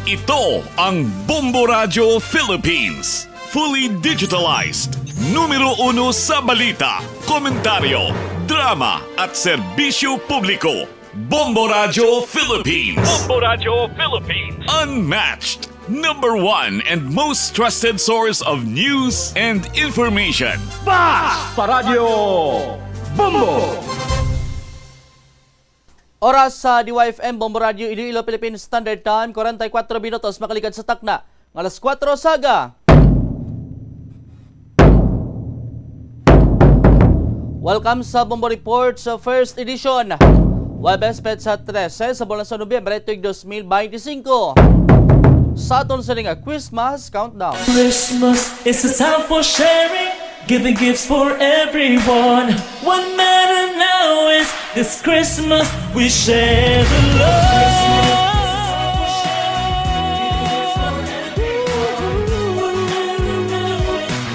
Ito ang Bombo Radio Philippines. Fully digitalized. Numero 1 sa balita, komentaryo, drama at serbisyo publiko. Bombo Radio Philippines. Bombo Radio Philippines. Unmatched. Number 1 and most trusted source of news and information. Basta Radio Bombo. Oras sa DYFM Bombo Radio Iloilo Philippine Standard Time, 44 minutos makaligad sa takna. Alas 4 saga. Welcome sa Bombo Report sa first edition. Webes sa 13 sa bulan sa Nobyembre 2025. Sa aton sa nga Christmas countdown. Christmas is a time for sharing, giving gifts for everyone. What matters now is this Christmas we share the love.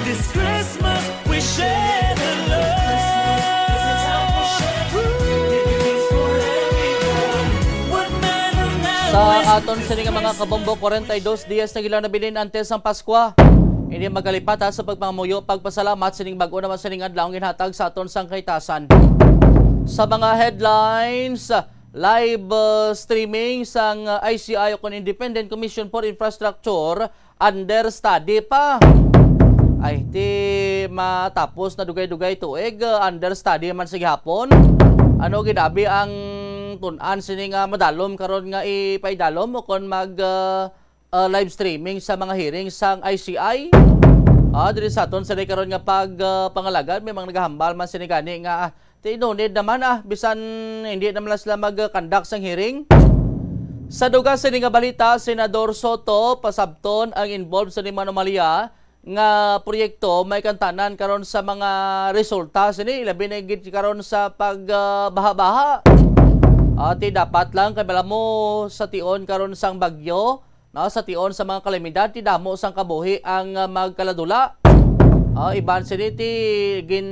This Christmas we share the love. What matters now Sa aton sa nga mga kabombo, 42 dias na gilang nabilin antes ang Paskwa. Hindi magkalipat sa pagpamuyo, pagpasalamat sining bago naman sining adlaw ginhatag sa aton sang kaitasan. Sa mga headlines, live streaming sang ICI o Independent Commission for Infrastructure under study pa. Ay, di matapos na dugay-dugay tuig, under study man sa gihapon. Ano ginabi ang tunan sining madalom karon nga ipaidalom o kon mag live streaming sa mga hearings sang ICI. Diri sa aton sa karon nga pangalagad may mga naghambal man sinigani nga tinunid naman bisan hindi naman sila mag-conduct sang hearing. Sa duga sa nga balita, Senador Soto pasabton ang involved sa mga anomalya nga proyekto may kantanan karon sa mga resulta sini labi na gid karon sa pagbaha-baha. Ati dapat lang kay bala mo sa tion karon sang bagyo, sa tion sa mga kalamidad ti damo sang kabuhi ang magkaladula. Iban sini ti gin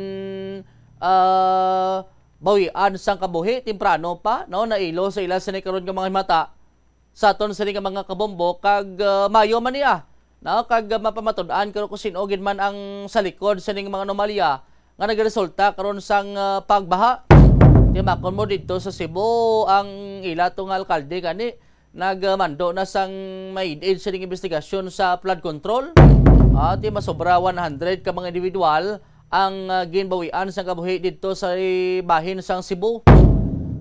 bawian sang kabuhi timprano pa nailo sa ila sini karon nga mga mata sa aton sini nga mga kabombo kag mayo man niya. Kag mapamatud-an karon kung sino gid man ang sa likod sa ning mga anomalya nga nagresulta karon sang pagbaha. Timakon mo dito sa Cebu ang ila tong alkalde kani nagmando na sang maid-aid sa ning investigasyon sa flood control. Ti masobra 100 ka mga individual ang ginbawian sa kabuhi dito sa bahin sang Cebu.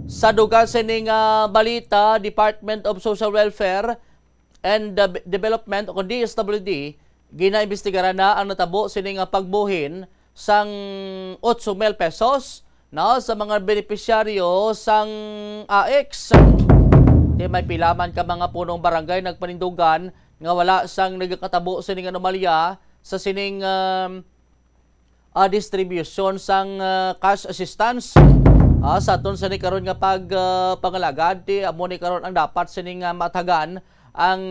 Sa duga sa ning balita, Department of Social Welfare and Development o DSWD ginaimbestigaran na ang natabo sining pagbuhin sang 8,000 pesos sa mga benepisyaryo sang AX. Di may pilaman ka mga punong barangay nagpanindugan nga wala sang nagkatabo sining anomalya sa sining distribution sang cash assistance. Sa aton sa ni karon nga pangalagad ti amo ni karon ang dapat sining matagan ang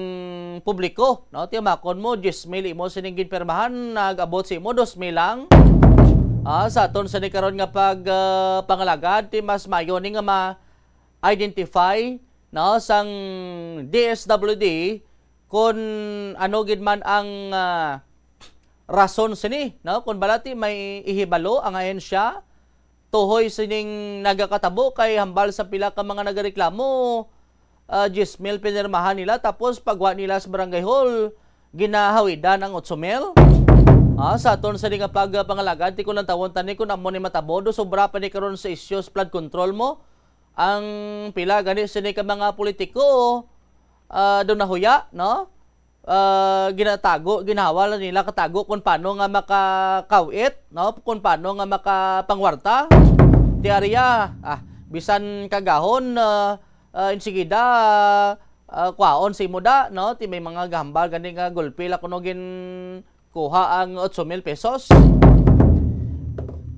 publiko, ti makon mo 10,000 imo sining ginpermahan nag-abot si mo 2,000 lang. Sa aton sa ni karon nga pangalagad ti mas mayo ni nga ma-identify sang DSWD kung ano gid man ang rason sini, kung balati may ihibalo ang ahensya tuhoy sining nagakatabo kay hambal sa pila ka mga nagareklamo 10,000 pinirmahan nila tapos pagwa nila sa barangay hall ginahawidan ang 8,000. Sa aton sa nga pangalagad ti kun tawon tani kun amo ni matabodo sobra pa ni karon sa issues flood control mo ang pila gani sini ka mga politiko do nahuya ginatago ginawala nila katago kung paano nga makakawit kung paano nga makapangwarta ti area bisan kagahon insigida kwaon si muda ti may mga gahambal gani nga gulpi la kuno gin kuha ang 8,000 pesos.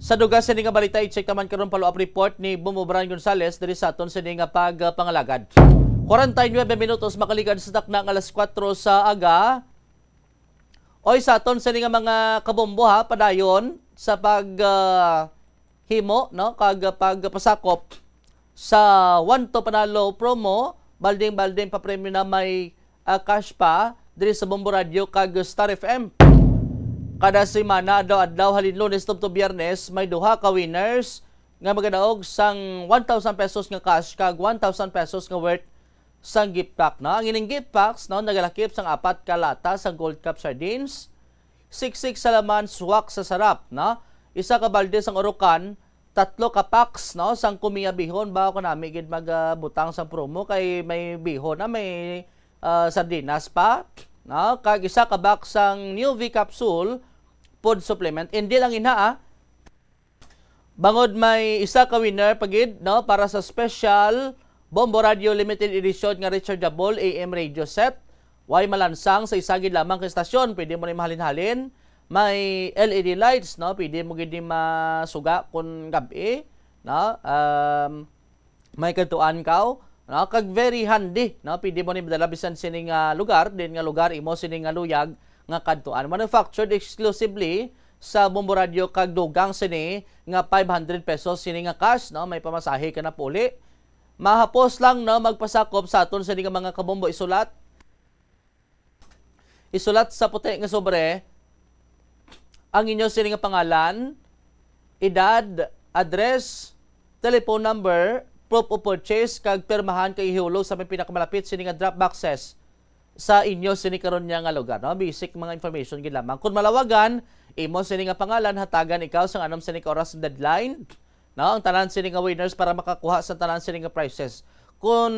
Sa duga sa nga balita i-check naman karon follow-up report ni Bumobran Gonzales diri sa aton sa nga pangalagad. 49 minutos makaligad sa takna ng alas 4 sa aga. Oy sa aton sa nga mga kabombo padayon sa himo kag pagpasakop sa 1 to panalo promo balding-balding pa premyo na may cash pa diri sa Bombo Radio kag Star FM. Kada semana adlaw halin Lunes to Biyernes may duha ka winners nga magadaog sang 1,000 pesos nga cash kag 1,000 pesos nga worth sang gift pack. No? Ang ining gift packs no, nagalakip sang 4 ka lata sa Gold Cup sardines, 6 sa laman swak sa sarap. No? Isa ka balde sang Orocan, 3 ka packs no, sang kumiya bihon. Ba ako nami gid magbutang sang promo kay may bihon na may sardinas pa. No? Kag isa ka box sang New V Capsule food supplement. Hindi lang ina bangod may isa ka winner pagid no, para sa special Bombo Radio Limited Edition nga rechargeable AM radio set. Way malansang sa isagid lamang ka estasyon. Pwede mo ni mahalin-halin. May LED lights, no? Pwede mo gid masuga kun gabi, no? May kantuan kaw, no? Kag very handy, no? Pwede mo ni madala bisan sining lugar, din nga lugar imo sining luyag nga kantuan. Manufactured exclusively sa Bombo Radio kag dugang sini nga 500 pesos sini nga cash, no? May pamasahe ka na puli. Mahapos lang no magpasakop sa aton sa mga kabombo isulat sa puti nga sobre ang inyo sini nga pangalan, edad, address, telephone number, proof of purchase kag pirmahan kay ihulog sa may pinakamalapit sini nga drop boxes sa inyo sini karon nya nga lugar. No? Basic mga information gid lamang. Kung malawagan, imo sini nga pangalan hatagan ikaw sang anam sini ka oras deadline. No, ang tanan sini nga winners para makakuha sa tanan sini nga prizes. Kung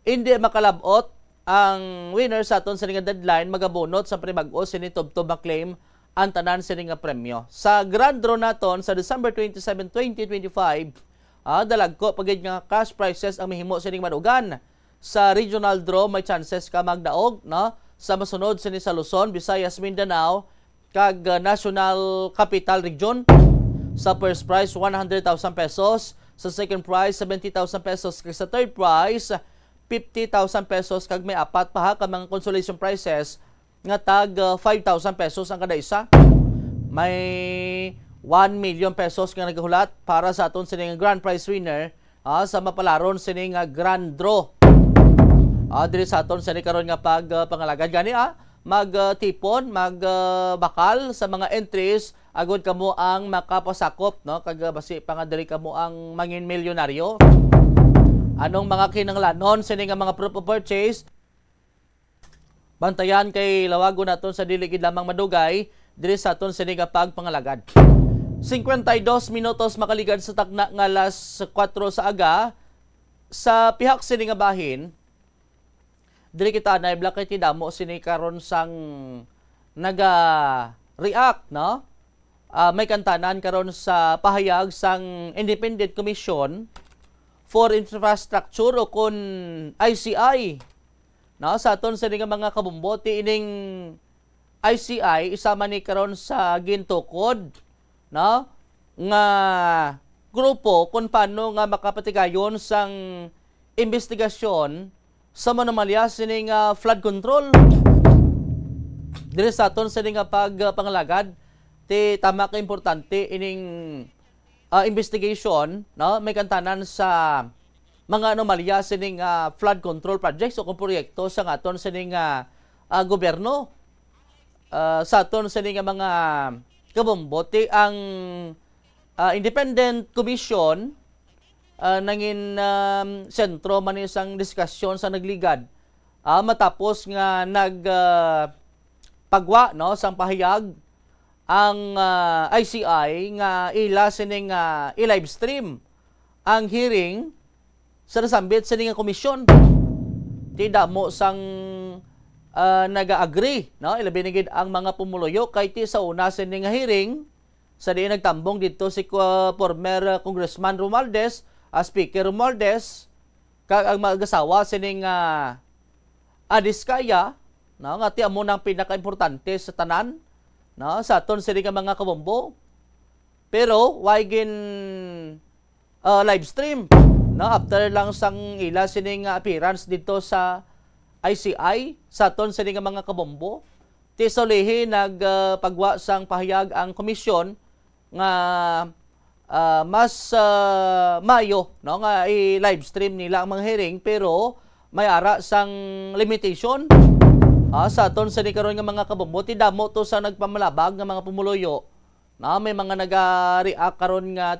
hindi makalabot ang winner sa aton sini nga deadline, magabunot sa primag-o sini tubtob ma-claim ang tanan sini nga premyo. Sa grand draw naton sa December 27, 2025, dalagko pagid nga cash prizes ang mahimo sini madugan. Sa regional draw may chances ka magdaog, no? Sa masunod sini sa Luzon, Visayas, Mindanao kag National Capital Region. Sa first prize, 100,000 pesos. Sa second prize, 70,000 pesos. Sa third prize, 50,000 pesos. Kag may apat pa ka mga consolation prizes nga tag 5,000 pesos ang kada isa. May 1 million pesos nga nagahulat para sa aton sining grand prize winner sa mapalaron sining grand draw. Diri sa aton sining karon nga pangalagad gani magtipon, magbakal sa mga entries agud kamo ang makapasakop no kag basi pa nga diri kamo ang mangin milyonaryo. Anong mga kinahanglanon sini nga mga proof of purchase? Bantayan kay lawagon naton sa dili gid lamang madugay diri sa aton sini nga pagpangalagad. 52 minutos makaligad sa takna nga alas 4 sa aga sa pihak sini nga bahin. Dili kita na i-block kay damo sini karon sang naga-react no. May kantanan karon sa pahayag sang Independent Commission for Infrastructure o kun ICI. No, sa aton sa mga kabumbote ining ICI isama ni karon sa gintukod no nga grupo kung paano nga makapatigayon sang investigasyon sa manomalya sining flood control. Dili sa aton sa pagpangalagad ti tama ka importante ining investigation no may kantanan sa mga anomalya sining flood control projects o kung proyekto sa aton sining gobyerno sa aton sining mga kabombote ang Independent Commission nangin sentro man isang diskusyon sa nagligad matapos nga pagwa no sang pahayag ang ICI nga ila sining i-live stream ang hearing sa nasambit sining komisyon. Ti damo sang naga-agree no ilabi gid ang mga pumuluyo kay ti sa una sining hearing sa diin nagtambong dito si former Congressman Romualdez, Speaker Romualdez kag ang mag-asawa sining Adiskaya no nga ti amo nang pinaka-importante sa tanan no sa aton sini nga mga kabombo. Pero why gin live stream no after lang sang ila sining appearance dito sa ICI sa aton sini nga mga kabombo ti solihi nagpagwa sang pahayag ang komisyon nga mas mayo no nga i-live stream nila ang mga hearing pero may ara sang limitation. Sa aton sa karon nga mga kabombo, ti damo to sa nagpamalabag nga mga pumuluyo. Na may mga naga-react karon nga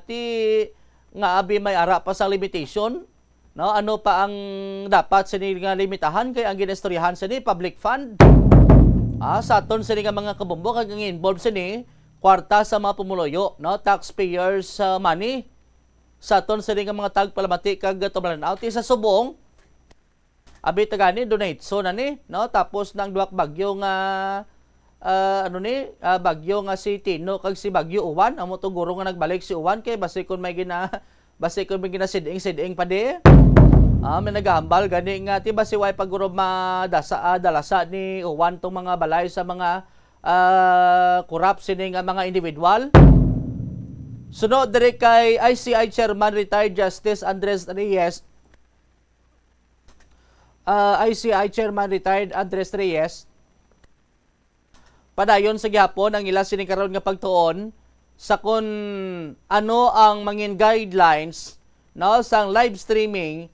nga abi may ara pa sa limitation. No, ano pa ang dapat sini nga limitahan kay ang ginestoryahan sini public fund. Sa aton sini nga mga kabombo kag involved sini kwarta sa mga pumuluyo, no, taxpayers money. Sa aton sini nga mga tagpalamati kag tumalaw ti sa subong abi tagani donate so na ni, no, tapos nang duwak bagyo nga bagyo nga si Tino kag si Bagyo Uwan amo to guro nga nagbalik si Uwan kay basi kon may siding pa di. May nagahambal gani nga ti basi way paguro dalasa ni Uwan tong mga balay sa mga corrupt sini nga mga individual. Sunod diri kay ICI Chairman Retired Justice Andres Reyes. ICI Chairman Retired Andres Reyes padayon sa gihapon ang ila sini karon nga pagtuon sa kun ano ang mangin guidelines, no, sang live streaming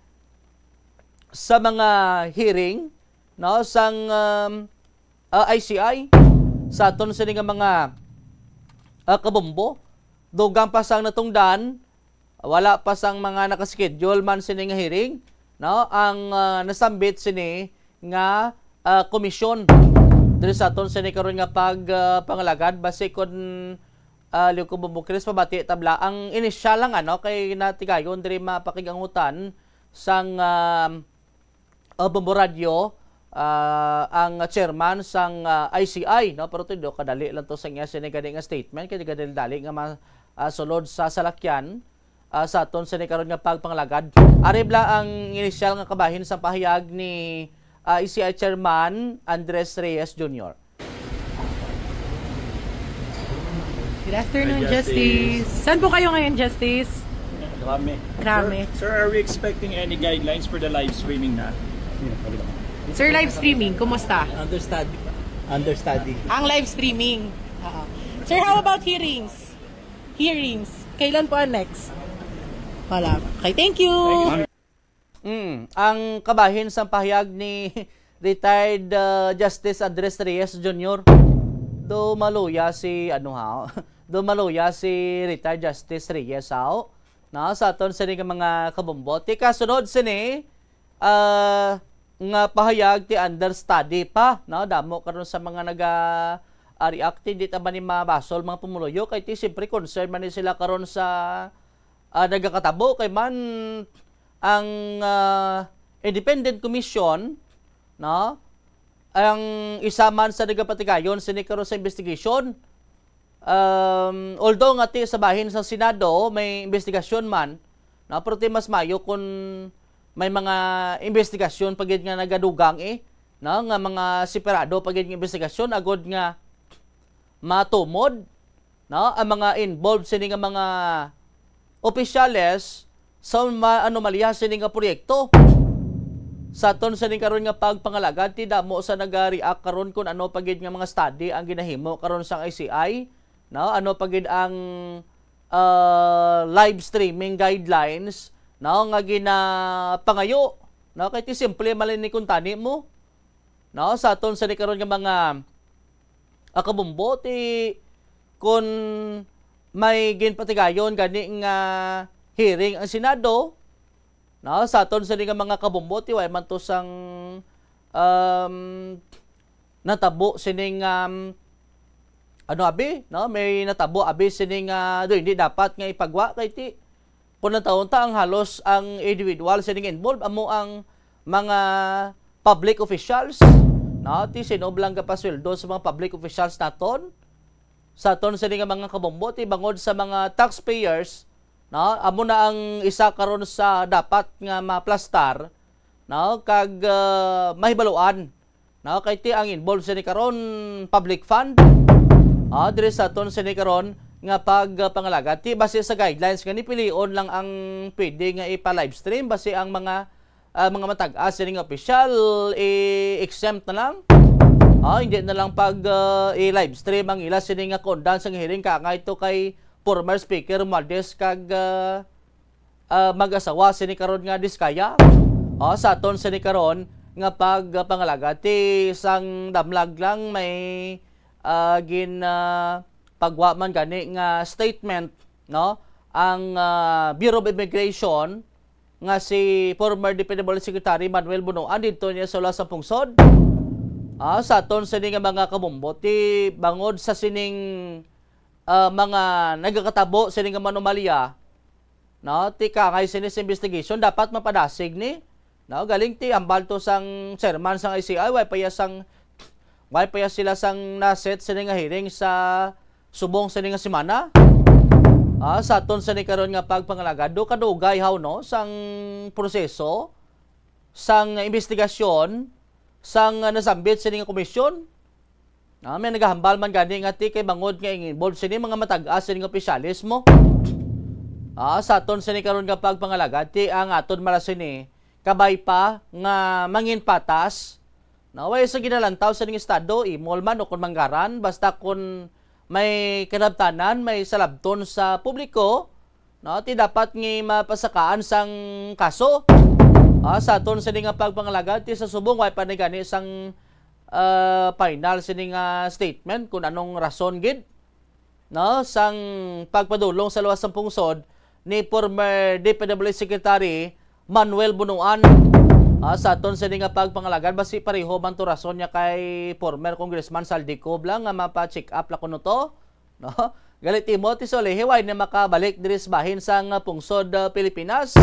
sa mga hearing, no, sang ICI sa aton sini nga mga kabombo. Dugang pa sang natungdan, wala pa sang mga nakaschedule man sini nga hearing, no, ang nasambit sini nga komisyon diri sa aton sini karon nga pangalagad base kon liw ko bumukris pabati tabla ang inisyal lang kay natigayon diri mapakigangutan sang Bombo Radio ang chairman sang ICI, no, pero tudo kadali lang to sa iya sini gani nga statement kay dali nga sulod sa salakyan sa aton sini karon nga pagpangalagad. Aribla ang inisyal nga kabahin sa pahayag ni ICI Chairman Andres Reyes Jr. Good afternoon, Justice. Saan po kayo ngayon, Justice? Krame. Sir, are we expecting any guidelines for the live streaming na? Sir, live streaming, kumusta? Understudy. Ang live streaming. Sir, how about hearings? Kailan po ang next? Wala. Okay, thank you. Ang kabahin sa pahayag ni Retired Justice Andres Reyes Jr. Dumaluya si Retired Justice Reyes na sa aton sini nga mga kabombo. Ti kasunod sini nga pahayag ti understudy pa, no, damo karon sa mga react di ta ba ni mabasol mga pumuluyo kay ti siyempre concern man ni sila karon sa nagakatabo kay man ang independent commission, no, ang isa man sa nagapatigayon sini karon sa investigation. Although nga ti sa bahin sa Senado may investigasyon man, no, pero ti mas mayo kung may mga investigasyon pagid nga nagadugang no, nga mga separado pagid nga investigasyon agod nga matumod, no, ang mga involved sini nga mga opisyales sa anomalya sini nga proyekto. Sa aton sini karon nga pagpangalagad ti damo sa naga-react karon kun ano pagid nga mga study ang ginahimo karon sa ICI, no, ano pagid ang live streaming guidelines, no, nga ginapangayo, no, kay ti simple malin ni kuntani mo, no, sa aton sini karon nga mga kabombo ti kun may ginpatigayon gani nga hearing ang Senado, no, sa aton sini nga mga kabombo ti way man to sang natabo sining no, may natabo abi sining hindi dapat nga ipagwa kay ti kun taon ta ang halos ang individual sining involved amo ang mga public officials, no, ti sinoblang kapasweldo sa mga public officials naton. Sa aton sini nga mga kabombo ti bangod sa mga taxpayers, no, amo na ang isa karon sa dapat nga maplastar, no, kag mahibaluan, no, kay ti ang involved sini karon public fund. Diri sa aton sini karon nga pagpangalagad ti base sa guidelines nga ni pilion lang ang pwede nga ipa-live stream base ang mga matag-as sini nga official exempt na lang. Hindi na lang pag i-live stream ang ila sini nga kondan sa hearing ka nga ito kay former Speaker Maldes kag mag-asawa sini karon nga Diskaya. Sa aton sa ni karon nga pagpangalaga ti sang damlag lang may pagwa man gani nga statement, no, ang Bureau of Immigration nga si former Dependable Secretary Manuel Bunuan dito niya sa sa pungsod. Sa aton sa nga mga kabombo ti bangod sa sining mga nagakatabo sining nga manomalya, no, ti kangay sinis investigation dapat mapadasig ni, no, galing ti ambal to sang chairman sang ICI way pa sila sang naset sining nga hearing sa subong sining nga semana. Sa aton sa ni karon nga pagpangalaga do kadugay haw, no, sang proseso sang investigasyon sang nasambit sining nga komisyon. May nagahambal man gani nga ti kay bangod nga involved sini mga matag-as sining opisyalis mo. Sa aton sa ni karon nga pagpangalaga ti ang aton malasini kabay pa nga mangin patas, no, way sa ginalantaw sa ning estado imol man o kun manggaran basta kun may kanabtanan, may salabton sa publiko, no, ti dapat nga mapasakaan sang kaso. Sa aton sa nga pagpangalaga ti sa subong way pa ni gani sang final sining statement kung anong rason gid, no, sang pagpadulong sa luwas ng pungsod ni former DPWH Secretary Manuel Bunuan. Sa aton sa nga pagpangalagan basi pareho man to rason niya kay former Congressman Saldico lang nga mapa-check up la kuno to, no, galit Timothy Solehe way na makabalik diri sa bahin sang pungsod Pilipinas.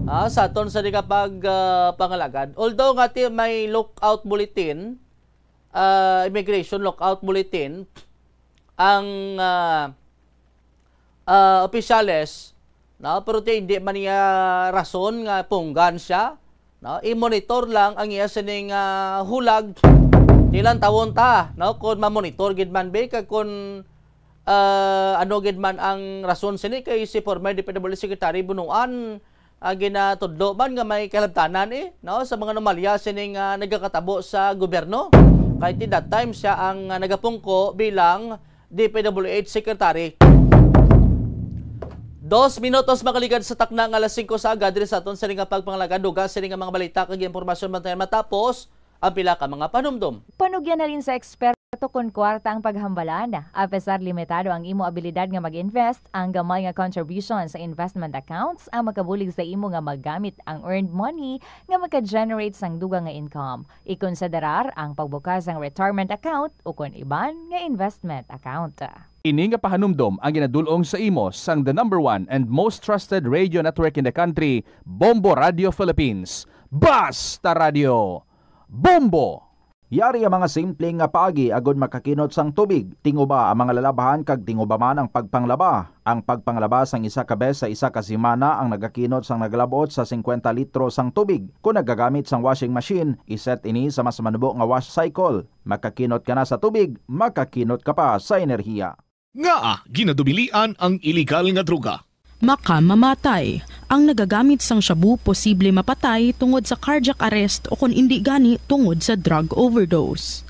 Sa aton sa nga pagpangalagan, although nga ti may lookout bulletin, immigration lookout bulletin ang opisyales, no, pero hindi man niya rason nga punggan siya, no, i-monitor lang ang iya sining hulag ilang tawon ta, no, kung ma-monitor gid man be kag kung ano gid man ang rason sini kay si former DPWH Secretary Bunuan ginatudlo man nga may kalabtanan no, sa mga anomalya sining nagakatabo sa gobyerno. Kahit in that time siya ang nagapungko bilang DPWH Secretary. 2 minutos makaligad sa takna nga alas 5 sa agad sa aton sa nga pagpangalagan duga sa nga mga balita kag impormasyon man matapos ang pila ka mga panumdum. Panugyan na rin sa eksperto kung kwarta ang paghambalan. Apesar limitado ang imo abilidad nga mag-invest, ang gamay nga contribution sa investment accounts ang makabulig sa imo nga maggamit ang earned money nga maka-generate sang dugang nga income. Ikonsiderar ang pagbukas ng retirement account o kung iban nga investment account. Ini nga pahanumdom ang ginadulong sa imo sang the #1 and most trusted radio network in the country, Bombo Radio Philippines. Basta Radio Bombo! Yari ang mga simpleng nga paagi agod makakinot sang tubig. Tinguba ang mga lalabahan kag tinguba man ang pagpanglaba. Ang pagpanglaba sang isa ka bes sa isa ka semana ang nagakinot sang nagalabot sa 50 litro sang tubig. Kung nagagamit sang washing machine, iset ini sa mas manubo nga wash cycle. Makakinot ka na sa tubig, makakinot ka pa sa enerhiya. Nga ginadubilian ang illegal nga droga. Makamamatay. Ang nagagamit sang shabu posible mapatay tungod sa cardiac arrest o kung hindi gani tungod sa drug overdose.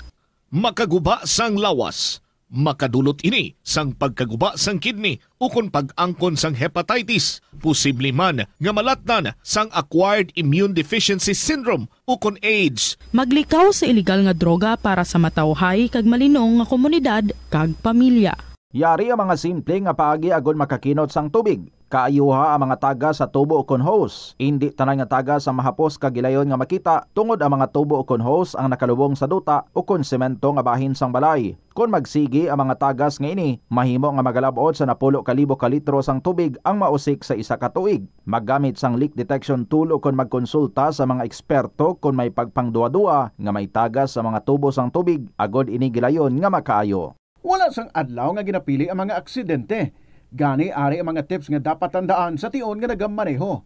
Makaguba sang lawas. Makadulot ini sang pagkaguba sang kidney o kung pag-angkon sang hepatitis. Posible man nga malatnan sang acquired immune deficiency syndrome o kung AIDS. Maglikaw sa illegal nga droga para sa matawhay kag malinong nga komunidad kag pamilya. Yari ang mga simple nga paagi agod makakinot sang tubig. Kaayuha ang mga taga sa tubo o kon hose. Hindi tanan nga taga sa mahapos kagilayon nga makita tungod ang mga tubo o kon hose ang nakalubong sa duta o kon semento nga bahin sang balay. Kung magsigi ang mga tagas nga ini, mahimo nga magalabot sa 10,000 ka litro sang tubig ang mausik sa isa ka tuig. Maggamit sang leak detection tool o kung magkonsulta sa mga eksperto kung may pagpangduwa-duwa nga may tagas sa mga tubo sang tubig agod ini gilayon nga makaayo. Wala sang adlaw nga ginapili ang mga aksidente. Gani ari ang mga tips nga dapat tandaan sa tion nga nagamaneho.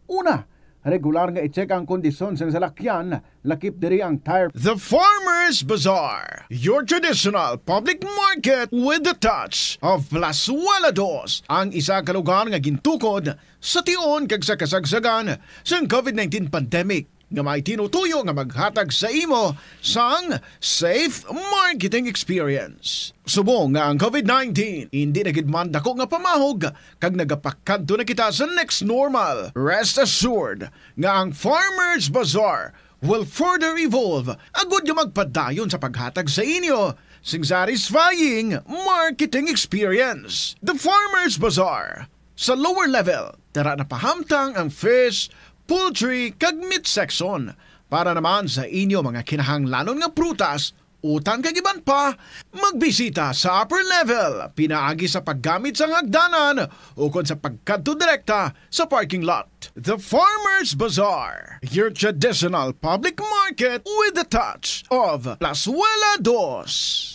Una, regular nga i-check ang kondisyon sa salakyan, lakip diri ang tire. The Farmer's Bazaar, your traditional public market with the touch of Plasuelados, ang isa ka lugar nga gintukod sa tion kag sa kasagsagan sa COVID-19 pandemic. nga may tinutuyo nga maghatag sa imo sang safe marketing experience. Subong nga ang COVID-19 hindi na gid man dako nga pamahog kag nagapakadto na kita sa next normal. Rest assured nga ang Farmers Bazaar will further evolve agud nga magpadayon sa paghatag sa inyo sing satisfying marketing experience. The Farmers Bazaar sa lower level tara na pahamtang ang fish, poultry kag meat section para naman sa inyo mga kinahanglanon nga prutas, utan kag iban pa, magbisita sa upper level pinaagi sa paggamit sa hagdanan o kon sa pagkadto direkta sa parking lot. The Farmers Bazaar, your traditional public market with a touch of Plazuela Dos.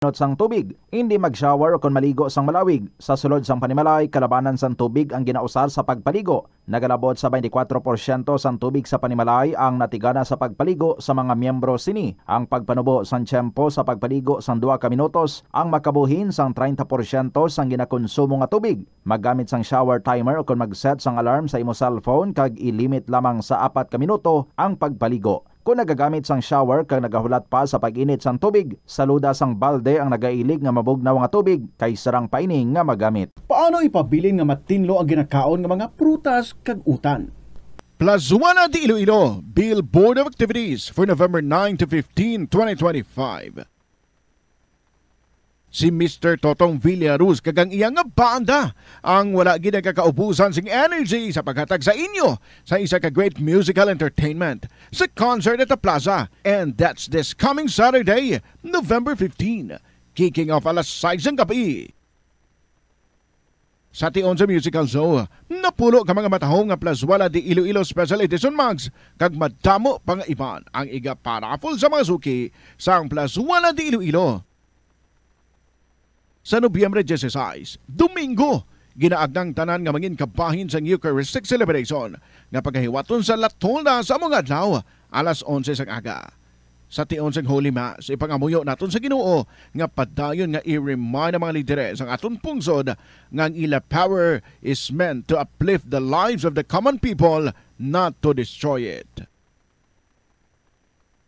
Sang tubig, hindi mag-shower o kung maligo sang malawig. Sa sulod sang panimalay, kalabanan sang tubig ang ginausar sa pagpaligo. Nagalabot sa 24% sang tubig sa panimalay ang natigana sa pagpaligo sa mga miyembro sini. Ang pagpanubo sang tiyempo sa pagpaligo sang 2 ka minutos ang makabuhin sang 30% sang ginakonsumo nga tubig. Maggamit sang shower timer o kung mag-set sang alarm sa imo cellphone kag ilimit lamang sa 4 ka minuto ang pagpaligo. Kung nagagamit sang shower kag nagahulat pa sa pag-init sang tubig, saluda sang balde ang nagailig nga mabugnaw nga tubig kay sarang paining nga magamit. Paano ipabilin nga matinlo ang ginakaon nga mga prutas kag utan? Plazuela de Iloilo Billboard of Activities for November 9 to 15, 2025. Si Mr. Totong Villaruz kagang iyang nga banda ang wala gid kakaubusan sing energy sa paghatag sa inyo sa isa ka great musical entertainment sa concert at the Plaza, and that's this coming Saturday, November 15, kicking off alas 6 ng gabi. Sa tion sa musical show, napulo ka mga matahong nga Plazuela de Iloilo Special Edition mugs kag madamo pang iban ang iga paraffle sa mga suki sa Plazuela de Iloilo. Sa Nobyembre 16, Domingo, ginaagnang tanan nga mangin kabahin sa Eucharistic celebration nga pagkahiwaton sa latolda sa mga adlaw alas 11 sa aga. Sa tion sa Holy Mass, ipangamuyo naton sa Ginoo nga padayon nga i-remind ang mga lideres ang aton pungsod nga ang ila power is meant to uplift the lives of the common people, not to destroy it.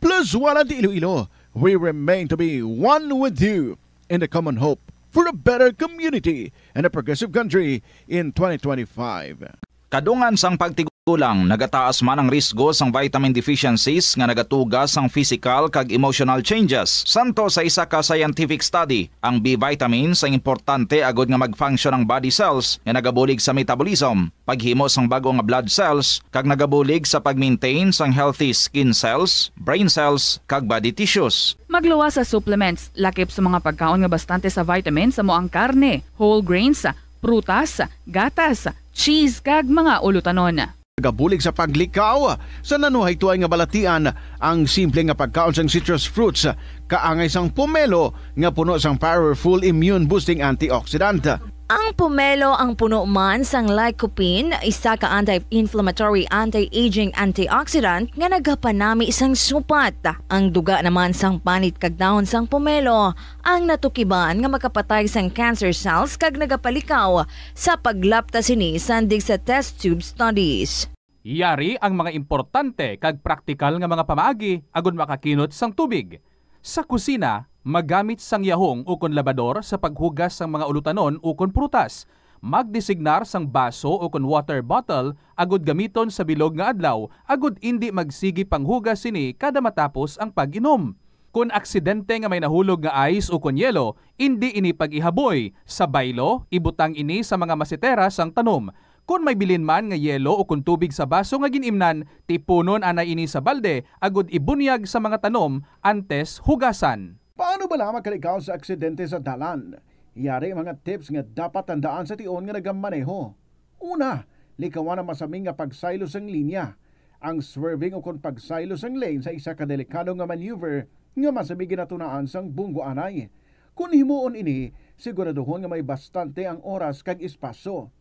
Plazuela de Iloilo, we remain to be one with you in the common hope for a better community and a progressive country in 2025. Kadungan sang pagtigulang, nagataas man ang risgo sang vitamin deficiencies nga nagatuga sang physical kag emotional changes. Santo sa isa ka scientific study, ang B vitamins ang importante agod nga mag-function ang body cells nga nagabulig sa metabolism, paghimo sang bago nga blood cells kag nagabulig sa pag-maintain sang healthy skin cells, brain cells kag body tissues. Magluwa sa supplements, lakip sa mga pagkaon nga bastante sa vitamins sa moang karne, whole grains, prutas, gatas, cheese kag mga ulutanon. Gabulig sa paglikaw sa nanuhay tuay nga balatian ang simple nga pagkaon sang citrus fruits kaangay sang pomelo nga puno sang powerful immune boosting antioxidant. Ang pomelo ang puno man sang lycopene, isa ka anti-inflammatory, anti-aging antioxidant nga nagapanami sang supat. Ang duga naman sang panit kag dahon sang pomelo ang natukiban nga makapatay sang cancer cells kag nagapalikaw sa paglapta sini sandig sa test tube studies. Yari ang mga importante kag praktikal nga mga pamaagi agud makakinot sang tubig. Sa kusina, magamit sang yahong ukon labador sa paghugas sang mga ulutanon ukon prutas. Magdesignar sang baso ukon water bottle agud gamiton sa bilog nga adlaw agud indi magsigi panghugas sini kada matapos ang pag-inom. Kung aksidente nga may nahulog nga ice ukon yelo, indi ini pag-ihaboy. Sa baylo, ibutang ini sa mga masitera sang tanom. Kung may bilin man nga yelo o kung tubig sa baso nga ginimnan, tipunon anay ini sa balde agud ibunyag sa mga tanom antes hugasan. Paano ba lamang kalikaw sa aksidente sa dalan? Yari mga tips nga dapat tandaan sa tion nga nagamaneho. Una, likawan ang masaming nga pagsaylo sang linya. Ang swerving o kung pagsaylo sang lane sa isa ka delikado nga maneuver nga masaming ginatunaan sang bunggo anay. Kung himuon ini, siguraduhon nga may bastante ang oras kag espasyo.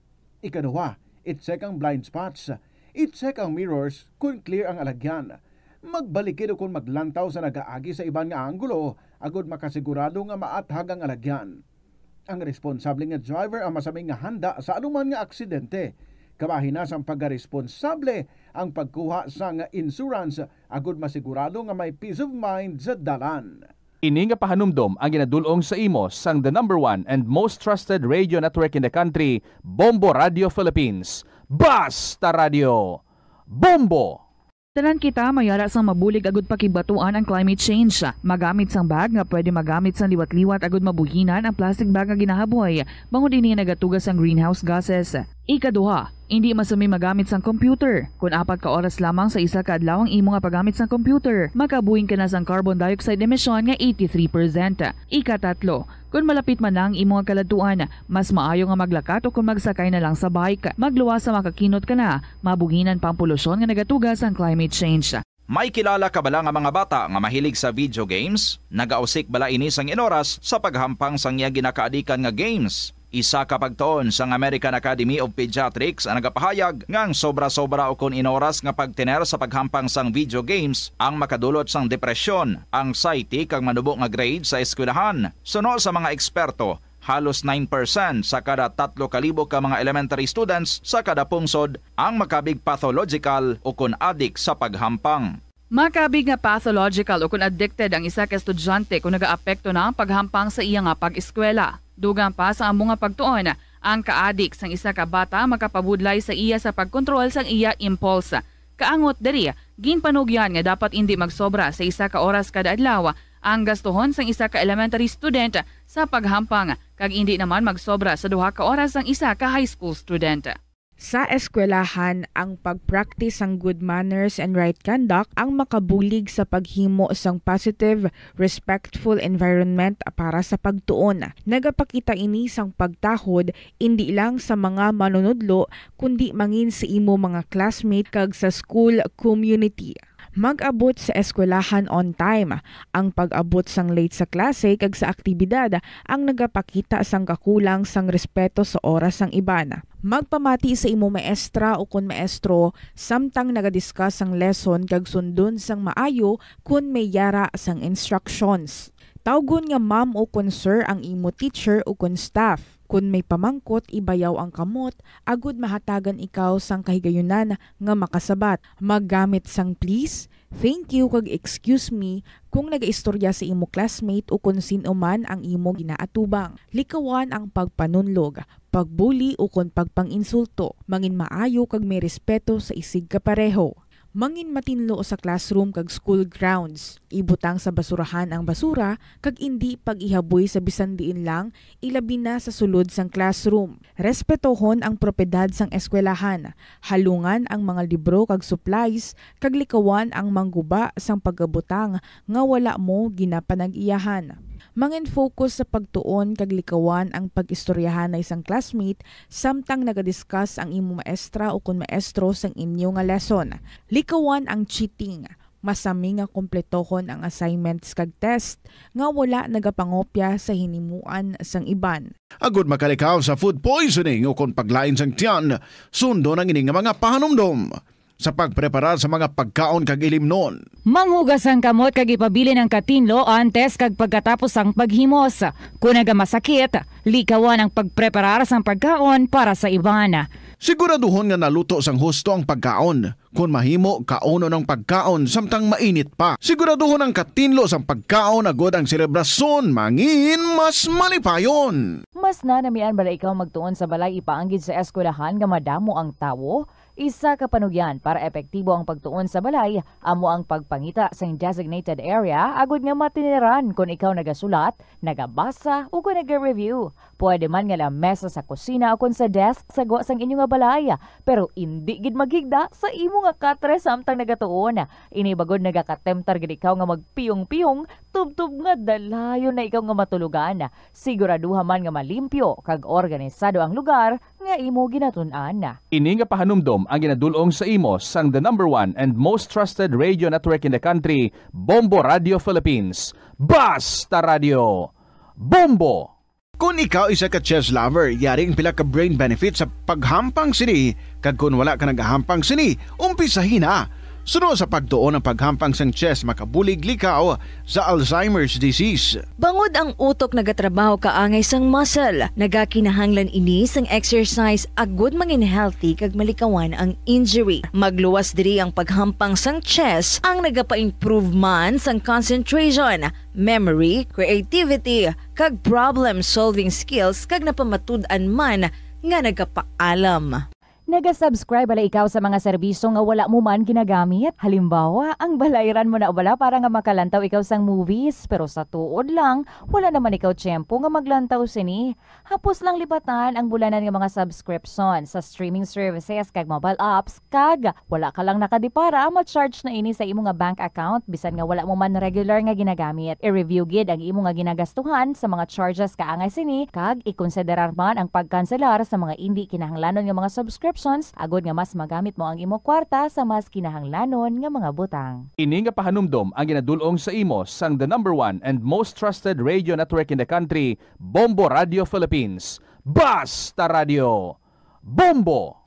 Ikaduha, i-check ang blind spots. I-check ang mirrors kung clear ang alagyan. Magbalikid o kung maglantaw sa nagaagi sa ibang nga anggulo agud makasigurado nga maathag ang alagyan. Ang responsable nga driver ang masaming nga handa sa anuman nga aksidente. Kabahin na sang pagkaresponsable ang pagkuha sang insurance agud masigurado nga may peace of mind sa dalan. Ini nga pahanumdom ang ginadulong sa imo sang the number 1 and most trusted radio network in the country, Bombo Radio Philippines. Basta Radio! Bombo! Tanan kita mayara sang mabulig agud pakibatuan ang climate change. Magamit sang bag nga pwede magamit sang liwat-liwat agud mabuhinan ang plastic bag nga ginahaboy. Bangod ini nagatugas ang greenhouse gases. Ikaduha, hindi masumi magamit sang computer. Kung 4 ka oras lamang sa isa ka adlaw ang imo nga paggamit sang computer, makabuhing ka na sang carbon dioxide emission nga 83%. Ikatatlo, kung malapit man lang imo nga kaladuan, mas maayo nga maglakat o kung magsakay na lang sa bike. Magluwas sa makakinot ka na, mabuhinan pang polusyon nga nagatugas ang climate change. May kilala ka bala nga mga bata nga mahilig sa video games? Nagausik bala ini sang inoras sa paghampang sang iya ginakaadikan nga games? Isa ka pagtuon sang American Academy of Pediatrics ang nagapahayag ngang sobra-sobra o kun inoras nga pagtener sa paghampang sang video games ang makadulot sang depresyon, anxiety kag manubo nga grade sa eskwelahan. Suno sa mga eksperto, halos 9% sa kada 3,000 ka mga elementary students sa kada pungsod ang makabig pathological o kun addict sa paghampang. Makabig nga pathological o kung addicted ang isa ka estudyante kung nagaapekto na ang paghampang sa iya nga pag-eskwela. Dugang pa sa among nga pagtuon, ang ka-addict sang isa ka bata makapabudlay sa iya sa pagkontrol sang iya impulse. Kaangot diri, ginpanugyan nga dapat hindi magsobra sa isa ka oras kada adlaw ang gastuhon sang isa ka elementary student sa paghampang kag hindi naman magsobra sa 2 ka oras ang isa ka high school student. Sa eskwelahan, ang pag-practice ng good manners and right conduct ang makabulig sa paghimo sang positive, respectful environment para sa pagtuon. Nagapakita ini sang pagtahod hindi lang sa mga manunudlo kundi mangin sa imo mga classmate kag sa school community. Mag-abot sa eskwelahan on time. Ang pag-abot sang late sa klase kag sa aktibidad ang nagapakita sang kakulang sang respeto sa oras sang iban. Magpamati sa imo maestra o kun maestro samtang nagadiscuss sang lesson kag sundon sang maayo kun may yara sang instructions. Tawgon nga ma'am o kun sir ang imo teacher o kun staff. Kung may pamangkot, ibayaw ang kamot, agud mahatagan ikaw sang kahigayunan nga makasabat. Maggamit sang please, thank you kag excuse me kung nagaistorya sa imo classmate o kung sino man ang imo ginaatubang. Likawan ang pagpanunlog, pagbuli o kung pagpanginsulto. Mangin maayo kag may respeto sa isig kapareho. Mangin matinlo sa classroom kag school grounds. Ibutang sa basurahan ang basura kag indi pag-ihaboy sa bisan diin lang ilabi na sa sulod sang classroom. Respetohon ang propiedad sang eskwelahan. Halungan ang mga libro kag supplies kag likawan ang mangguba sang pagabutang nga wala mo ginapanag-iyahan. Mangin focus sa pagtuon kag likawan ang pag-istoryahan na isang classmate samtang nagadiscuss ang imo maestra o kun maestro sang inyo nga lesson. Likawan ang cheating. Masami nga kompletohon ang assignments kag test nga wala nagapangopya sa hinimuan sang iban. Agud makalikaw sa food poisoning o kun paglain sang tiyan, sundo ng ining nga mga pahanumdom sa pagpreparar sa mga pagkaon kag ilimnon. Manghugas ang kamot kag ipabili ng katinlo antes kag pagkatapos ang paghimos. Kung nagamasakit, likawan ang pagpreparar sang pagkaon para sa iban. Siguraduhon nga naluto sang husto ang pagkaon. Kung mahimo, kauno ng pagkaon samtang mainit pa. Siguraduhon ang katinlo sang pagkaon agod ang selebrasyon mangin mas malipayon. Mas nanamian bala ikaw magtuon sa balay ipaanggid sa eskwelahan nga madamo ang tawo? Isa ka panugyan para epektibo ang pagtuon sa balay, amo ang pagpangita sa designated area agud nga matiniran kung ikaw nagasulat, nagabasa o kung nag-review. Pwede man nga lamesa sa kusina o kung sa desk sa guwa sang inyo nga balay, pero hindi gid maghigda sa imo nga katre samtang nagatuon. Ini bagod nagakatemtar gid ikaw nga magpiyong-piyong, tubtub nga dalayon na ikaw nga matulugan. Siguraduha man nga malimpyo kag organisado ang lugar nga imo ginatun-an. Ini nga pahanumdom ang ginadulong sa imo sang the number 1 and most trusted radio network in the country, Bombo Radio Philippines. Basta Radio! Bombo! Kung ikaw isa ka chess lover, yaring pila ka brain benefit sa paghampang sini. Kag kung wala ka nagahampang sini, umpisahin na. Suno sa pagtuon ang paghampang sang chest makabulig likaw sa Alzheimer's disease. Bangod ang utok nagatrabaho kaangay sang muscle, nagakinahanglan ini sang exercise agud mangin healthy kag malikawan ang injury. Magluwas diri ang paghampang sang chest ang nagapa-improve man sang concentration, memory, creativity, kag problem-solving skills kag napamatud-an man nga nagapaalam. Naga-subscribe bala ikaw sa mga serbisyo nga wala mo man ginagamit. Halimbawa, ang balayran mo na bala para nga makalantaw ikaw sang movies. Pero sa tuod lang, wala naman ikaw tiyempo nga maglantaw sini. Hapos lang lipatan ang bulanan nga mga subscription sa streaming services kag mobile apps. Kag wala ka lang nakadipara, ma-charge na ini sa imo nga bank account bisan nga wala mo man regular nga ginagamit. I-review gid ang imo nga ginagastuhan sa mga charges kaangay sini. Kag ikonsiderar man ang pagkanselar sa mga hindi kinahanglanon nga mga subscription agod nga mas magamit mo ang imo kwarta sa mas kinahanglanon nga mga butang. Ini nga pahanumdom ang ginadulong sa imo sang the #1 and most trusted radio network in the country, Bombo Radio Philippines. Basta Radio! Bombo!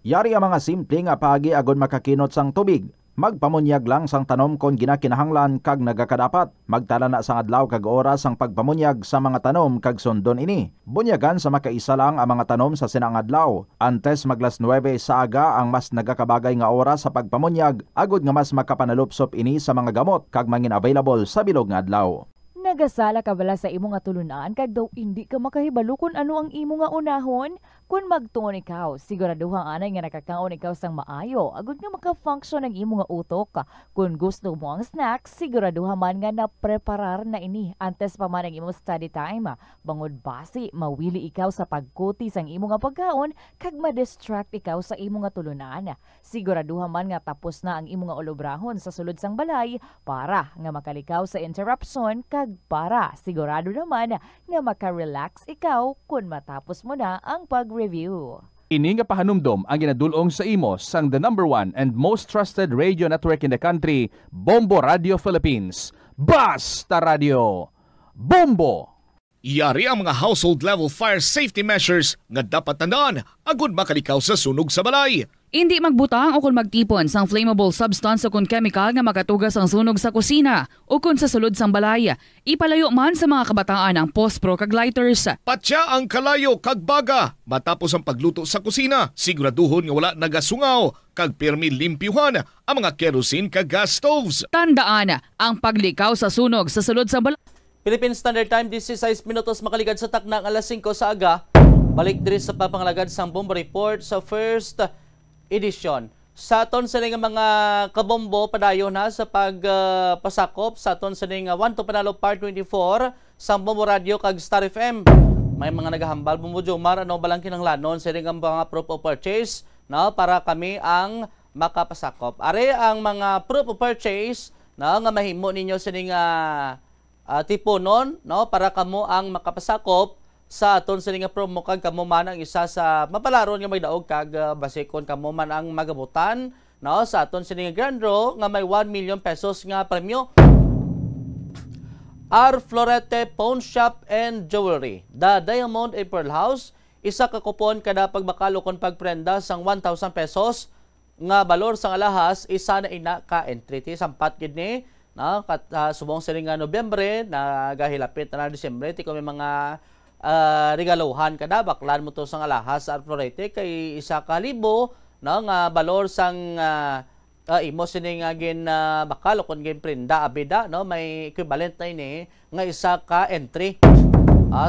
Yari ang mga simple nga paagi agod makakinot sang tubig. Magpamunyag lang sang tanom kon ginakinahanglan kag nagakadapat. Magtala na sang adlaw kag oras sang pagpamunyag sa mga tanom kag sundon ini. Bunyagan sa makaisa lang ang mga tanom sa sinang adlaw. Antes maglas 9 sa aga ang mas nagakabagay nga oras sa pagpamunyag agod nga mas makapanalupsop ini sa mga gamot kag mangin available sa bilog nga adlaw. Nagasala ka bala sa imo nga tulunan kag daw hindi ka makahibalo kung ano ang imo nga unahon? Kung magtuon ikaw, siguraduhang anay nga nakakaon ikaw sang maayo, agud nga maka-function ang imo nga utok. Kung gusto mo ang snacks, siguraduhan man nga na-preparar na ini antes pa man ang imo study time. Bangod basi, mawili ikaw sa pagkuti sang imo nga pagkaon kag ma-distract ikaw sa imo nga tulunan. Siguraduhan man nga tapos na ang imo nga olobrahon sa sulod sang balay para nga makalikaw sa interruption kag para sigurado naman nga maka-relax ikaw kung matapos mo na ang pag-review. Ini nga pahanumdom ang ginadulong sa imo sang the #1 and most trusted radio network in the country, Bombo Radio Philippines. Basta Radio! Bombo! Yari ang mga household level fire safety measures nga dapat tandaan agud makalikaw sa sunog sa balay. Hindi magbutang o kung magtipon sang flammable substance o kung chemical nga makatugas ang sunog sa kusina o kung sa sulod sang balay. Ipalayo man sa mga kabataan ang pospro kag lighters. Patya ang kalayo kag baga matapos ang pagluto sa kusina. Siguraduhon nga wala nagasungaw kag pirmi limpyuhan ang mga kerosene kag gas stoves. Tandaan ang paglikaw sa sunog sa sulod sang balay. Philippine Standard Time, 16 minutos makaligad sa taknang alas 5 sa aga. Balik diri sa papangalagad sang Bombo Report sa first edition. Sa aton sa mga kabombo padayon na sa pagpasakop sa aton sa 1 to Panalo Part 24 sa Bombo Radio kag Star FM. May mga naghahambal Bombo Jomar ano balang kinahanglanon sa mga proof of purchase na para kami ang makapasakop. Are ang mga proof of purchase na nga mahimo ninyo sa tiponon no para kamo ang makapasakop sa aton sa nga promo kag kamo man ang isa sa mapalaron nga may daog kag basikon kamo man ang magabutan no sa aton sa nga grand draw nga may 1 million pesos nga premyo. R. Florete Pawn Shop and Jewelry, The Diamond and Pearl House, isa ka kupon kada pagbakalo kon pagprenda sang 1,000 pesos nga balor sang alahas isa na ina ka entry ti sampat gid ni no subong sa nga Nobyembre nagahilapit na Disyembre ti kami mga regalohan kada baklan mo to sang alahas sa Florete kay isa ka libo no nga balor sang imo sini nga gin bakal kon gin prenda abida no may equivalent na ini nga isa ka entry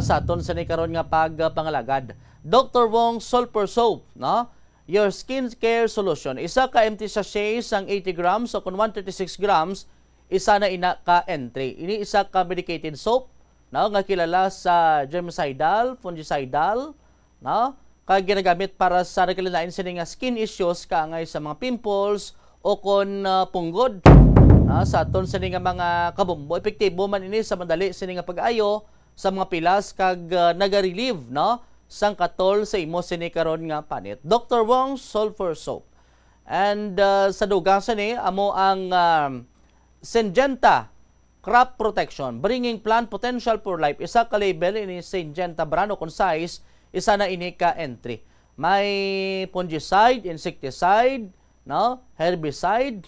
sa aton sa ni karon nga pagpangalagad. Dr. Wong Sulfur Soap no your skin care solution, isa ka empty sachet sang 80 grams o kung 136 grams isa na ina ka entry. Ini isa ka medicated soap no nga kilala sa germicidal, fungicidal, no kag ginagamit para sa nagkalilain sa nga skin issues kaangay sa mga pimples o kon punggod. Sa aton sa nga mga kabombo, epektibo man ini sa madali sa nga pag-ayo sa mga pilas kag naga-relieve no sang katol sa imo sini karon nga panit. Dr. Wong Sulfur Soap. And sa dugasan ni amo ang Syngenta Crop Protection, bringing plant potential for life. Isa ka label ini Syngenta brand o concise, isa na ini ka entry. May fungicide, insecticide, no, herbicide,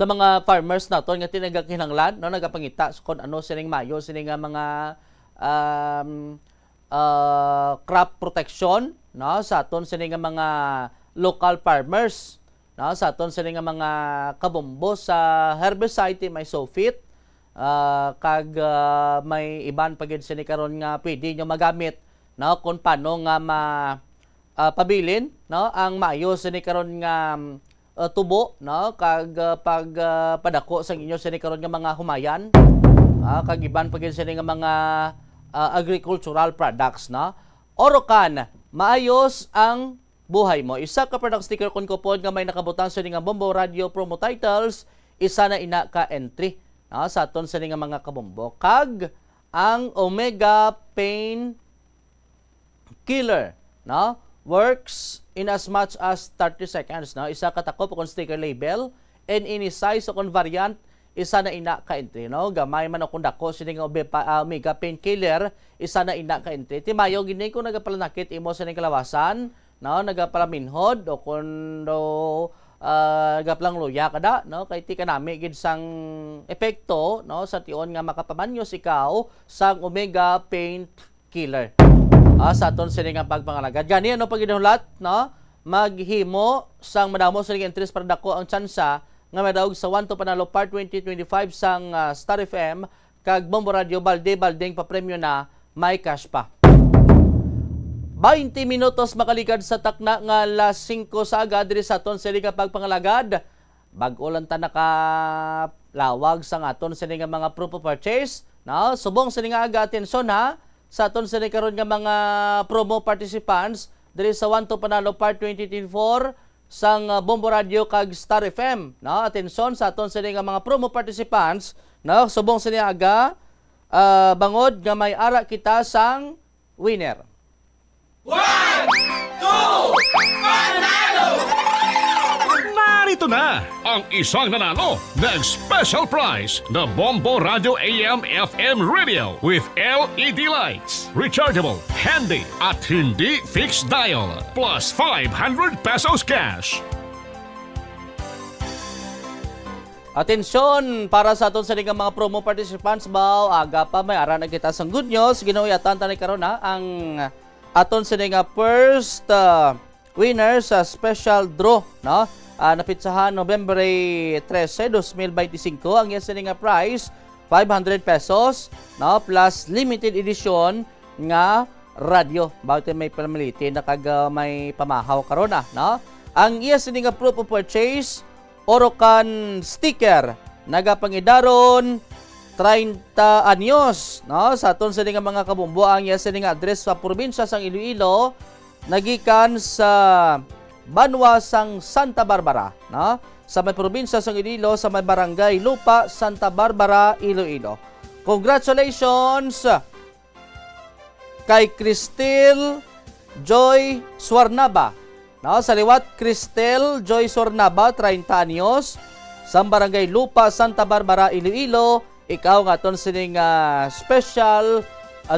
sa mga farmers naton nga tinagakinanglan no nagapangita kung ano sining mayo sining mga crop protection no sa aton sining mga local farmers no sa aton sining mga kabombo sa herbicide may sulfate kag may iban pagid sini karon nga pwede nyo magamit no kung paano nga pabilin no ang mayo sini karon nga tubo no kag padako sa inyo sini karon nga mga humayan kag iban pagid sini nga mga agricultural products no Orocan maayos ang buhay mo. Isa ka product sticker kon kupon nga may nakabutang sini nga Bombo Radio promo titles, isa na ina ka entry sa aton sini nga mga kabombo. Kag ang Omega Pain Killer no works in as much as 30 seconds no isa ka takop kon sticker label and any size o kon variant isa na ina ka entry no gamay man o kun dako sini nga Omega Pain Killer isa na ina ka entry timayo gini ko nagapalanakit imo sa ning kalawasan no nagapalaminhod o kundo nagaplang luya kada no kay ti kanami gid sang epekto no sa tion nga makapamanyos ikaw sang Omega Pain Killer sa aton sini nga pagpangalagad gani ano pag ginulat no maghimo sang madamo sa entries para dako ang tsansa nga madawg sa 1 to Panalo Part 2025 sang Star FM kag Bombo Radio baldeng pa-premyo na may cash pa 20 minutos makalikad sa takna nga alas 5 sa aga diri sa aton sini nga pagpangalagad bag-o lang ta nakalawag sa aton sini nga mga proof of purchase no subong sini nga aga atensyon ha sa aton sini karon nga mga promo participants diri sa 1 to Panalo Part 2024 sang Bombo Radio kag Star FM no atensyon sa aton sini nga mga promo participants no subong sini aga bangod nga may ara kita sang winner. 1, 2, panalo! Narito na ang isang nanalo ng special prize na Bombo Radio AM/FM Radio with LED lights. Rechargeable, handy at hindi fixed dial. Plus 500 pesos cash. Atensyon para sa aton sa mga promo participants bao aga pa may ara na kita sang good news ginawiyatan ta ni karon ha ang aton sa nga first winner sa special draw no napitsahan November 13, 2025 ang yes nga prize 500 pesos no plus limited edition nga radio bawat may pamiliti na kag may pamahaw karon no ang yes nga proof of purchase Orocan sticker nagapangidaron 30 anyos no sa aton sa mga kabumbo ang yes nga address sa probinsya sang Iloilo nagikan sa Banwa sang Santa Barbara no sa may probinsya sang Iloilo sa may barangay Lupa Santa Barbara Iloilo. Congratulations kay Cristel Joy Suarnaba no sa liwat Cristel Joy Suarnaba 30 anyos sa barangay Lupa Santa Barbara Iloilo. Ikaw nga aton sining special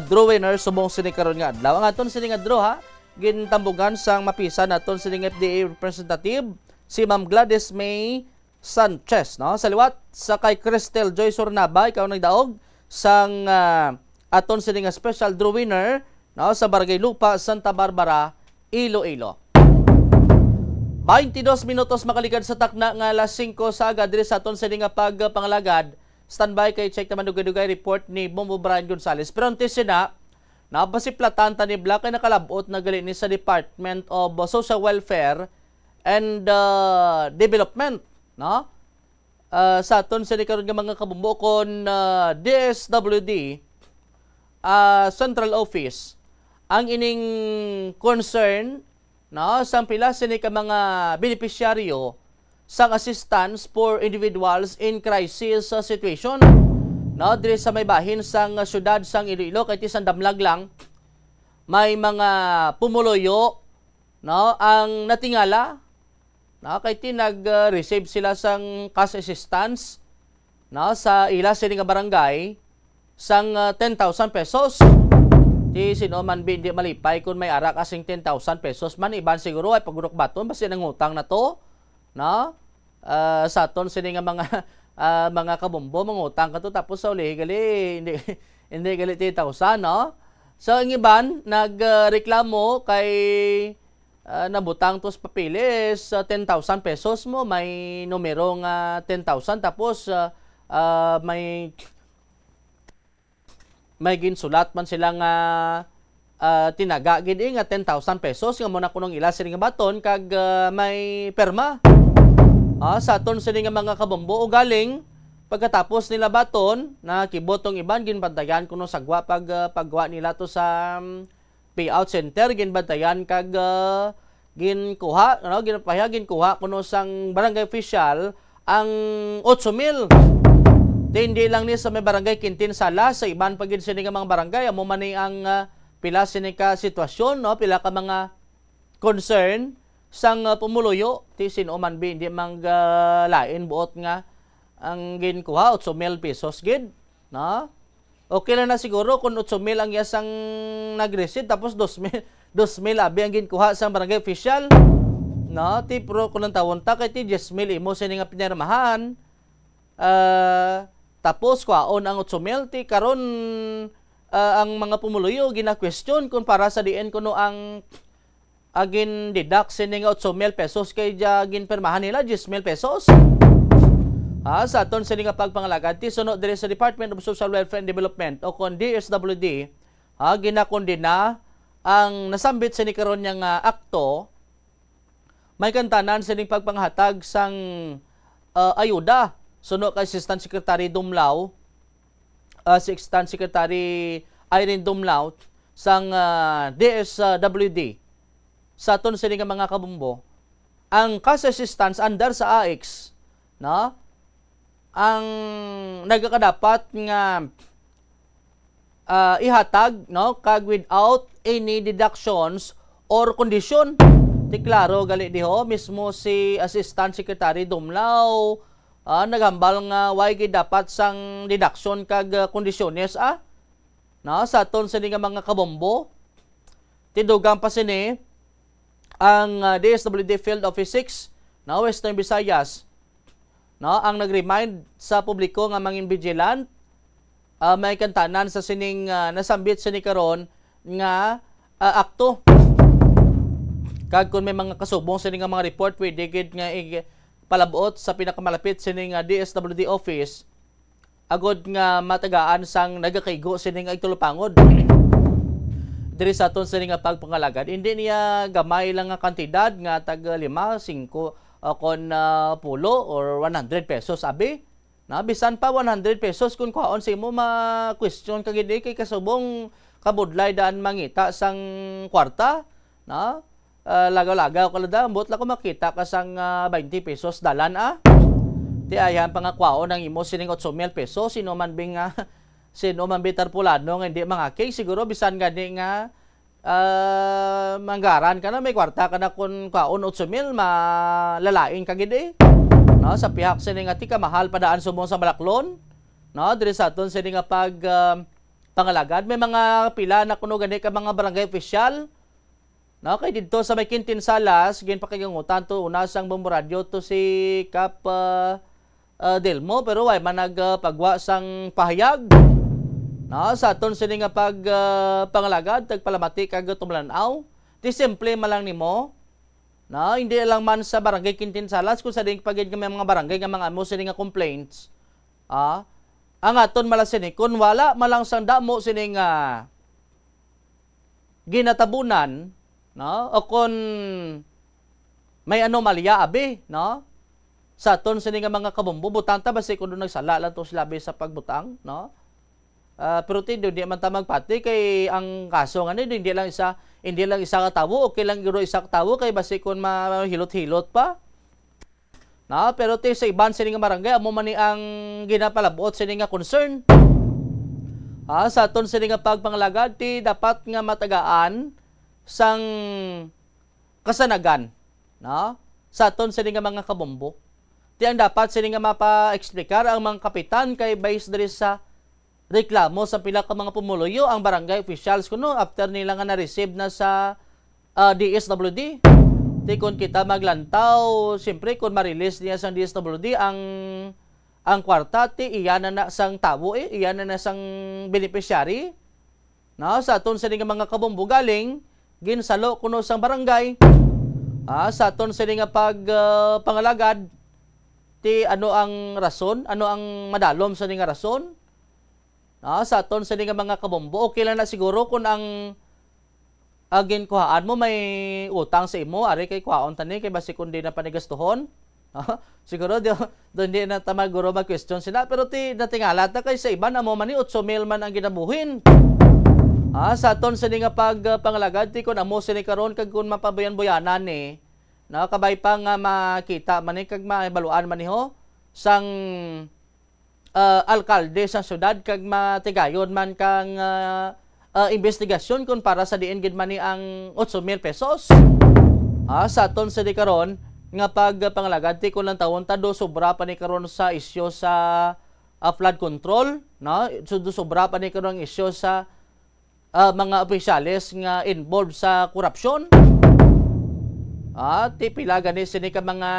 draw winner subong sining karon nga adlaw. Ang aton sining draw ha gintambugan sang mapisan naton sining FDA representative si Ma'am Gladys May Sanchez no sa liwat sa kay Cristel Joy Sornaba ikaw nagdaog sang aton sining special draw winner no sa Barangay Lupa Santa Barbara Iloilo. 22 minutos makalikad sa takna nga alas 5 sa aga diri sa aton sining pagpangalagad. Standby kay check naman dugay-dugay report ni Bombo Brian Gonzales. Pero antes na napasiplatan ta ni Black ay nakalabot na gali ni sa Department of Social Welfare and Development no sa aton sa karon nga mga kabumbo kon DSWD Central Office ang ining concern no sa pila sini ka mga beneficiaryo sang assistance for individuals in crisis situation no diri sa may bahin sang syudad sang Iloilo kay ti sandamlag lang may mga pumuloyo no ang natingala no kay ti nag-receive sila sang cash assistance no sa ila sini nga barangay sang 10,000 pesos ti sino man hindi malipay kung may ara kasing 10,000 pesos man iban siguro ay pagurok baton basta nangutang na to no sa aton sini nga mga mga kabombo mangutang ka to tapos sa uli gali hindi gali 10,000 no. So ang iban nagreklamo kay nabutang tos papilis 10,000 pesos mo may numero nga 10,000 tapos may ginsulat man sila nga tinaga gid nga 10,000 pesos nga muna kunong ila sini nga baton kag may perma. Sa aton sini nga mga kabombo o galing pagkatapos nila baton na kibotong iban ginbantayan kuno sagwa pagwa nila to sa payout center ginbantayan kag ginkuha no ginkuha kuno sang barangay official ang 8,000. Hindi lang ni sa may barangay Quintin Sala sa iban pagin sini nga mga barangay amo man ni ang pila sini ka sitwasyon no pila ka mga concern sang pumuluyo ti sino man bi hindi lain buot nga ang ginkuha 8,000 pesos gid no. Okay lang na siguro kung 8,000 ang yasang nag-receive tapos 2,000 abi ang ginkuha sang barangay official no ti pro kun tawon ta kay ti 10,000 imo sini nga pinirmahan tapos kwaon ang 8,000 ti karon ang mga pumuluyo gina-question kung para sa diin kuno ang agin deduct sini nga 8,000 pesos kay gin permahan nila 10,000 pesos. Sa aton sini nga pagpangalagad ti sunod diri sa Department of Social Welfare and Development o kon DSWD ginakondena ang nasambit sini karon nga akto may kantanan sining pagpanghatag sang ayuda suno kay Assistant Secretary Dumlao Assistant Secretary Irene Dumlao sang DSWD sa aton sini nga mga kabumbo ang cash assistance under sa AX no ang nagkakadapat nga ihatag no kag without any deductions or condition ti klaro gali diho mismo si Assistant Secretary Dumlao naghambal nga way gid dapat sang deduction kag kondisyones no sa aton sini nga mga kabombo tidugang pa sini ang DSWD Field Office 6 na Western Visayas no ang nag-remind sa publiko nga mangin vigilant may kantanan sa sining nasambit sini karon nga akto kag kun may mga kasubong sini nga mga report pwede gid nga palabuot sa pinakamalapit sini nga DSWD office agod nga matagaan sang nagakaigo sini nga igtulupangod diri sa aton sini nga pagpangalagad hindi niya gamay lang nga kantidad nga tag 5, 5 kon pulo or 100 pesos abi na bisan pa 100 pesos kun kuhaon sa imo ma-question kag gid kay kasubong kabudlay daan mangita sang kwarta na lagaw-lagaw kalada ambot la ko makita ka sang 20 pesos dalan ti ayan pangakwaon ang imo sining 8,000 pesos sino man bing sino man bitar pulano nga hindi mangakay siguro bisan gani nga manggaran ka na may kwarta ka na kun kaon 8,000 malalain ka gid no sa pihak sini nga ti kamahal padaan sumong sa Balaklon no diri sa aton sini nga pag pangalagad may mga pila na kuno gani ka mga barangay official no kay didto sa may Quintin Salas ginpakigangutan to una sang bomboradyo to si Kap Delmo pero way man nagpagwa sang pahayag no sa aton sini nga pag pangalagad tagpalamati kag tumlanaw ti simple man lang nimo no hindi lang man sa barangay Quintin Salas kun sa ding pagid nga mga barangay nga mga amo sini nga complaints ang aton mala sini kun wala malang sang damo sini nga ginatabunan no o kun may anomalya abi no sa aton sini nga mga kabombo butang ta basi kun nagsala lang to sila sa pagbutang no pero di man ta magpati kay ang kaso nga hindi lang isa ka tawo okay lang giro isa ka tawo kay basi kun mahilot-hilot pa na pero ti sa iban sini nga barangay amo man ni ang ginapalabuot sini nga concern sa aton sini nga pagpangalagad ti dapat nga matagaan sang kasanagan no sa aton sini nga mga kabombo ti ang dapat sini nga mapa-explicar ang mga kapitan kay based diri sa reklamo sa pila ka mga pumuluyo ang barangay officials kuno after nila nga na-receive na sa DSWD Ti kun kita maglantaw, siyempre kun ma-release niya sang DSWD ang kwarta ti iyan na sang tabo iyan na sang beneficiary. No, sa aton sa mga kabombo galing ginsalo kuno sang barangay. Sa aton sa pangalagad ti ano ang rason, ano ang madalom sa nga rason. Sa aton sa mga kabombo, okay lang na siguro kung ang agin kuhaan mo may utang sa imo, ari kay kuhaon tani kay basi kundi na panigastuhon. Siguro doon di na tamaguro mag-question sila, pero natingala ta kay sa iba na mo man ni 8,000 man ang ginabuhin. Sa aton sa nga pangalagad ti kun amo sini karon kag kun mapabayan-boyanan ni kabay pa nga makita man ni kag maibaluan man ni ho sang alkalde sa syudad kag matigayon man kang investigasyon kung para sa diin gid man ni ang 8,000 pesos. Sa aton sa di karon nga pagpangalagad ti kun lang tawon ta do sobra pa ni karon sa isyu sa flood control, no? So do sobra pa ni karon ang isyu sa mga opisyales nga involved sa korupsyon. Ti pila gani sini ka mga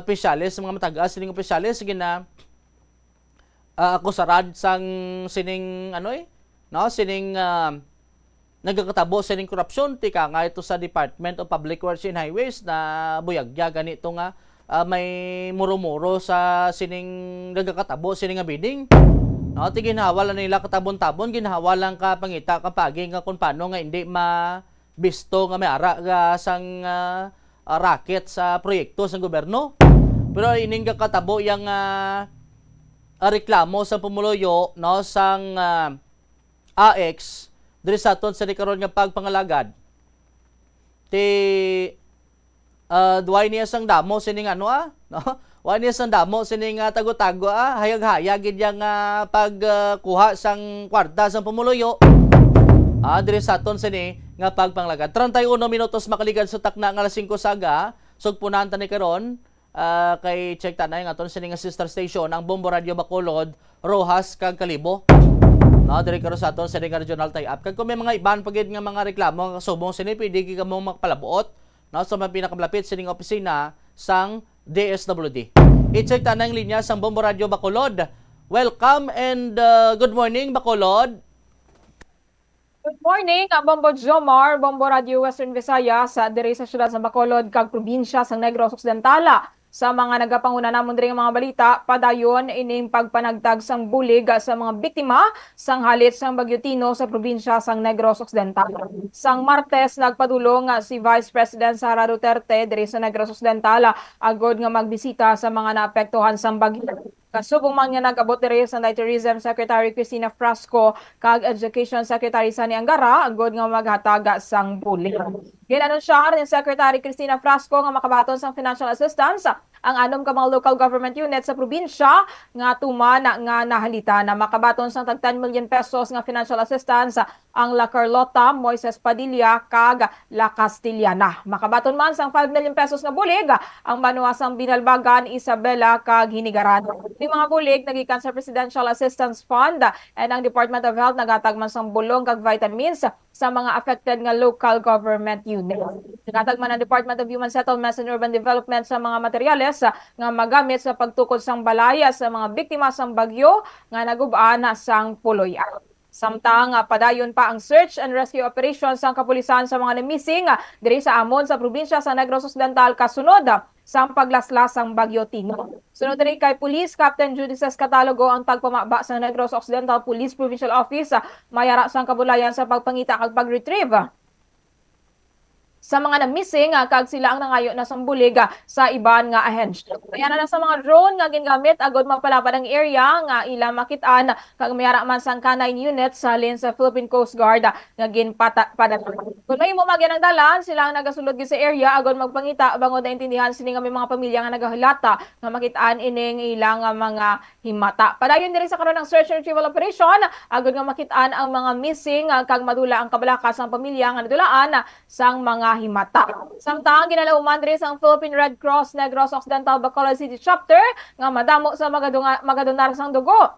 opisyales, mga matagas sining opisyales gina akusarad sang sining no, sining nagkakatabo sining korupsyon tika nga ito sa Department of Public Works and Highways na buyagya ganito nga may muro-muro sa sining nagkakatabo sining nga bidding. No, ti ginhawal nila katabon-tabon, ginhawal lang ka pangita kapagi nga kung paano nga hindi mabisto nga may ara sang racket sa proyekto sa gobyerno. Pero ining kakatabo yang reklamo sa pumuloyo no sang AX diri sa aton sa karon nga pagpangalagad ti duay niya sang damo sining no duay niya sang damo sining tago-tago hayag-hayag gid yang pagkuha sang kwarta sang pumuloyo diri sa aton sini nga pagpangalagad. 31 minutos makaligan sa takna nga alas 5 saga sugpunan ta ni karon kay check tanay nga aton sini nga sister station ang Bombo Radio Bacolod, Rojas kag Kalibo. Diri karon sa aton sa regional tie-up. Kag kung may mga iban pagid nga mga reklamo nga subong sini pwede ka mo makapalabuot sa mga pinakamalapit sining opisina sang DSWD. I-check tanang linya sang Bombo Radio Bacolod. Welcome and good morning Bacolod. Good morning, Bombo Jomar, Bombo Radio Western Visayas, diri sa syudad sa Bacolod kag probinsya sang Negros Occidental. Sa mga nagapanguna namon diri nga mga balita, padayon ining pagpanagtag sang bulig sa mga biktima sang halit sang Bagyo Tino sa probinsya sang Negros Occidental. Sang Martes nagpadulong si Vice President Sara Duterte diri sa Negros Occidental agod nga magbisita sa mga naapektuhan sang bagyo. Kasubong man nga nag-abot diri sa Tourism Secretary Cristina Frasco kag Education Secretary Sani Angara agod nga maghataga sang bulig. Ginanunsyahan ni Secretary Cristina Frasco nga makabaton sang financial assistance ang anom ka mga local government unit sa probinsya nga tumana nga nahalita na makabaton sang tag 10 million pesos nga financial assistance ang La Carlota, Moises Padilla kag La Castellana. Makabaton man sang 5 million pesos nga bulig ang Banuasang Binalbagan, Isabela kag Hinigaran. Yung mga bulig nagikan sa Presidential Assistance Fund and ang Department of Health nagatag man sang bulong kag vitamins sa mga affected nga local government unit. Nagatag man ang Department of Human Settlements and Urban Development sa mga materyales nga magamit sa pagtukod sang balaya sa mga biktima sang bagyo nga nagubaan sang Puloy. Samtang padayon pa ang search and rescue operations sang kapulisan sa mga na-missing diri sa Amon sa probinsya sa Negros Occidental kasunod sa paglaslas sang Bagyo Tino. Sunod rin kay Police Captain Judices Catalogo ang tagpamaba sa Negros Occidental Police Provincial Office mayara sang kabulayan sa pagpangita kag pag-retrieve sa mga na-missing kag sila ang nangayo na sambulig sa iban nga ahensya. Kaya na sa mga drone nga gingamit agod mapalapad ang area nga ila makitaan kag mayara man sang canine unit sa halin sa Philippine Coast Guard nga ginpada. Kung may mo magyan ang dalan, sila ang nagasulod sa area agod magpangita bangod na intindihan sini nga may mga pamilya nga nagahilata nga makitaan ining ilang mga himata. Padayon diri sa karon ng search and retrieval operation agod nga makitaan ang mga missing kag madula ang kabalakas ng pamilya nga nadulaan sang mga himata. Samtang ginalauman diri sa Philippine Red Cross Negros Occidental Bacolod City Chapter nga madamo sa magadonar sang dugo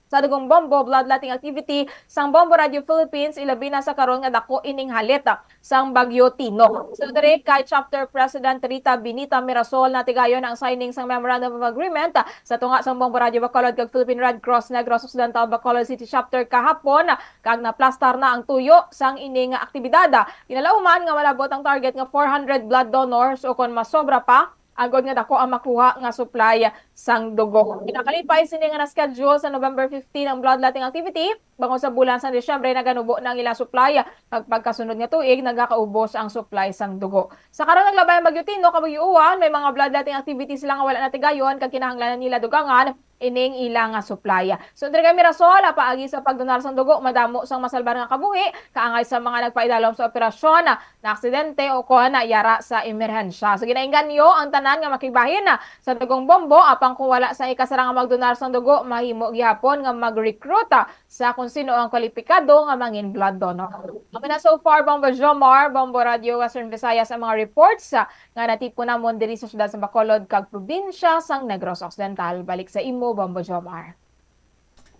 sa dugong bombo bloodletting activity sang Bombo Radio Philippines ilabi na sa karon nga dako ining halit sang Bagyo Tino. So dire kay Chapter President Rita Benita Mirasol na tigayon ang signing sang Memorandum of Agreement sa tunga sang Bombo Radio Bacolod kag Philippine Red Cross Negros Occidental Bacolod City Chapter kahapon kag naplastar na ang tuyo sang ining aktibidad. Kinalauman nga malabot ang target nga 400 blood donors o kon masobra pa agod nga dako ang makuha nga supply sang dugo. Pinakalipay sini nga na-schedule sa November 15 ang bloodletting activity bangon sa bulan sa Disyembre naganubo ng ila supply kag pagkasunod nga tuig nagakaubos ang supply sang dugo. Sa karon naglabay ang Bagyo Tino kabagyuan may mga bloodletting activity sila nga wala na tigayon kag kinahanglanan nila dugangan ining ilang supply. So dire kami Mirasol paagi sa pagdonar sang dugo madamo sang masalbar nga kabuhi kaangay sa mga nagpaidalom sa operasyon na aksidente o kon yara sa emerhensya. So ginainggan niyo ang tanan nga makibahin sa dugong bombo apang kung wala sa ikasara nga magdonar sang dugo mahimo gihapon nga mag-recruit sa kung sino ang kwalipikado nga mangin blood donor. Kami na so far Bombo Jomar, Bombo Radio Western Visayas ang mga reports nga natipon namon diri sa syudad sa Bacolod kag probinsya sang Negros Occidental. Balik sa imo Bombo Jomar.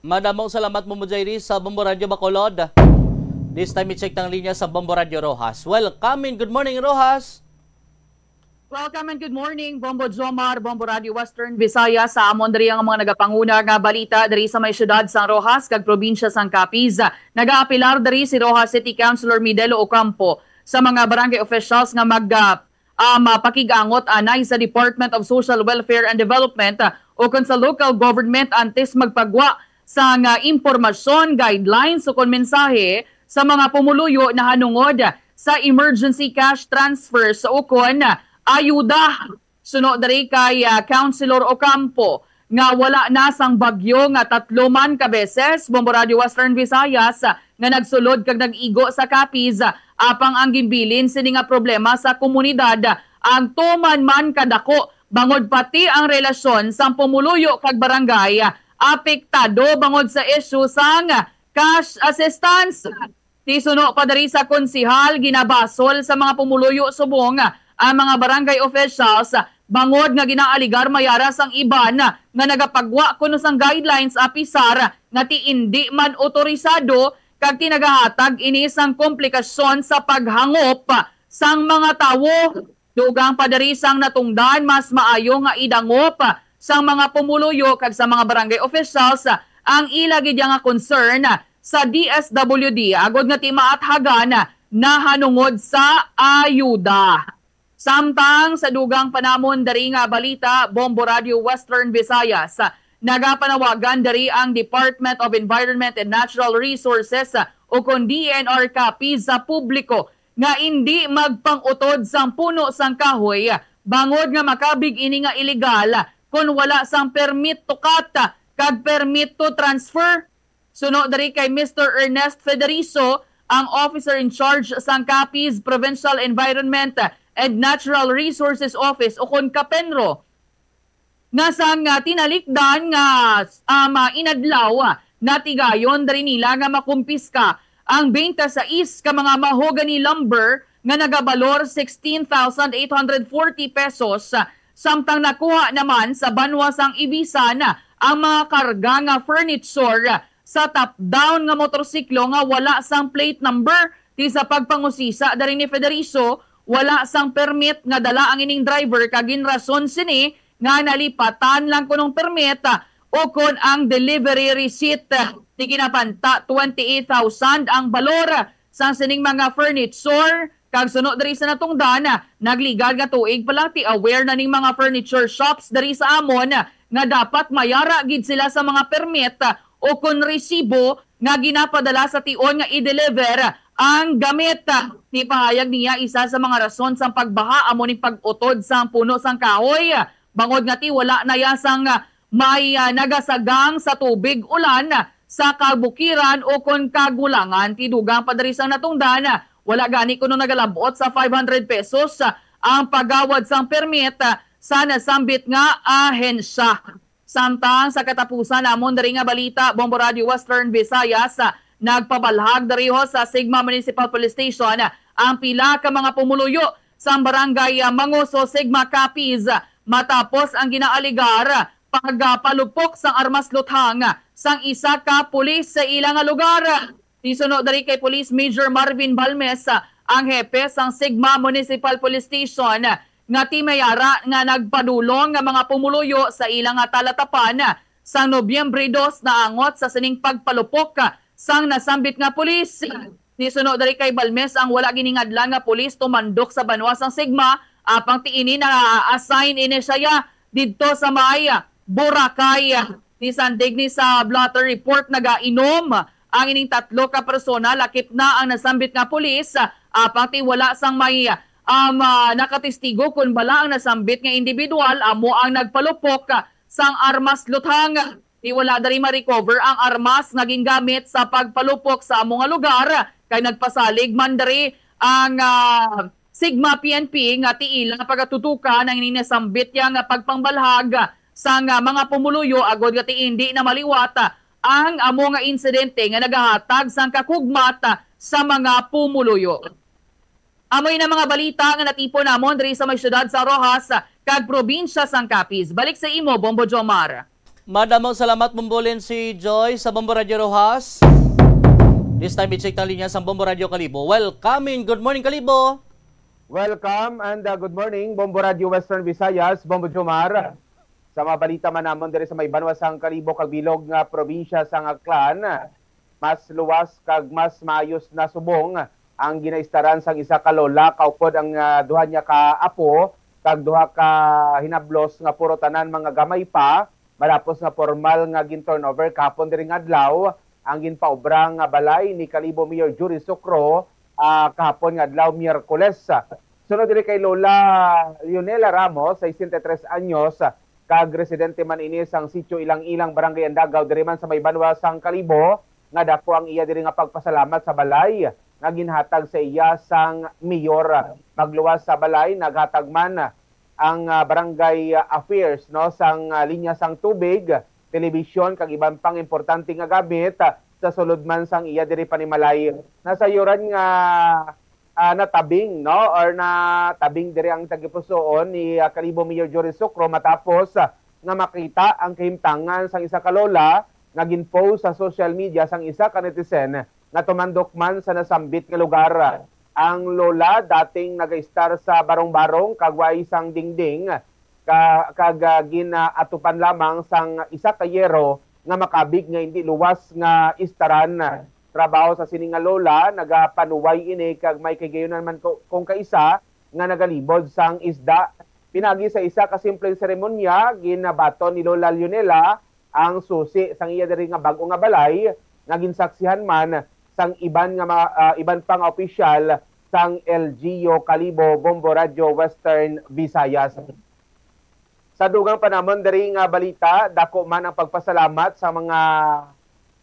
Madamong salamat mo Jairi sa Bombo Radio Bacolod. This time i-check tang linya sa Bombo Radio Rojas. Welcome and good morning Rojas. Welcome and good morning, Bombo Jomar, Bombo Radio Western Visayas sa amon diri ang mga nagapanguna nga balita diri sa may syudad sang Rojas kag probinsya sang Capiz. Nagaapilar diri si Rojas City Councilor Midelo Ocampo sa mga barangay officials nga pakigangot anay sa Department of Social Welfare and Development o kon sa local government antes magpagwa sa impormasyon, guidelines o kon mensahe sa mga pumuluyo na hanungod sa emergency cash transfers o kon ayuda. Sunod dari kay Councilor Ocampo nga wala na sang bagyo nga 3 man ka beses Bombo Radio Western Visayas nga nagsulod kag nag-igo sa Capiz apang ang gimbilin sini nga problema sa komunidad ang 2 man kadako bangod pati ang relasyon sang pumuluyo kag barangay apektado bangod sa issue sang cash assistance. Tisuno pa dari sa konsihal ginabasol sa mga pumuluyo subong ang mga barangay officials bangod nga ginaaligar mayara sang iban nga nagapagwa kuno sang guidelines apisar nga ti indi man otorisado kag tinagahatag ini sang komplikasyon sa paghangop sang mga tawo. Dugang padari sang natungdan mas maayo nga idangop sang mga pumuluyo kag sa mga barangay officials ang ila gid nga concern sa DSWD agod nga ti maathagan na hanungod sa ayuda. Samtang sa dugang panamon dari nga balita Bombo Radio Western Visayas nagapanawagan dari ang Department of Environment and Natural Resources o kon DNR Capiz sa publiko nga hindi magpangutod sang puno sang kahoy bangod nga makabig ini nga illegal kung wala sang permit to cut kag permit to transfer. Suno dari kay Mr. Ernest Federizo, ang officer in charge sang Capiz Provincial Environment and Natural Resources Office o kon Kapenro nga sang tinalikdan nga inadlaw na tigayon dari nila nga makumpiska ang benta sa ka mga mahogany lumber nga nagabalor 16,840 pesos samtang nakuha naman sa banwa sang Ibisan ang mga karga nga furniture sa top-down nga motorsiklo nga wala sang plate number. Ti sa pagpangusisa dari ni Federizo wala sang permit nga dala ang ining driver kagin rason sini nga nalipatan lang kunong permit o kon ang delivery receipt ti kinapanta 28,000 ang balor sang sining mga furniture kag sunod diri sa natungdan nagligad nga tuig pala ti aware na ning mga furniture shops diri sa amon nga dapat mayara gid sila sa mga permit o kon resibo nga ginapadala sa tion nga i-deliver ang gamit. Ni pahayag niya isa sa mga rason sang pagbaha amo ning pag-utod sang puno sang kahoy bangod nga ti wala na yasang may nagasagang sa tubig ulan sa kabukiran o kon kagulangan. Ti dugang padari sang natungdan wala gani kuno nagalabot sa 500 pesos ang pagawad sang permit sa nasambit nga ahensya. Samtang sa katapusan namon dari nga balita Bombo Radio Western Visayas nagpabalhag dariho sa Sigma Municipal Police Station ang pila ka mga pumuluyo sa barangay Manguso, Sigma, Capiz matapos ang ginaaligar pagpalupok sa armas luthang sang isa ka pulis sa ilang nga lugar. Tisunod dari kay Police Major Marvin Balmes, ang hepe sang Sigma Municipal Police Station, nga timayara nga nagpadulong nga mga pumuluyo sa ilang nga talatapan sang Nobyembre 2 na angot sa sining pagpalupok sang nasambit nga pulis. Tisunod dari kay Balmes, ang wala giningadlan nga pulis tumandok sa banwa sang Sigma, apang tiini na assign ini siya didto sa Maya, Boracay. Nisandig ni sa blotter report nagainom ang ining 3 ka persona, lakip na ang nasambit nga pulis, pati wala sang may nakatestigo kung bala ang nasambit nga individual amo ang nagpalupok sang armas luthang. Wala dari ma-recover ang armas nga gingamit sa pagpalupok sa amo nga lugar, kay nagpasalig man dari ang Sigma PNP nga tiila pagatutukan ng ining nasambit yang pagpangbalhag sang mga pumuluyo agod nga hindi na maliwat ang amo nga insidente nga nagahatag sang kakugmat sa mga pumuluyo. Amoy na mga balita nga natipon namon diri sa may syudad sa Rojas kag probinsya sang Capiz. Balik sa imo, Bombo Jomar. Madamong salamat Bombolin si Joy sa Bombo Radio Rojas. This time i-check ang linya sa Bombo Radio Kalibo. Welcome in. Good morning Kalibo. Welcome and good morning Bombo Radio Western Visayas, Bombo Jomar. Sa mga balita man namon diri sa may banwa sang Kalibo kag bilog nga probinsya sang Aklan, mas luwas kag mas maayos na subong ang ginaistaran sang isa ka lola kaupod ang duha niya ka apo kag duha ka hinablos nga puro tanan mga gamay pa malapos nga formal nga gin-turnover kapon diri nga adlaw ang ginpaobra nga balay ni Kalibo Mayor Jury Socro kahapon nga adlaw Miyerkules. Sunod diri kay Lola Leonela Ramos, 63 anyos, kag residente man ini sang sitio Ilang-Ilang Barangay Andagaw diri man sa may banwa sang Kalibo, nga dako ang iya diri nga pagpasalamat sa balay nga ginhatag sa iya sang mayor. Magluwas sa balay naghatag man ang barangay affairs no sang linya sang tubig, telebisyon kag iban pang importante nga gamit sa sulod man sang iya diri panimalay. Nasa yuran nga natabing no or natabing diri ang tagipusoon ni Kalibo Mayor Jury Socro matapos nga makita ang kahimtangan sang isa ka lola nga ginpost sa social media sang isa ka netizen nga tumandok man sa nasambit nga lugar. Ang lola dating nag-star sa barong-barong kagway sang dingding kag ginaatupan lamang sang isa ka yero nga makabig nga hindi luwas nga istaran. Trabaho sa sining nga lola, nagapanuway ini kag may kagayonan man kung kaisa nga nagalibod sang isda. Pinagi sa isa ka simpleng seremonya, ginabaton ni Lola Leonela ang susi sang iya diri nga bag-o nga balay nga ginsaksihan man sang iban pang opisyal sang LGU Kalibo Bombo Radio Western Visayas. Sa dugang panamon diri nga balita, dako man ang pagpasalamat sa mga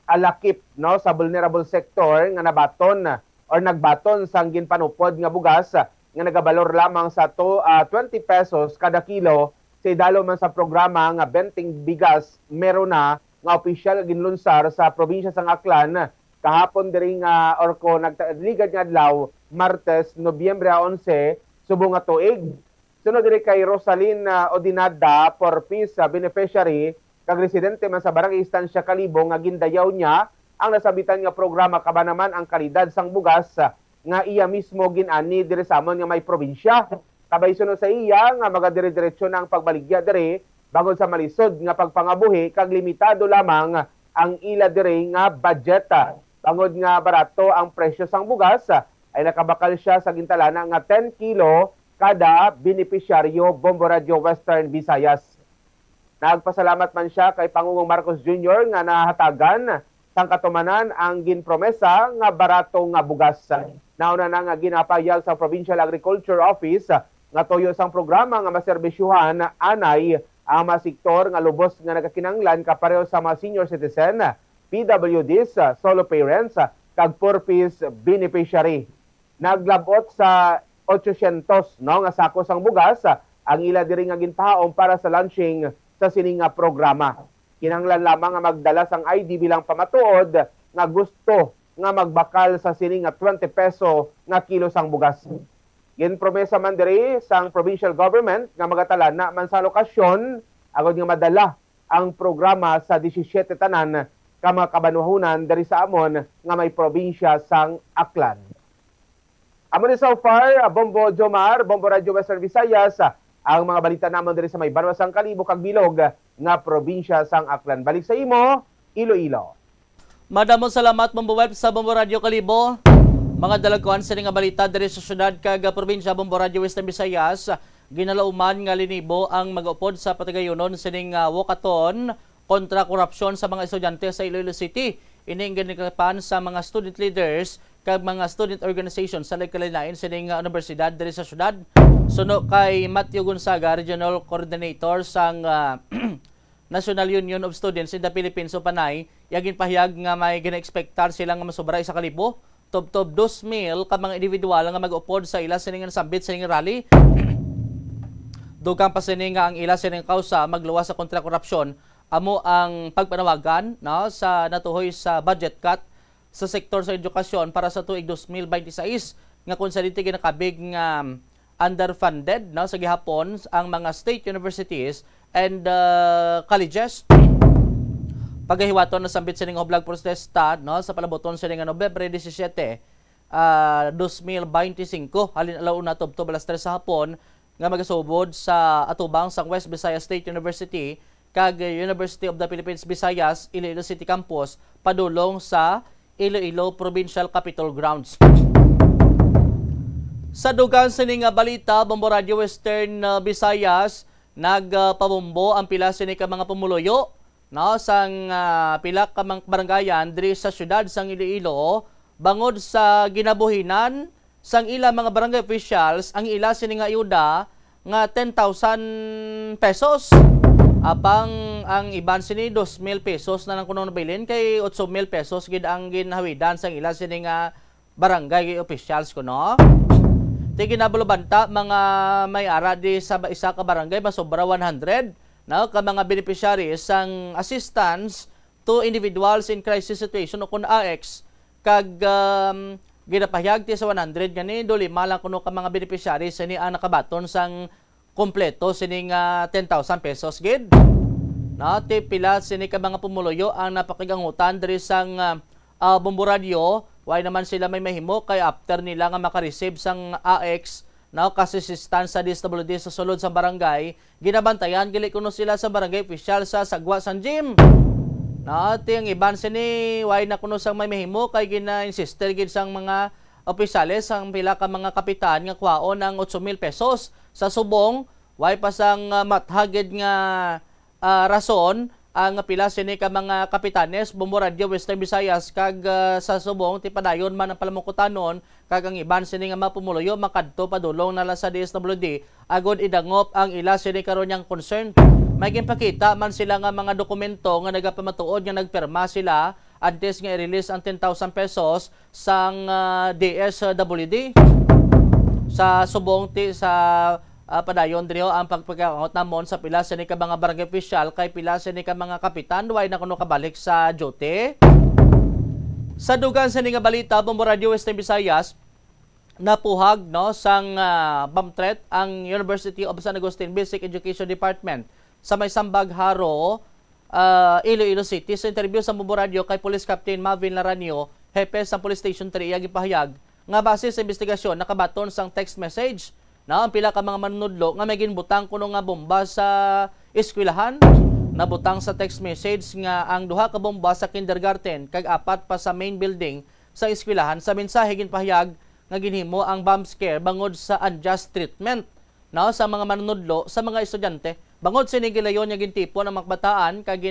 alakip no sa vulnerable sector nga nabaton or nagbaton sang ginpanupod nga bugas nga nagabalor lamang sa 20 pesos kada kilo sa idalo man sa programa nga Benting Bigas meron na nga opisyal ginlunsar sa probinsya sang Aklan kahapon diri nga orko nagligad nga adlaw Martes Nobyembre 11 subong nga tuig. Sunod diri kay Rosalyn Odinada for Peace beneficiary kag residente man sa Barangay Istansya Kalibo nga gindayaw niya ang nasabitan nga programa kaba naman ang kalidad sang bugas nga iya mismo ginani diri sa amon nga may probinsya. Kabay sunod sa iya nga magadire-diretso na ang pagbaligya diri bangod sa malisod nga pagpangabuhi kag limitado lamang ang ila diri nga budget. Bangod nga barato ang presyo sang bugas ay nakabakal siya sa gintalana nga 10 kilo kada benepisyaryo Bombo Radio Western Visayas. Nagpasalamat man siya kay Pangulong Marcos Jr. nga nahatagan sang katumanan ang ginpromesa nga barato nga bugas. Nauna na nga ginapayag sa Provincial Agriculture Office nga toyo sang programa nga maserbisyuhan anay ang mga sektor nga lubos nga nagakinanglan kapareho sa mga senior citizen, PWDs, solo parents, kag purpose beneficiary. Naglabot sa 800 no nga sako sang bugas ang ila diri nga ginpahaom para sa launching sa sining nga programa. Kinanglan lamang nga magdala sang ID bilang pamatuod nga gusto nga magbakal sa sining nga 20 peso nga kilo sang bugas. Ginpromesa man diri sang provincial government nga magatala na man sa lokasyon agod nga madala ang programa sa 17 tanan ka mga kabanwahunan dari sa amon nga may probinsya sang Aklan. Amo ni so far, Bombo Jomar, Bombo Radio Western Visayas, ang mga balita namon dari sa may Banwa sang Kalibo kag Bilog nga probinsya sang Aklan. Balik sa imo, Iloilo. Madamo salamat Bombo Web sa Bombo Radio Kalibo. Mga dalagkuan sa nga balita dari sa syudad kag probinsya Bombo Radio Western Visayas, ginalauman nga linibo ang mag-upod sa patagayunon sining wakaton kontra korupsyon sa mga estudyante sa Iloilo City. Ining ginikapan sa mga student leaders kag mga student organizations sa nagkalinain sining universidad diri sa syudad. Suno kay Matthew Gonzaga, Regional Coordinator sang National Union of Students in the Philippines o Panay, yagin pahiyag nga may gina-expectar sila nga masobra 1,000 tob 2,000 ka mga individual nga mag-upod sa ila sining nasambit sining rally. Dugang pa sining nga ang ila sining kausa magluwas sa kontra korupsyon. Amo ang pagpanawagan no, sa natuhoy sa budget cut sa sektor sa edukasyon para sa tuig 2026 nga kung sa dito ginakabig nga underfunded no, sa gihapon ang mga state universities and colleges. Paghiwaton na sambit sining hublag protesta no, sa palaboton sining Nobyembre 17, 2025 halin alaw na tubtob alas 3 sa hapon nga magasubod sa atubang sa West Visayas State University kag University of the Philippines Visayas Iloilo City Campus padulong sa Iloilo Provincial Capitol Grounds. Sa dugang sining balita, Bombo Radio Western Visayas nagpabombo ang pila sining mga pumuluyo no sang pila ka mga barangayan diri sa syudad sang Iloilo bangod sa ginabuhinan sang ila mga barangay officials ang ila sining ayuda nga 10,000 pesos. Apang ang iban sini 2,000 pesos na lang kuno nabilin kay 8,000 pesos gid ang ginhawidan sang ila sini nga barangay officials kuno. Ti ginabulobanta mga may ara di sa isa ka barangay masobra 100 no ka mga beneficiaries sang assistance to individuals in crisis situation o kun AX kag ginapahayag ti sa 100 gani do 5 lang kuno ka mga beneficiaries ni ang nakabaton sang kompleto sining 10,000 pesos gid. No, ti pila sini ka mga pumuluyo ang napakigangutan diri sang Bombo Radio, why naman sila may mahimo kay after nila nga maka-receive sang AX no kasisistan sa DSWD sa sulod sa barangay, ginabantayan gili kuno sila sa barangay official sa Sagwa San Jim. No, ti ang iban sini why na kuno sang may mahimo kay gina-insister gid sang mga opisyales ang pila ka mga kapitan nga kwaon ang 8,000 pesos sa subong way pasang mathagid nga rason ang pila sini ka mga kapitanes Bombo Radio Western Visayas kag sa subong ti padayon man ang palamukutanon kag ang iban sini nga mapumuluyo makadto padulong nala sa DSWD agod idangop ang ila sini karon yang concern. May ginpakita man sila nga mga dokumento nga nagapamatuod nga nagpirma sila antes nga i-release ang 10,000 pesos sang DSWD sa subong ti sa padayon diriho ang pagpagaot namon sa pila sa ni ka mga barangay official kay pila sa ni ka mga kapitan way na kuno kabalik sa duty. Sa dugang sa ni nga balita Bombo Radio Western Visayas napuhag no sang bomb threat ang University of San Agustin Basic Education Department sa may Sambag Haro, Iloilo City. Sa interview sa Bombo Radio kay Police Captain Marvin Laranio, hepe sa Police Station 3 iyang ipahayag nga base sa investigasyon nakabaton sang text message na ang pila ka mga manunudlo nga may ginbutang kuno nga bomba sa eskwelahan. Nabutang sa text message nga ang duha ka bomba sa kindergarten kag 4 pa sa main building sa eskwelahan. Sa mensahe ginpahayag nga ginhimo ang bomb scare bangod sa unjust treatment no sa mga manunudlo sa mga estudyante. Bangod sinigilayon nga gintipo ng makbataan kag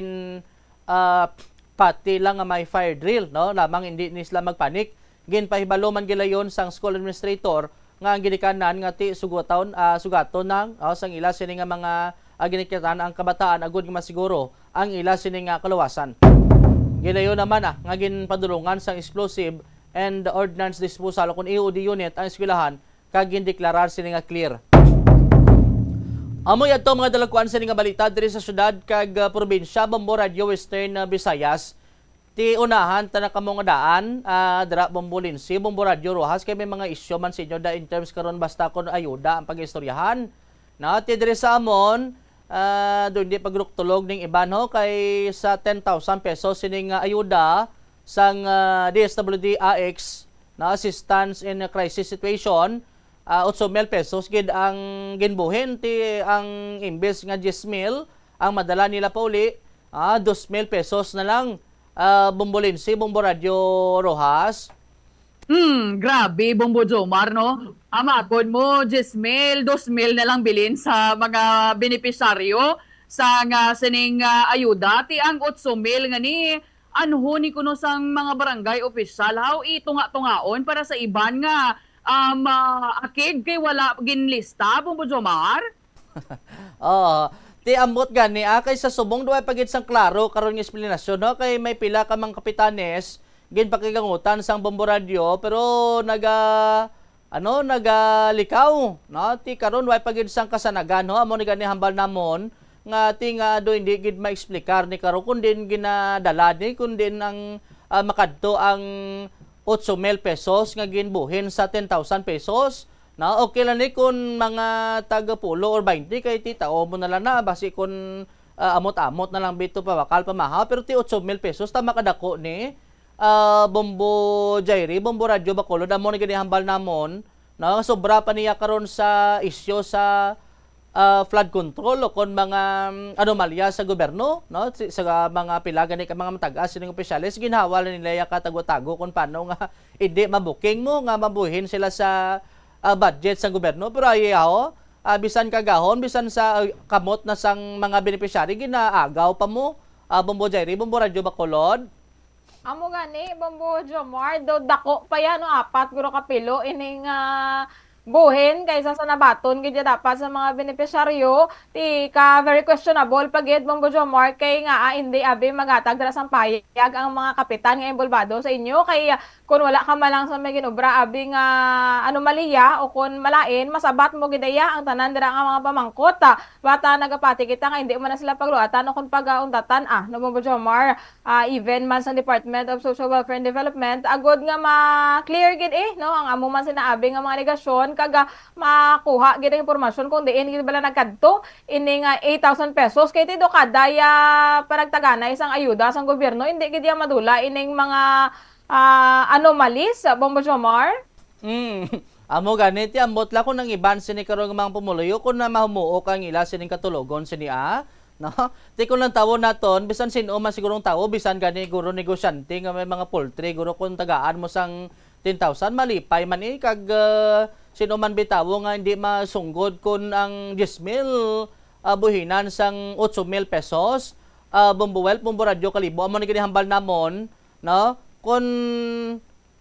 pati lang nga may fire drill no lamang hindi ni sila magpanik. Ginpahibalo man gilayon sang school administrator nga ang ginikanan nga ti sugaton ng sang ila sini nga mga ginikatan ang kabataan agud nga masiguro ang ila sini nga kaluwasan. Gilayon naman nga ginpadulungan sang explosive and ordnance disposal kun EOD unit ang eskwelahan kag gindeklarar sini nga clear. Amoy adto mga dalagkuan sini nga balita diri sa syudad kag probinsya Bombo Radio Western Visayas. Ti unahan ta na kamo nga daan dira Bombo Linsi, Bombo Radio Rojas kay may mga isyu man sa inyo da in terms karon basta kon ayuda ang pag-istoryahan. Na ti diri sa amon doon di pagruktulog ning iban ho kay sa 10,000 pesos sining ayuda sang DSWD AX na assistance in a crisis situation 8,000 pesos gid ang ginbuhin ti ang imbes nga 10,000 ang madala nila pa uli 2,000 pesos na lang Bombolinsi, Bombo Radio Rojas. Grabe, Bombo Jomar, no? Amakon mo, 10,000, 2,000 na lang bilin sa mga benepisaryo sa nga sining ayuda. Ti ang 8,000 nga ni anhuni kuno sang mga barangay opisyal. How itunga-tungaon para sa iban nga akig kay wala ginlista, Bombo Jomar? Ti ambot gani kay sa subong duay pagit sang klaro karon nga eksplanasyon no kay may pila ka mang kapitanes gin pakigangutan sang Bombo Radio pero nagalikaw no ti karon way pagit sang kasanagan no amo ni gani hambal namon nga ti nga do hindi gid maeksplikar ni karon kun din ginadala ni kun din ang makadto ang 8,000 pesos nga ginbuhin sa 10,000 pesos. Na okay lang ni kung mga taga pulo or 20 kay titao mo na lang na basi kung amot-amot na lang bito pa bakal pamahaw pero ti 8,000 pesos ta makadako ni Bombo Jairi, Bombo Radio Bacolod amo ni gani hambal namon na sobra pa niya karon sa isyo sa flood control o kon mga anomalya sa gobyerno no sa mga pilagan ni mga matagas ning opisyalis ginhawal nila ya katago-tago kung paano nga hindi mabuking mo nga mabuhin sila sa budget sa gobyerno pero ayaw bisan kagahon bisan sa kamot na sang mga beneficiary ginaagaw pa mo Bombo Jairi, Bombo Radio Bacolod. Amo gani Bombo Jomar do dako pa yan no 4 guro kapilo ining buhin kaysa sa nabaton gid dapat sa mga benepisyaryo ti ka very questionable pagid Bombo Jomar kay nga hindi abi magatag dira sang payag ang mga kapitan nga involvado sa inyo kay kun wala ka malang sa may ginobra abi nga anomalya o kun malain masabat mo gidaya ang tanan dira nga mga pamangkot bata nagapati kita nga hindi man na sila pagluatan o kun pagaundatan no Bombo Jomar even man sa Department of Social Welfare and Development agod nga ma-clear gid no ang amo man sinaabi nga mga negasyon kaga makuha gid ang impormasyon kung diin gid bala nagkadto ini nga 8,000 pesos kay ti do kadaya panagtagana isang ayuda sang gobyerno hindi gid ya madula ining mga anomalies Bombo Jomar. Amo ganit ambot la ko nang iban sini karon nga mga pumuluyo kun na mahumuo kang ila sining katulogon sini no ti kun lang tawo naton bisan sino man sigurong tawo bisan gani guro negosyante nga may mga poultry guro kun tagaan mo sang 10,000 malipay man kag sino man bitawo nga hindi masunggod kun ang 10,000 buhinan sang 8,000 pesos Bombo Radio Kalibo amo ni hambal namon no kun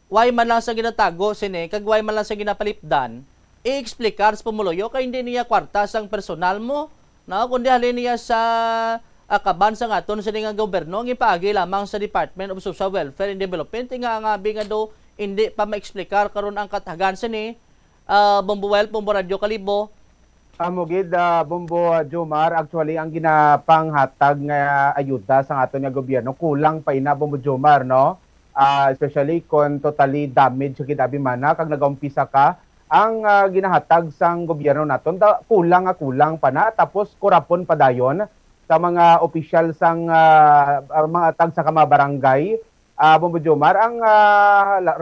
why man lang sa ginatago sini kag why man lang sa ginapalipdan i-explikar sa pumuloyo kay hindi niya kwarta sang personal mo no kundi halin niya sa akaban sa ngaton sa nga gobyerno ang ipaagi lamang sa Department of Social Welfare and Development nga nga do hindi pa ma-explikar karon ang katagan sini Bombo Radio Kalibo. Amo gid Bombo Jomar actually ang ginapanghatag nga ayuda sa aton nga gobyerno kulang pa ina Bombo Jomar no. Especially kung totally damage gid abi mana kag nagaumpisa ka ang ginahatag sang gobyerno naton kulang pa na tapos kurapon pa dayon sa mga opisyal sang mga tag sa mga barangay Bombo Jomar ang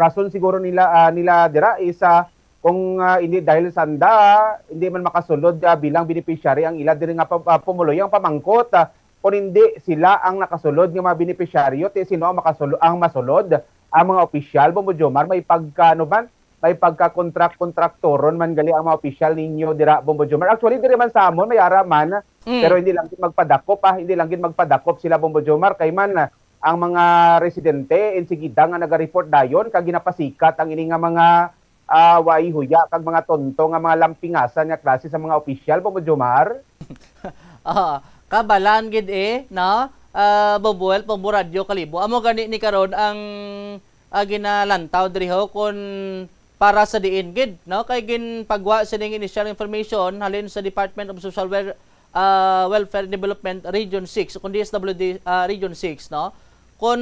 rason siguro nila dira isa kung hindi dahil sanda hindi man makasulod bilang beneficiary ang ila diri nga pumuloy ang pamangkot kung hindi sila ang nakasulod ng mga beneficiaryo, sino ang masulod? Ang mga opisyal, Bombo Jomar, may pagka-kontraktoron man gali ang mga opisyal ninyo dira, Bombo Jomar. Actually, diri man sa amon, may araman, pero hindi lang magpadakop sila, Bombo Jomar, kay man ang mga residente, insigida nga naga-report dayon, kag ginapasikat ang ini nga mga waihuya, kag mga tonto nga mga lampingasan nga klase sa mga opisyal, Bombo Jomar. Kabalan gid no Bombo Radio Kalibo amo gani ni karon ang ginalantaw diri ho kun para sa diin gid no kay gin pagwa sa ning initial information halin sa Department of Social Welfare and Development Region 6 kun DSWD Region 6 no kun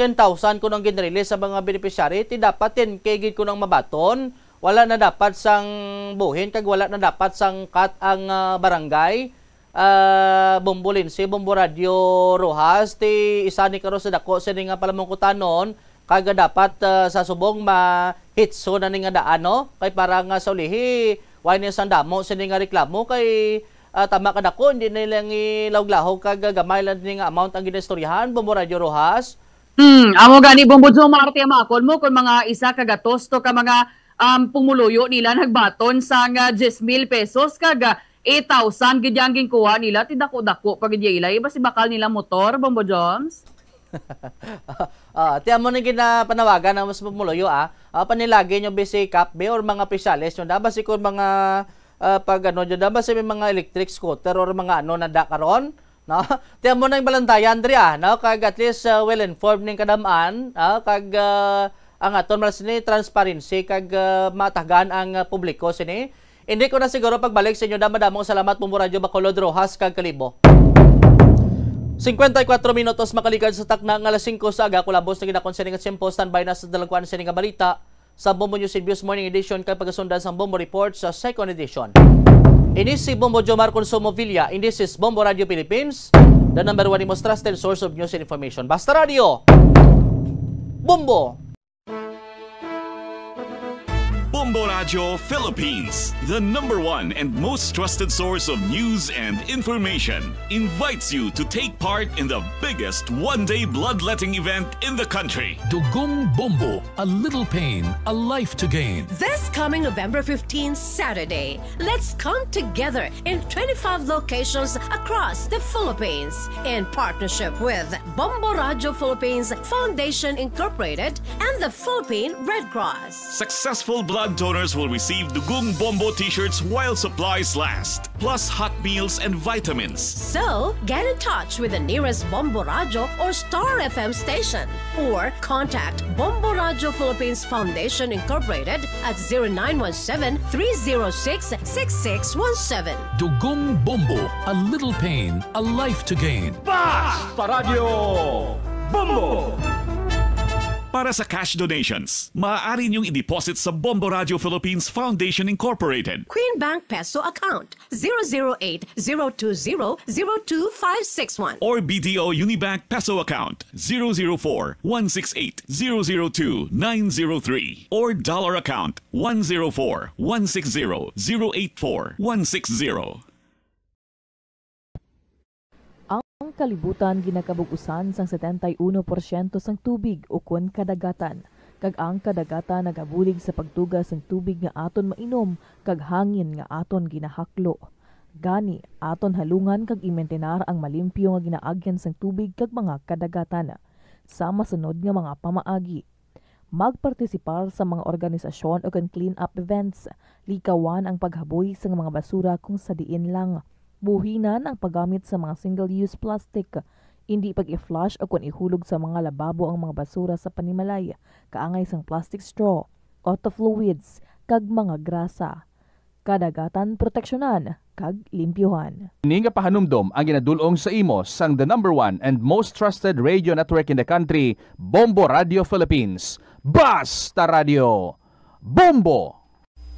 10,000 kun ang ginrelease sa mga beneficiary ti dapat 10K gid kun ang mabaton wala na dapat sang buhin kag wala na dapat sang cut ang barangay Bumbulin si Bombo Radio Rojas ti isa ni karo sa dako sa nga palamungkutanon kaga dapat sa subong ma-hitso na nga daan no kay para nga sa ulihi why ni sandamo sa nga reklamo kay tama ka dako hindi nilang ilawglahog kag gamay lang nga amount ang ginistoryahan Bombo Radio Rojas. Amo gani Bombo Jomar ti amakon mo kun mga isa kagatos to ka mga pumuluyo nila nagbaton sa nga 10,000 pesos kaga 8,000 gidyang kuha nila ti dako-dako pag ilay basi bakal nila motor Bombo Joms. Tiyan mo na ginapanawagan ng mas pumuluyo panilagay nyo basic cap or mga pisales yung dabas ikon mga pag ano dyan dabas may mga electric scooter or mga ano na dakaron no? Tiyan mo na yung balantayan Andrea no? Kag at least well informed ning kadamaan kag ang aton malas ni transparency kag matagan ang publiko sini. Hindi ko na siguro pagbalik sa inyo damadamong salamat Bombo Radio Bacolod Rojas kag Kalibo. 54 minutos makalikan sa takna ng alas 5 sa aga kulabos na ginakon sa nga simpo standby na sa dalagwan sa nga balita sa Bombo News and Views Morning Edition kay pagasundan sa Bombo Report sa second edition. Ini si Bombo Jomar Consumo Villa, and this is Bombo Radio Philippines, the number 1 most trusted source of news and information. Basta Radio, Bombo! Bombo Radio Philippines, the number 1 and most trusted source of news and information, invites you to take part in the biggest one-day bloodletting event in the country. Dugong Bombo, a little pain, a life to gain. This coming November 15, Saturday, let's come together in 25 locations across the Philippines in partnership with Bombo Radio Philippines Foundation Incorporated and the Philippine Red Cross. Successful blood donors will receive Dugong Bombo t-shirts while supplies last, plus hot meals and vitamins. So, get in touch with the nearest Bombo Radio or Star FM station or contact Bombo Radio Philippines Foundation Incorporated at 0917-306-6617. Dugong Bombo, a little pain, a life to gain. Basta Radio Bombo! Para sa cash donations, maaari niyong i-deposit sa Bombo Radio Philippines Foundation Incorporated. Queen Bank Peso Account 008-020-02561 or BDO Unibank Peso Account 004-168-002-903 or Dollar Account 104-160-084-160. Ang kalibutan ginakabugusan sang 71% sang tubig ukon kadagatan. Kag ang kadagatan nagabulig sa pagtugas sang tubig nga aton mainom kag hangin nga aton ginahaklo. Gani aton halungan kag imentenar ang malimpyo nga ginaagyan sang tubig kag mga kadagatan. Sa masunod nga mga pamaagi. Magpartisipar sa mga organisasyon o clean up events. Likawan ang paghaboy sa mga basura kung sa diin lang. Buhinan ang paggamit sa mga single-use plastic, hindi pag-i-flush o kung ihulog sa mga lababo ang mga basura sa panimalay, kaangay sang plastic straw, auto fluids, kag mga grasa. Kadagatan proteksyonan, kag limpyuhan. Ini nga pahanumdom ang ginadulong sa imo sang the number 1 and most trusted radio network in the country, Bombo Radio Philippines. Basta Radio Bombo!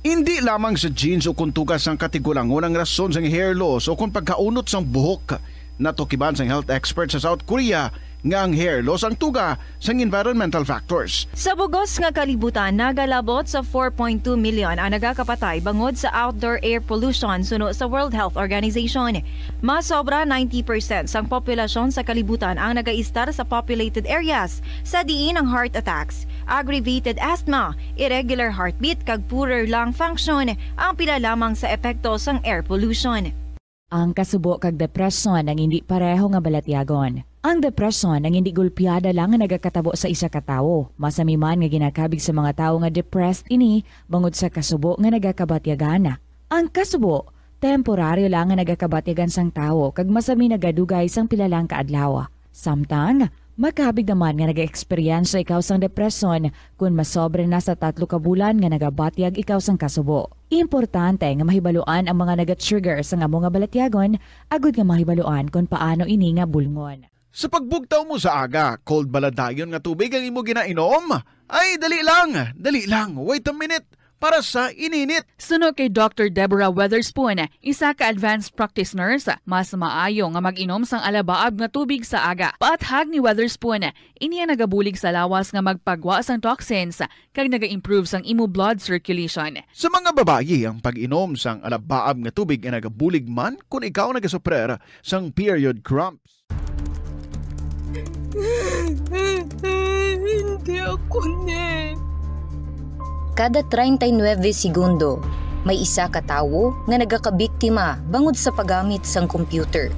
Hindi lamang sa jeans o kung tugas ang katigulangon ang rason sang hair loss o kung pagkaunot sang buhok. Natukiban sang health expert sa South Korea nga ang hair loss ang tuga sang environmental factors. Sa bugos nga kalibutan, nagalabot sa 4.2 million ang nagakapatay bangod sa outdoor air pollution suno sa World Health Organization. Mas sobra 90% sang populasyon sa kalibutan ang nagaistar sa populated areas sa diin ang heart attacks, aggravated asthma, irregular heartbeat kag poorer lung function ang pila lamang sa epekto sang air pollution. Ang kasubo kag depresyon ang hindi pareho nga balatyagon. Ang depresyon ang hindi gulpiyada lang nga nagakatabo sa isa ka tawo. Masami man nga ginakabig sa mga tawo nga depressed ini bangod sa kasubo nga nagakabatyagan. Ang kasubo, temporaryo lang nga nagakabatyagan sang tawo kag masami nagadugay sang pilalang kaadlaw. Samtang makabig naman nga naga-experience ikaw sang depresyon kung masobre na sa 3 ka bulan nga nagabatyag ikaw sang kasubo. Importante nga mahibaluan ang mga naga-trigger sa nga mga balatyagon agud nga mahibaluan kung paano ini nga bulngon. Sa pagbugtaw mo sa aga, cold baladayon nga tubig ang imo ginainom? Ay, dali lang, wait a minute. para sa ininit. Suno kay Dr. Deborah Weatherspoon, isa ka advanced practice nurse, mas maayo nga mag-inom sang alabaab nga tubig sa aga. Paathag ni Weatherspoon, iniya nagabulig sa lawas nga magpagwa sang toxins kag naga-improve sang imo blood circulation. Sa mga babayi, ang pag-inom sang alabaab nga tubig ay nagabulig man kung ikaw nagasuprer sang period cramps. Hindi ako ne. Kada 39 segundo, may isa ka tawo nga nagakabiktima bangod sa paggamit sang computer.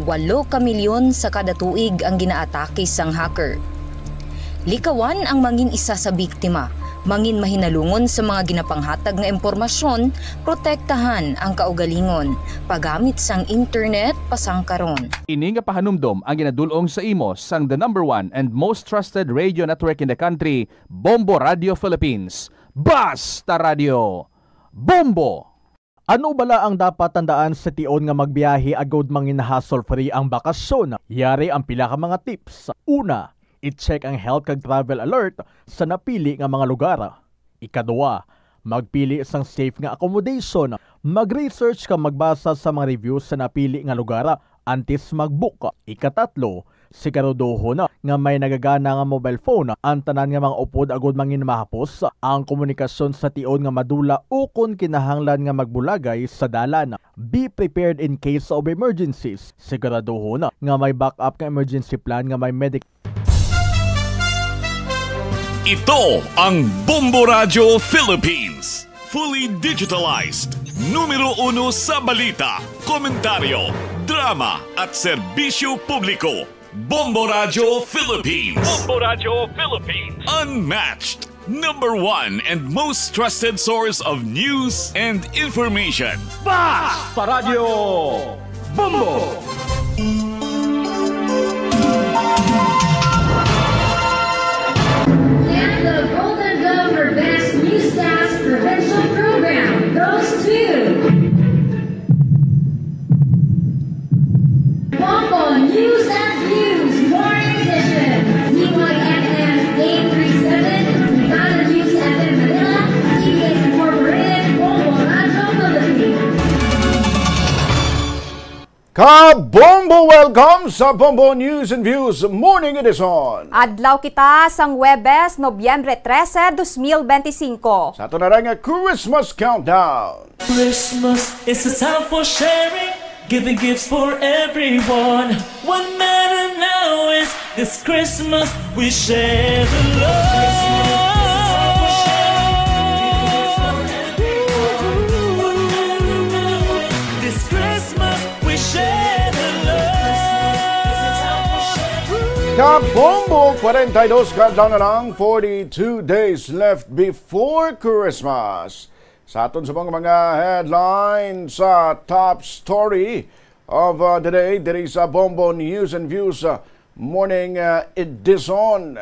8 ka milyon sa kada tuig ang ginaatake sang hacker. Likawan ang mangin isa sa biktima, mangin mahinalungon sa mga ginapanghatag nga impormasyon, protektahan ang kaugalingon, paggamit sang internet pasangkaron. Ini nga pahanumdom ang ginadulong sa imo sang the #1 and most trusted radio network in the country, Bombo Radio Philippines. Basta Radio Bombo! Ano bala ang dapat tandaan sa tion nga magbiyahe agod mangin hassle-free ang bakasyon? Yari ang pila ka mga tips. Una, i-check ang health kag travel alert sa napili nga mga lugar. Ikadua, magpili isang safe nga accommodation. Mag-research ka magbasa sa mga reviews sa napili nga lugar antes mag-book. Ikatatlo, siguraduho na nga may nagagana nga mobile phone ang tanan nga mga upod agod mangin mahapos ang komunikasyon sa tion nga madula o kung kinahanglan nga magbulagay sa dalan. Be prepared in case of emergencies. Siguraduho na nga may backup nga emergency plan nga may medical. Ito ang Bombo Radio Philippines. Fully digitalized. Numero 1 sa balita, komentaryo, drama at serbisyo publiko. Bombo Radio Philippines. Bombo Radio Philippines. Unmatched. #1 and most trusted source of news and information. Basta Radio Bombo! And the Golden Glove for Best Newscast Provincial Program goes to Bombo News and Views Morning Edition, DYFM 837, Nevada News FM Manila, TBS Incorporated, Bombo Radio Philippines. Kabombo! Welcome sa Bombo News and Views Morning Edition. Adlaw kita sang Webes, Nobyembre 13, 2025. Sa ito na rin nga Christmas Countdown. Christmas is a time for sharing, giving gifts for everyone. What matters now is this Christmas we share the love. This Christmas we share the love. Kabombo! 42 countdown na lang, 42 days left before Christmas. Sa aton sa mga headlines sa top story of the day, there is a Bombo News and Views Morning Edition.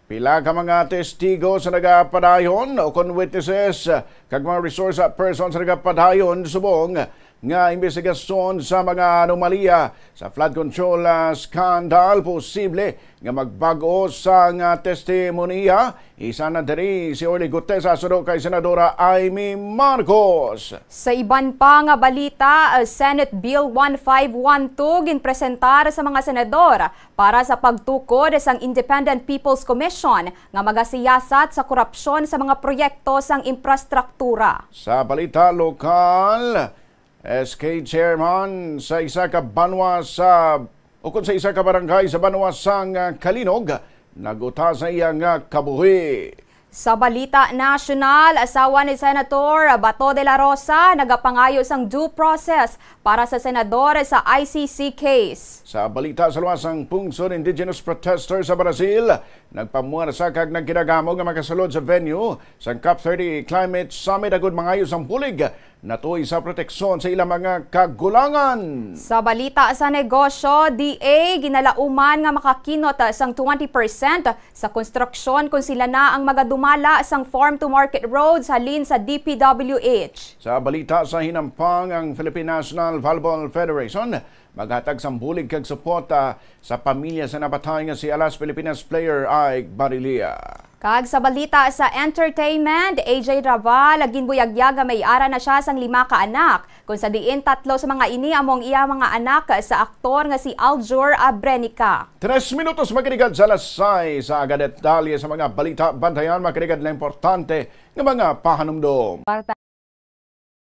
Pila ka mga testigo sa nagapadayon o kon witnesses kag mga resource persons sa nagapadayon subong nga investigasyon sa mga anomalya sa flood control scandal, posible nga magbago sa nga testimonya. Isa na diri si Orly Gutesa sudo kay Senadora Amy Marcos. Sa iban pa nga balita, Senate Bill 1512 ginpresentar sa mga senador para sa pagtukod sang Independent People's Commission nga magasiyasat sa korupsyon sa mga proyekto sang infrastruktura. Sa balita lokal, SK Chairman sa isa ka banwa sa ukon sa isa ka barangay sa banwa sang Kalinog naguta sa iya nga kabuhi. Sa balita national, asawa ni Senator Bato de la Rosa nagapangayo sang due process para sa senador sa ICC case. Sa balita sa luwasang pungsod, indigenous protesters sa Brazil nagpamuarsa kag nagkinagamog nga makasulod sa venue sa COP30 Climate Summit agud mangayo sang pulig natuy sa proteksyon sa ilang mga kagulangan. Sa balita sa negosyo, DA ginalauman nga makakinot sang 20% sa konstruksyon kung sila na ang magadumala sang farm-to-market roads halin sa DPWH. Sa balita sa hinampang, ang Philippine National Volleyball Federation maghatag sang bulig kag suporta sa pamilya sa napatay nga si Alas Pilipinas player Ike Barilia. Kag sa balita sa entertainment, AJ Raval, laging buyagyaga may ara na siya sang 5 ka anak. Kung sa diin 3 sa mga ini among iya mga anak sa aktor nga si Aljur Abrenica. 3 minutos makinig sa lasay sa agad detalye sa mga balita. Bantayan makinig na importante ng mga pahanumdom.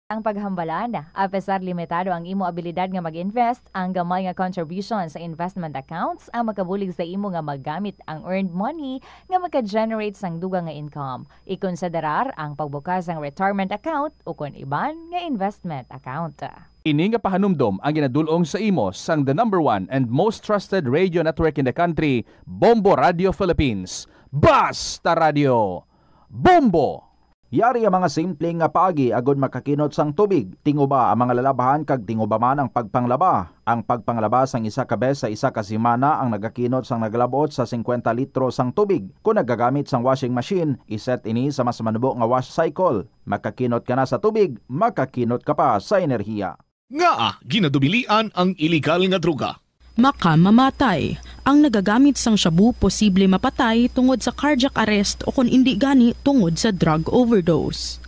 Ang paghambalan, apesar limitado ang imo abilidad nga mag-invest, ang gamay nga contribution sa investment accounts ang makabulig sa imo nga maggamit ang earned money nga maka-generate sang dugang nga income. Ikonsiderar ang pagbukas ng retirement account o kun iban nga investment account. Ini nga pahanumdom ang ginadulong sa imo sang the #1 and most trusted radio network in the country, Bombo Radio Philippines. Basta Radio Bombo! Yari ang mga simpleng nga paagi agod makakinot sang tubig. Tinguba ang mga lalabahan kag tinguba man ang pagpanglaba. Ang pagpanglaba sang isa ka bes sa isa ka semana ang nagakinot sang nagalabot sa 50 litro sang tubig. Kung nagagamit sang washing machine, iset ini sa mas manubo nga wash cycle. Makakinot ka na sa tubig, makakinot ka pa sa enerhiya. Nga ginadubilian ang iligal nga droga. Makamamatay. Ang nagagamit sang shabu posible mapatay tungod sa cardiac arrest o kung hindi gani tungod sa drug overdose.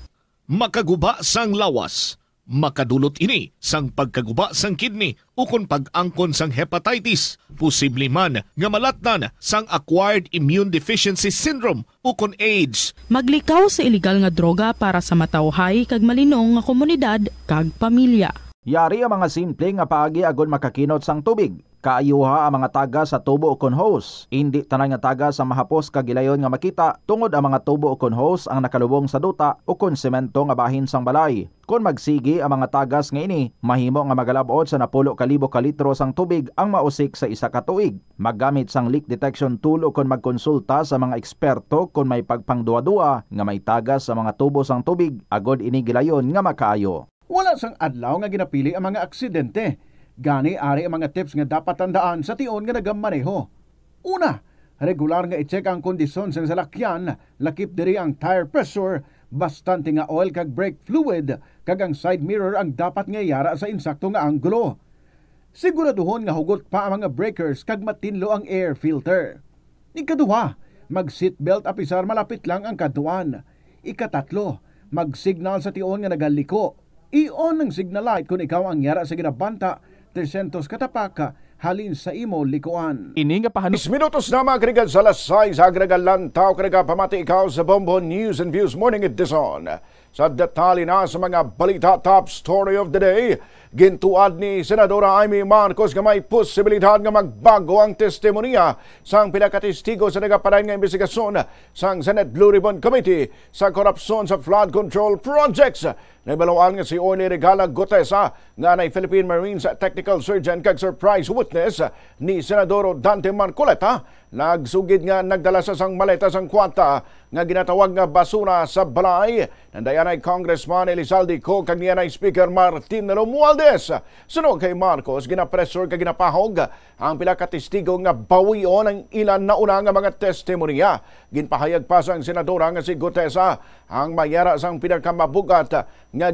Makaguba sang lawas. Makadulot ini sang pagkaguba sang kidney o kung pag-angkon sang hepatitis. Posible man nga malatnan sang acquired immune deficiency syndrome o kung AIDS. Maglikaw sa iligal nga droga para sa matawhay kag malinong nga komunidad kag pamilya. Yari ang mga simple nga paagi agod makakinot sang tubig. Kaayuha ang mga taga sa tubo o kon hose. Hindi tanan nga taga sa mahapos kagilayon nga makita tungod ang mga tubo o kon hose ang nakalubong sa duta o kon semento nga bahin sang balay. Kung magsigi ang mga tagas nga ini, mahimo nga magalabot sa 10,000 ka litro sang tubig ang mausik sa isa ka tuig. Maggamit sang leak detection tool o kon magkonsulta sa mga eksperto kung may pagpangduwa-duwa nga may tagas sa mga tubo sang tubig agod ini gilayon nga makaayo. Wala sang adlaw nga ginapili ang mga aksidente. Gani ari ang mga tips nga dapat tandaan sa tion nga nagamaneho. Una, regular nga i-check ang kondisyon sa salakyan, lakip diri ang tire pressure, bastante nga oil kag brake fluid, kag ang side mirror ang dapat nga yara sa insakto nga anggulo. Siguraduhon nga hugot pa ang mga breakers kag matinlo ang air filter. Ikaduha, mag-seatbelt apisar malapit lang ang kaduan. Ikatatlo, mag-signal sa tion nga nagaliko. I-on ang signal light kung ikaw ang yara sa ginabanta 300 katapaka halin sa imo likuan. Ini nga pahanum. 6 minutos na mga sa lasay sa agregal lantaw kaniga pamati ikaw sa Bombo News and Views Morning Edition. Sa detalye na sa mga balita top story of the day, gintuad ni Senadora Amy Marcos nga may posibilidad nga magbago ang testimonya sang pinakatestigo sa nagaparay nga investigasyon sang Senate Blue Ribbon Committee sa korupsyon sa flood control projects. Naibalawaan nga si Orly Regala Gutesa nga na Philippine Marines Technical Surgeon kag surprise witness ni Senador Dante Marcoleta. Nagsugid nga nagdala sa sang maleta sang kwanta nga ginatawag nga basura sa balay. Nandayanay Congressman Elizalde Co kag niyanay Speaker Martin Romualdez. Sunod kay Marcos, ginapressure kag ginapahog ang pila ka testigo nga bawion ang ilan na una nga mga testimonya. Ginpahayag pa sang senadora nga si Gutesa ang mayara sang pinakamabugat nga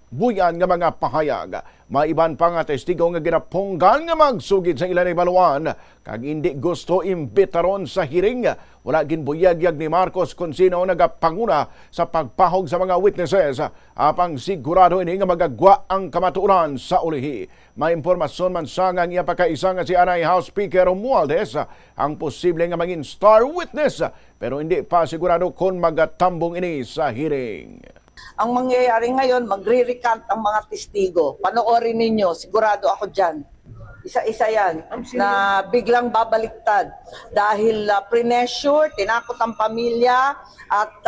buyan nga mga pahayag. Maiban pa nga testigo nga ginaponggan nga magsugid sa ilan ay baluan kag hindi gusto imbitaron sa hearing. Wala ginbuyagyag ni Marcos kung sino nagapanguna sa pagpahog sa mga witnesses apang sigurado ini nga magagwa ang kamatuoran sa ulihi. May impormasyon man sa nga niya pagkaisa nga si Anay House Speaker Romualdez ang posible nga maging star witness pero hindi pa sigurado kung magatambong ini sa hearing. Ang mangyayari ngayon, magre-recant ang mga testigo. Panoorin ninyo, sigurado ako dyan. Isa-isa yan, na biglang babaliktad. Dahil pre-measure, tinakot ang pamilya, at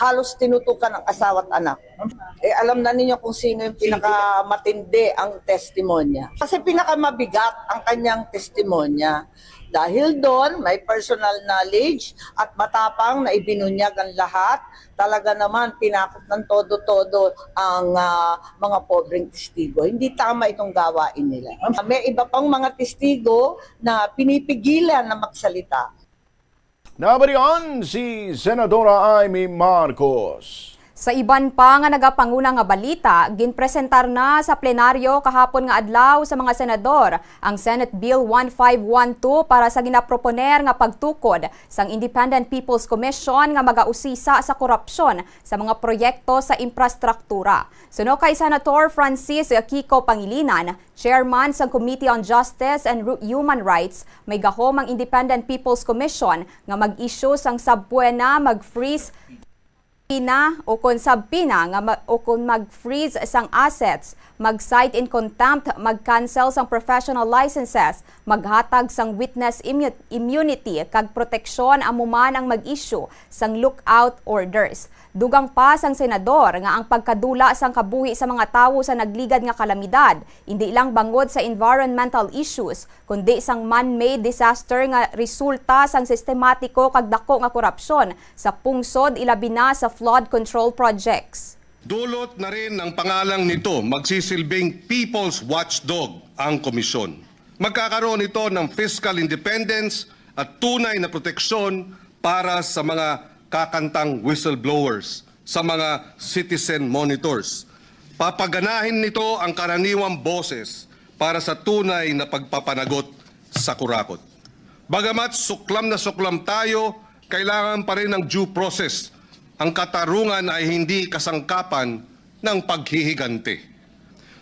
halos tinutukan ang asawa at anak. Alam na ninyo kung sino yung pinakamatindi ang testimonya. Kasi pinakamabigat ang kanyang testimonya. Dahil doon, may personal knowledge at matapang na ibinunyag ang lahat. Talaga naman, pinakot ng todo-todo ang mga pobreng testigo. Hindi tama itong gawain nila. May iba pang mga testigo na pinipigilan na magsalita. Nabarian si Senadora Amy Marcos. Sa iban pa nga nagapanguna nga balita, ginpresentar na sa plenaryo kahapon nga adlaw sa mga senador ang Senate Bill 1512 para sa ginaproponer nga pagtukod sang Independent People's Commission nga magausisa sa korupsyon sa mga proyekto sa infrastruktura. Suno kay Senator Francis Kiko Pangilinan, Chairman sa Committee on Justice and Human Rights, may gahom ang Independent People's Commission nga mag-issue sang sabbuena mag-freeze o kung sabpina o kung mag-freeze sang assets, mag-cite in contempt, mag-cancel sang professional licenses, maghatag sang witness immunity kag proteksyon amuman ang mag-issue sang lookout orders. Dugang pa sang senador nga ang pagkadula sang kabuhi sa mga tawo sa nagligad nga kalamidad, hindi lang bangod sa environmental issues, kundi sang man-made disaster nga resulta sang sistematiko kag dako nga korupsyon sa pungsod ilabi na sa flood control projects. Dulot na rin ang pangalang nito, magsisilbing People's Watchdog ang komisyon. Magkakaroon ito ng fiscal independence at tunay na proteksyon para sa mga kakantang whistleblowers, sa mga citizen monitors. Papaganahin nito ang karaniwang boses para sa tunay na pagpapanagot sa kurakot. Bagamat suklam na suklam tayo, kailangan pa rin ng due process. Ang katarungan ay hindi kasangkapan ng paghihigante.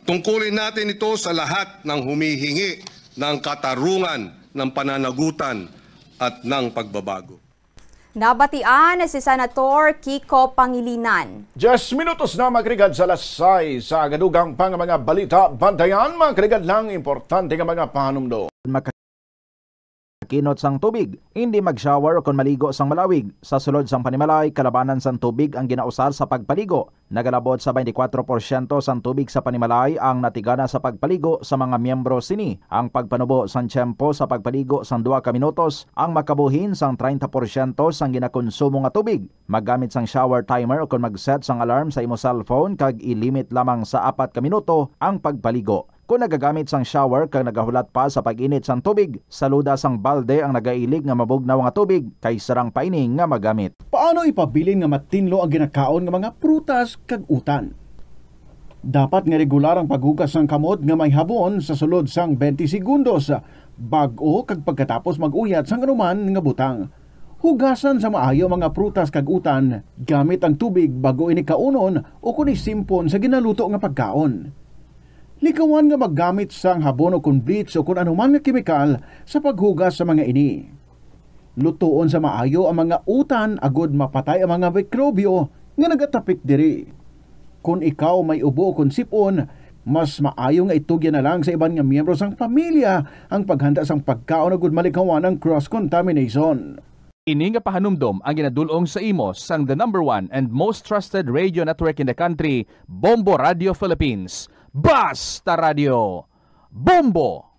Tungkulin natin ito sa lahat ng humihingi ng katarungan, ng pananagutan at ng pagbabago. Nabatian si Senator Kiko Pangilinan. 10 minutos na magrigad sa lasay sa gadugang pang mga balita. Bantayan magrigad lang importante nga mga panumdo. Kinot sang tubig, hindi mag-shower o kung maligo sang malawig. Sa sulod sang panimalay, kalabanan sang tubig ang ginausar sa pagpaligo. Nagalabot sa 24% sang tubig sa panimalay ang natigana sa pagpaligo sa mga miyembro sini. Ang pagpanubo sang tiyempo sa pagpaligo sang 2 ka minutos ang makabuhin sang 30% sang ginakonsumo nga tubig. Maggamit sang shower timer o kung mag-set sang alarm sa imo cellphone kag ilimit lamang sa 4 ka minuto ang pagpaligo. Kung nagagamit sang shower kag nagahulat pa sa pag-init sang tubig, saluda sang balde ang nagailig nga mabugnaw nga tubig kay sarang paining nga magamit. Paano ipabilin nga matinlo ang ginakaon nga mga prutas kag utan? Dapat nga regular ang paghugas sang kamot nga may habon sa sulod sang 20 segundos bag-o kag pagkatapos mag-uyat sang anuman nga butang. Hugasan sa maayo mga prutas kag utan gamit ang tubig bago ini kaunon o kun isimpon sa ginaluto nga pagkaon. Likawan nga maggamit sang habon o kun bleach o kun anuman nga kemikal sa paghugas sa mga ini. Lutuon sa maayo ang mga utan agod mapatay ang mga mikrobyo nga nagatapik diri. Kung ikaw may ubo o kun sipon, mas maayo nga itugyan na lang sa iban nga miyembro sang pamilya ang paghanda sang pagkaon agod malikawan ang cross-contamination. Ini nga pahanumdom ang ginadulong sa imo sang the #1 and most trusted radio network in the country, Bombo Radio Philippines. Basta Radio Bombo!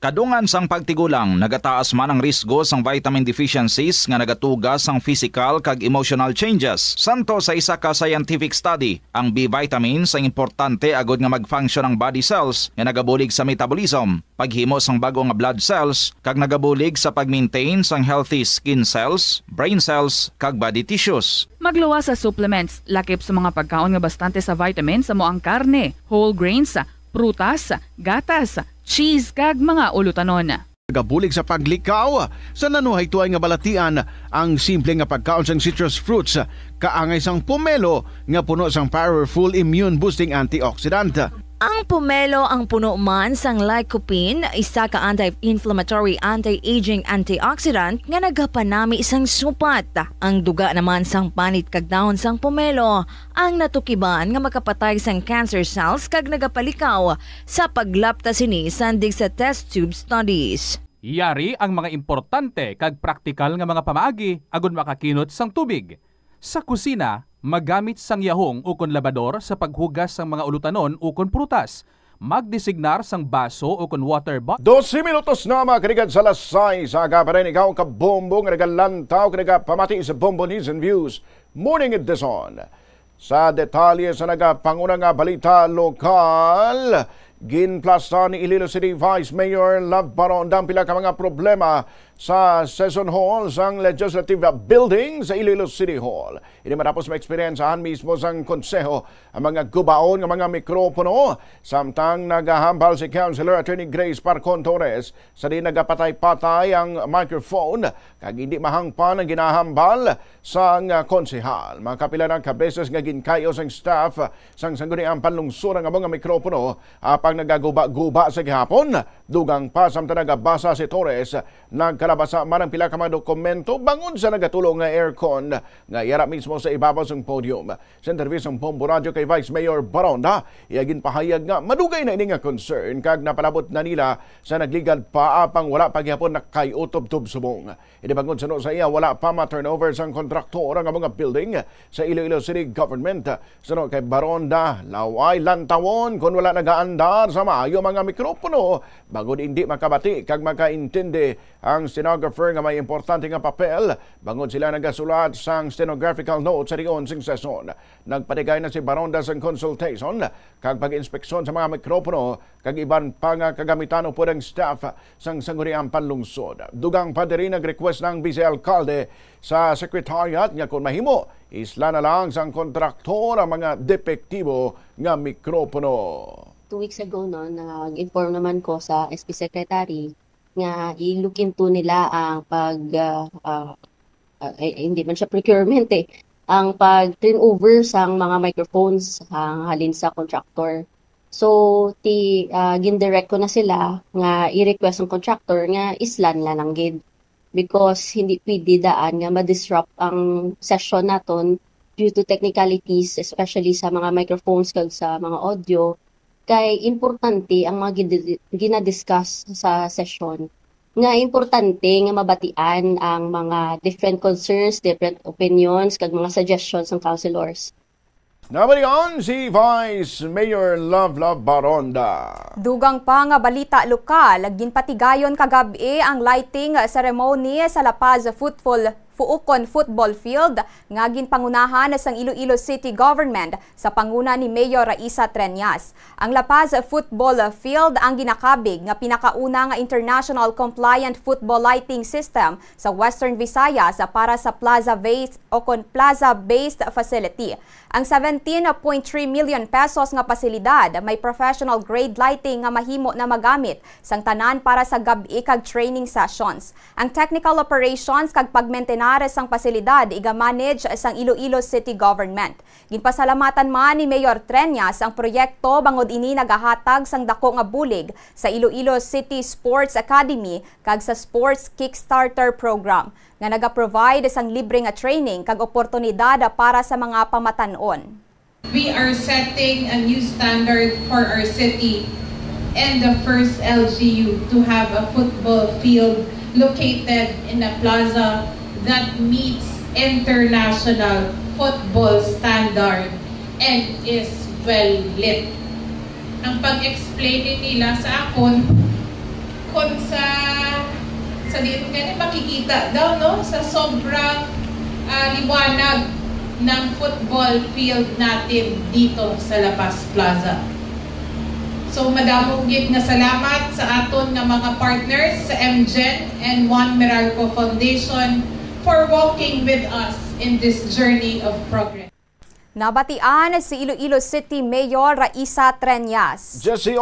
Kadungan sang pagtigulang, nagataas man ang risgo sang vitamin deficiencies nga nagatugas sang physical kag emotional changes. Santo sa isa ka scientific study, ang B vitamins ang importante agod nga mag-function ang body cells nga nagabulig sa metabolism, paghimo sang bago nga blood cells kag nagabulig sa pag-maintain sang healthy skin cells, brain cells kag body tissues. Magluwas sa supplements, lakip sa mga pagkaon nga bastante sa vitamins amo ang karne, whole grains, prutas, gatas, cheese kag mga ulutanon. Nagabulig sa paglikaw sa nanuhay tuay nga balatian ang simple nga pagkaon sang citrus fruits kaangay sang pomelo nga puno sang powerful immune boosting antioxidant. Ang pomelo ang puno man sang lycopene, isa ka anti-inflammatory, anti-aging antioxidant nga nagapanami sang supat. Ang duga naman sang panit kag dahon sang pomelo ang natukiban nga makapatay sang cancer cells kag nagapalikaw sa paglapta sini sandig sa test tube studies. Yari ang mga importante kag praktikal nga mga pamaagi agud makakinot sang tubig. Sa kusina, magamit sang yahong o kon labador sa paghugas sang mga ulutanon o kon prutas. Magdesignar sang baso o kon water bottle. 12 minutos na makarigad sa lasay sa agaparin ikaw kabombo nga nagalantaw ka nagapamati sa Bombo News and Views Morning Edition. Sa detalye sa nagapanguna nga balita lokal, ginplasta ni Iloilo City Vice Mayor Love Baronda ang pila ka mga problema sa Session Hall sang Legislative Building sa Iloilo City Hall. Ini matapos maeksperiensahan mismo sang konseho ang mga gubaon ng mga mikropono samtang nagahambal si Councilor Attorney Grace Parcon Torres sa di nagapatay-patay ang microphone kag hindi mahangpan ang ginahambal sang konsehal. Mga kapila ng kabeses nga ginkayo sang staff sang sangguniang panlungsod ang mga mikropono apang nagaguba-guba sa gihapon. Dugang pa samtang nagabasa si Torres nagkalabasa man ang pila ka mga dokumento bangon sa nagatulong nga aircon nga yara mismo sa ibabaw sang podium. Sa interview sang Bombo Radio kay Vice Mayor Baronda, iyagin pahayag nga madugay na ini nga concern kag napalabot na nila sa nagligad pa apang wala paghihapon na kay utob-tob subong. Ini bangon sa sa iya wala pa ma-turnover sang kontraktor ang mga building sa Iloilo City Government. Sunod kay Baronda, laway lantawon kung wala nagaandar sa maayo mga mikropono bagod hindi makabati kag makaintindi ang stenographer nga may importante nga papel bangod sila nagasulat sang stenographical notes sa riyon sing sesyon. Nagpatigay na si Baronda sang consultation kag pag-inspeksyon sa mga mikropono kag iban pa nga kagamitan po ng staff sang sangguniang panlungsod. Dugang pa diri nag-request ng Vice Alcalde sa Secretariat nga kung mahimo isla na lang sang kontraktor ang mga depektibo nga mikropono. 2 weeks ago nag-inform naman ko sa SP Secretary nga i-look into nila ang hindi man siya procurement ang pag-turn over sa mga microphones ang halin sa contractor. So gindirect ko na sila nga i-request ang contractor nga islan la lang gid because hindi pwede daan nga ma-disrupt ang session naton due to technicalities especially sa mga microphones kag sa mga audio. Kay importante ang mga ginadiscuss sa session. Nga importante nga mabatian ang mga different concerns, different opinions, kag mga suggestions ng councilors. Nabalikan si Vice Mayor Love Baronda. Dugang pa nga balita lokal, ginpatigayon kagabi ang lighting ceremony sa La Paz Fuukon Football Field nga ginpangunahan sang Iloilo City Government sa panguna ni Mayor Raisa Treñas. Ang La Paz Football Field ang ginakabig nga pinakauna nga international compliant football lighting system sa Western Visayas para sa plaza-based facility. Ang 17.3 million pesos nga pasilidad may professional grade lighting nga mahimo na magamit sang tanan para sa gabi kag training sessions. Ang technical operations kag pagmaintenar sang pasilidad iga-manage sang Iloilo City Government. Ginpasalamatan man ni Mayor Treñas ang proyekto bangod ini nagahatag sang dako nga bulig sa Iloilo City Sports Academy kag sa Sports Kickstarter Program nga naga-provide sang libre nga training kag oportunidad para sa mga pamatanon. We are setting a new standard for our city and the first LGU to have a football field located in a plaza that meets international football standard and is well lit. Ang pag-explain nila sa akon kung sa dito ganyan makikita daw no sa sobrang liwanag ng football field natin dito sa La Paz Plaza. So madamong gid nga salamat sa aton nga mga partners sa MGen and Juan Meralco Foundation for walking with us in this journey of progress. Nabatian si Iloilo City Mayor Raisa Treñas. 18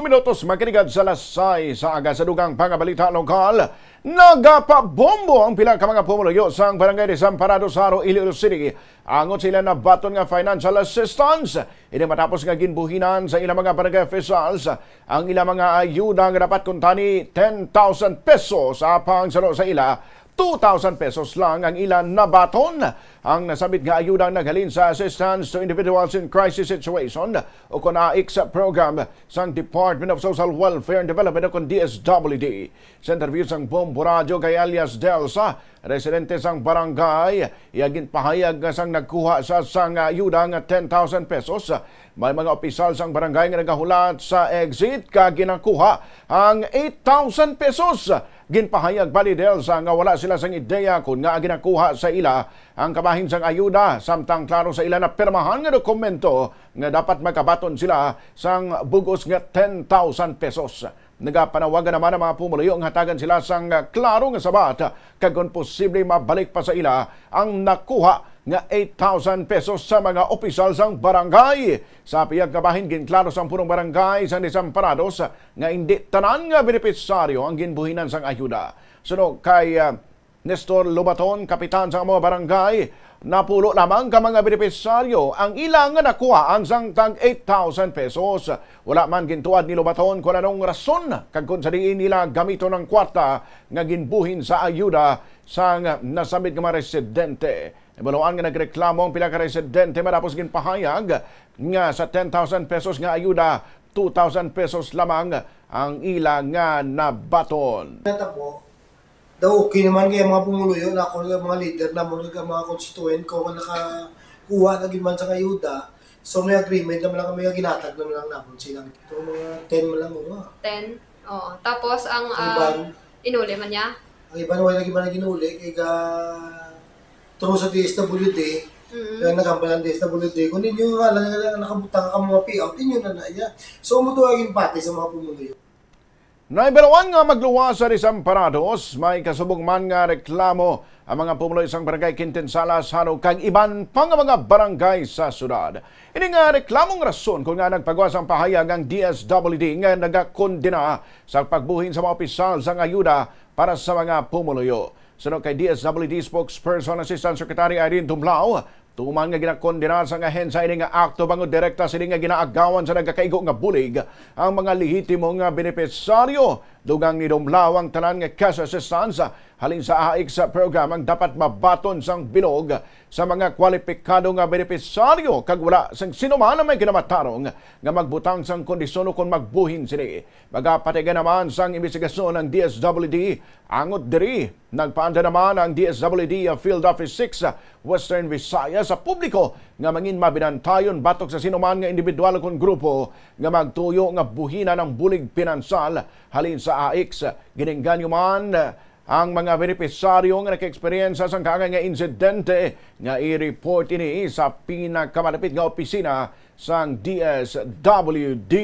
minutos makinig sa lasay sa aga sa dugang pangabalita lokal. Nagapabombo ang pila ka mga pumuluyo sa barangay de San Parado Saro, Iloilo City. Angot sila na baton nga financial assistance. Ini matapos nga ginbuhinan sa ilang mga barangay officials ang ilang mga ayuda nga dapat kuntani 10,000 pesos apang saro sa ila 2,000 pesos lang ang ilan na baton. Ang nasabit nga ayudang naghalin sa Assistance to Individuals in Crisis Situation o kung AICS program sang Department of Social Welfare and Development o kung DSWD. Sa interview sang Bombo Radio kay alias Delsa, residente sang barangay, iagin pahayag sang nagkuha sa sang ayuda nga 10,000 pesos. May mga opisyal sang barangay nga nagahulat sa exit kag ginakuha ang 8,000 pesos. Ginpahayag bali Delsa nga wala sila sang ideya kung nga ginakuha sa ila ang kabahin sang ayuda, samtang klaro sa ila na pirmahan nga dokumento nga dapat magkabaton sila sang bugos nga 10,000 pesos. Nagapanawagan naman ang mga pumuluyo ang hatagan sila sang klaro nga sabat kag kung posible mabalik pa sa ila ang nakuha nga 8,000 pesos sa mga opisyal sang barangay. Sa piyag kabahin ginklaro sang punong barangay sang Desamparados nga hindi tanan nga benepisaryo ang ginbuhinan sang ayuda. Sunog kay Nestor Lobaton, kapitan sa mga barangay, napulo lamang ka mga benepisaryo ang ilang nga nakuhaan sang tag 8,000 pesos. Wala man gintuad ni Lobaton kung anong rason kag kung sa diin nila gamito ng kwarta nga ginbuhin sa ayuda sang nasamit nga mga residente. Ibaluan nga nagreklamo ang pila ka residente matapos ginpahayag nga sa 10,000 pesos nga ayuda, 2,000 pesos lamang ang ila nga nabaton. Daw okay naman kaya mga pumuluyo na ako mga leader na mga constituent ko kung nakakuha na giman sa ayuda. So may agreement naman lang kami ginatag naman lang napon silang. Ito mga 10 man lang mo. 10? Oo. Tapos ang inuli man niya? Ang iban wala giban na ginuli kay through sa DSWD, kaya nagkampan ng DSWD, kung ninyo nakabutang ka mga payout, inyo na iya. So, umutuwagin pati sa mga pumuluyo. Naibalawan nga magluwas sa Desamparados, may kasubong man nga reklamo ang mga pumuloy isang barangay Quintinsalas, Hanok, kag iban pang mga barangay sa syudad. Ini nga reklamong rason kung nga nagpagawas ang pahayag ang DSWD nga nagakondena sa pagbuhin sa mga opisyal sa ayuda para sa mga pumuluyo. Sunod kay DSWD spokesperson Assistant Secretary Irene Tumlao, tuman nga ginakondena sa ahensya ini nga akto bangod direkta sila nga ginaagawan sa nagkakaigo nga bulig ang mga lehitimo nga benepisaryo. Dugang ni Tumlao ang tanan nga cash assistance halin sa AIC sa program ang dapat mabaton sang bilog sa mga kwalipikado nga benepisaryo kag wala sang sinuman na may kinamatarong nga magbutang sang kondisyon kung magbuhin sila. Magapatigan naman sang investigasyon ng DSWD angot diri. Nagpaanda naman ang DSWD Field Office 6 Western Visayas sa publiko nga mangin mabinantayon batok sa sinuman nga individual kung grupo nga magtuyo nga buhina ng bulig pinansal halin sa AIC. Giningganyo man ang mga benepisaryo nga naka-eksperyensya sa kaangay nga insidente nga i-report ini sa pinakamalapit nga opisina sang DSWD.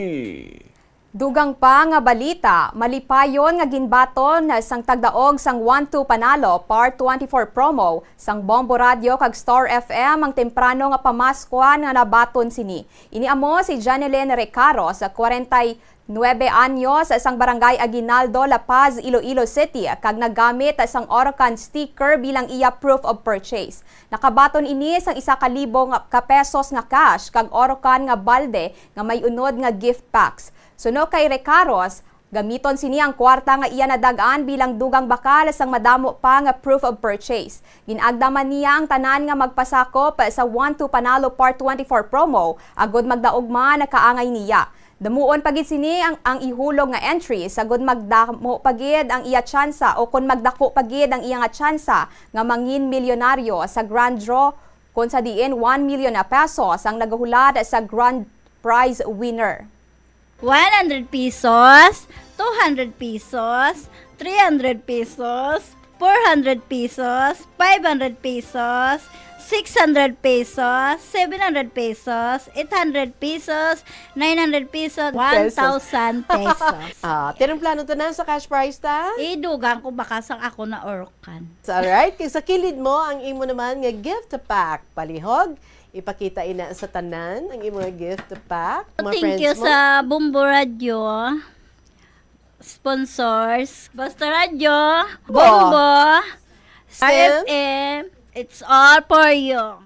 Dugang pa nga balita, malipayon nga ginbaton sang tagdaog sang 1-2 Panalo Part 24 promo sang Bombo Radio kag Star FM ang temprano nga pamaskuan nga nabaton sini. Ini amo si Janeline Recaro sa 49 anyos sa isang barangay Aguinaldo, La Paz, Iloilo City kag nagamit sang Orocan sticker bilang iya proof of purchase. Nakabaton ini sang 1,000 ka pesos nga cash kag Orocan nga balde nga may unod nga gift packs. Suno kay Recaros, gamiton sini ang kwarta nga iya nadagaan bilang dugang bakal sang madamo pa nga proof of purchase. Ginagdaman niya ang tanan nga magpasakop sa 1-2 Panalo Part 24 promo agod magdaugma na kaangay niya. Damuon pagid sini ang ihulog nga entry sagod magdamo pagid ang iya tsansa o kun magdako pagid ang iya nga tsansa nga mangin milyonaryo sa grand draw kun sa diin 1 million na pesos ang nagahulad sa grand prize winner. 100 pesos, 200 pesos, 300 pesos, 400 pesos, 500 pesos, 600 pesos, 700 pesos, 800 pesos, 900 pesos, 1,000 pesos. Tinong plano to na sa cash prize ta? Idugang ko baka sang ako na Orocan. Alright, kaya sa kilid mo, ang imo naman nga gift pack. Palihog, ipakita ina sa tanan ang imo nga gift pack. Thank you sa Bombo Radio. Sponsors, Basta Radio, Bombo, FM, it's all for you.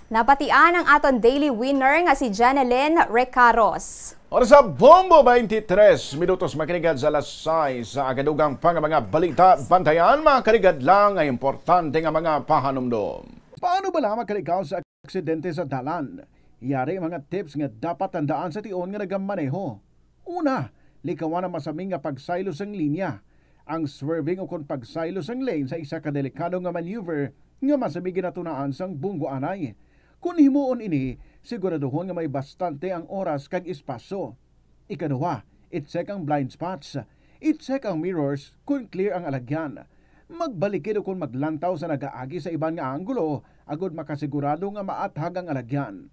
Napatian ang aton daily winner nga si Janeline Recaros. Oras sa Bombo 23 minutos makinigad sa alas 6 sa agadugang pang mga balita. Bantayan mga karigad lang ay importante nga mga pahanumdom. Paano ba lang makaligaw sa aksidente sa dalan? Yari mga tips nga dapat tandaan sa tion nga nagamaneho. Una, likawan ang masaming nga pagsaylo sang linya. Ang swerving o kung pagsaylo sang lane sa isa kadelikado nga maneuver nga masaming ginatunaan sang bunggo anay. Kung himuon ini, siguraduhon nga may bastante ang oras kag espasyo. Ikaduha, i-check ang blind spots. I-check ang mirrors kung clear ang alagyan. Magbalikid kung maglantaw sa nagaagi sa iban nga anggulo agud makasigurado nga maathag ang alagyan.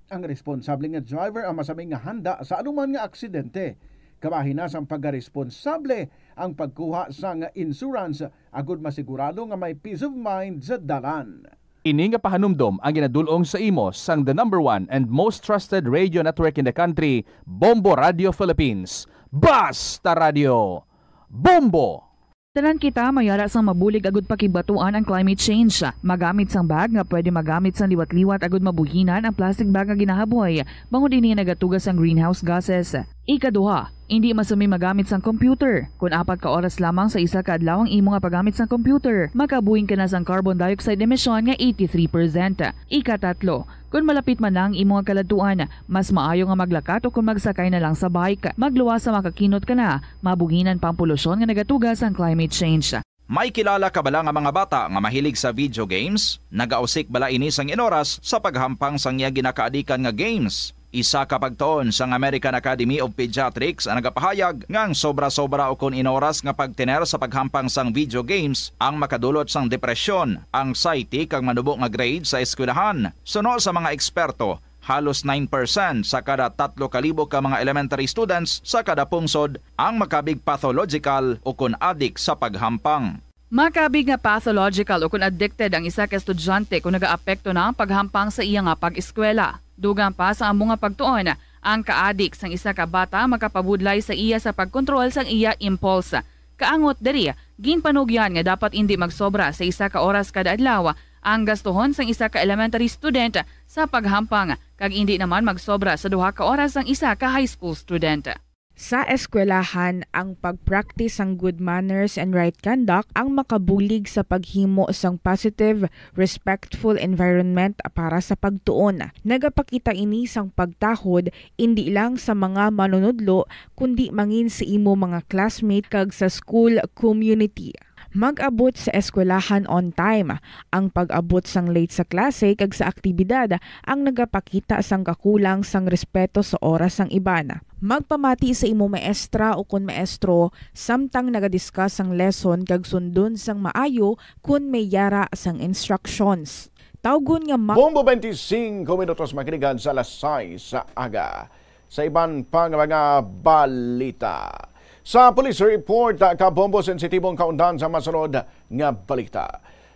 Ang responsable nga driver ang masaming nga handa sa anuman nga aksidente. Kabahin na sang pagkaresponsable ang pagkuha sa nga insurance agud masigurado nga may peace of mind sa dalan. Ini nga pahanumdom ang ginadulong sa imo sang the #1 and most trusted radio network in the country, Bombo Radio Philippines. Basta Radio! Bombo! Tanan kita mayara sang mabulig agud pakibatuan ang climate change. Magamit sang bag nga pwede magamit sang liwat-liwat agud mabuhinan ang plastic bag nga ginahaboy bangod dinhi nagatugas ang greenhouse gases. Ikaduha, hindi masumi magamit sang computer. Kung 4 ka oras lamang sa isa ka adlaw ang imo nga paggamit sang computer, makabuhing ka na sang carbon dioxide emission nga 83%. Ikatatlo, kung malapit man lang imo nga kaladuan, mas maayo nga maglakat o kung magsakay na lang sa bike. Magluwas sa makakinot ka na, mabuhinan pang polusyon nga nagatugas ang climate change. May kilala ka bala nga mga bata nga mahilig sa video games? Nagausik bala ini sang inoras sa paghampang sang iya ginakaadikan nga games. Isa ka pagtuon sang American Academy of Pediatrics ang nagapahayag ngang sobra-sobra o kun inoras nga pagtiner sa paghampang sang video games ang makadulot sang depresyon, anxiety kag manubo nga grade sa eskwelahan. Suno sa mga eksperto, halos 9% sa kada 3,000 ka mga elementary students sa kada pungsod ang makabig pathological o kun addict sa paghampang. Makabig nga pathological o kung addicted ang isa ka estudyante kung nagaapekto na ang paghampang sa iya nga pag-eskwela. Dugang pa sa among nga pagtuon, ang ka-addict sang isa ka bata makapabudlay sa iya sa pagkontrol sang iya impulse. Kaangot diri, ginpanugyan nga dapat hindi magsobra sa isa ka oras kada adlaw ang gastuhon sang isa ka elementary student sa paghampang kag hindi naman magsobra sa 2 ka oras ang isa ka high school student. Sa eskwelahan, ang pag-practice ng good manners and right conduct ang makabulig sa paghimo sang positive, respectful environment para sa pagtuon. Nagapakita ini sang pagtahod hindi lang sa mga manunudlo kundi mangin sa imo mga classmate kag sa school community. Mag-abot sa eskwelahan on time. Ang pag-abot sang late sa klase kag sa aktibidad ang nagapakita sang kakulang sang respeto sa oras sang iban. Magpamati sa imo maestra o kun maestro samtang nagadiscuss sang lesson kag sundon sang maayo kun may yara sang instructions. Tawgon nga Bombo 25 minutos makinigan sa alas 6 sa aga. Sa iban pang mga balita. Sa police report, kabombo sensitibong kaundan sa masunod nga balita.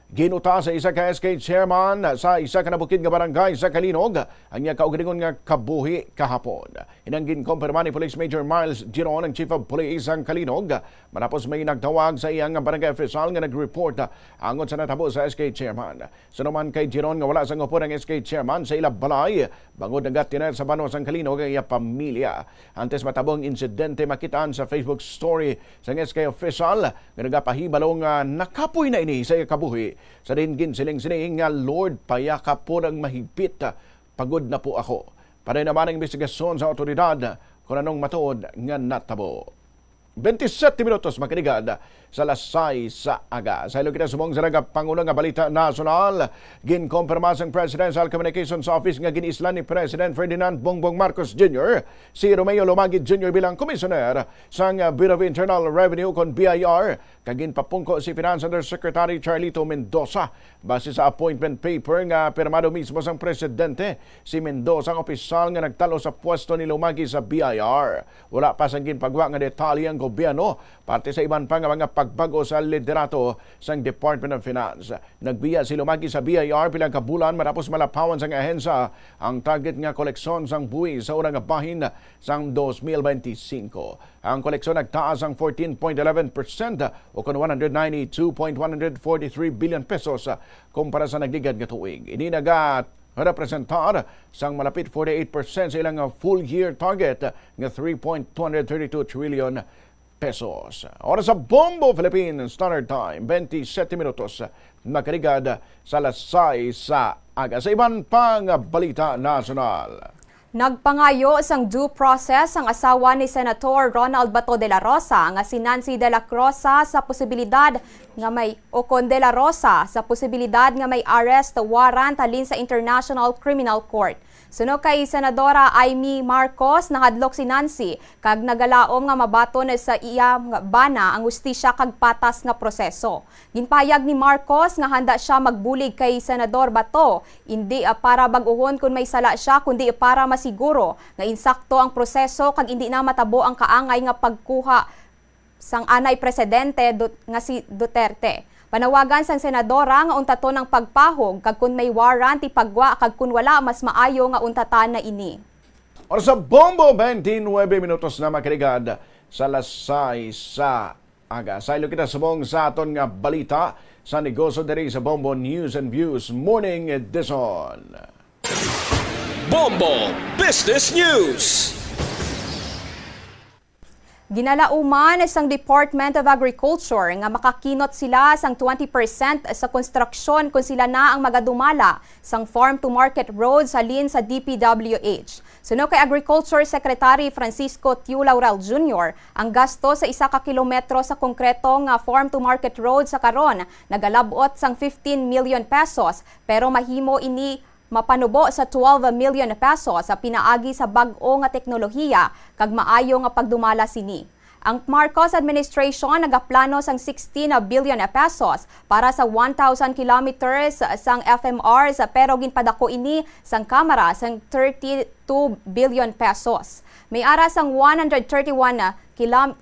Ginuta sa isa ka SK chairman sa isa ka nabukid nga barangay sa Kalinog ang niya kaugalingon nga kabuhi kahapon. Inanggin kumpirma ni Police Major Miles Giron ang Chief of Police ang Kalinog matapos may nagtawag sa iyang barangay official nga nag-report angon sa natabo sa SK chairman. Sunuman kay Giron nga wala sa ngupod ang SK chairman sa ila balay bangod nagatiner sa banos ang Kalinog ang iya pamilya. Antes matabong insidente makitaan sa Facebook story sa SK official nga nagapahibalong nakapoy na ini sa iya kabuhi. Sa ringgin siling-siling nga Lord payaka po ng mahigpit pagod na po ako. Para naman ang investigasyon sa otoridad kung anong matuod nga natabo. 27 minutos makinigad sa lasay sa aga. Sa ilog kita sumong sa Pangulo nga Balita Nasional, ginkompirma sang Presidential Communications Office nga ginislan ni President Ferdinand Bongbong Marcos Jr. si Romeo Lumagid Jr. bilang komisyoner sang Bureau of Internal Revenue kon BIR kagin papungko si Finance Undersecretary Charlito Mendoza base sa appointment paper nga pirmado mismo sang presidente. Si Mendoza ang opisyal nga nagtalo sa pwesto ni Lumagid sa BIR. Wala pa sang ginpagwa nga detalye ang gobyerno parte sa iban pa nga mga pagbago sa liderato sang Department of Finance. Nagbiya si Lumagid sa BIR pilang kabulan matapos malapawan sang ahensya ang target nga koleksyon sang buwis sa unang bahin sang 2025. Ang koleksyon nagtaas ang 14.11% o kon 192.143 billion pesos kumpara sa nagligad nga tuig. Ini representar sang malapit 48% sa ilang full year target nga 3.232 trillion pesos. Oras sa Bombo Philippines Standard Time, 27 minutos makarigad sa alas 6 sa aga. Sa iban pang balita nasional. Nagpangayo sang due process ang asawa ni Senator Ronald Bato de la Rosa nga si Nancy de la Rosa sa posibilidad nga may Ocon de la Rosa sa posibilidad nga may arrest warrant halin sa International Criminal Court. Suno kay Senadora Amy Marcos, nahadlok si Nancy kag nagalaom nga mabaton sa iya bana ang hustisya kag patas nga proseso. Ginpahayag ni Marcos nga handa siya magbulig kay Senador Bato, hindi para bag-uhon kun may sala siya kundi para masiguro nga insakto ang proseso kag hindi na matabo ang kaangay nga pagkuha sang anay presidente nga si Duterte. Panawagan sang senadora nga untaton ng pagpahog kag kun may warrant ipagwa kag kun wala mas maayo nga untatan na ini. Or sa Bombo 29 minutos na makiligad sa lasay sa aga. Sa ilo kita subong sa aton nga balita sa negosyo diri sa Bombo News and Views Morning Edition. Bombo Business News. Ginalauman sang Department of Agriculture nga makakinot sila sang 20% sa konstruksyon kung sila na ang magadumala sang farm-to-market roads halin sa DPWH. Suno kay Agriculture Secretary Francisco Tiu Laurel Jr., ang gasto sa 1 kilometro sa konkreto nga farm-to-market road sa karon nagalabot sang 15 million pesos pero mahimo ini mapanubo sa 12 million pesos sa pinaagi sa bag-o nga teknolohiya kag maayo nga pagdumala sini. Ang Marcos administration nagaplano sang 16 billion pesos para sa 1,000 kilometers sang FMRs pero ginpadako ini sang Kamara sang 32 billion pesos. May ara sang 131,000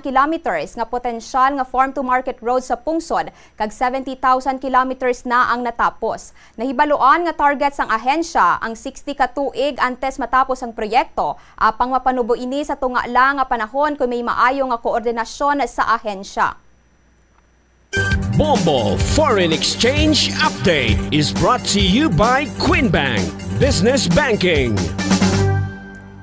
kilometers nga potensyal nga farm-to-market road sa pungsod kag 70,000 kilometers na ang natapos. Nahibaluan nga target sang ahensya ang 60 ka tuig antes matapos ang proyekto apang mapanubo ini sa tunga lang nga panahon kung may maayo nga koordinasyon sa ahensya. Bombo Foreign Exchange Update is brought to you by Quinbank Business Banking.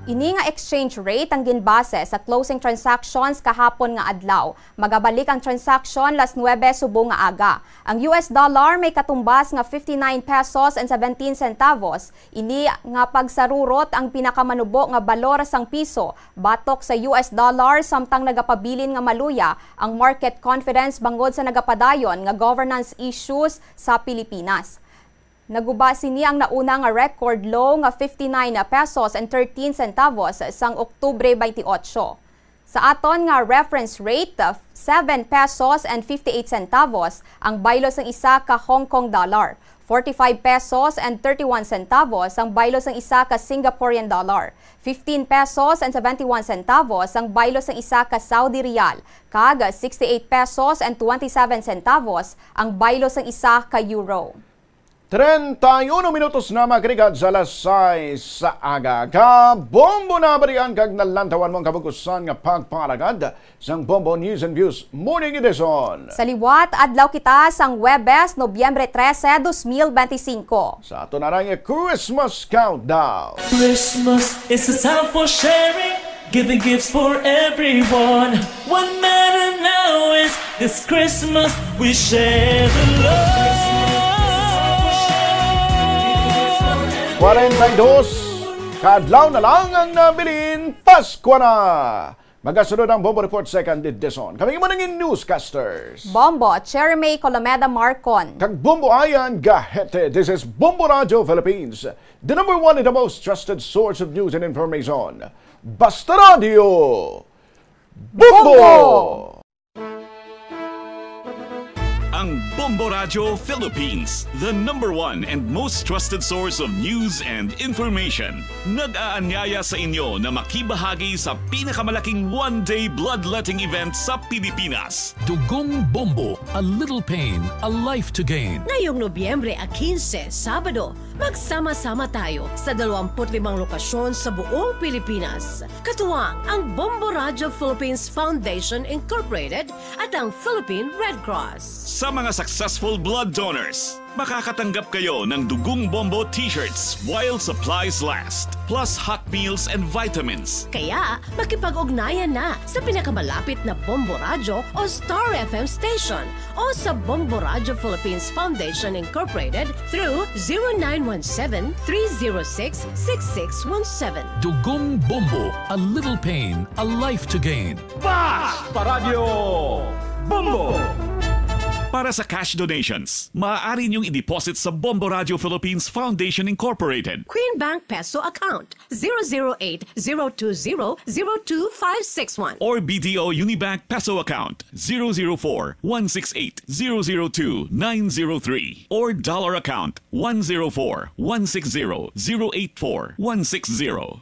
Ini nga exchange rate ang ginbase sa closing transactions kahapon nga adlaw. Magabalik ang transaction las 9 subong nga aga. Ang US dollar may katumbas nga 59 pesos and 17 centavos. Ini nga pagsarurot ang pinakamanubo nga balor sang piso. Batok sa US dollar samtang nagapabilin nga maluya ang market confidence bangod sa nagapadayon nga governance issues sa Pilipinas. Naguba sini ang nauna nga record low nga 59 pesos and 13 centavos sang Oktubre 28. Sa aton nga reference rate, 7 pesos and 58 centavos ang baylos ng isa ka Hong Kong dollar. 45 pesos and 31 centavos ang baylos ng isa ka Singaporean dollar. 15 pesos and 71 centavos ang baylos ng isa ka Saudi Riyal. Kag 68 pesos and 27 centavos ang baylos ng isa ka Euro. 31 minutos na makrigad sa lasay sa aga. Bombo na barian kag nalantawan mong kabukusan nga pagpangalagad sang Bombo News and Views Morning Edition. Sa liwat, adlaw kita sang Webes, Nobyembre 13, 2025. Sa ato na rin Christmas Countdown. Christmas is a time for sharing, giving gifts for everyone. What matter now is this Christmas we share the love. 42, kadlaw na lang ang nabilin, Pasko na! Magasunod ang Bombo Report Second Edition. Kami mo naging newscasters. Bombo, Cherry May Colomeda Marcon. Kag Bombo Ayan Gahete. This is Bombo Radio Philippines, the number one and the most trusted source of news and information. Basta Radio! Bombo! Ang Bombo Radio Philippines, the number one and most trusted source of news and information. Nag-aanyaya sa inyo na makibahagi sa pinakamalaking one-day bloodletting event sa Pilipinas. Dugong Bombo, a little pain, a life to gain. Ngayong Nobyembre 15, Sabado, magsama-sama tayo sa 25 lokasyon sa buong Pilipinas. Katuwang ang Bombo Radio Philippines Foundation Incorporated at ang Philippine Red Cross. Sa mga successful blood donors, makakatanggap kayo ng Dugong Bombo t-shirts while supplies last, plus hot meals and vitamins. Kaya, makipag-ugnayan na sa pinakamalapit na Bombo Radio o Star FM station o sa Bombo Radio Philippines Foundation Incorporated through 0917-306-6617. Dugong Bombo, a little pain, a life to gain. Basta Radio Bombo! Para sa cash donations, maaari niyong i-deposit sa Bombo Radio Philippines Foundation Incorporated. Queen Bank Peso Account 008-020-02561 Or BDO Unibank Peso Account 004-168-002-903 or Dollar Account 104-160-084-160.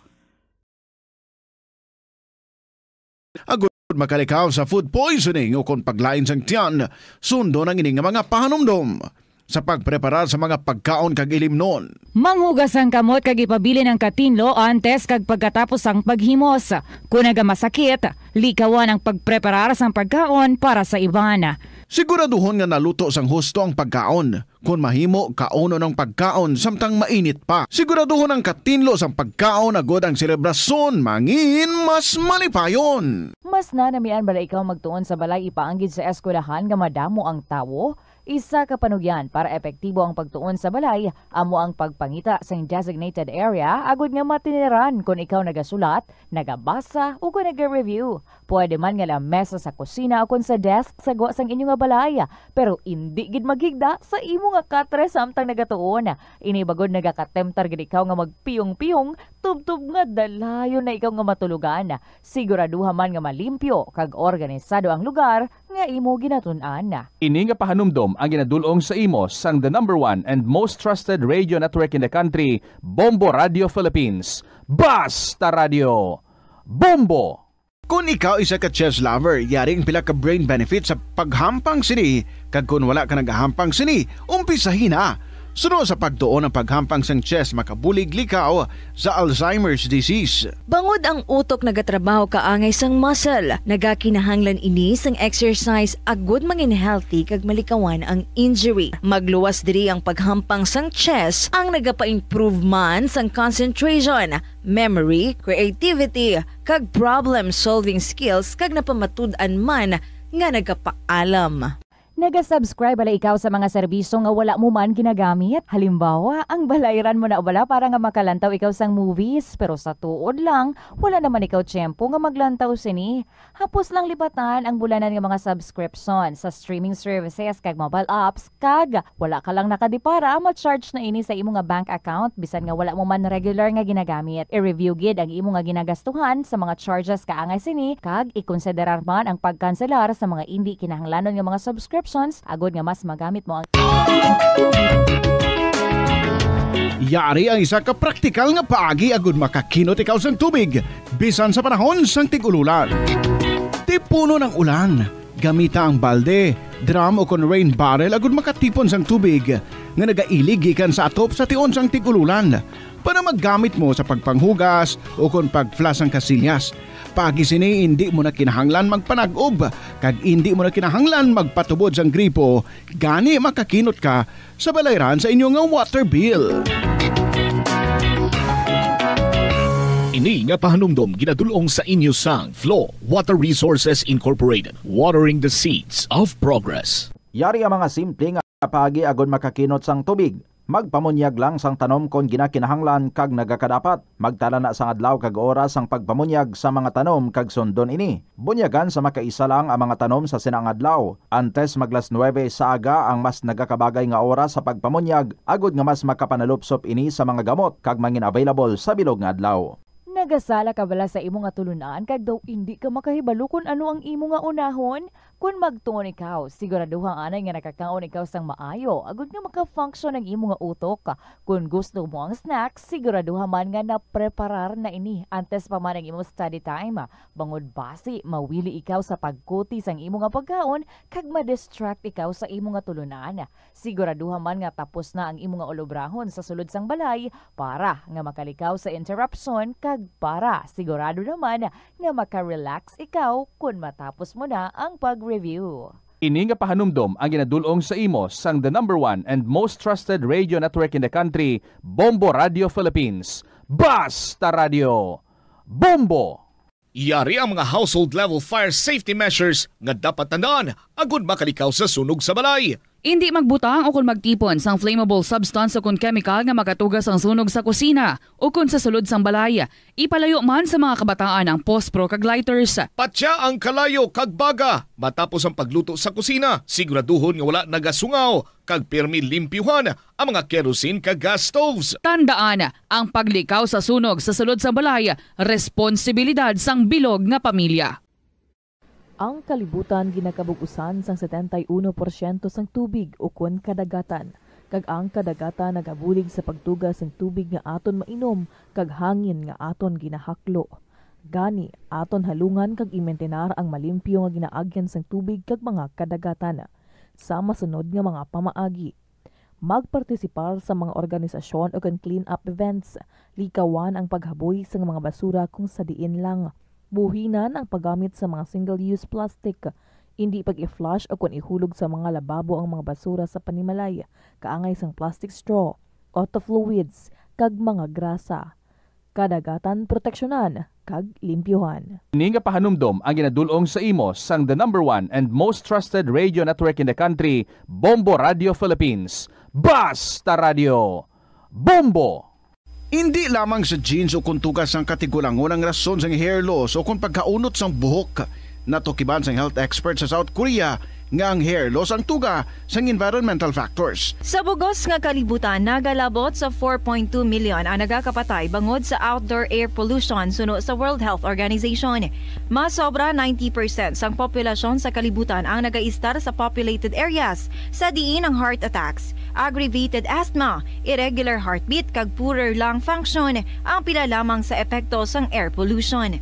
Agud makalikaw sa food poisoning o kung paglain sang tiyan, sundo ng ining mga pahanumdom sa pagpreparar sa mga pagkaon kag ilimnon. Manghugas ang kamot kag ipabili ng katinlo antes kag pagkatapos ang paghimos. Kung nagamasakit, likawan ang pagpreparar sang pagkaon para sa iban. Siguraduhon nga naluto sang husto ang pagkaon. Kung mahimo, kauno ng pagkaon samtang mainit pa. Siguraduhon ang katinlo sang pagkaon agod ang selebrasyon mangin mas malipayon. Mas nanamian bala ikaw magtuon sa balay ipaanggid sa eskwelahan nga madamo ang tawo? Isa ka panugyan para epektibo ang pagtuon sa balay, amo ang pagpangita sa designated area agud nga matiniran kung ikaw nagasulat, nagabasa o kung nag-review. Pwede man nga lamesa sa kusina o kung sa desk sa guwa sang inyong balay, pero hindi gid maghigda sa imo nga katre samtang nagatuon. Inibagod nagakatemtar gid ikaw nga magpiyong-piyong, tubtub nga dalayon na ikaw nga matulugan. Siguraduha man nga malimpyo kag organisado ang lugar nga imo ginatun-an. Ini nga pahanumdom ang ginadulong sa imo sang the #1 and most trusted radio network in the country, Bombo Radio Philippines. Basta Radio! Bombo! Kung ikaw isa ka chess lover, yaring pila ka brain benefit sa paghampang sini, kag kung wala ka nagahampang sini, umpisahin na. Sunod sa pagtuon ng paghampang sang chess makabulig likaw sa Alzheimer's disease. Bangod ang utok nagatrabaho kaangay sang muscle, nagakinahanglan ini sang exercise agud mangin healthy kag malikawan ang injury. Magluwas diri ang paghampang sang chess ang nagapa-improve man sang concentration, memory, creativity, kag problem-solving skills kag napamatud-an man nga nagapaalam. Naga-subscribe bala ikaw sa mga serbisyo nga wala mo man ginagamit. Halimbawa, ang balayran mo na bala para nga makalantaw ikaw sang movies. Pero sa tuod lang, wala naman ikaw tiyempo nga maglantaw sini. Hapos lang lipatan ang bulanan nga mga subscription sa streaming services kag mobile apps. Kag wala ka lang nakadipara, ma-charge na ini sa imo nga bank account bisan nga wala mo man regular nga ginagamit. I-review gid ang imo nga ginagastuhan sa mga charges kaangay sini kag ikonsiderar man ang pagkanselar sa mga hindi kinahanglanon nga mga subscription agod nga mas magamit mo ang Yari ang isa ka praktikal nga paagi agud makakinot ikaw sang tubig bisan sa panahon sang tig-ululan. Tipuno ng ulan, gamita ang balde, drum o kon rain barrel agud makatipon sang tubig nga nagailig gikan sa atop sa tion sang tig-ululan para maggamit mo sa pagpanghugas o kon pag-flush ang kasilyas. Pagi sini hindi mo na kinahanglan magpanag-ob kag hindi mo na kinahanglan magpatubod sang gripo, gani makakinot ka sa balayran sa inyong nga water bill. Ini nga pahanumdom ginadulong sa inyo sang Flow Water Resources Incorporated, watering the seeds of progress. Yari ang mga simple nga pagi agod makakinot sang tubig. Magpamunyag lang sang tanom kon ginakinahanglan kag nagakadapat. Magtala na sang adlaw kag oras sang pagpamunyag sa mga tanom kag sundon ini. Bunyagan sa makaisa lang ang mga tanom sa sinang adlaw. Antes maglas 9 sa aga ang mas nagakabagay nga oras sa pagpamunyag agod nga mas makapanalupsop ini sa mga gamot kag mangin available sa bilog nga adlaw. Nagasala ka bala sa imo nga tulunan kag daw hindi ka makahibalo kung ano ang imo nga unahon? Kung magtuon ikaw, siguraduhang anay nga nakakaon ikaw sang maayo, agud nga maka-function ang imo nga utok. Kung gusto mo ang snacks, siguraduhan man nga na-preparar na ini antes pa man ang imo study time. Bangod basi, mawili ikaw sa pagkuti sang imo nga pagkaon kag ma-distract ikaw sa imo nga tulunan. Siguraduhan man nga tapos na ang imo nga olobrahon sa sulod sang balay para nga makalikaw sa interruption kag para sigurado naman nga maka-relax ikaw kung matapos mo na ang pag-review. Ini nga pahanumdom ang ginadulong sa imo sang the #1 and most trusted radio network in the country, Bombo Radio Philippines. Basta Radio! Bombo! Yari ang mga household level fire safety measures nga dapat tandaan agud makalikaw sa sunog sa balay. Hindi magbutang o kung magtipon sang flammable substance o kung chemical nga makatugas ang sunog sa kusina o kung sa sulod sang balay. Ipalayo man sa mga kabataan ang pospro kag lighters. Patya ang kalayo kag baga matapos ang pagluto sa kusina. Siguraduhon nga wala nagasungaw kag pirmi limpyuhan ang mga kerosene kag gas stoves. Tandaan, ang paglikaw sa sunog sa sulod sa balay, responsibilidad sang bilog nga pamilya. Ang kalibutan ginakabugusan sang 71% sang tubig o kun kadagatan. Kag ang kadagatan nagabulig sa pagtugas sang tubig nga aton mainom kag hangin nga aton ginahaklo. Gani, aton halungan kag imentenar ang malimpyo nga ginaagyan sang tubig kag mga kadagatan. Sa masunod nga mga pamaagi. Magpartisipar sa mga organisasyon o kan clean-up events. Likawan ang paghaboy sa mga basura kung sa diin lang. Buhinan ang paggamit sa mga single-use plastic. Hindi pag-i-flush o kung ihulog sa mga lababo ang mga basura sa panimalay. Kaangay sang plastic straw, auto fluids, kag mga grasa. Kadagatan proteksyonan, kag limpyuhan. Ini nga pahanumdom ang ginadulong sa imo sang the #1 and most trusted radio network in the country, Bombo Radio Philippines. Basta Radio! Bombo! Hindi lamang sa jeans o kung tugas ang katigulangon ang rason sa hair loss o kung pagkaunot sang buhok. Natukiban sang health expert sa South Korea nga ang hair loss ang tuga sang environmental factors. Sa bugos nga kalibutan, nagalabot sa 4.2 million ang nagakapatay bangod sa outdoor air pollution suno sa World Health Organization. Mas sobra 90% sang populasyon sa kalibutan ang nagaistar sa populated areas, sa diin ang heart attacks, aggravated asthma, irregular heartbeat kag poorer lung function ang pila lamang sa epekto sang air pollution.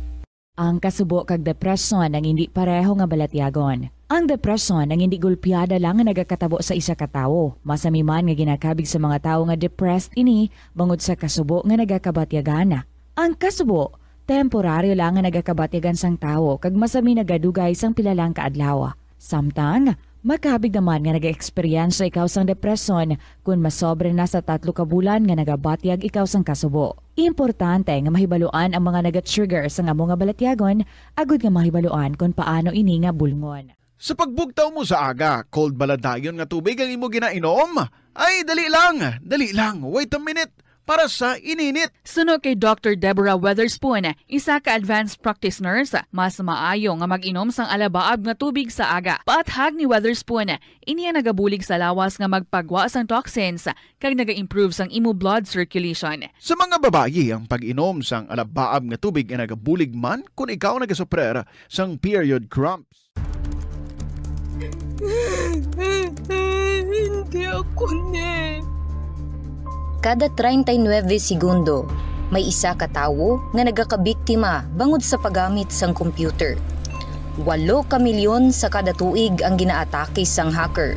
Ang kasubo kag depresyon ang hindi pareho nga balatyagon. Ang depresyon ang hindi gulpiyada lang nga nagakatabo sa isa ka tawo. Masami man nga ginakabig sa mga tawo nga depressed ini bangod sa kasubo nga nagakabatyagan. Ang kasubo, temporaryo lang nga nagakabatyagan sang tawo kag masami nagadugay sang pilalang kaadlaw. Samtang, makabig naman nga nag-experience ikaw sang depresyon kung masobre na sa 3 ka bulan nga nagabatyag ikaw sang kasubo. Importante nga mahibaluan ang mga naga-trigger sa nga mga balatyagon, agud nga mahibaluan kung paano ini nga bulngon. Sa pagbugtaw mo sa aga, cold baladayon nga tubig ang imo ginainom? Ay, dali lang, wait a minute, para sa ininit. Suno kay Dr. Deborah Weatherspoon, isa ka advanced practice nurse, mas maayo nga mag-inom sang alabaab nga tubig sa aga. Paathag ni Weatherspoon, iniya nagabulig sa lawas nga magpagwa sang toxins kag naga-improve sang imo blood circulation. Sa mga babayi, ang pag-inom sang alabaab nga tubig ay nagabulig man kung ikaw nagasuprer sang period cramps. Hindi ako ne. Kada 39 segundo, may isa ka tawo nga nagakabiktima bangod sa paggamit sang computer. 8 ka milyon sa kada tuig ang ginaatake sang hacker.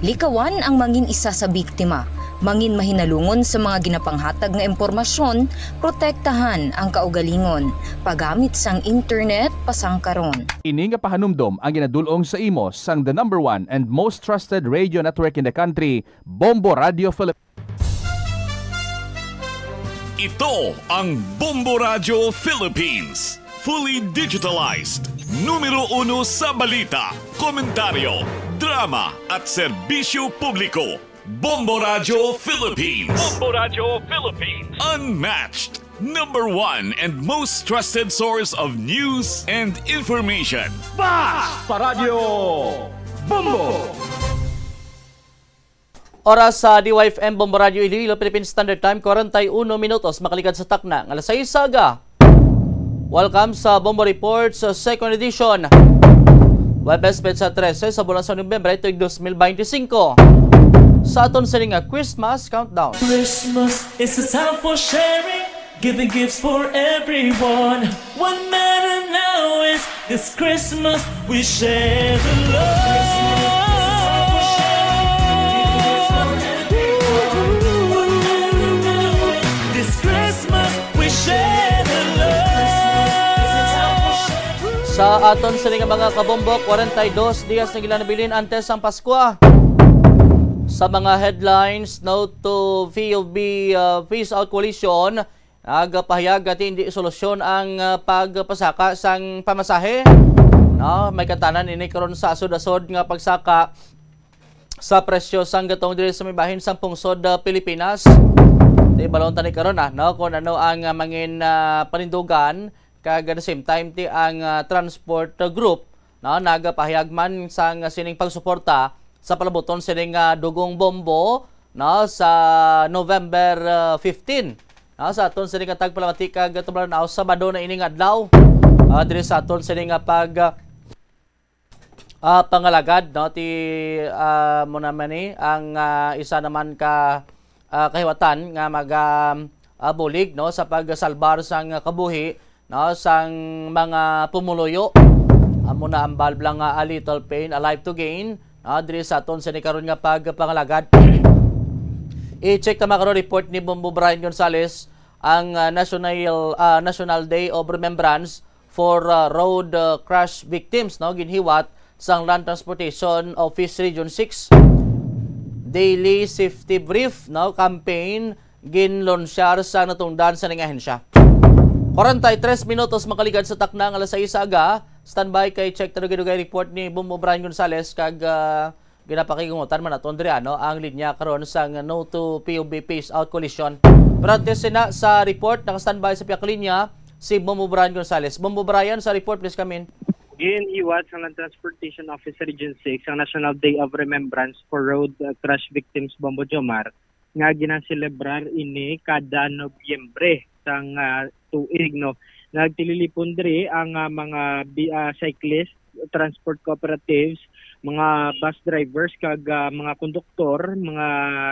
Likawan ang mangin isa sa biktima, mangin mahinalungon sa mga ginapanghatag nga impormasyon, protektahan ang kaugalingon, paggamit sang internet pasangkaron. Ini nga pahanumdom ang ginadulong sa imo sang the #1 and most trusted radio network in the country, Bombo Radio Philippines. Ito ang Bombo Radio Philippines. Fully digitalized. Numero 1 sa balita, komentaryo, drama at serbisyo publiko. Bombo Radio Philippines. Bombo Radio Philippines. Unmatched. #1 and most trusted source of news and information. Basta Radio Bombo! Oras sa DYFM Bombo Radio Iloilo, Philippine Standard Time, 41 minutos, makalikan sa takna. Alas 6 saga. Welcome sa Bombo Report sa second edition. Webes Petsa 13 sa bulan sa Nobyembre, ito 2025. Sa aton sa nga Christmas Countdown. Christmas is a time for sharing, giving gifts for everyone. What matter now is this Christmas we share the love. This Christmas we share the love. Sa aton sa nga mga kabombok, 42 diyas na gilanabilin antes ang Pasko. Sa mga headlines, note to PLB Peace Out Coalition, nagpahayag at hindi solusyon ang pagpasaka sang pamasahe. No, may katanan ini karon sa asod-asod nga pagsaka sa presyo sang gatong diri sa may bahin sang pungsod Pilipinas. Ti balon tani karon no kung ano ang mangin panindugan kag at the same time ti ang transport group no nagapahayagman sang sining pagsuporta sa palaboton sining dugong bombo no sa November 15 no sa aton sining tagpalamati kag tublanaw Sabado na ining adlaw diri sa aton sining pag pangalagad no ti mo naman ni ang isa naman ka kahiwatan nga bulig no sa pagsalbar sang kabuhi no sang mga pumuluyo amo na ambal lang a little pain a life to gain no diri sa aton sa karon nga pagpangalagad. I-check tama karon report ni Bombo Brian Gonzales ang National Day of Remembrance for road crash victims no ginhiwat sang Land Transportation Office Region 6 Daily Safety Brief no campaign ginlonsyar sa natungdan sa ning ahensya. 43 minutos makaligad sa takna nga alas 6 aga. Standby kay check dugay report ni Bombo Brian Gonzales kag ginapakigungutan man aton diri ano ang linya karon sang no to POB Pace Out Collision. Practice na sa report naka-standby sa piyak linya si Bombo Brian Gonzales. Bombo Brian sa report please come in. Ginhiwat sa Land Transportation Office Region 6 ang National Day of Remembrance for Road Crash Victims Bombo Jomar nga ginaselebrar ini kada Nobyembre sang tuig no. Nagtililipon diri ang mga cyclist, transport cooperatives, mga bus drivers kag mga konduktor, mga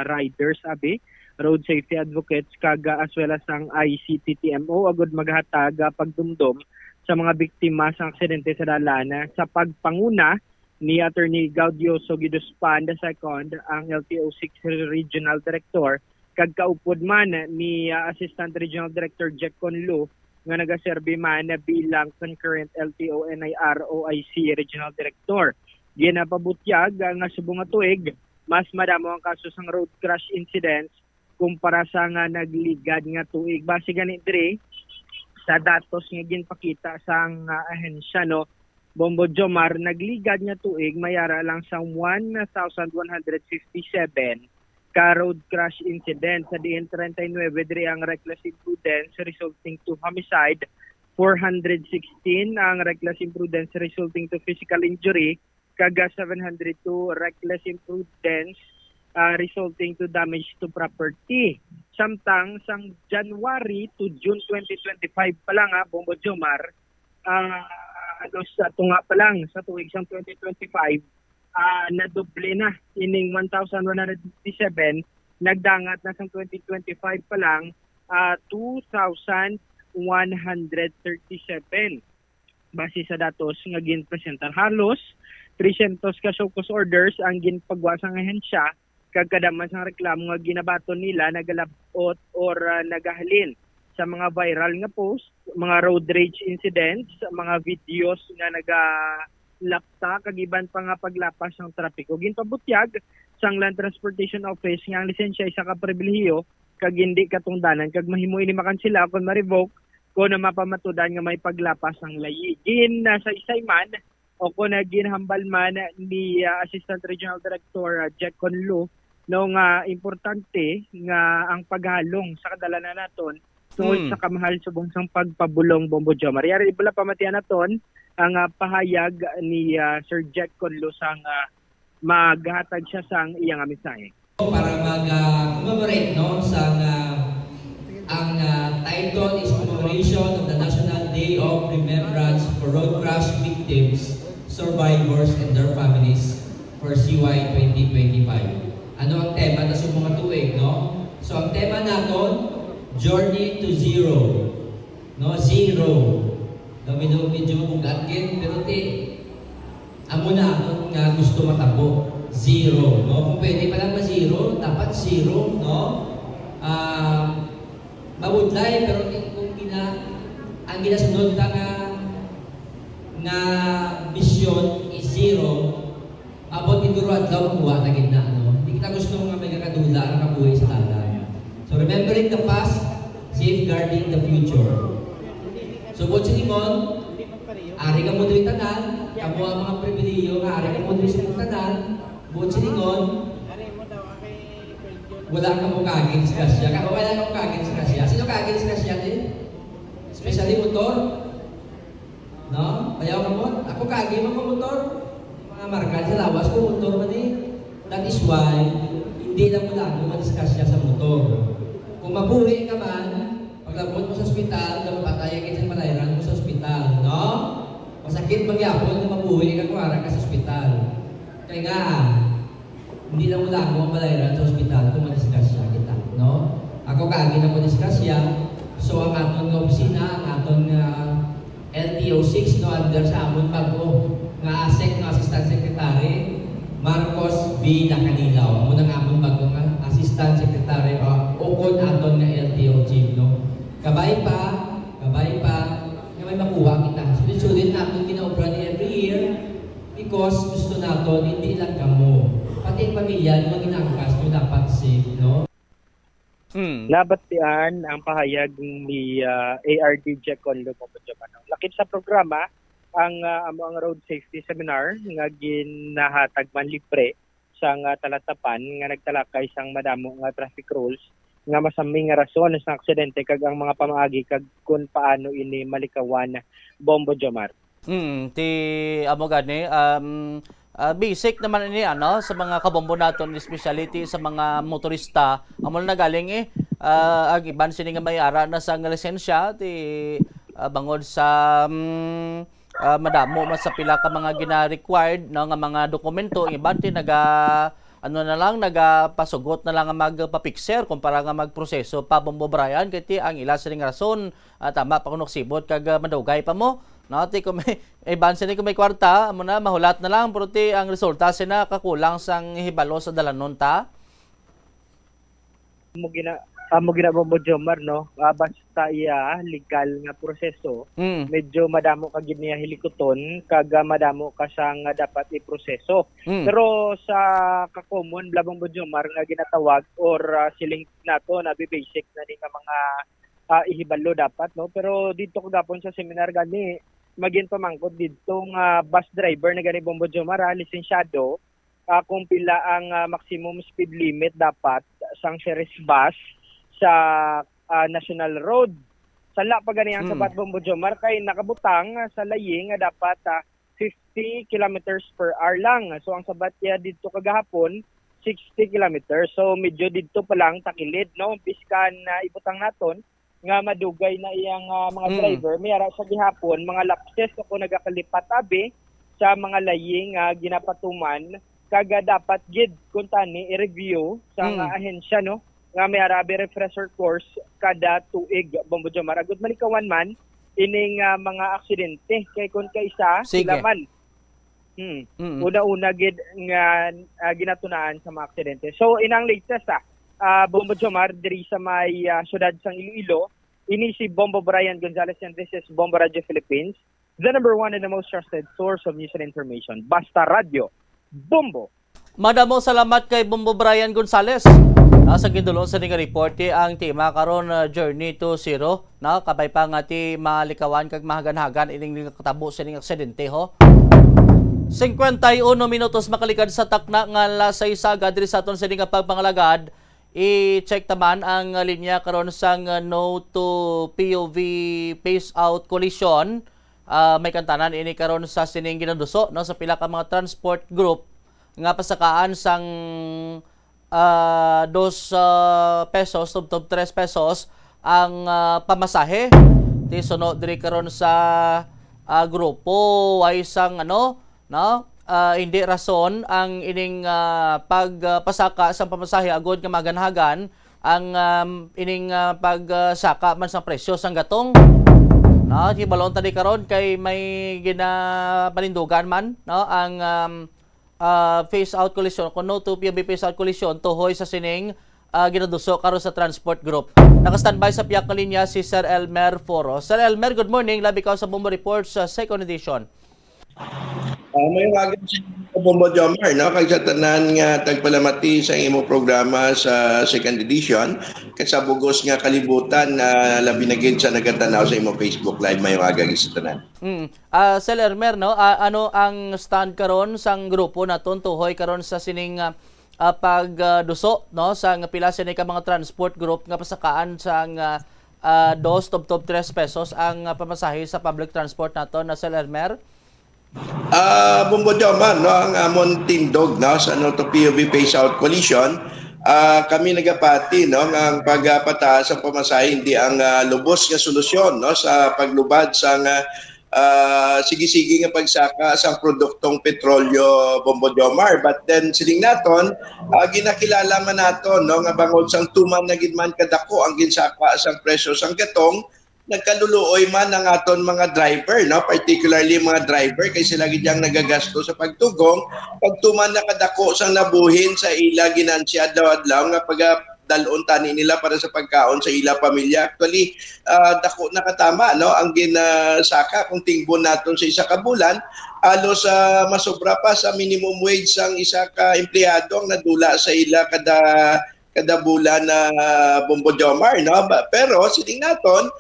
riders abi, road safety advocates kag as well as ang ICTTMO agud maghatag pagdumdum sa mga biktima sa aksidente sa dalan sa pagpanguna ni Attorney Gaudio Sogiduspan II, ang LTO6 Regional Director, kag kaupod man ni Assistant Regional Director Jack Conlo nga nagaserbi man bilang concurrent LTO NIR OIC Regional Director. Ginapabutyag nga subong nga tuig, mas madamo ang kaso sang road crash incidents kumpara sa nga nagligad nga tuig. Base gani diri sa datos nga ginpakita sang ahensya no Bombo Jomar, nagligad nga tuig mayara lang sa 1,157 ka road crash incident. Sa diin 39 diri ang reckless imprudence resulting to homicide, 416 ang reckless imprudence resulting to physical injury, kaga 702 reckless imprudence resulting to damage to property. Samtang sang January to June 2025 pa lang Bombo Jomar, sa tunga pa lang sa tuig sang 2025 nadoble na ining 1,157, nagdangat na sang 2025 pa lang 2,137 base sa datos nga ginpresentar. Halos 300 ka show cause orders ang ginpagwa sang ahensya kag kadaman sang reklamo nga ginabaton nila nagalabot or nagahalin sa mga viral nga post, mga road rage incidents, mga videos nga nagalapta kag iban pa nga paglapas ng trapiko. Ginpabutyag sang Land Transportation Office nga ang lisensya isa ka pribilehiyo kag hindi katungdanan kag mahimo ini makansela kon ma-revoke ko na mapamatudan nga may paglapas ng layi. Sa isay man o kung ginhambal man ni Assistant Regional Director Jack Conlo no nga importante nga ang paghalong sa kadalanan naton tungod sa kamahal subong sang pagpabulong Bombo Jomar. Yari ibala pamatian naton ang pahayag ni Sir Jack Conlo sang maghatag siya sang iyang mensahe. Para mag-commemorate no sang ang title is Commemoration of the National Day of Remembrance for Road Crash Victims, Survivors and their Families for CY 2025. Ano ang tema na sa mga tuig, no? So ang tema natin, Journey to Zero. No, zero. No, medyo mugatkin, pero amo na ano nga gusto matabo. Zero, no? Kung pwede pa lang ma-zero, dapat zero, no? Mabudlay, pero kung ang ginasunod nga mission is zero, abot ni Guru at daw kuha na gina, no? Hindi kita gusto nga may kakadula ang kabuhay sa talan. So remembering the past, safeguarding the future. So bot si Imon, ari ka mo do'y tanan, kamo ang mga pribiliyo nga ari ka mo do'y sa tanan, Buot siningon, wala ka mo kagin sa kasya. Wala ka mo kagin sa kasya. Sino kagin sa kasya din? Especially motor. No? Ayaw ka mo? Ako kagin mo motor. Mga marka sa lawas ko motor man eh. That is why, hindi lang mo lang madiscuss siya sa motor. Kung mabuhi ka man, paglabot mo sa ospital, napatayan ka sa malayran mo sa ospital. No? Masakit magyapon na mabuhi ka kung harang ka sa ospital. Kaya nga, hindi lang mo lang mo malayran sa ospital kung madiscuss siya kita. No? Ako kagin na mo discuss siya. So ang aton nga opisina, ang aton LTO6, no, under sa amon bago nga ASEC, no, Assistant Secretary, Marcos V. Nakanilaw. Muna nga amon bago nga Assistant Secretary ukon aton nga LTO Chief, no. Kabay pa, nga may makuha kita. Sulit-sulit natin kinaobra ni every year because gusto natin hindi lang kamo. Pati ang pamilya, yung ginangkas nyo dapat safe, no? Nabatian ang pahayag ni ARD Jeconlo Momojoman. Lakip sa programa, ang road safety seminar nga ginahatag man libre sa talatapan nga nagtalakay sang madamo nga traffic rules nga masaming nga rason sa aksidente kag ang mga pamaagi kag kung paano ini malikawan Bombo Jomar. Ti amo gani basic naman ini ano sa mga kabombo naton, specialty sa mga motorista amo na galing ag iban sini nga may ara na sang lisensya ti bangod sa madamo mas sa pila ka mga gina-required no, nga mga dokumento iban ti nagapasugot na lang nga magpapixer kumpara nga magproseso pa Bombo Brian kiti ang ila sining rason tama pa kunok sibot kag madugay pa mo no ti kung may iban sini kung may kwarta amo na mahulat na lang pero ti ang resulta sina kakulang sang hibalo sa dalanon ta mo gina Bombo Jomar, no? Basta iya legal nga proseso, medyo madamo ka gid niya hilikoton, kaga madamo ka sang dapat iproseso. Pero sa ka-common Bombo Jomar nga ginatawag or siling nato na basic na ni nga mga ihibalo dapat, no? Pero dito ko gapon sa seminar gani magin pamangkot dito nga bus driver na gani Bombo Jomar, lisensyado, kung pila ang maximum speed limit dapat sang series bus sa national road. Sala pa ganiyang sabat Bombo Jomar kay nakabutang sa laying nga dapat 50 kilometers per hour lang. So ang sabat niya dito kagahapon 60 kilometers. So medyo dito pa lang takilid, no? Biskan na ibutang naton nga madugay na iyang mga driver. May ara sa gihapon mga lapses ako nagakalipat abi sa mga laying ginapatuman kaga dapat gid kun tani i-review sa ahensya, no? Nga may arabi refresher course kada tuig Bombo Jomar. Agud malikawan man ining mga aksidente kay kun kaisa sila man. Una-una gid nga ginatunaan sa mga aksidente. So inang latest Bombo Jomar diri sa may syudad sang Iloilo, ini si Bombo Brian Gonzalez and this is Bombo Radio Philippines, the number one and the most trusted source of news and information. Basta Radio Bombo. Madamo salamat kay Bombo Brian Gonzalez. Sa gidulong sa nga report ang tema karon Journey to Zero, no? Kabay pa nga ti malikawan kag mahagan-hagan ining katabo sa ning aksidente ho. 51 minutos makalikad sa takna nga lasay saga diri sa aton sa ning pagpangalagad. I-check taman ang linya karon sang no to POV phase out collision. May kantanan ini karon sa sining ginaduso, no, sa pila ka mga transport group nga pasakaan sang 2 pesos tub 3 pesos ang pamasahe ti sunod diri karon sa grupo ay isang hindi rason ang ining pagpasaka sa pamasahe agod nga maganhagan ang ining pagsaka man sa presyo sang gatong ti balon tadi karon kay may ginapalindugan man, no, ang phase out collision kung no to POV phase out collision tuhoy sa sining ginaduso karon sa transport group. Naka-standby sa piyak na linya si Sir Elmer Foro. Sir Elmer, good morning. Labi ka sa Bombo Reports sa second edition. May wagin sa Bombo Jomar, no? Kag sa tanan nga tagpalamati sa imo programa sa second edition, kag sa bugos nga kalibutan na labi na gid sa nagatanaw sa imo Facebook Live mayong aga sa tanan. Sir Elmer, no? Ano ang stand karon sang grupo naton tuhoy karon sa sining pagduso, no? Sa pila sini ka mga transport group nga pasakaan sang 2 top 3 pesos ang pamasahe sa public transport naton na Sir Elmer? Bombo Jomar, no, ang amon tindog, no, sa to PUV Phase Out Coalition, kami nagapati, no, ang pagpataas sa pamasahe hindi ang lubos nga solusyon, no, sa paglubad sa sige-sige nga pagsaka sa produktong petrolyo, Bombo Jomar. But then siling naton, ginakilala man naton, no, nga bangod sang tuman na gidman kadako ang ginsaka sa presyo sang gatong, nagkaluluoy man ang aton mga driver, no, particularly mga driver kay sila gid yang nagagasto sa pagtugong pagtuman nakadako sang nabuhin sa ila ginansya adlaw-adlaw nga pagadalon tani nila para sa pagkaon sa ila pamilya. Actually dako nakatama, no, ang ginasaka kung tingbon naton sa isa ka bulan alos masobra pa sa minimum wage sang isa ka empleyado ang nadula sa ila kada bulan na Bombo Jomar, no. Pero siling naton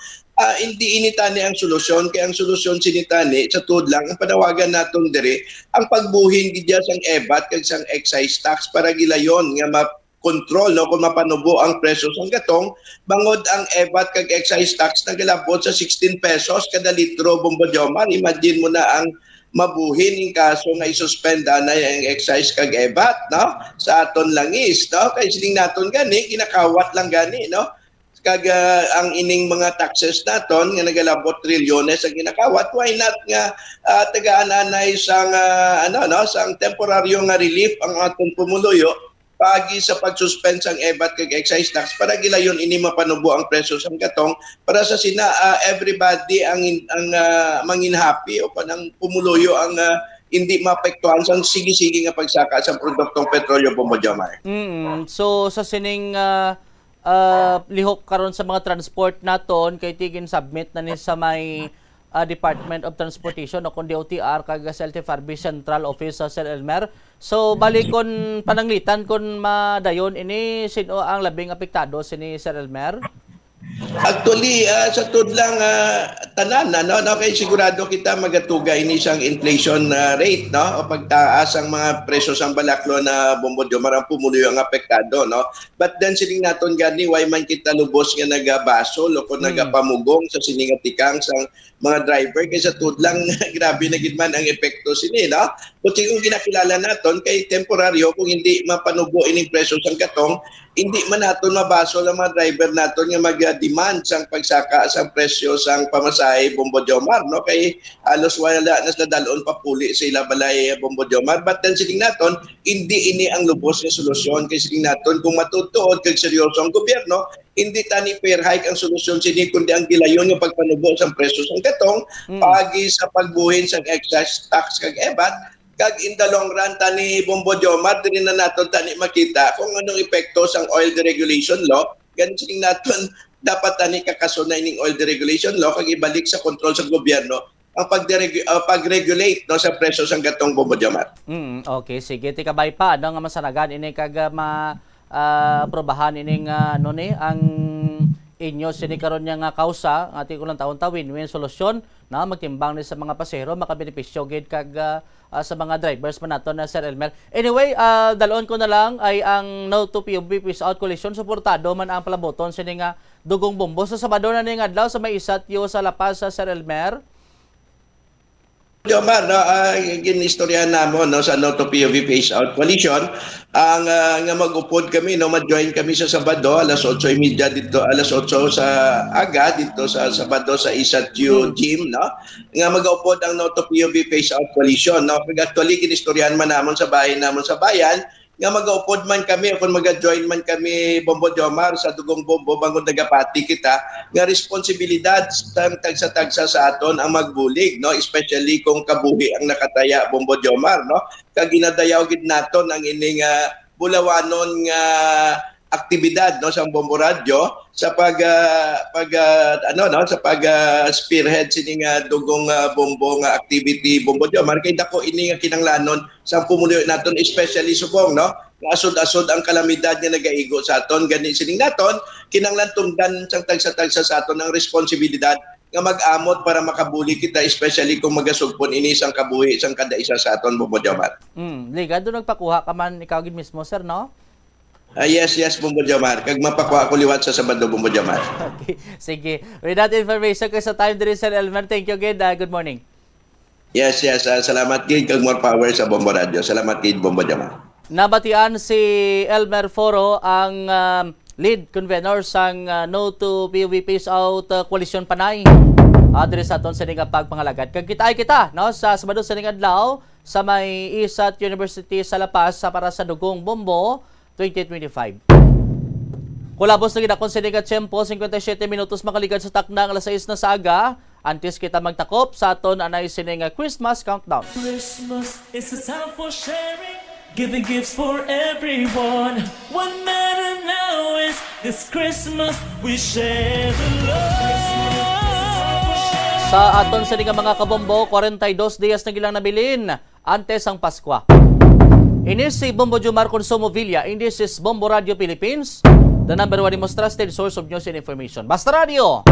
hindi initani ang solusyon, kaya ang solusyon sinitani sa tuod lang ang panawagan naton dire ang pagbuhin gidya sang EBAT kag sang excise tax para gilayon nga ma-control, no, kung mapanubo ang presyo sang gatong bangod ang EBAT kag excise tax nagalabot sa 16 pesos kada litro, Bombo Jomar. Imagine mo na ang mabuhin in kaso nga isuspenda na ang excise kag EBAT, no, sa aton langis, no, kay siling naton gani kinakawat lang gani, no, kag ang ining mga taxes naton nga nagalabot trilyones ang ginakawat, why not nga tagaan-anay sang sang temporaryo nga relief ang aton pumuluyo pagi sa pagsuspend sang EBAT kag excise tax para gilayon ini mapanubo ang presyo sang gatong para sa sina everybody ang mangin happy o kanang pumuluyo ang hindi maapektuhan sang sige-sige nga pagsaka sa produktong petrolyo, Bombo Jomar. So sa sining lihok karon sa mga transport naton kay tigin submit na ni sa may Department of Transportation o kung DOTR kag sa LTFRB Central Office sa Sir Elmer. So balik kon pananglitan kon madayon ini sino ang labing apektado sini Sir Elmer? Actually, sa tudlang tanan, no, kay sigurado kita magatuga ini sang inflation rate, no, o pagtaas ang mga presyo sang balaklo na Bombo Jomar ang pumuluyo ang apektado, no. But then sining naton gani why man kita lubos nga nagabasol o kung nagapamugong sa siningatikang sang mga driver kay sa tudlang grabe na gid man ang epekto sini, no. Kuti kung ginakilala naton kay temporaryo kung hindi mapanubo ining presyo sang katong hindi man naton mabasol ang mga driver naton nga mag-demand sang pagsaka sang presyo sang pamasahe, Bombo Jomar, no, kay alos wala na dalon pa puli sa ila balay, Bombo Jomar. But then siling naton hindi ini ang lubos nga solusyon kay siling naton kung matutuod kag seryoso ang gobyerno hindi tani fair hike ang solusyon sini kundi ang gilayon nga pagpanubo sang presyo sang katong pagi sa pagbuhin sang excise tax kag EBAT. Kag in the long run tani Bombo Jomar diri na naton tani makita kung anong epekto sang oil deregulation law. Ganun sining naton dapat tani kakasunay ning oil deregulation law kag ibalik sa kontrol sa gobyerno ang pag-regulate, no, sa presyo sang gatong, Bombo Jomar. Okay, sige, tikabay pa ano nga masanagan ini kag probahan ining ano ni ang inyo sini karon nya nga kausa ating ulang taon win-win solusyon na magtimbang ni sa mga pasahero makabenepisyo gid kag sa mga drivers man nato na Sir Elmer. Anyway, dalon ko na lang ay ang No to PUV Peace Out Coalition suportado man ang palaboton sini nga dugong bombo sa Sabado na ning adlaw sa may isatyo sa La Paz sa Sir Elmer. Jomar, no, ginistoryahan namo, no, sa No to PUV Phase Out Coalition ang nga mag-upod kami, no, ma-join kami sa Sabado alas 8:30 dito, alas 8 sa aga dito sa Sabado sa Isatyo Gym, no, nga mag-upod ang No to PUV Phase Out Coalition, no. Actually ginistoryahan man namon sa bayan namon sa bayan nga mag-upod man kami o kung mag-join man kami, Bombo Jomar, sa dugong bombo bangod nagapati kita nga responsibilidad tagsa-tagsa sa aton ang magbulig, no, especially kung kabuhi ang nakataya, Bombo Jomar, no, kag ginadayaw gid naton ang ining bulawanon nga aktibidad no sa Bombo Radio sa spearhead sining dugong bombo nga activity Bombo Jomar kay dako ini nga kinanglanon sa pumulo naton especially subong no asod-asod ang kalamidad nga nagaigo sa aton gani sining naton kinanglan tungdan sang tagsa-tagsa sa aton ang responsibilidad nga mag-amot para makabuli kita especially kung magasugpon ini sang kabuhi sang kada isa sa aton Bombo Jomar. Liga doon nagpakuha ka man ikaw gid mismo sir no? Yes, Bombo Jomar. Kag mapakuha ko liwat sa Sabado, Bombo Jomar. Okay, sige. With that information, kasi sa time din Sir Elmer, thank you again. Good morning. Yes. Salamat gid kag more power sa Bombo Radio. Salamat gid, Bombo Jomar. Nabatian si Elmer Foro ang lead convener sang No to POV Peace Out Coalition Panay. Adres aton sa ning pagpangalagad. Kag kita no sa Sabado sa ning adlaw sa may ISAT University sa La Paz sa para sa dugong bombo 2025. Kulabos na ginakon sa ligat tiyempo, 57 minutos makaligad sa takna ng alas 6 na saga. Antes kita magtakop sa aton anay sining Christmas countdown. Christmas is a time for sharing, giving gifts for everyone. What matter now is this Christmas we share the love. Sa aton sa mga kabombo, 42 días na gilang nabilin antes ang Paskwa. Inis si Bombo Jomar Consumo Villa, and this is Bombo Radio Philippines, the number one most trusted source of news and information. Basta Radio!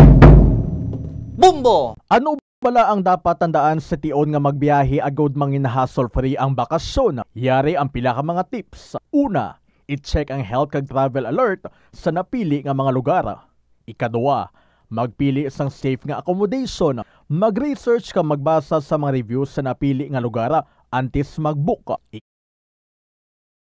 Bombo! Ano pala ang dapat tandaan sa tion nga magbiyahe agod mangin hassle-free ang bakasyon? Yari ang pila ka mga tips. Una, i-check ang health kag travel alert sa napili nga mga lugar. Ikadua, magpili isang safe nga accommodation. Mag-research ka magbasa sa mga reviews sa napili nga lugar antes mag-book.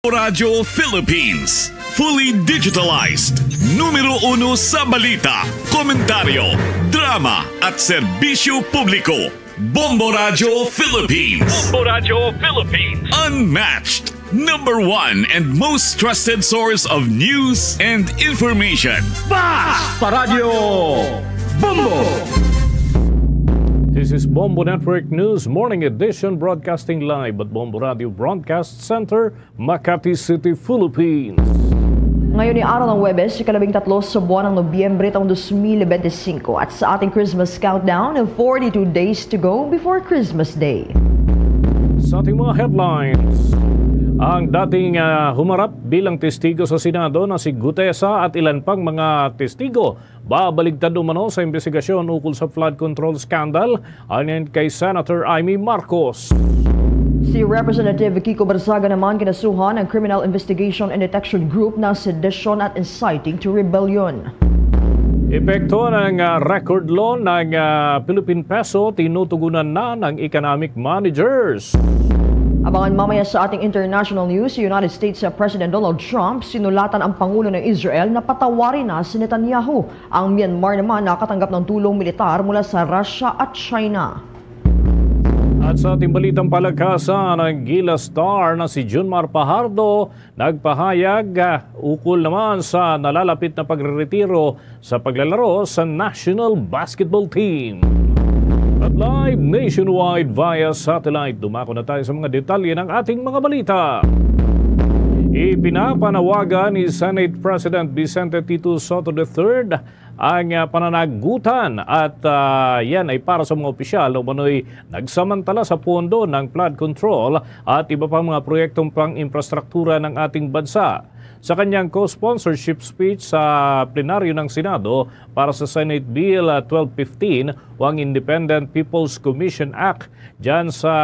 Radio Philippines, fully digitalized, numero 1 sa balita, komentaryo, drama at serbisyo publiko. Bombo Radio Philippines. Bombo Radio Philippines. Unmatched, number 1 and most trusted source of news and information. Basta Radio Bombo! This is Bombo Network News Morning Edition, broadcasting live at Bombo Radio Broadcast Center, Makati City, Philippines. Ngayon ay araw ng Huwebes, ika-13 sa buwan ng Nobyembre taong 2025 at sa ating Christmas countdown, 42 days to go before Christmas Day. Sa ating mga headlines, ang dating humarap bilang testigo sa Senado na si Gutesa at ilan pang mga testigo babaligtad umano sa investigasyon ukol sa flood control scandal ayon kay Senator Amy Marcos. Si Representative Kiko Barzaga naman kinasuhan ng Criminal Investigation and Detection Group na sedition at inciting to rebellion. Epekto ng record law ng Philippine Peso tinutugunan na ng economic managers. Abangan mamaya sa ating international news, si United States President Donald Trump sinulatan ang Pangulo ng Israel na patawarin na si Netanyahu. Ang Myanmar naman nakatanggap ng tulong militar mula sa Russia at China. At sa ating balitang palagkasan, ang Gila star na si Junmar Pajardo nagpahayag ukol naman sa nalalapit na pagreretiro sa paglalaro sa national basketball team. At live nationwide via satellite, dumako na tayo sa mga detalye ng ating mga balita. Ipinapanawagan ni Senate President Vicente Tito Soto III ang pananagutan at yan ay para sa mga opisyal na umano'y nagsamantala sa pondo ng flood control at iba pang mga proyektong pang-infrastruktura ng ating bansa. Sa kanyang co-sponsorship speech sa plenaryo ng Senado para sa Senate Bill 1215 o ang Independent People's Commission Act dyan sa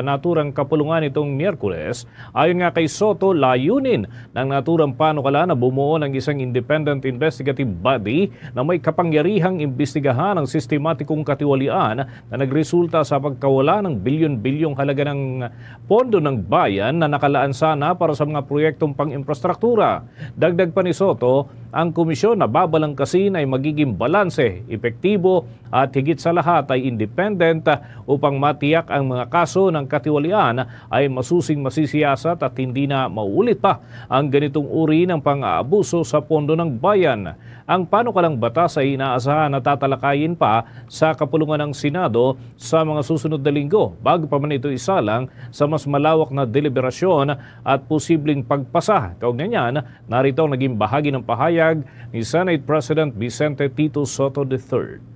naturang kapulungan itong Miyerkules, ayon nga kay Soto, layunin ng naturang panukala na bumuo ng isang independent investigative body na may kapangyarihang imbestigahan ang sistematikong katiwalian na nagresulta sa pagkawala ng bilyon-bilyong halaga ng pondo ng bayan na nakalaan sana para sa mga proyektong pang-infrastruktura. Dagdag pa ni Soto, ang komisyon na babalangkasin ay magiging balanse, epektibo at higit sa lahat ay independent upang matiyak ang mga kaso ng katiwalian ay masusing masisiyasat at hindi na mauulit pa ang ganitong uri ng pang-aabuso sa pondo ng bayan. Ang panukalang batas ay inaasahan na tatalakayin pa sa kapulungan ng Senado sa mga susunod na linggo bago pa man ito isalang sa mas malawak na deliberasyon at posibleng pagpasa. Kaugnay niyan, narito ang naging bahagi ng pahayag ni Senate President Vicente Tito Soto III.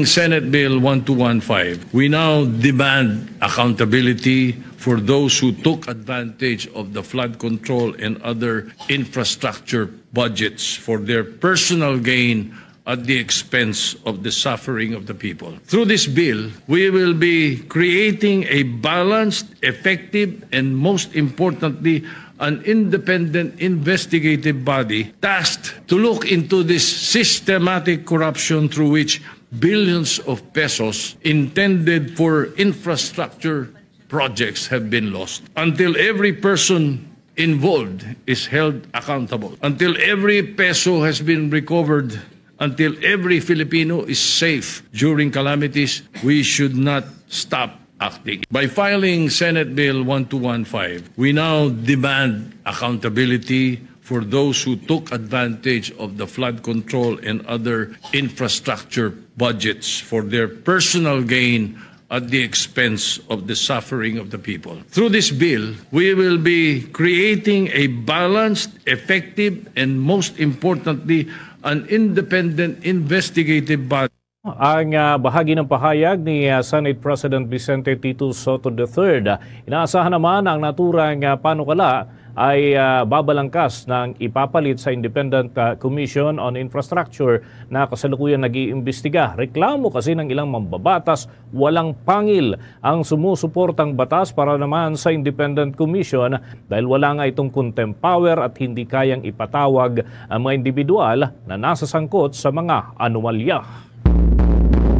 Senate Bill 1215, we now demand accountability for those who took advantage of the flood control and other infrastructure budgets for their personal gain at the expense of the suffering of the people. Through this bill, we will be creating a balanced, effective, and most importantly, an independent investigative body tasked to look into this systematic corruption through which billions of pesos intended for infrastructure projects have been lost. Until every person involved is held accountable, until every peso has been recovered, until every Filipino is safe during calamities, we should not stop acting. By filing Senate Bill 1215, we now demand accountability for those who took advantage of the flood control and other infrastructure budgets for their personal gain at the expense of the suffering of the people. Through this bill, we will be creating a balanced, effective, and most importantly, an independent investigative body. Ang bahagi ng pahayag ni Senate President Vicente Tito Soto III. Inaasahan naman ang naturang panukala ay babalangkas ng ipapalit sa Independent Commission on Infrastructure na kasalukuyan nag-iimbestiga. Reklamo kasi ng ilang mambabatas, walang pangil ang sumusuportang batas para naman sa Independent Commission dahil wala nga itong contempt power at hindi kayang ipatawag ang mga individual na nasasangkot sa mga anomalya.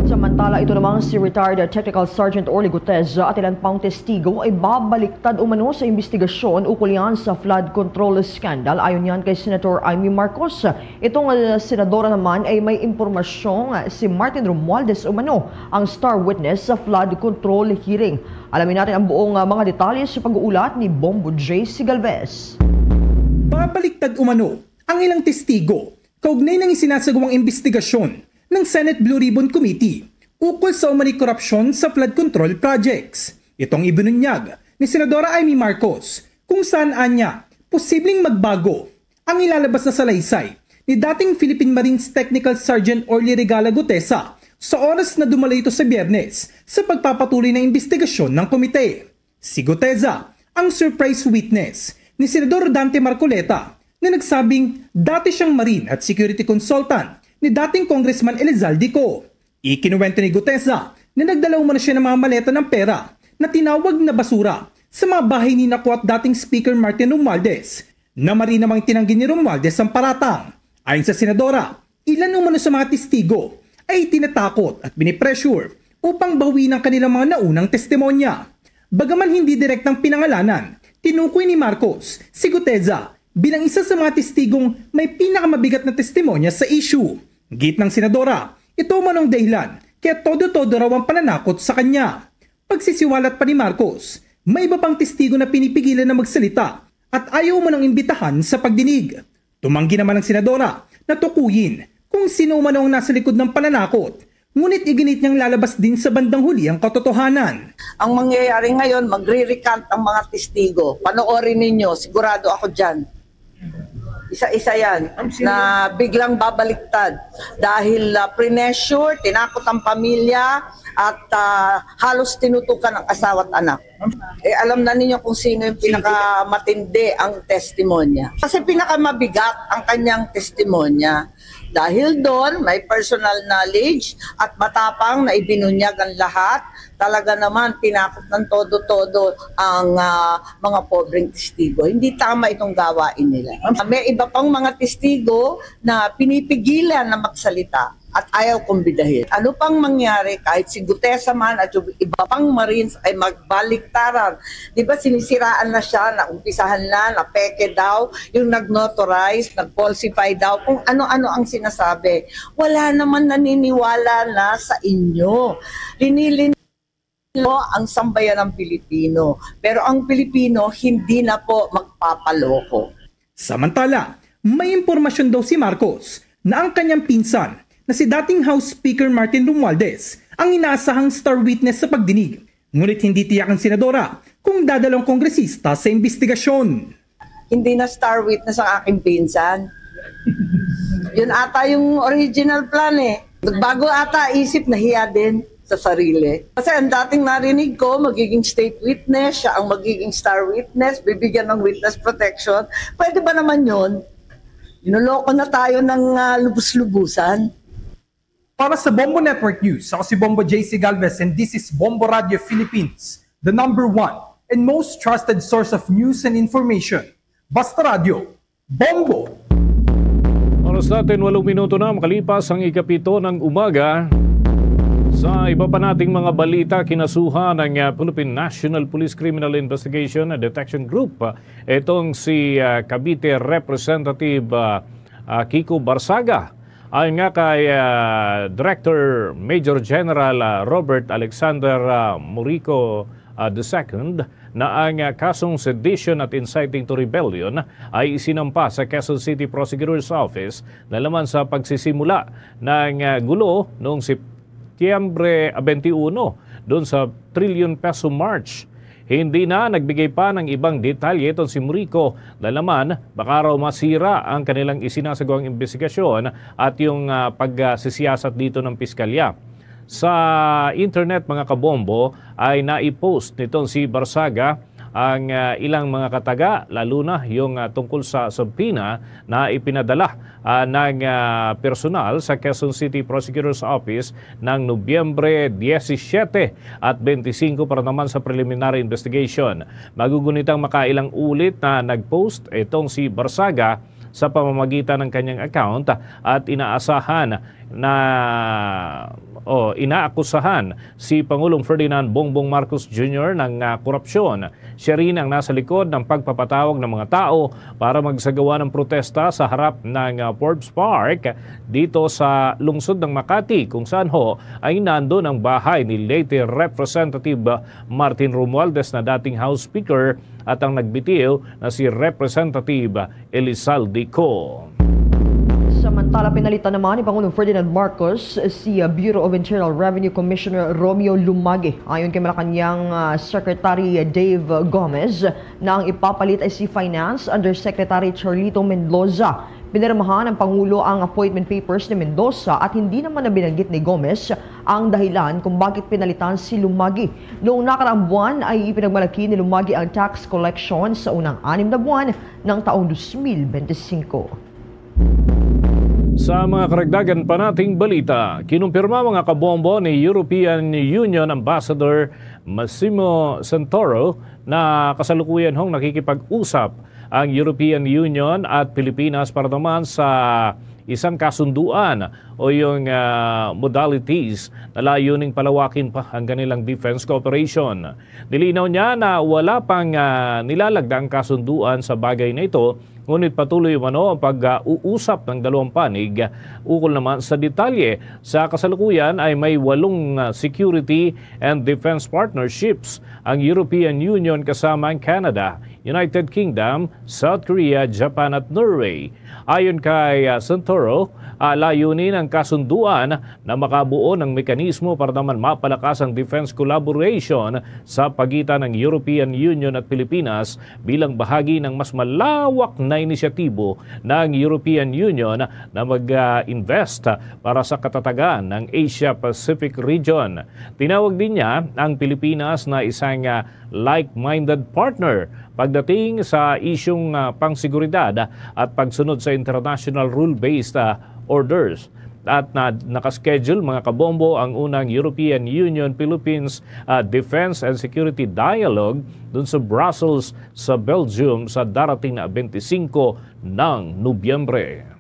Samantala, ito namang si retired Technical Sergeant Orly Guteza at ilan pang testigo ay babaliktad umano sa investigasyon ukol yan sa flood control scandal. Ayon yan kay Senator Amy Marcos. Itong senadora naman ay may impormasyong si Martin Romualdez umano ang star witness sa flood control hearing. Alamin natin ang buong mga detalye sa pag-uulat ni Bombo J. Sigalvez. Babaliktad umano ang ilang testigo kaugnay ng isinasagawang investigasyon ng Senate Blue Ribbon Committee ukol sa umano'y korupsyon sa flood control projects. Itong ibinunyag ni Senadora Amy Marcos kung saan anya posibleng magbago ang ilalabas na salaysay ni dating Philippine Marines Technical Sergeant Orly Regala Gutesa sa oras na dumalo ito sa Biyernes sa pagpapatuloy ng investigasyon ng komite. Si Gutesa ang surprise witness ni Senador Dante Marcoleta na nagsabing dati siyang Marine at security consultant ni dating Congressman Elizalde Co. Ikinuwento ni Gutesa na nagdala umano siya ng mga maleta ng pera na tinawag na basura sa mga bahay ni Naco at dating Speaker Martin Romualdez na mari namang tinanggi ni Romualdez ang paratang. Ayon sa senadora, ilan umano sa mga testigo ay tinatakot at binipressure upang bawiin ang kanilang mga naunang testimonya. Bagaman hindi direktang pinangalanan, tinukoy ni Marcos si Gutesa bilang isa sa mga testigong may pinakamabigat na testimonya sa issue. Git ng senadora, ito manong dahilan kaya todo-todo raw ang pananakot sa kanya. Pagsisiwalat pa ni Marcos, may iba pang testigo na pinipigilan na magsalita at ayaw manong imbitahan sa pagdinig. Tumanggi naman ng senadora na tukuyin kung sino man ang nasa likod ng pananakot, ngunit iginit niyang lalabas din sa bandang huli ang katotohanan. Ang mangyayari ngayon, magre-recant ang mga testigo. Panoorin ninyo, sigurado ako dyan. Isa-isa yan na biglang babaliktad dahil pre-measure, tinakot ang pamilya at halos tinutukan ang asawa at anak. Alam na ninyo kung sino yung pinakamatindi ang testimonya. Kasi pinakamabigat ang kanyang testimonya. Dahil doon, may personal knowledge at matapang na ibinunyag ang lahat talaga naman tinakot ng todo-todo ang mga pobreng testigo. Hindi tama itong gawain nila. May iba pang mga testigo na pinipigilan na magsalita at ayaw kumbidahin. Ano pang mangyari kahit si Gutesa man at yung iba pang Marines ay magbaliktaran. Di ba sinisiraan na siya, naumpisahan na peke daw, yung nag-notarize, nag-falsify daw, kung ano-ano ang sinasabi. Wala naman naniniwala na sa inyo. Linilin ang sambayan ng Pilipino. Pero ang Pilipino hindi na po magpapaloko. Samantala, may impormasyon daw si Marcos na ang kanyang pinsan na si dating House Speaker Martin Romualdez ang inaasahang star witness sa pagdinig. Ngunit hindi tiyak ang senadora kung dadalawang kongresista sa investigasyon. Hindi na star witness ang aking pinsan. Yun ata yung original plan eh. Bago ata isip, nahiya din sa sarili. Kasi ang dating narinig ko, magiging state witness, siya ang magiging star witness, bibigyan ng witness protection. Pwede ba naman yun? Inuloko na tayo ng lubus-lubusan. Para sa Bombo Network News, ako si Bombo JC Galvez and this is Bombo Radio Philippines, the #1 and most trusted source of news and information. Basta Radio, Bombo! Oras natin 8 minuto na makalipas ang ikapito ng umaga. Sa iba pa nating mga balita, kinasuhan ng Philippine National Police Criminal Investigation and Detection Group itong si Cavite Representative Kiko Barsaga. Ayon nga kay Director Major General Robert Alexander Murico II na ang kasong sedition at inciting to rebellion ay isinampa sa Quezon City Prosecutor's Office na laman sa pagsisimula ng gulo noong Setyembre 21 doon sa trillion peso march. Hindi na nagbigay pa ng ibang detalye itong si Murico na laman baka raw masira ang kanilang isinasagawang investigasyon at yung pagsisiyasat dito ng piskalya. Sa internet mga kabombo ay naipost nitong si Barsaga ang ilang mga kataga, lalo na yung tungkol sa subpoena na ipinadala ng personal sa Quezon City Prosecutor's Office ng Nobyembre 17 at 25 para naman sa preliminary investigation. Magugunitang makailang ulit na nagpost itong si Barsaga sa pamamagitan ng kanyang account at inaakusahan si Pangulong Ferdinand Bongbong Marcos Jr. ng korupsyon. Siya rin ang nasa likod ng pagpapatawag ng mga tao para magsagawa ng protesta sa harap ng Forbes Park dito sa lungsod ng Makati kung saan ay nando ang bahay ni late Representative Martin Romualdez na dating House Speaker at ang nagbitiw na si Representative Elizalde Co. Samantala, pinalitan naman ni Pangulong Ferdinand Marcos si Bureau of Internal Revenue Commissioner Romeo Lumagi. Ayon kay Malacanang Secretary Dave Gomez, na ang ipapalit ay si Finance Undersecretary Charlito Mendoza. Pinirmahan ng Pangulo ang appointment papers ni Mendoza at hindi naman na binanggit ni Gomez ang dahilan kung bakit pinalitan si Lumagi. Noong nakaraang buwan ay ipinagmalaki ni Lumagi ang tax collection sa unang 6 na buwan ng taong 2025. Sa mga karagdagan pa nating balita, kinumpirma mga kabombo ni European Union Ambassador Massimo Santoro na kasalukuyan nakikipag-usap ang European Union at Pilipinas para naman sa isang kasunduan o yung modalities na layuning palawakin pa ang kanilang defense cooperation. Nilinaw niya na wala pang nilalagdaang kasunduan sa bagay na ito, ngunit patuloy ang pag-uusap ng dalawang panig ukol naman sa detalye. Sa kasalukuyan ay may 8 security and defense partnerships ang European Union kasama ang Canada, United Kingdom, South Korea, Japan at Norway. Ayon kay Santoro, layunin ang kasunduan na makabuo ng mekanismo para naman mapalakas ang defense collaboration sa pagitan ng European Union at Pilipinas bilang bahagi ng mas malawak na inisyatibo ng European Union na mag-invest para sa katatagan ng Asia-Pacific region. Tinawag din niya ang Pilipinas na isang like-minded partner pagdating sa isyong pangsiguridad at pagsunod sa international rule-based orders. at nakaschedule mga kabombo ang unang European Union Philippines Defense and Security Dialogue dun sa Brussels sa Belgium sa darating na 25 ng Nobyembre.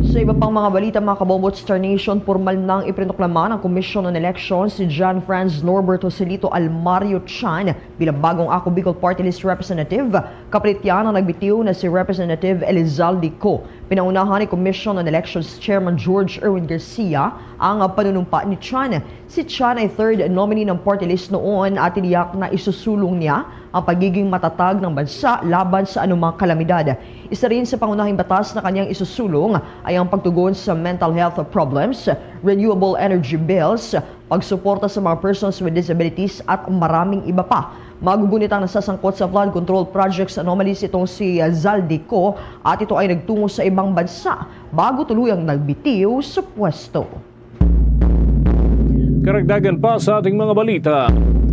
Sa iba pang mga balita, mga kabombo, Star Nation, formal nang ipinoklama ng Commission on Elections si John Franz Norberto Celito Almario Chan bilang bagong Ako Bicol Party List Representative. Kapalit yan ang nagbitiw na si Representative Elizalde Co. Pinaunahan ni Commission on Elections Chairman George Erwin Garcia ang panunumpa ni Chan. Si Chan ay third nominee ng party list noon at tiniyak na isusulong niya ang pagiging matatag ng bansa laban sa anumang kalamidad. Isa rin sa pangunahing batas na kanyang isusulong ay ang pagtugon sa mental health problems, renewable energy bills, pagsuporta sa mga persons with disabilities at maraming iba pa. Magugunit ang nasasangkot sa flood control projects anomalies itong si Zaldico at ito ay nagtungo sa ibang bansa bago tuluyang nagbitiw sa pwesto. Karagdagan pa sa ating mga balita.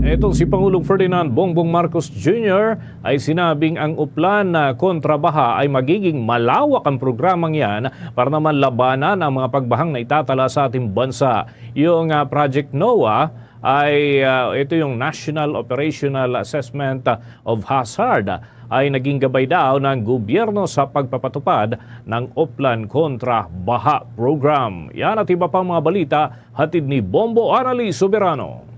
Itong si Pangulong Ferdinand Bongbong Marcos Jr. ay sinabing ang uplan na kontrabaha ay magiging malawak ang programang yan para naman labanan ang mga pagbahang na itatala sa ating bansa. Yung Project NOAA ay ito yung National Operational Assessment of Hazard ay naging gabay daw ng gobyerno sa pagpapatupad ng Uplan Kontra Baha Program. Yan at iba pang mga balita, hatid ni Bombo Arali Soberano.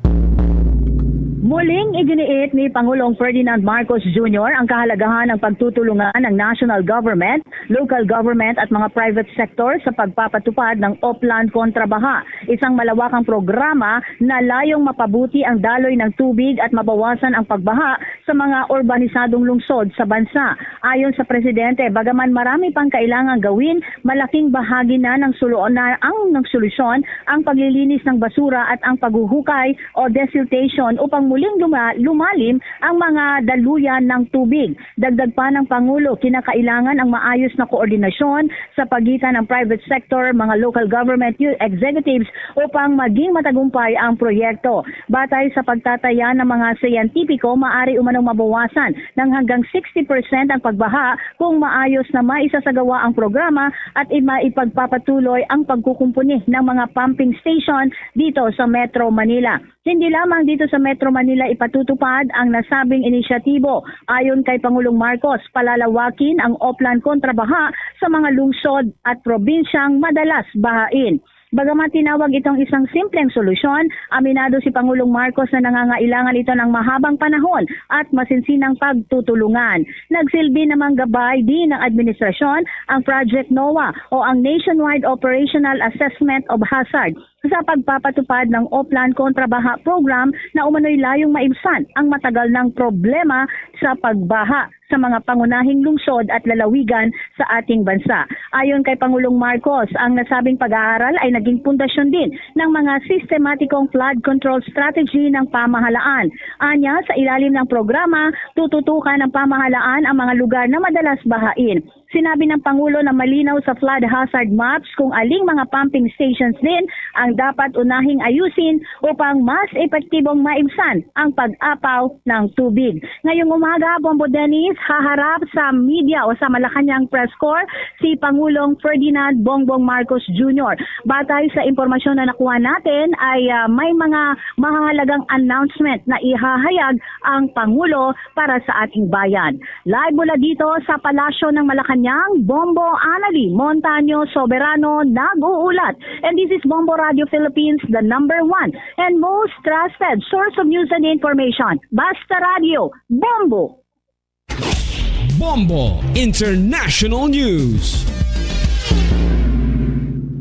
Muling iginiit ni Pangulong Ferdinand Marcos Jr. ang kahalagahan ng pagtutulungan ng national government, local government at mga private sector sa pagpapatupad ng Uplan Kontra Baha, isang malawakang programa na layong mapabuti ang daloy ng tubig at mabawasan ang pagbaha sa mga urbanisadong lungsod sa bansa. Ayon sa Presidente, bagaman marami pang kailangang gawin, malaking bahagi na ng solusyon ang paglilinis ng basura at ang paghuhukay o desiltation upang muling lumalim ang mga daluyan ng tubig. Dagdag pa ng Pangulo, kinakailangan ang maayos na koordinasyon sa pagitan ng private sector, mga local government executives upang maging matagumpay ang proyekto. Batay sa pagtataya ng mga siyentipiko, maaari umanong mabawasan ng hanggang 60% ang pagbaha kung maayos na maisasagawa ang programa at ipagpapatuloy ang pagkukumpuni ng mga pumping station dito sa Metro Manila. Hindi lamang dito sa Metro Manila ipatutupad ang nasabing inisyatibo. Ayon kay Pangulong Marcos, palalawakin ang Uplan Kontra Baha sa mga lungsod at probinsyang madalas bahain. Bagamat tinawag itong isang simpleng solusyon, aminado si Pangulong Marcos na nangangailangan ito ng mahabang panahon at masinsinang pagtutulungan. Nagsilbi namang gabay din ng administrasyon ang Project NOAA o ang Nationwide Operational Assessment of Hazard sa pagpapatupad ng Uplan Kontra Baha Program na umano'y layong maibsan ang matagal ng problema sa pagbaha sa mga pangunahing lungsod at lalawigan sa ating bansa. Ayon kay Pangulong Marcos, ang nasabing pag-aaral ay naging pundasyon din ng mga sistematikong flood control strategy ng pamahalaan. Anya, sa ilalim ng programa, tututukan ng pamahalaan ang mga lugar na madalas bahain. Sinabi ng Pangulo na malinaw sa flood hazard maps kung aling mga pumping stations din ang dapat unahing ayusin upang mas epektibong maibsan ang pag-apaw ng tubig. Ngayong umaga, Bombo Dennis, haharap sa media o sa Malacanang Press Corps si Pangulong Ferdinand Bongbong Marcos Jr. Batay sa impormasyon na nakuha natin ay may mga mahalagang announcement na ihahayag ang Pangulo para sa ating bayan. Live mula dito sa Palasyo ng Malacanang, Bombo Anali Montaño Soberano nag-uulat. And this is Bombo Radio Philippines, the #1 and most trusted source of news and information. Basta Radio, Bombo! Bombo International News.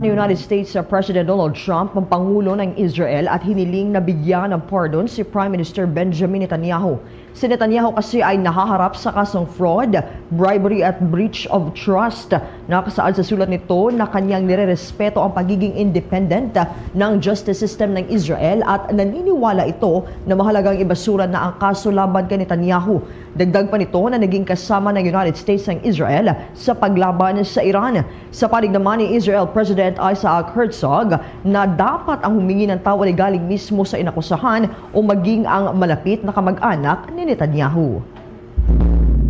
United States President Donald Trump ang Pangulo ng Israel at hiniling na bigyan ng pardon si Prime Minister Benjamin Netanyahu. Si Netanyahu kasi ay nahaharap sa kasong fraud, bribery at breach of trust. Nakasaad sa sulat nito na kanyang nirerespeto ang pagiging independent ng justice system ng Israel at naniniwala ito na mahalagang ibasura na ang kaso laban kay Netanyahu. Dagdag pa nito na naging kasama ng United States ng Israel sa paglaban sa Iran. Sa panig naman ni Israel President Isaac Herzog na dapat ang humingi ng tawad ay galing mismo sa inakusahan o maging ang malapit na kamag-anak ni Netanyahu.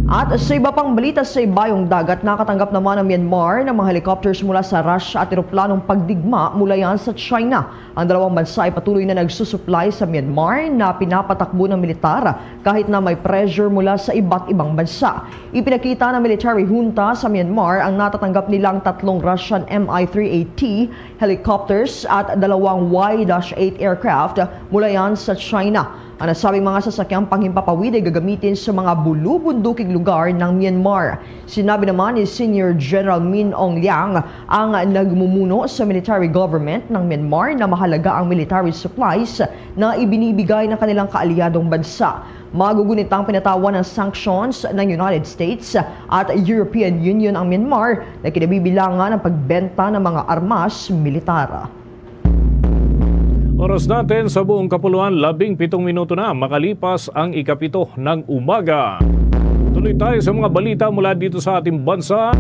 At sa iba pang balita sa ibayong dagat, nakatanggap naman ang Myanmar ng mga helicopters mula sa Russia at eroplanong pagdigma mula yan sa China. Ang dalawang bansa ay patuloy na nagsusupply sa Myanmar na pinapatakbo ng militar kahit na may pressure mula sa iba't ibang bansa. Ipinakita ng military junta sa Myanmar ang natatanggap nilang 3 Russian Mi-380 helicopters at 2 Y-8 aircraft mula yan sa China. Ang nasabing mga sasakyang panghimpapawid ay gagamitin sa mga bulubunduking lugar ng Myanmar. Sinabi naman ni Senior General Min Aung Hlaing, ang nagmumuno sa military government ng Myanmar, na mahalaga ang military supplies na ibinibigay ng kanilang kaalyadong bansa. Magugunit ang pinatawan ng sanctions ng United States at European Union ang Myanmar na kinabibilangan ng pagbenta ng mga armas militar. Oras natin sa buong kapuluan, 17 minuto na makalipas ang 7 ng umaga. Tuloy tayo sa mga balita mula dito sa ating bansa.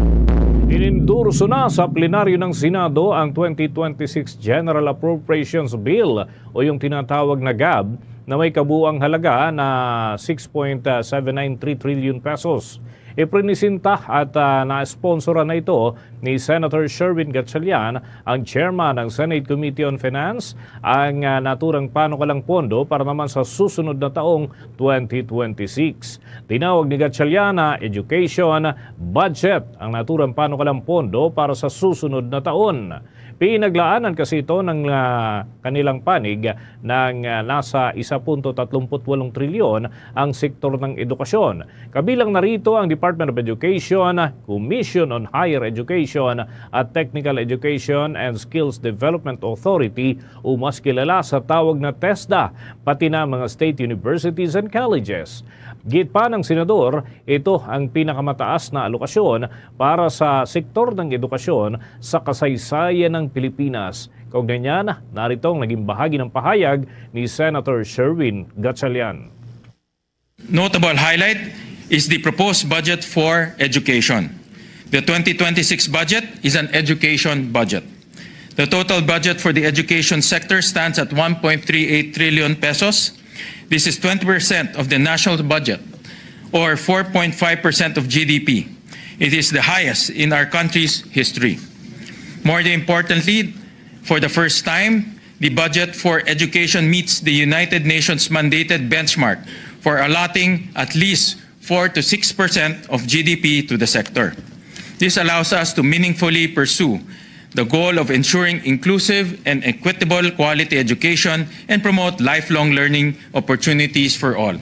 Inendorso na sa plenaryo ng Senado ang 2026 General Appropriations Bill o yung tinatawag na GAB na may kabuuang halaga na 6.793 trillion pesos. Iprinisinta at na-sponsoran na ito ni Senator Sherwin Gatchalian, ang chairman ng Senate Committee on Finance, ang naturang panukalang pondo para naman sa susunod na taong 2026. Tinawag ni Gatchalian na education budget ang naturang panukalang pondo para sa susunod na taon. Pinaglaanan kasi ito ng kanilang panig ng nasa 1.38 trilyon ang sektor ng edukasyon. Kabilang narito ang Department of Education, Commission on Higher Education at Technical Education and Skills Development Authority o mas kilala sa tawag na TESDA, pati na mga state universities and colleges. Git pa ng senador, ito ang pinakamataas na alokasyon para sa sektor ng edukasyon sa kasaysayan ng Pilipinas. Kaugnay niyan, narito ang naging bahagi ng pahayag ni Senator Sherwin Gatchalian. Notable highlight is the proposed budget for education. The 2026 budget is an education budget. The total budget for the education sector stands at 1.38 trillion pesos. This is 20% of the national budget, or 4.5% of GDP. It is the highest in our country's history. More importantly, for the first time, the budget for education meets the United Nations mandated benchmark for allotting at least 4 to 6% of GDP to the sector. This allows us to meaningfully pursue the goal of ensuring inclusive and equitable quality education and promote lifelong learning opportunities for all.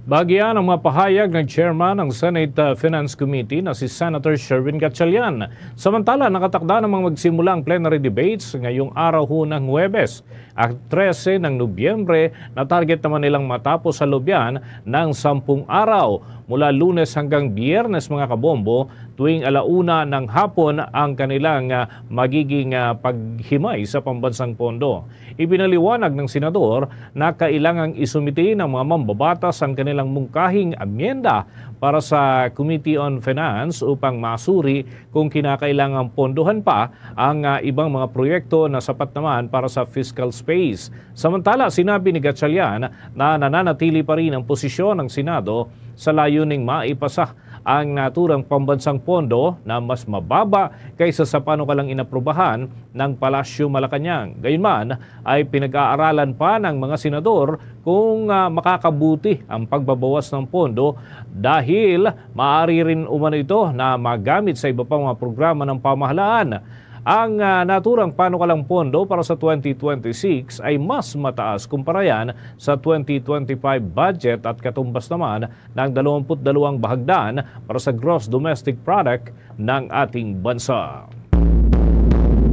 Bagyan ang mga pahayag ng chairman ng Senate Finance Committee na si Senator Sherwin Gatchalian. Samantala, nakatakda namang magsimula ang plenary debates ngayong araw ng Huwebes at 13 ng Nobyembre na target naman nilang matapos sa lobyan ng 10 araw. Mula Lunes hanggang Biyernes mga kabombo, tuwing 1:00 ng hapon ang kanilang magiging paghimay sa pambansang pondo. Ibinaliwanag ng senador na kailangang isumiti ng mga mambabatas ang kanilang mungkahing amyenda para sa Committee on Finance upang masuri kung kinakailangang pondohan pa ang ibang mga proyekto na sapat naman para sa fiscal space. Samantala, sinabi ni Gatchalian na nananatili pa rin ang posisyon ng Senado sa layuning maipasa ang naturang pambansang pondo na mas mababa kaysa sa panukalang inaprubahan ng Palasyo Malacanang. Gayunman ay pinag-aaralan pa ng mga senador kung makakabuti ang pagbabawas ng pondo dahil maaari rin umano ito na magamit sa iba pang mga programa ng pamahalaan. Ang naturang panukalang pondo para sa 2026 ay mas mataas kumpara yan sa 2025 budget at katumbas naman ng 22 bahagdan para sa gross domestic product ng ating bansa.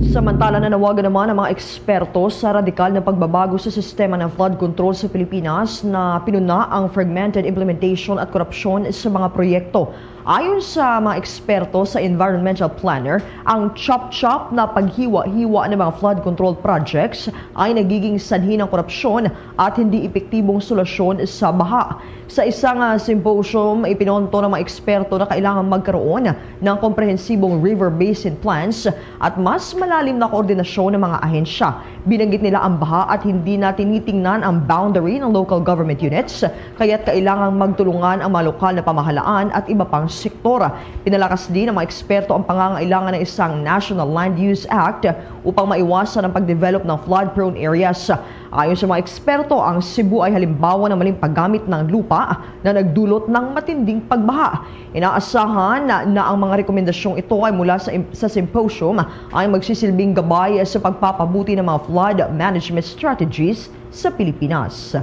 Samantala, nanawagan naman ang mga eksperto sa radikal na pagbabago sa sistema ng flood control sa Pilipinas na pinuna ang fragmented implementation at korupsyon sa mga proyekto. Ayon sa mga eksperto sa environmental planner, ang chop-chop na paghiwa-hiwa ng mga flood control projects ay nagiging sanhi ng korupsyon at hindi epektibong solusyon sa baha. Sa isang symposium, ipinonto ng mga eksperto na kailangan magkaroon ng komprehensibong river basin plans at mas malalim malalim na koordinasyon ng mga ahensya. Binanggit nila ang baha at hindi na tinitingnan ang boundary ng local government units, kaya't kailangang magtulungan ang mga lokal na pamahalaan at iba pang sektor. Pinalakas din ng mga eksperto ang pangangailangan ng isang National Land Use Act upang maiwasan ang pagdevelop ng flood-prone areas. Ayon sa mga eksperto, ang Cebu ay halimbawa ng maling paggamit ng lupa na nagdulot ng matinding pagbaha. Inaasahan na ang mga rekomendasyong ito ay mula sa symposium ay magsisilbing gabay sa pagpapabuti ng mga flood management strategies sa Pilipinas.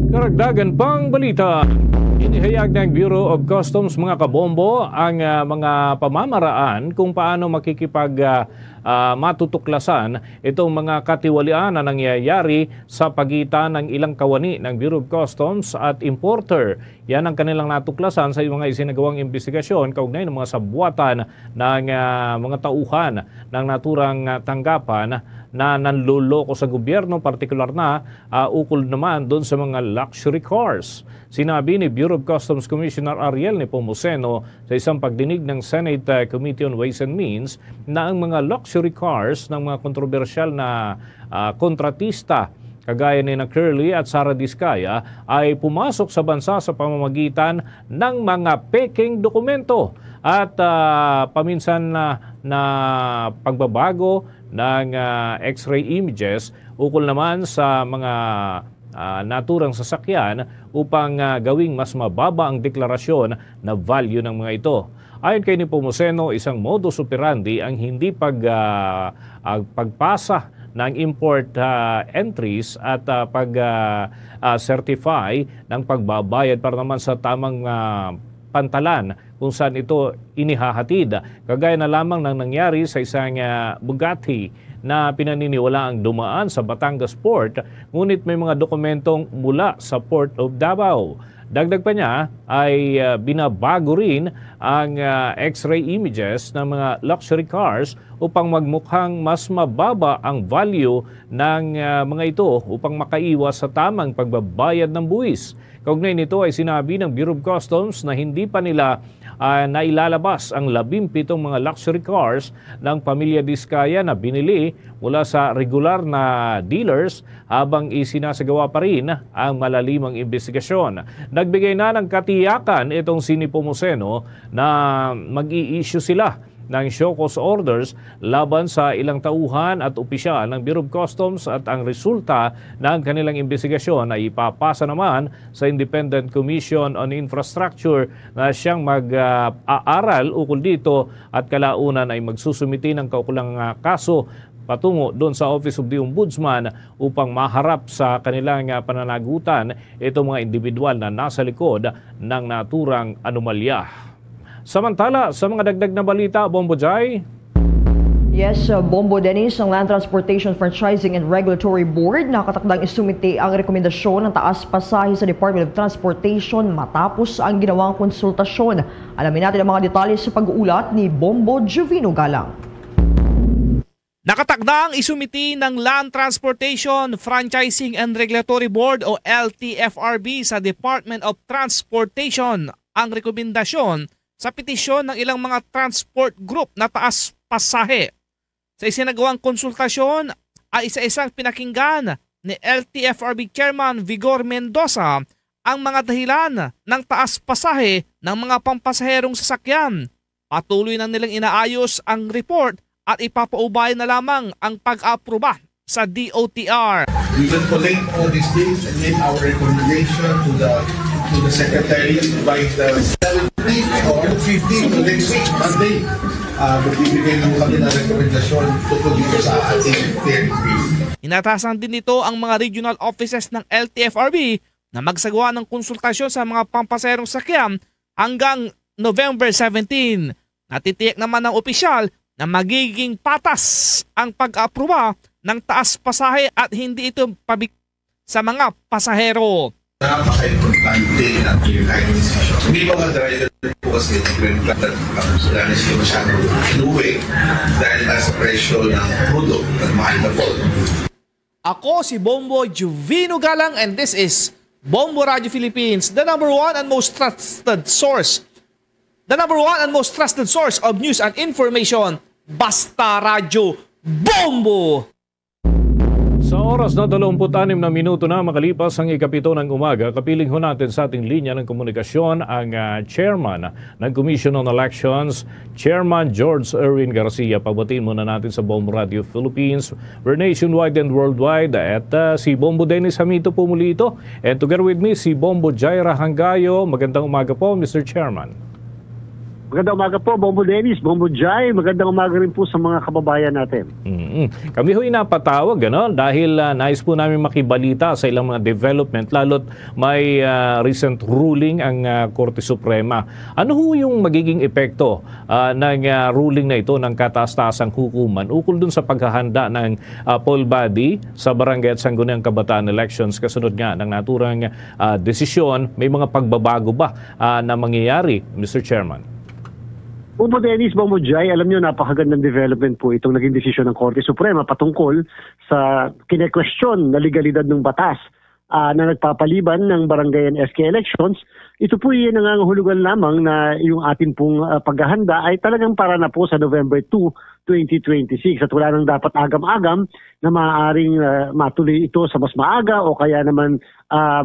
Karagdagan pang balita. Inihayag ng Bureau of Customs mga kabombo ang mga pamamaraan kung paano matutuklasan itong mga katiwalian na nangyayari sa pagitan ng ilang kawani ng Bureau of Customs at importer. Yan ang kanilang natuklasan sa mga isinagawang investigasyon kaugnay ng mga sabwatan ng mga tauhan ng naturang tanggapan na nanloloko sa gobyerno, partikular na ukol naman doon sa mga luxury cars. Sinabi ni Bureau of Customs Commissioner Ariel Nepomuceno sa isang pagdinig ng Senate Committee on Ways and Means na ang mga luxury cars ng mga kontrobersyal na kontratista kagaya ni na Curly at Sara Diskaya ay pumasok sa bansa sa pamamagitan ng mga peking dokumento at paminsan na pagbabago ng X-ray images ukol naman sa mga naturang sasakyan upang gawing mas mababa ang deklarasyon na value ng mga ito. Ayon kay Nepomuceno, isang modus operandi ang hindi pagpasa ng import entries at pag-certify ng pagbabayad para naman sa tamang pantalan kung saan ito inihahatid. Kagaya na lamang ng nangyari sa isang Bugatti na pinaniniwalaang dumaan sa Batangas Port, ngunit may mga dokumentong mula sa Port of Davao. Dagdag pa niya ay binabago rin ang X-ray images ng mga luxury cars upang magmukhang mas mababa ang value ng mga ito upang makaiwas sa tamang pagbabayad ng buwis. Kaugnay nito ay sinabi ng Bureau of Customs na hindi pa nila nailalabas ang 17 mga luxury cars ng pamilya Diskaya na binili mula sa regular na dealers habang isinasagawa pa rin ang malalimang investigasyon. Nagbigay na ng katiyakan itong si Nepomuceno na mag-i-issue sila ng show cause orders laban sa ilang tauhan at opisyal ng Bureau of Customs at ang resulta ng kanilang investigasyon ay ipapasa naman sa Independent Commission on Infrastructure na siyang mag-aaral ukol dito at kalaunan ay magsusumiti ng kaukulang kaso patungo doon sa Office of the Ombudsman upang maharap sa kanilang pananagutan itong mga individual na nasa likod ng naturang anomalya. Samantala, sa mga dagdag na balita, Bombo Jai. Yes, Bombo Dennis, ang Land Transportation Franchising and Regulatory Board nakatakdang isumite ang rekomendasyon ng taas pasahe sa Department of Transportation matapos ang ginawang konsultasyon. Alamin natin ang mga detalye sa pag-uulat ni Bombo Jovino Galang. Nakatakdang isumiti ng Land Transportation Franchising and Regulatory Board o LTFRB sa Department of Transportation ang rekomendasyon sa petisyon ng ilang mga transport group na taas pasahe. Sa isinagawang konsultasyon ay isa-isang pinakinggan ni LTFRB Chairman Vigor Mendoza ang mga dahilan ng taas pasahe ng mga pampasaherong sasakyan. Patuloy na nilang inaayos ang report at ipapaubay na lamang ang pag-aproba sa DOTR. We will collect all these things and make our recommendation to the Secretary by the 17th or 15th of next week, Monday. Magbibigay ng kami na rekomendasyon tungkol dito sa ating fair review. Inatasan din nito ang mga regional offices ng LTFRB na magsagawa ng konsultasyon sa mga pampaserong sakyan hanggang November 17. Natitiyak naman ng opisyal na magiging patas ang pag-aproba ng taas pasahe at hindi ito pabik sa mga pasahero. Napaka-importante na kahit hindi mga driver po kasi nagre-reklamo sila masyadong inuwi dahil nasa presyo ng product at mahal na po. Ako si Bombo Jovino Galang and this is Bombo Radio Philippines, the number one and most trusted source of news and information Basta Radyo Bombo! Sa oras na 26 na minuto na makalipas ang ikapito ng umaga, kapiling ho natin sa ating linya ng komunikasyon ang chairman ng Commission on Elections, Chairman George Erwin Garcia. Pagbatiin muna natin sa Bombo Radio Philippines, we're nationwide and worldwide. At si Bombo Dennis Hamito po muli ito. And together with me, si Bombo Jaira Hangayo. Magandang umaga po, Mr. Chairman. Magandang umaga po, Bombo Dennis, Bombo Jai. Magandang umaga rin po sa mga kababayan natin. Kami ho'y napatawag dahil nais po namin makibalita sa ilang mga development, lalo't may recent ruling ang Korte Suprema. Ano ho yung magiging epekto ng ruling na ito ng kataas-taasang hukuman ukol dun sa paghahanda ng poll body sa Barangay at Sangguniang Kabataan Elections kasunod nga ng naturang desisyon? May mga pagbabago ba na mangyayari, Mr. Chairman? Bombo Dennis, Bombo Jai, alam nyo, napakagandang development po itong naging desisyon ng Korte Suprema patungkol sa kine-question na legalidad ng batas na nagpapaliban ng barangay and SK elections. Ito po yung nangangahulugan lamang na yung ating pong paghahanda ay talagang para na po sa November 2, 2026 at wala nang dapat agam-agam na maaaring matuloy ito sa mas maaga o kaya naman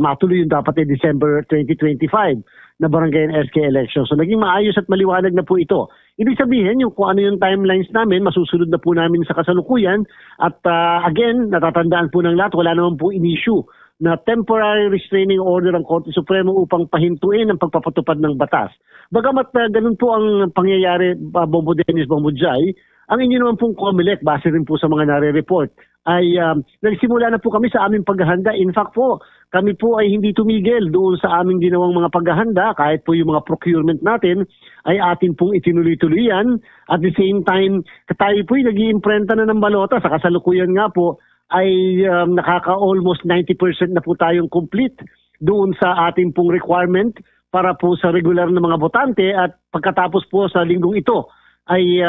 matuloy yung dapat ay December 2025 na barangay and SK election. So naging maayos at maliwanag na po ito. Ibig sabihin, yung kung ano yung timelines namin, masusunod na po namin sa kasalukuyan. At again, natatandaan po ng lahat, wala naman po in-issue na temporary restraining order ng Korte Suprema upang pahintuin ang pagpapatupad ng batas. Bagamat ganun po ang pangyayari, Bombo Dennis, Bombo Jai, ang inyo naman pong COMELEC, base rin po sa mga nare-report, ay nagsimula na po kami sa aming paghahanda. In fact po, kami po ay hindi tumigil doon sa aming ginawang mga paghahanda, kahit po yung mga procurement natin ay atin pong itinuloy-tuloy yan. At the same time, tayo po ay nag-iimprenta na ng balota. Sa kasalukuyan nga po ay nakaka-almost 90% na po tayong complete doon sa ating pong requirement para po sa regular na mga botante. At pagkatapos po sa linggong ito, ay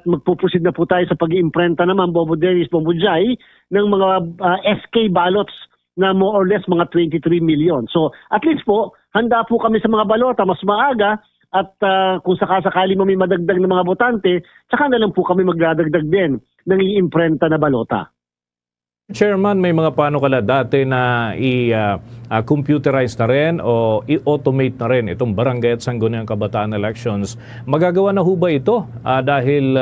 magpupusid na po tayo sa pag-iimprenta naman, Bombo Dennis, Bombo Jai, ng mga SK ballots na more or less mga 23 million. So at least po, handa po kami sa mga balota mas maaga at kung sakasakali may madagdag na mga botante, saka na lang po kami magdadagdag din ng iimprenta na balota. Chairman, may mga panukala dati na i-computerize na rin o i-automate na rin itong Barangay at Sangguniang Kabataan Elections. Magagawa na ho ba ito? Dahil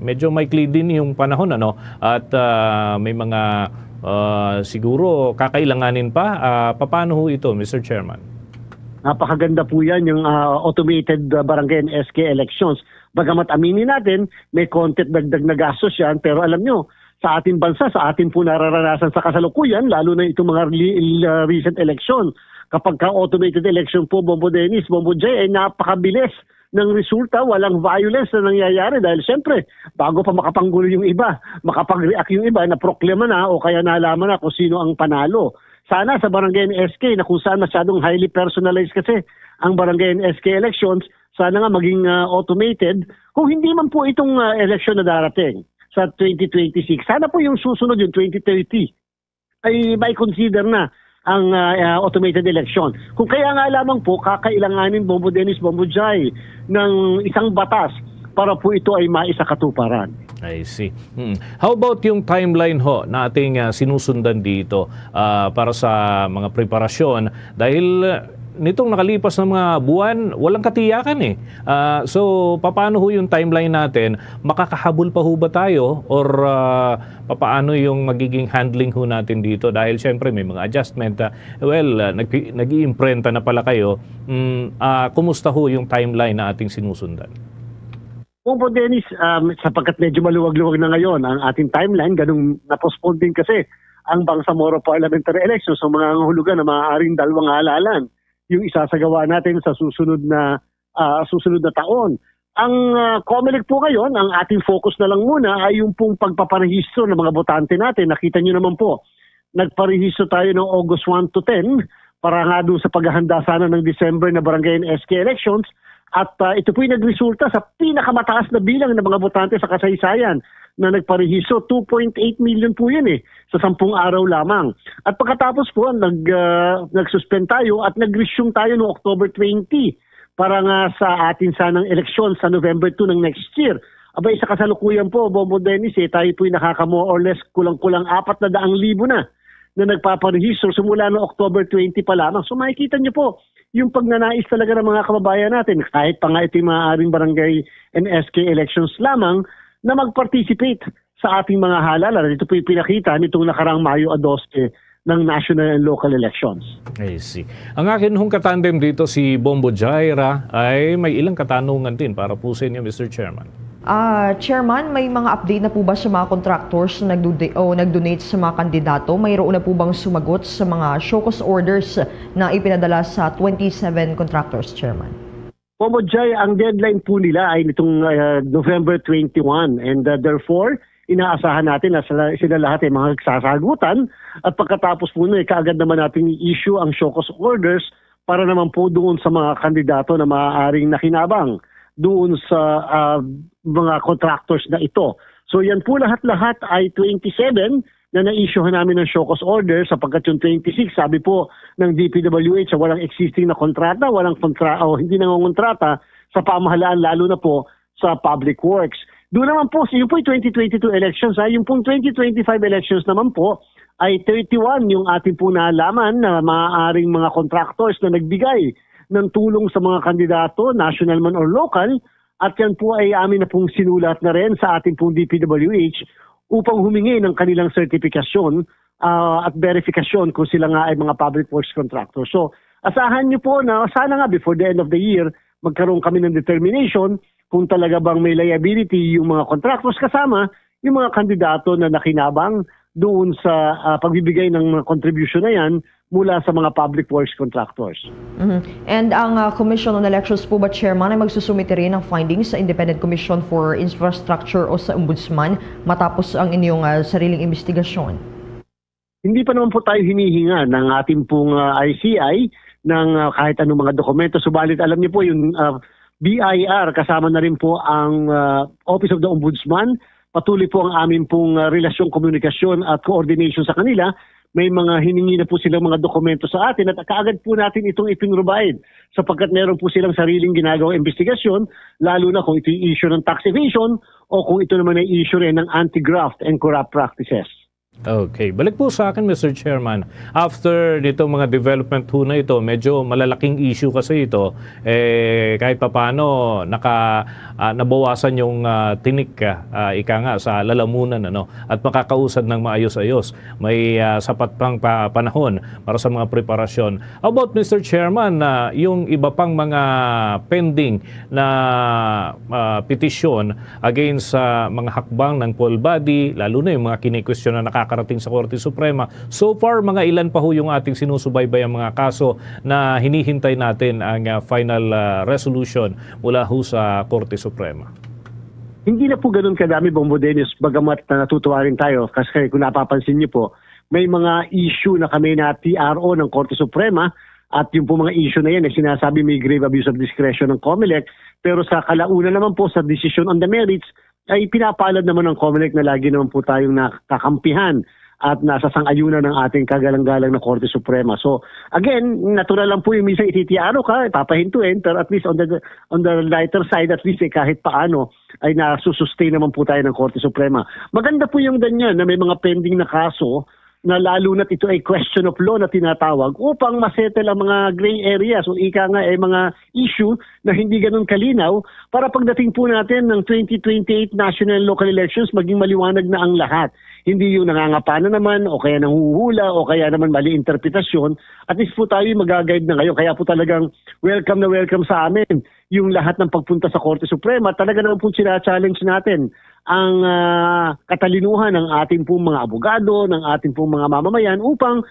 medyo maikli din yung panahon at may mga siguro kakailanganin pa. Paano ho ito, Mr. Chairman? Napakaganda po yan, yung automated barangay and SK elections. Bagamat aminin natin, may konti dagdag na gastos yan, pero alam nyo, sa ating bansa, sa ating po nararanasan sa kasalukuyan, lalo na itong mga recent election. Kapag ka-automated election po, Bombo Dennis, Bombo Jai, ay napakabilis ng resulta, walang violence na nangyayari dahil siyempre, bago pa makapanggulo yung iba, makapag-react yung iba, naproklama na o kaya nalaman na kung sino ang panalo. Sana sa Barangay and SK na kung saan masyadong highly personalized kasi ang Barangay and SK elections, sana nga maging automated. Kung hindi man po itong election na darating sa 2026. Sana po yung susunod, yung 2030, ay may consider na ang automated election. Kung kaya nga lamang po, kakailanganin, Bombo Dennis, Bombo Jai, ng isang batas para po ito ay maisakatuparan. I see. How about yung timeline ho na ating sinusundan dito para sa mga preparasyon? Dahil nitong nakalipas na mga buwan, walang katiyakan so, paano ho yung timeline natin? Makakahabol pa ho ba tayo? Or paano yung magiging handling ho natin dito? Dahil syempre may mga adjustment. Nag-iimprenta na pala kayo. Kumusta ho yung timeline na ating sinusundan? Bombo Dennis, sapagkat medyo maluwag-luwag na ngayon ang ating timeline, ganung na-postpone din kasi ang Bangsamoro Parliamentary Elections sa mga hulugan na maaaring dalawang halalan yung isasagawa natin sa susunod na taon. Ang COMELEC po ngayon, ang ating focus na lang muna ay yung pong pagpaparehistro ng mga botante natin. Nakita nyo naman po, nagparehistro tayo ng August 1 to 10 para nga doon sa paghahanda sana ng December na Barangay and SK elections. At ito po yung nagresulta sa pinakamataas na bilang ng mga botante sa kasaysayan na nagparehistro. 2.8 million po yun sa 10 araw lamang. At pagkatapos po, nag-suspend tayo at nag-resume tayo noong October 20 para nga sa atin sanang eleksyon sa November 2 ng next year. Abay, sa kasalukuyan po, Bombo Dennis, tayo po'y nakaka-more or less kulang-kulang 400,000 na nagpaparehistro simula noong October 20 pa lamang. So makikita niyo po, yung pagnanais talaga ng mga kababayan natin, kahit pa nga ito yung maaaring barangay and SK elections lamang, na mag-participate sa ating mga halalan. Ito po yung pinakita nitong nakarang Mayo 12 ng national and local elections. I see. Ang akin hong katandem dito si Bombo Jaira ay may ilang katanungan din para po sa inyo, Mr. Chairman. Chairman, may mga update na po ba sa mga contractors na nag-donate sa mga kandidato? Mayroon na po bang sumagot sa mga show cause orders na ipinadala sa 27 contractors, Chairman? Bombo Jai, ang deadline po nila ay nitong November 21 and therefore, inaasahan natin na sila lahat ay mga sasagutan at pagkatapos po na kaagad naman natin i-issue ang show cause orders para naman po doon sa mga kandidato na maaaring nakinabang doon sa mga contractors na ito. So yan po lahat-lahat ay 27 na na-issuehan namin ng show cause order sapagkat yung 26, sabi po ng DPWH, walang existing na kontrata, hindi nangongontrata sa pamahalaan, lalo na po sa public works. Doon naman po, yung po yung 2022 elections, yung pong 2025 elections naman po ay 31 yung ating po nalaman na maaaring mga contractors na nagbigay ng tulong sa mga kandidato, national man or local, at yan po ay amin na pong sinulat na rin sa ating pong DPWH upang humingi ng kanilang sertifikasyon at verifikasyon kung sila nga ay mga public works contractors. So, asahan niyo po na sana nga before the end of the year, magkaroon kami ng determination kung talaga bang may liability yung mga contractors kasama yung mga kandidato na nakinabang doon sa pagbibigay ng mga contribution na yan mula sa mga public works contractors. And ang Commission on Elections po ba, Chairman, ay magsusumite rin ng findings sa Independent Commission for Infrastructure o sa Ombudsman matapos ang inyong sariling investigasyon? Hindi pa naman po tayo hinihinga ng ating pong ICI ng kahit anong mga dokumento. Subalit alam niyo po yung BIR kasama na rin po ang Office of the Ombudsman. Patuloy po ang amin pong relasyon, komunikasyon at coordination sa kanila. May mga hiningi na po silang mga dokumento sa atin at kaagad po natin itong ipinrovide sapagkat meron po silang sariling ginagawang investigasyon, lalo na kung ito yung issue ng tax evasion o kung ito naman ay issue rin ng anti-graft and corrupt practices. Okay, balik po sa akin, Mr. Chairman. After nitong mga development ho na ito, medyo malalaking issue kasi ito, kahit papaano nabawasan yung tinik ika nga sa lalamunan at makakausad ng maayos-ayos. May sapat pang panahon para sa mga preparasyon. About, Mr. Chairman, yung iba pang mga pending na petisyon against sa mga hakbang ng poll body, lalo na yung mga kini-question na nakakarating sa Korte Suprema. So far, mga ilan pa ho yung ating sinusubaybay ang mga kaso na hinihintay natin ang final resolution mula ho sa Korte Suprema? Hindi na po ganun kadami, Bombo Dennis, bagamat natutuwa rin tayo kasi kung napapansin niyo po, may mga issue na kami na TRO ng Korte Suprema at yung po mga issue na yan ay sinasabi may grave abuse of discretion ng COMELEC, pero sa kalauna naman po sa decision on the merits ay pinapalad naman ng COMELEC na lagi naman po tayong nakakampihan at nasa sang-ayunan ng ating kagalang-galang na Korte Suprema. So again, natural lang po yung minsan ititiaro ka, papahintuin, pero at least on the lighter side, at least kahit paano ay nasusustain naman po tayo ng Korte Suprema. Maganda po yung ganyan na may mga pending na kaso na lalo na't ito ay question of law na tinatawag upang masettle ang mga gray areas o ika nga ay mga issue na hindi ganun kalinaw para pagdating po natin ng 2028 national and local elections maging maliwanag na ang lahat. Hindi yung nangangapa na naman o kaya nanghuhula o kaya naman mali interpretasyon. At least po tayo mag-guide na ngayon. Kaya po talagang welcome na welcome sa amin yung lahat ng pagpunta sa Korte Suprema. Talaga naman po sina-challenge natin ang katalinuhan ng ating pong mga abogado, ng ating pong mga mamamayan upang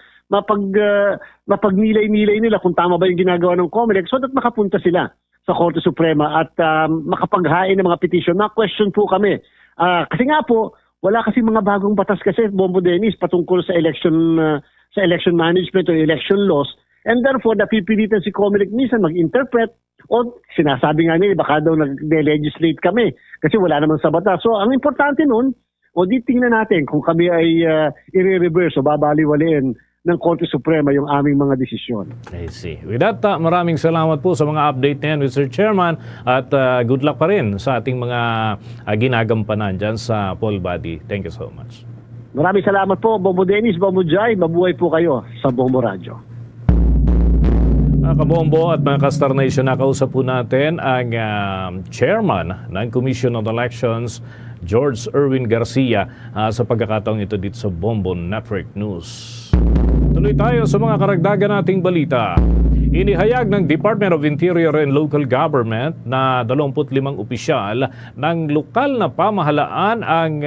mapagnilay-nilay nila kung tama ba yung ginagawa ng COMELEC so that makapunta sila sa Korte Suprema at makapaghain ng mga petition. Na-question po kami. Kasi nga po, wala kasi mga bagong batas kasi, Bombo Dennis, patungkol sa election management o election laws. And therefore, napipilitan si COMELEC minsan mag-interpret o sinasabi nga nila, baka daw nag-legislate kami kasi wala naman sa batas. So, ang importante nun, o di tingnan natin kung kami ay i-reverse o babaliwaliin ng Korte Suprema yung aming mga desisyon. I see. With that, maraming salamat po sa mga update na yan, Mr. Chairman, at good luck pa rin sa ating mga ginagampanan dyan sa poll body. Thank you so much. Maraming salamat po, Bombo Dennis, Bombo Jai. Mabuhay po kayo sa Bombo Radio. Kabombo at mga Kastar Nation, nakausap po natin ang chairman ng Commission on Elections, George Erwin Garcia, sa pagkakataong ito dito sa Bombo Network News. Tuloy tayo sa mga karagdagan nating balita. Inihayag ng Department of Interior and Local Government na 25 opisyal ng lokal na pamahalaan ang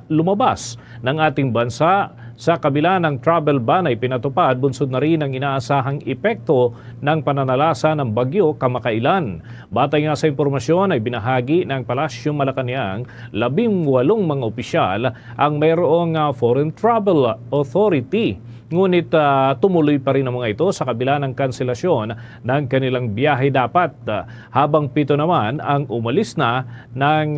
lumabas ng ating bansa sa kabila ng travel ban ay pinatupad. Bunsod na rin ang inaasahang epekto ng pananalasa ng bagyo kamakailan. Batay nga sa impormasyon ay binahagi ng Palasyong Malacanang 18 mga opisyal ang mayroong Foreign Travel Authority. Ngunit tumuloy pa rin ang mga ito sa kabila ng kanselasyon ng kanilang biyahe dapat. Habang 7 naman ang umalis na ng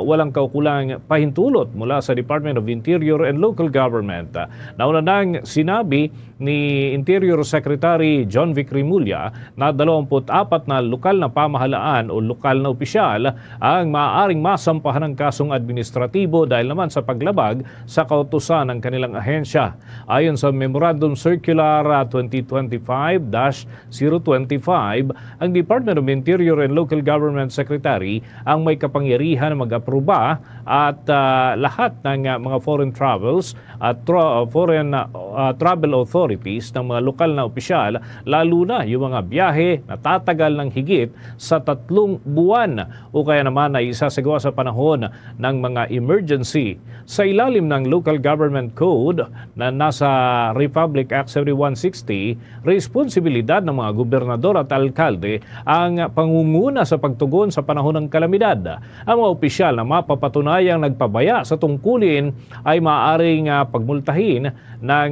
walang kaukulang pahintulot mula sa Department of Interior and Local Government. Nauna nang sinabi ni Interior Secretary John Vic Rimulya na 24 na lokal na pamahalaan o lokal na opisyal ang maaaring masampahan ng kasong administratibo dahil naman sa paglabag sa kautusan ng kanilang ahensya. Ayon sa Memorandum Circular 2025-025, ang Department of Interior and Local Government Secretary ang may kapangyarihan na mag-aproba at lahat ng mga foreign travels at foreign travel authorities ng mga lokal na opisyal, lalo na yung mga biyahe na tatagal ng higit sa 3 buwan o kaya naman ay isasagawa sa panahon ng mga emergency. Sa ilalim ng Local Government Code na nasa Republic Act 7160, responsibilidad ng mga gobernador at alkalde ang pangunguna sa pagtugon sa panahon ng kalamidad. Ang mga opisyal na mapapatunayang nagpabaya sa tungkulin ay maaaring pagmultahin ng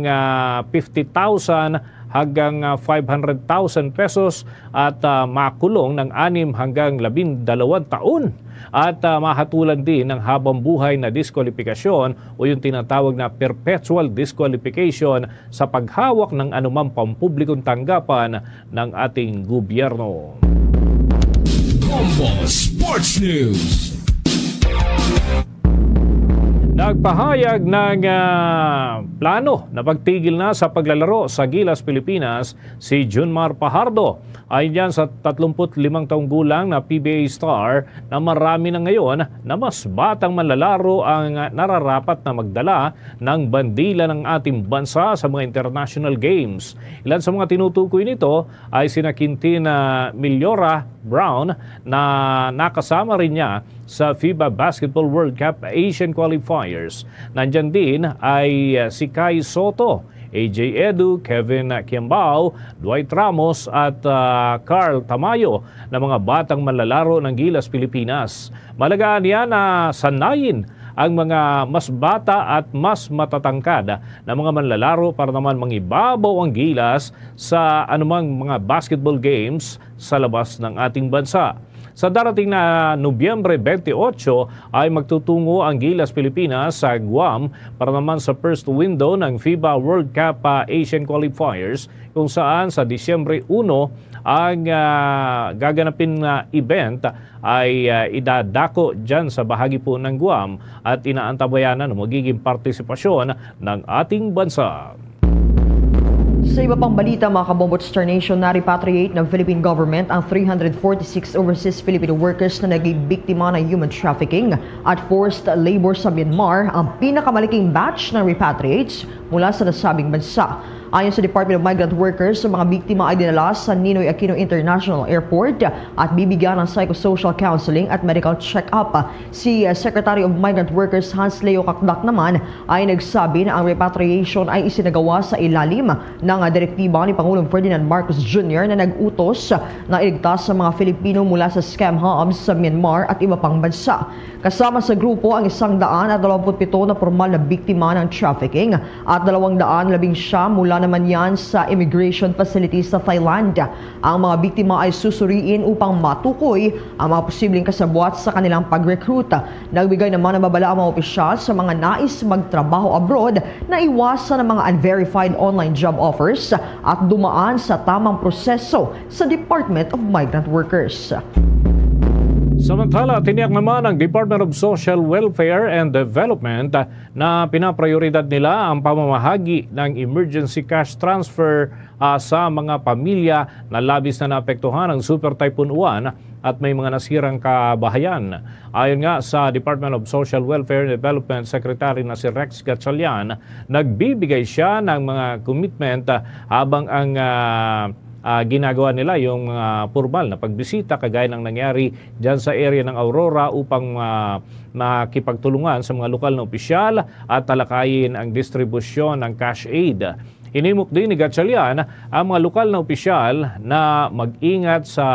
50,000 hanggang 500,000 pesos at makulong ng 6 hanggang 12 taon. At mahatulan din ng habang buhay na diskwalifikasyon o yung tinatawag na perpetual disqualification sa paghawak ng anumang pampublikong tanggapan ng ating gobyerno. Bombo Sports News. Nagpahayag ng plano na pagtigil na sa paglalaro sa Gilas, Pilipinas si Junmar Pajardo. Ayon yan sa 35 taong gulang na PBA star na marami na ngayon na mas batang manlalaro ang nararapat na magdala ng bandila ng ating bansa sa mga international games. Ilan sa mga tinutukoy nito ay sina Quintin Millora Brown na nakasama rin niya sa FIBA Basketball World Cup Asian Qualifiers. Nandyan din ay si Kai Soto, AJ Edu, Kevin Kiambao, Dwight Ramos at Carl Tamayo na mga batang manlalaro ng Gilas, Pilipinas. Malagaan niya na sanayin ang mga mas bata at mas matatangkad na mga manlalaro para naman mangibabaw ang Gilas sa anumang mga basketball games sa labas ng ating bansa. Sa darating na Nobyembre 28 ay magtutungo ang Gilas, Pilipinas sa Guam para naman sa first window ng FIBA World Cup Asian Qualifiers, kung saan sa Disyembre 1 ang gaganapin na event ay idadako dyan sa bahagi po ng Guam at inaantabayan na magiging partisipasyon ng ating bansa. Sa iba pang balita, mga kabombo, Star Nation, na-repatriate ng Philippine government ang 346 overseas Filipino workers na naging biktima ng human trafficking at forced labor sa Myanmar, ang pinakamalaking batch ng repatriates mula sa nasabing bansa. Ayon sa Department of Migrant Workers, ang mga biktima ay dinala sa Ninoy Aquino International Airport at bibigyan ng psychosocial counseling at medical check-up. Si Secretary of Migrant Workers Hans Leo Kakdak naman ay nagsabi na ang repatriation ay isinagawa sa ilalim ng direktiba ni Pangulong Ferdinand Marcos Jr. na nag-utos na iligtas sa mga Filipino mula sa scam hubs sa Myanmar at iba pang bansa. Kasama sa grupo ang 127 na formal na biktima ng trafficking at at 219 mula naman yan sa immigration facilities sa Thailand. Ang mga biktima ay susuriin upang matukoy ang mga posibleng kasabwat sa kanilang pag-recruit. Nagbigay naman ng babala ang mga opisyal sa mga nais magtrabaho abroad na iwasan ang mga unverified online job offers at dumaan sa tamang proseso sa Department of Migrant Workers. Samantala, tiniyak naman ng Department of Social Welfare and Development na pinaprioridad nila ang pamamahagi ng emergency cash transfer sa mga pamilya na labis na naapektuhan ng Super Typhoon Uwan at may mga nasirang kabahayan. Ayon nga sa Department of Social Welfare and Development Secretary na si Rex Gatchalian, nagbibigay siya ng mga commitment habang ang ginagawa nila yung formal na pagbisita kagaya ng nangyari dyan sa area ng Aurora upang makipagtulungan sa mga lokal na opisyal at talakayin ang distribusyon ng cash aid. Inimok din ni Gatchalian ang mga lokal na opisyal na mag-ingat sa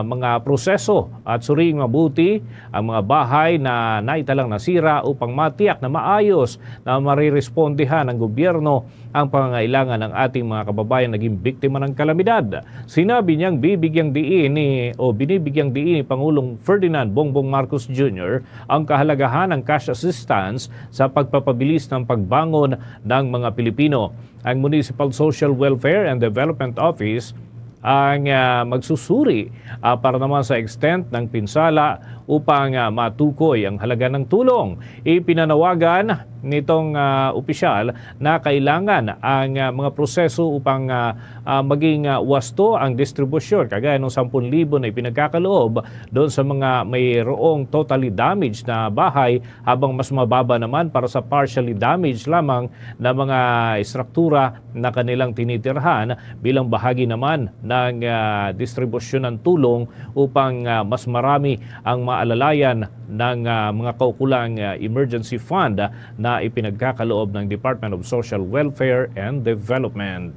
mga proseso at suriing mabuti ang mga bahay na naitalang nasira upang matiyak na maayos na marirespondihan ng gobyerno ang pangangailangan ng ating mga kababayan naging biktima ng kalamidad. Sinabi niyang binibigyan diin ni Pangulong Ferdinand Bongbong Marcos Jr. ang kahalagahan ng cash assistance sa pagpapabilis ng pagbangon ng mga Pilipino. Ang Municipal Social Welfare and Development Office ang magsusuri para naman sa extent ng pinsala upang matukoy ang halaga ng tulong. Ipinanawagan nitong opisyal na kailangan ang mga proseso upang maging wasto ang distribusyon kagaya ng 10,000 na ipinagkakaloob doon sa mga mayroong totally damaged na bahay habang mas mababa naman para sa partially damaged lamang na mga struktura na kanilang tinitirhan bilang bahagi naman ng distribusyon ng tulong upang mas marami ang maalalayan ng mga kaukulang emergency fund na ipinagkakaloob ng Department of Social Welfare and Development.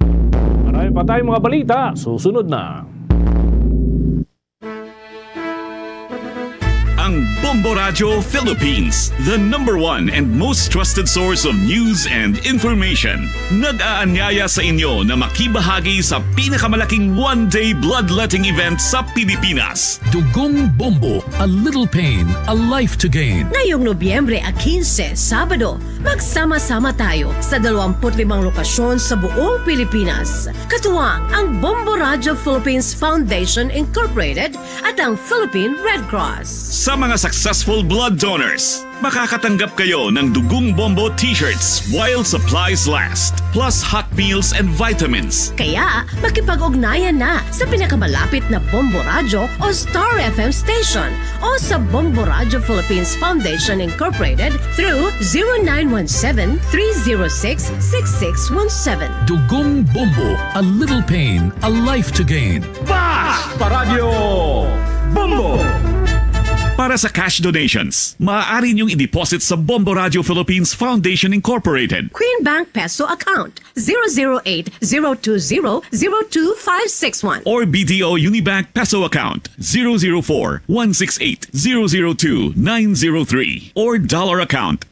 Marami pa tayong mga balita, susunod na. Ang Bombo Radio Philippines, the #1 and most trusted source of news and information. Nag-aanyaya sa inyo na makibahagi sa pinakamalaking one-day bloodletting event sa Pilipinas. Dugong Bombo, a little pain, a life to gain. Ngayong Nobyembre 15, Sabado, magsama-sama tayo sa 25 lokasyon sa buong Pilipinas. Katuwang ang Bombo Radio Philippines Foundation Incorporated at ang Philippine Red Cross. Sa mga successful blood donors, makakatanggap kayo ng Dugong Bombo t-shirts while supplies last, plus hot meals and vitamins. Kaya, makipag-ugnayan na sa pinakamalapit na Bombo Radio o Star FM station o sa Bombo Radio Philippines Foundation Incorporated through 0917-306-6617. Dugong Bombo, a little pain, a life to gain. Basta Radio Bombo! Para sa cash donations, maaari niyong i-deposit sa Bombo Radio Philippines Foundation Incorporated. Queen Bank Peso Account 008-020-02561 or BDO Unibank Peso Account 004-168-002-903 or Dollar Account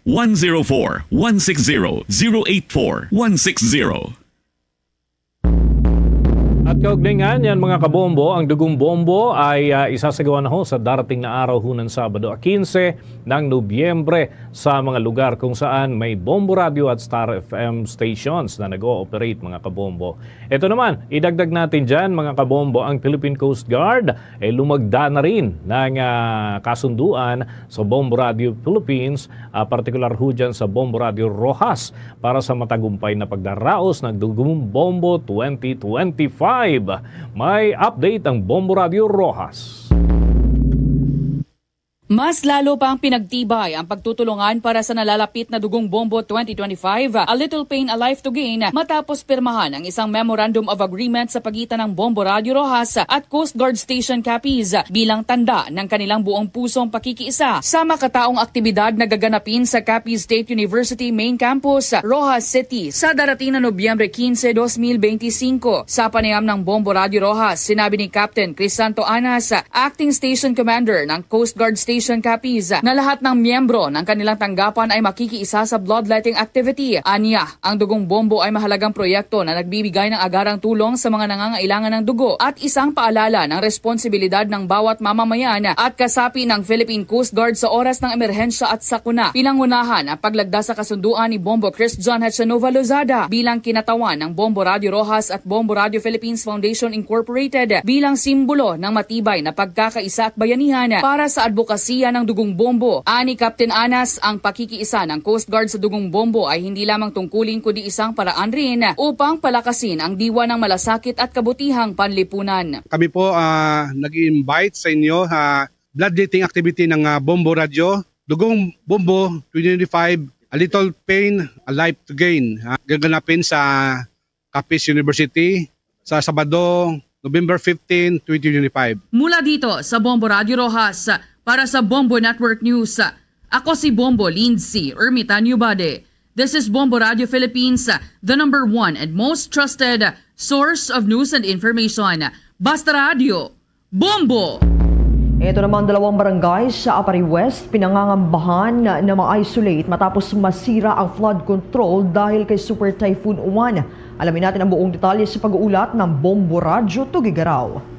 104-160-084-160. At kaugnayan yan mga kabombo, ang Dugong Bombo ay isasagawa na ho sa darating na araw ho ng Sabado 15 ng Nobyembre sa mga lugar kung saan may Bombo Radio at Star FM stations na nag-ooperate mga kabombo. Ito naman, idagdag natin dyan mga kabombo, ang Philippine Coast Guard ay lumagda na rin ng kasunduan sa Bombo Radio Philippines, partikular ho dyan sa Bombo Radio Rojas para sa matagumpay na pagdaraos ng Dugong Bombo 2025. May update ang Bombo Radio Rojas. Mas lalo pang pinagtibay ang pagtutulungan para sa nalalapit na Dugong Bombo 2025, A Little Pain, a Life to Gain, matapos pirmahan ang isang Memorandum of Agreement sa pagitan ng Bombo Radio Rojas at Coast Guard Station Capiz bilang tanda ng kanilang buong pusong pakikiisa sa makataong aktibidad na gaganapin sa Capiz State University Main Campus, Rojas City sa darating na Nobyembre 15, 2025. Sa panayam ng Bombo Radio Rojas, sinabi ni Captain Crisanto Anas, Acting Station Commander ng Coast Guard Station donation copies na lahat ng miyembro ng kanilang tanggapan ay makikiisa sa bloodletting activity. Anya, ang Dugong Bombo ay mahalagang proyekto na nagbibigay ng agarang tulong sa mga nangangailangan ng dugo at isang paalala ng responsibilidad ng bawat mamamayan at kasapi ng Philippine Coast Guard sa oras ng emerhensya at sakuna. Pinangunahan ang paglagda sa kasunduan ni Bombo Chris John Hatchanova Lozada bilang kinatawan ng Bombo Radio Rojas at Bombo Radio Philippines Foundation Incorporated bilang simbolo ng matibay na pagkakaisa at bayanihan para sa advokasya ng Dugong Bombo. Ani Captain Anas, ang pakikiisa ng Coast Guard sa Dugong Bombo ay hindi lamang tungkulin kundi isang paraan rin upang palakasin ang diwa ng malasakit at kabutihang panlipunan. Kami po nag-invite sa inyo bloodletting activity ng Bombo Radio. Dugong Bombo 2025, A Little Pain, A Life to Gain. Gaganapin sa Capiz University sa Sabado, November 15, 2025. Mula dito sa Bombo Radio Rojas, para sa Bombo Network News, ako si Bombo Lindsay Ermitanio Bade. This is Bombo Radio Philippines, the #1 and most trusted source of news and information. Basta Radio, Bombo! Ito naman 2 barangay sa Apari West pinangangambahan na ma-isolate matapos masira ang flood control dahil kay Super Typhoon Uwan. Alamin natin ang buong detalye sa pag-uulat ng Bombo Radio Tugigaraw.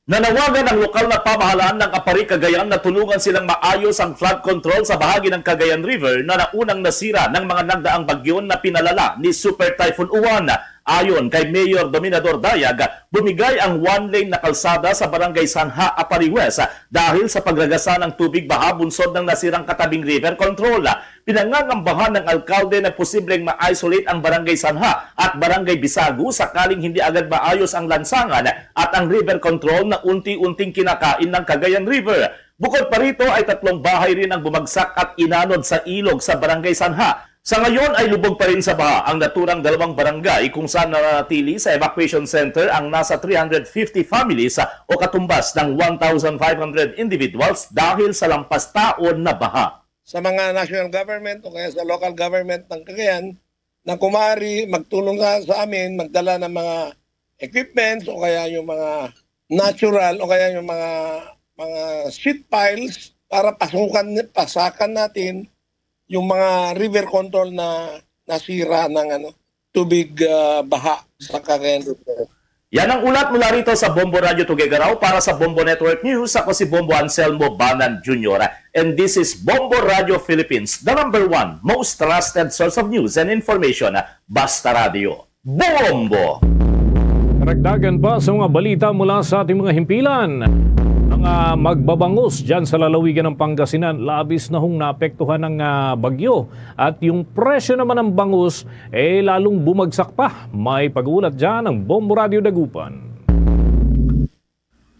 Nanawagan ang lokal na pamahalaan ng Apari, Cagayan na tulungan silang maayos ang flood control sa bahagi ng Cagayan River na naunang nasira ng mga nagdaang bagyo na pinalala ni Super Typhoon Uwan. Ayon kay Mayor Dominador Dayag, bumigay ang 1-lane na kalsada sa Barangay Sanha, Apari West dahil sa pagragasa ng tubig baha bunsod ng nasirang katabing river control. Pinangangambahan ng alkalde na posibleng ma-isolate ang Barangay Sanha at Barangay Bisagu sakaling hindi agad maayos ang lansangan at ang river control na unti-unting kinakain ng Cagayan River. Bukod pa rito ay 3 bahay rin ang bumagsak at inanod sa ilog sa Barangay Sanha. Sa ngayon ay lubog pa rin sa baha ang naturang 2 barangay kung saan nanatili sa evacuation center ang nasa 350 families o katumbas ng 1,500 individuals dahil sa lampas taon na baha. Sa mga national government o kaya sa local government ng Cagayan na kumari magtulong sa amin, magdala ng mga equipments o kaya yung mga natural o kaya yung mga sheet piles para pasakan natin yung mga river control na nasira ng tubig baha sa Cagayan River. Yan ang ulat mula rito sa Bombo Radio Tugigaraw para sa Bombo Network News. Ako si Bombo Anselmo Banan Jr. And this is Bombo Radio Philippines, the #1 most trusted source of news and information. Basta Radio, Bombo! Karagdagan pa sa mga balita mula sa ating mga himpilan. Mga magbabangus dyan sa lalawigan ng Pangasinan, labis na hong naapektuhan ng bagyo. At yung presyo naman ng bangus, lalong bumagsak pa. May pag-ulat dyan ng Bombo Radio Dagupan.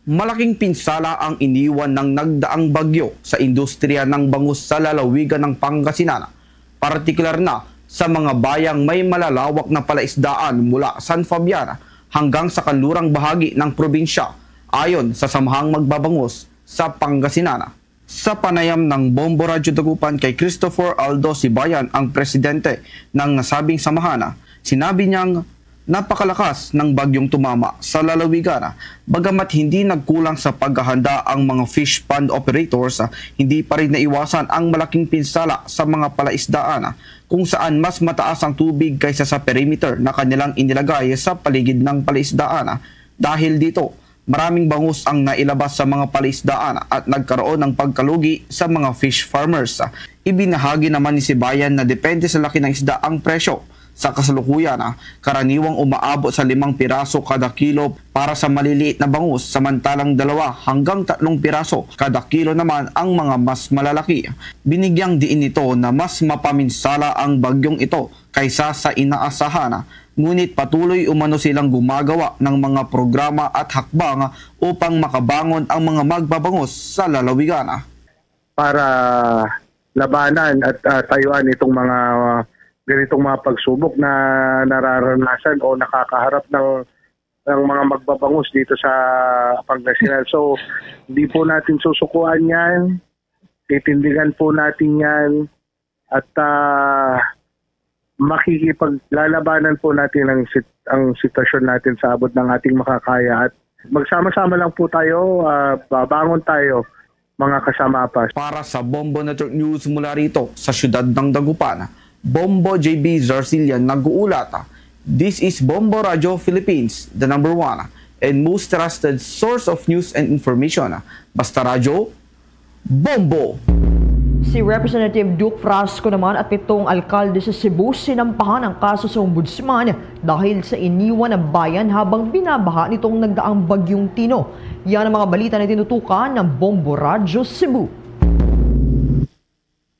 Malaking pinsala ang iniwan ng nagdaang bagyo sa industriya ng bangus sa lalawigan ng Pangasinan. Partikular na sa mga bayang may malalawak na palaisdaan mula San Fabian hanggang sa kanlurang bahagi ng probinsya. Ayon sa Samahang Magbabangus sa Pangasinan. Sa panayam ng Bombo Radio Dagupan kay Christopher Aldo Sibayan, ang presidente ng nasabing samahan, sinabi niyang napakalakas ng bagyong tumama sa lalawigan. Bagamat hindi nagkulang sa paghahanda ang mga fish pond operators, hindi pa rin naiwasan ang malaking pinsala sa mga palaisdaan kung saan mas mataas ang tubig kaysa sa perimeter na kanilang inilagay sa paligid ng palaisdaan. Dahil dito, maraming bangus ang nailabas sa mga palaisdaan at nagkaroon ng pagkalugi sa mga fish farmers. Ibinahagi naman ni Sibayan na depende sa laki ng isda ang presyo. Sa kasalukuyan, karaniwang umaabot sa 5 piraso kada kilo para sa maliliit na bangus, samantalang 2 hanggang 3 piraso kada kilo naman ang mga mas malalaki. Binigyang diin ito na mas mapaminsala ang bagyong ito kaysa sa inaasahan. Ngunit patuloy umano silang gumagawa ng mga programa at hakbang upang makabangon ang mga magbabangus sa lalawigan. Para labanan at tayuan itong mga ganitong mga pagsubok na nararanasan o nakakaharap ng mga magbabangus dito sa Pangasinan. So, hindi po natin susukuan yan, titindigan po natin yan, at makikipaglalabanan po natin ang sitwasyon natin sa abot ng ating makakaya at Magsama-sama lang po tayo, babangon tayo mga kasama pa. Para sa Bombo Network News mula rito sa siyudad ng Dagupan, Bombo JB Zarcillian nag-uulat. This is Bombo Radio Philippines, the number one and most trusted source of news and information. Basta Radio, Bombo! Si Representative Duke Frasco naman at 7 alkalde sa Cebu sinampahan ang kaso sa ombudsman dahil sa iniwan ng bayan habang binabaha nitong nagdaang bagyong Tino. Yan ang mga balita na tinutukan ng Bombo Radio Cebu.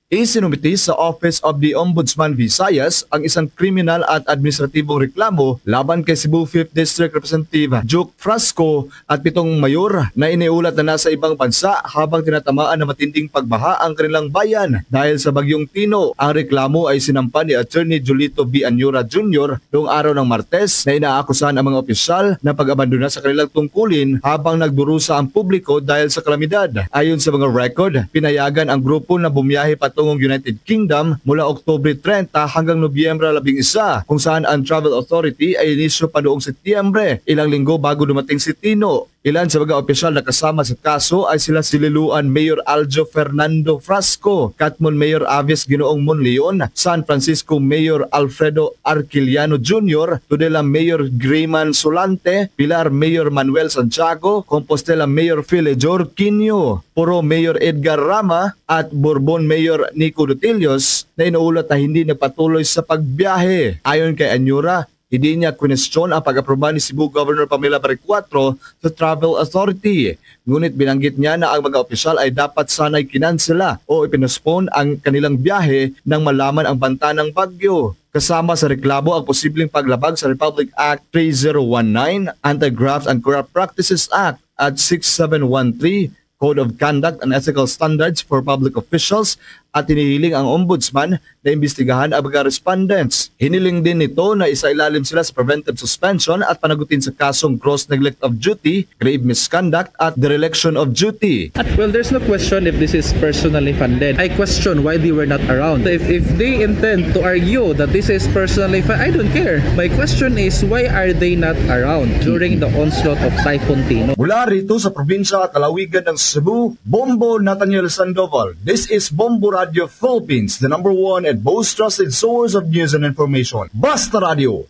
Isinumiti sa Office of the Ombudsman Visayas ang isang kriminal at administratibong reklamo laban kay Cebu 5th District Representative Duke Frasco at 7 mayor na iniulat na nasa ibang bansa habang tinatamaan na matinding pagbaha ang kanilang bayan dahil sa bagyong Tino. Ang reklamo ay sinampa ni Attorney Julito B. Anyura Jr. noong araw ng Martes na inaakusahan ang mga opisyal na pag-abandona sa kanilang tungkulin habang nagdurusa ang publiko dahil sa kalamidad. Ayon sa mga record, pinayagan ang grupo na bumiyahe patungong United Kingdom mula Oktubre 30 hanggang Nobyembre 11 kung saan ang Travel Authority ay inisyo pa noong Setyembre, ilang linggo bago dumating si Tino. Ilan sa mga opisyal na kasama sa kaso ay sila Sililuan Mayor Aljo Fernando Frasco, Katmon Mayor Aves Ginoong Monleon, San Francisco Mayor Alfredo Arquiliano Jr., Tudela Mayor Grayman Solante, Pilar Mayor Manuel Santiago, Compostela Mayor Filejor Quinio, Puro Mayor Edgar Rama at Bourbon Mayor Nico Dutilios na inuulat na hindi nagpatuloy sa pagbiyahe. Ayon kay Anyura, hindi niya kwestiyon ang pag-aproba ni Cebu Governor Pamela Barrecuatro sa Travel Authority. Ngunit binanggit niya na ang mga opisyal ay dapat sana'y kinansela o ipinospone ang kanilang biyahe nang malaman ang banta ng bagyo. Kasama sa reklamo ang posibleng paglabag sa Republic Act 3019, Anti-Graft and Corrupt Practices Act at 6713, Code of Conduct and Ethical Standards for Public Officials at hinihiling ang ombudsman na imbestigahan ang mga respondents. Hiniling din nito na isailalim sila sa preventive suspension at panagutin sa kasong gross neglect of duty, grave misconduct at dereliction of duty. Well, there's no question if this is personally funded. I question why they were not around. If they intend to argue that this is personally funded, I don't care. My question is, why are they not around during the onslaught of Typhoon Tino? Mula rito sa probinsya at lalawigan ng Cebu, Bombo Nathaniel Sandoval. This is Bombo Radio Philippines, the number one and most trusted source of news and information. Basta Radio,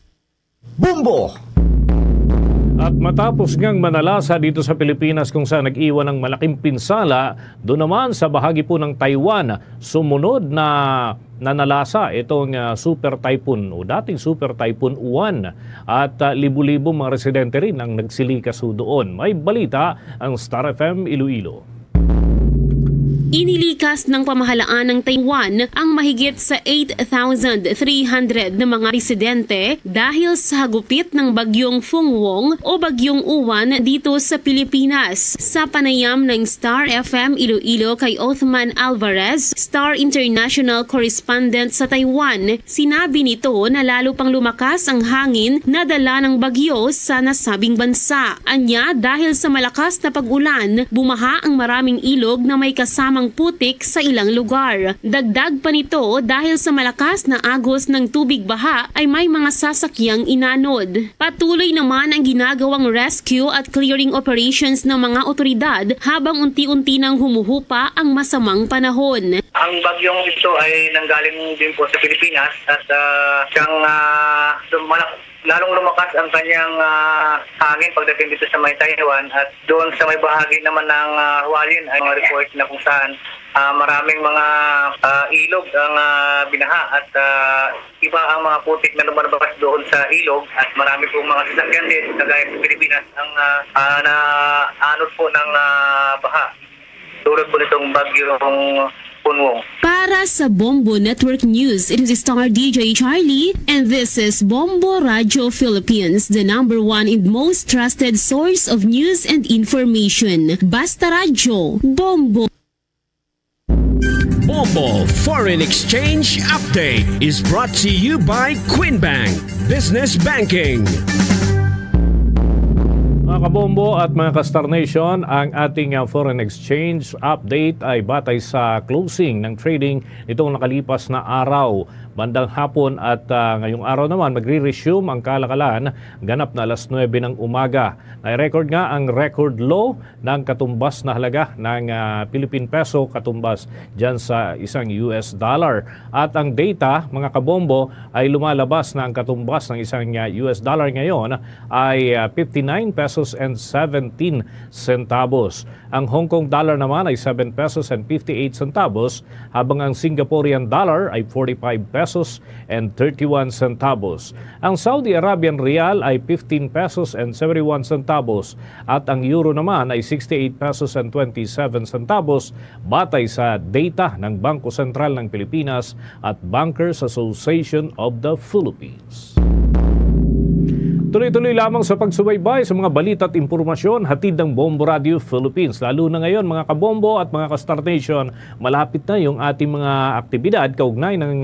Bombo! At matapos ngang manalasa dito sa Pilipinas kung saan nag-iwan ng malaking pinsala, doon naman sa bahagi po ng Taiwan, sumunod na nanalasa itong Super Typhoon o dating Super Typhoon Uwan at libu-libo mga residente rin ang nagsilikas doon. May balita ang Star FM Iloilo. Inilikas ng pamahalaan ng Taiwan ang mahigit sa 8,300 na mga residente dahil sa hagupit ng bagyong Fungwong o bagyong Uwan dito sa Pilipinas. Sa panayam ng Star FM Iloilo kay Othman Alvarez, Star International Correspondent sa Taiwan, sinabi nito na lalo pang lumakas ang hangin na dala ng bagyo sa nasabing bansa. Anya, dahil sa malakas na pag-ulan, bumaha ang maraming ilog na may kasamang putik sa ilang lugar. Dagdag pa nito, dahil sa malakas na agos ng tubig baha ay may mga sasakyang inanod. Patuloy naman ang ginagawang rescue at clearing operations ng mga otoridad habang unti-unti nang humuhupa ang masamang panahon. Ang bagyong ito ay nanggaling din po sa Pilipinas at lalong lumakas ang kanyang hangin pagdating dito sa may Taiwan at doon sa may bahagi naman ng Hualien ay mga report na kung saan maraming mga ilog ang binaha at iba ang mga putik na lumalabas doon sa ilog at marami pong mga sasakyan din kagaya sa Pilipinas ang naanod po ng baha. Tulad po nitong bagyong Punwong. Para sa Bombo Network News, it is Star DJ Charlie and this is Bombo Radio Philippines, the number one and most trusted source of news and information. Basta Radio, Bombo. Bombo Foreign Exchange Update is brought to you by Quinbank Business Banking. Mga kabombo at mga ka-Star Nation, ang ating foreign exchange update ay batay sa closing ng trading nitong nakalipas na araw. bandang hapon at ngayong araw naman magre-resume ang kalakalan ganap na alas 9 ng umaga. Na-record nga ang record low ng katumbas na halaga ng Philippine peso katumbas dyan sa isang US dollar. At ang data, mga kabombo, ay lumalabas na ang katumbas ng isang US dollar ngayon ay 59 pesos and 17 centavos. Ang Hong Kong dollar naman ay 7 pesos and 58 centavos, habang ang Singaporean dollar ay 45 pesos and 31 centavos. Ang Saudi Arabian Rial ay 15 pesos and 71 centavos at ang euro naman ay 68 pesos and 27 centavos batay sa data ng Bangko Sentral ng Pilipinas at Bankers Association of the Philippines. Tuloy-tuloy lamang sa pagsubaybay sa mga balita at impormasyon hatid ng Bombo Radio Philippines. Lalo na ngayon mga kabombo at mga ka-Star Nation, malapit na yung ating mga aktibidad kaugnay ng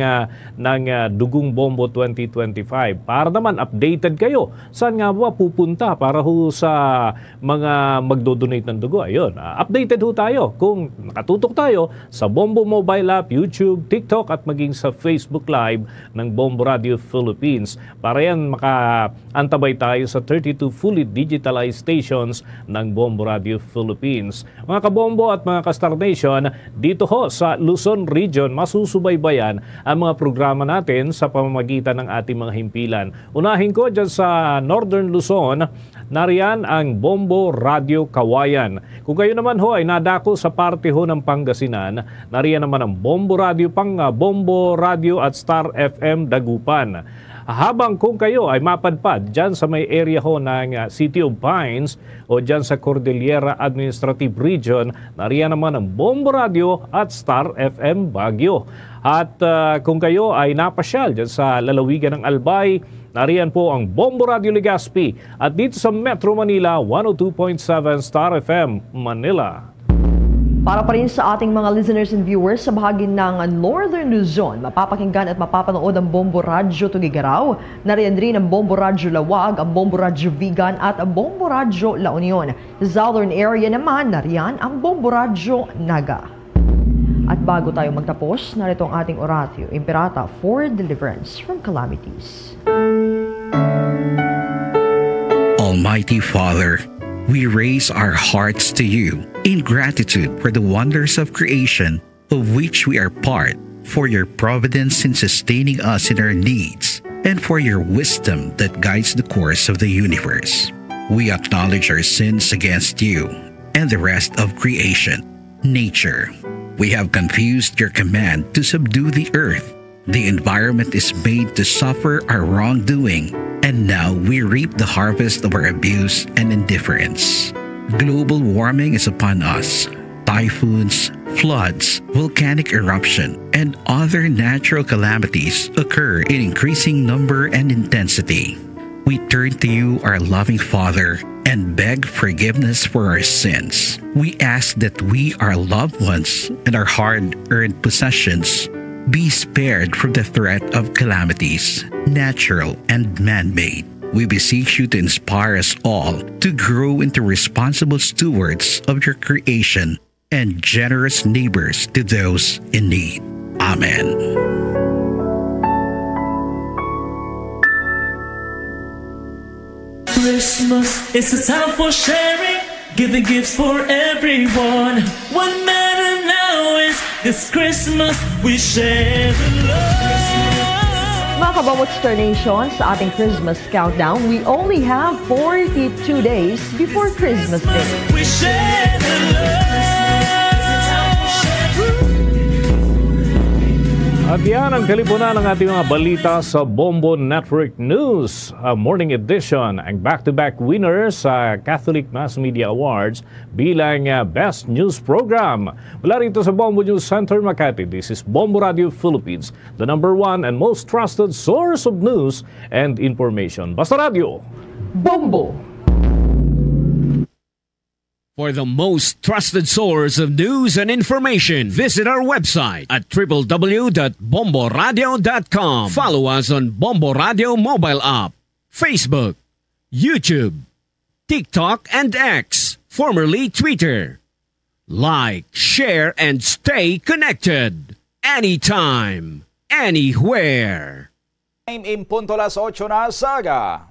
Dugong Bombo 2025. Para naman updated kayo, saan nga ba pupunta para ho sa mga magdodonate ng dugo? Ayun, updated ho tayo kung nakatutok tayo sa Bombo Mobile App, YouTube, TikTok at maging sa Facebook Live ng Bombo Radio Philippines. Para yan makaantabay tayo sa 32 fully digitalized stations ng Bombo Radio Philippines. Mga kabombo at mga ka-Star Nation, dito ho sa Luzon Region, masusubaybayan ang mga programa natin sa pamamagitan ng ating mga himpilan. Unahin ko dyan sa Northern Luzon, nariyan ang Bombo Radio Kawayan. Kung kayo naman ho ay nadako sa parte ho ng Pangasinan, nariyan naman ang Bombo Radio at Star FM Dagupan. Habang kung kayo ay mapadpad dyan sa may area ho ng City of Pines o dyan sa Cordillera Administrative Region, nariyan naman ang Bombo Radio at Star FM Baguio. At kung kayo ay napasyal dyan sa lalawigan ng Albay, nariyan po ang Bombo Radio Legazpi at dito sa Metro Manila, 102.7 Star FM Manila. Para pa rin sa ating mga listeners and viewers sa bahagi ng Northern Luzon, mapapakinggan at mapapanood ang Bombo Radio Tugigaraw. Nariyan rin ang Bombo Radio Lawag, ang Bombo Radio Vigan at ang Bombo Radio La Union. Sa Southern area naman, nariyan ang Bombo Radio Naga. At bago tayo magtapos, narito ang ating oratio, Imperata for Deliverance from Calamities. Almighty Father, we raise our hearts to you in gratitude for the wonders of creation of which we are part, for your providence in sustaining us in our needs, and for your wisdom that guides the course of the universe. We acknowledge our sins against you and the rest of creation, nature. We have confused your command to subdue the earth. The environment is made to suffer our wrongdoing, and now we reap the harvest of our abuse and indifference. Global warming is upon us. Typhoons, floods, volcanic eruption, and other natural calamities occur in increasing number and intensity. We turn to you, our loving Father, and beg forgiveness for our sins. We ask that we, our loved ones, and our hard-earned possessions be spared from the threat of calamities, natural and man-made. We beseech you to inspire us all to grow into responsible stewards of your creation and generous neighbors to those in need. Amen. Christmas is a time for sharing, giving gifts for everyone. What matters now is this Christmas we share the love. Mga kabawat Star Nation, sa ating Christmas countdown, we only have 42 days before Christmas Day. We share the love. At yan ang kalipunan ng ating mga balita sa Bombo Network News Morning Edition. Ang back-to-back winners sa Catholic Mass Media Awards bilang Best News Program. Mula rito sa Bombo News Center, Makati, this is Bombo Radio Philippines, the #1 and most trusted source of news and information. Basta Radio, Bombo! For the most trusted source of news and information, visit our website at www.bomboradio.com. Follow us on Bombo Radio mobile app, Facebook, YouTube, TikTok, and X, formerly Twitter. Like, share, and stay connected anytime, anywhere. In punto las 8 na saga.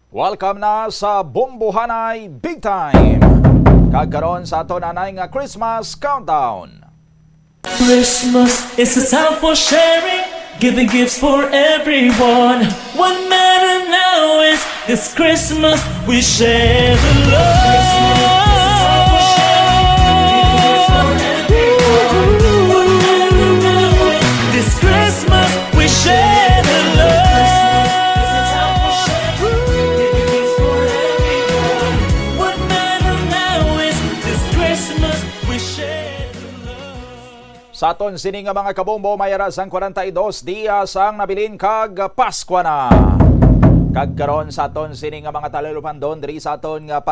Welcome na sa Bombohanay Big Time. Kagkaroon sa ato nanay nga Christmas Countdown. Christmas is a time for sharing, giving gifts for everyone. What matter now is this Christmas we share the love. This Christmas we share the love. Sa aton sini nga mga kabombo, mayaras ang 42 diyas ang nabilin kag Paskwa na. Kagkaroon sa aton sini nga mga talulupandon diri sa aton nga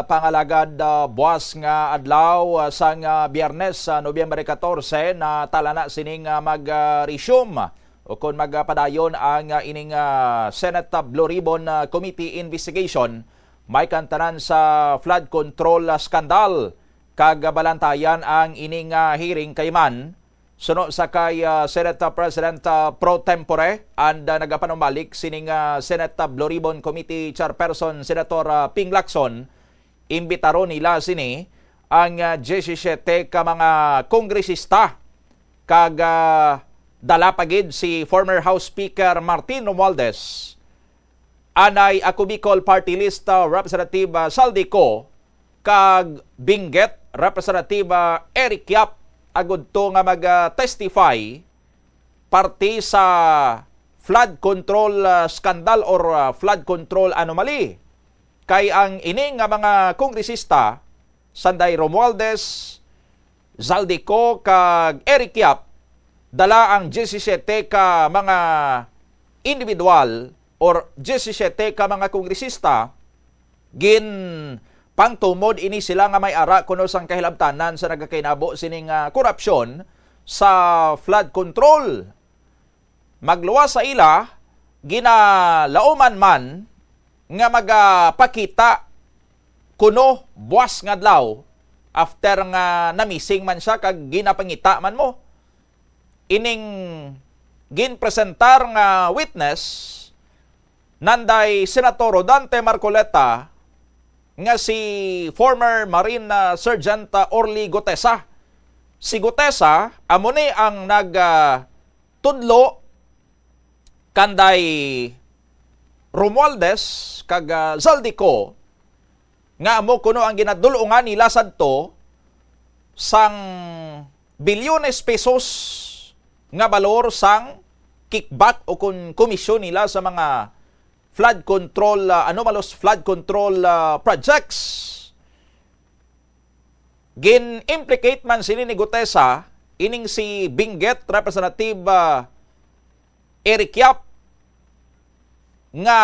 pangalagad buwas nga adlaw sang Biyernes, Nobyembre 14 na tala na sini nga mag-resume o kung magpadayon ang ining Senate Blue Ribbon Committee investigation may kantanan sa flood control skandal. Kagabalantayan ang ining hearing kay man suno sa kay Senate President pro tempore and nagapanumbalik sining Senate Blue Ribbon Committee Chairperson Senator Ping Lacson. Imbitaron nila sini ang 17 ka mga kongresista kag dala pagid si former House Speaker Martin Romualdez, anay ako Bicol Party List Representative Saldico kag Benguet Representative Eric Yap agud to nga mag-testify parte sa flood control scandal or flood control anomaly. Kay ang ining nga mga kongresista Sanday Romualdez, Zaldico kag Eric Yap dala ang 17 ka mga individual or 17 ka mga kongresista gin pangtumod ini sila nga may ara kuno sang kahilabtanan sa nagakainabo sining korupsyon sa flood control. Magluwas sa ila ginalauman man nga magapakita kuno buwas nga adlaw after nga namising man siya kag ginapangita man mo. Ining ginpresentar nga witness nanday Senator Dante Marcoleta nga si former Marine Sergeant Orly Gutesa. Si Gutesa, amo ni ang nagtudlo kanday Romualdez kag Zaldico nga amo kuno ang ginadulungan nila sadto sang bilyones pesos nga balor sang kickback o kun komisyon nila sa mga flood control, anomalous flood control projects. Gin-implicate man sini ni Gutesa, ining si Benguet Representative Eric Yap, nga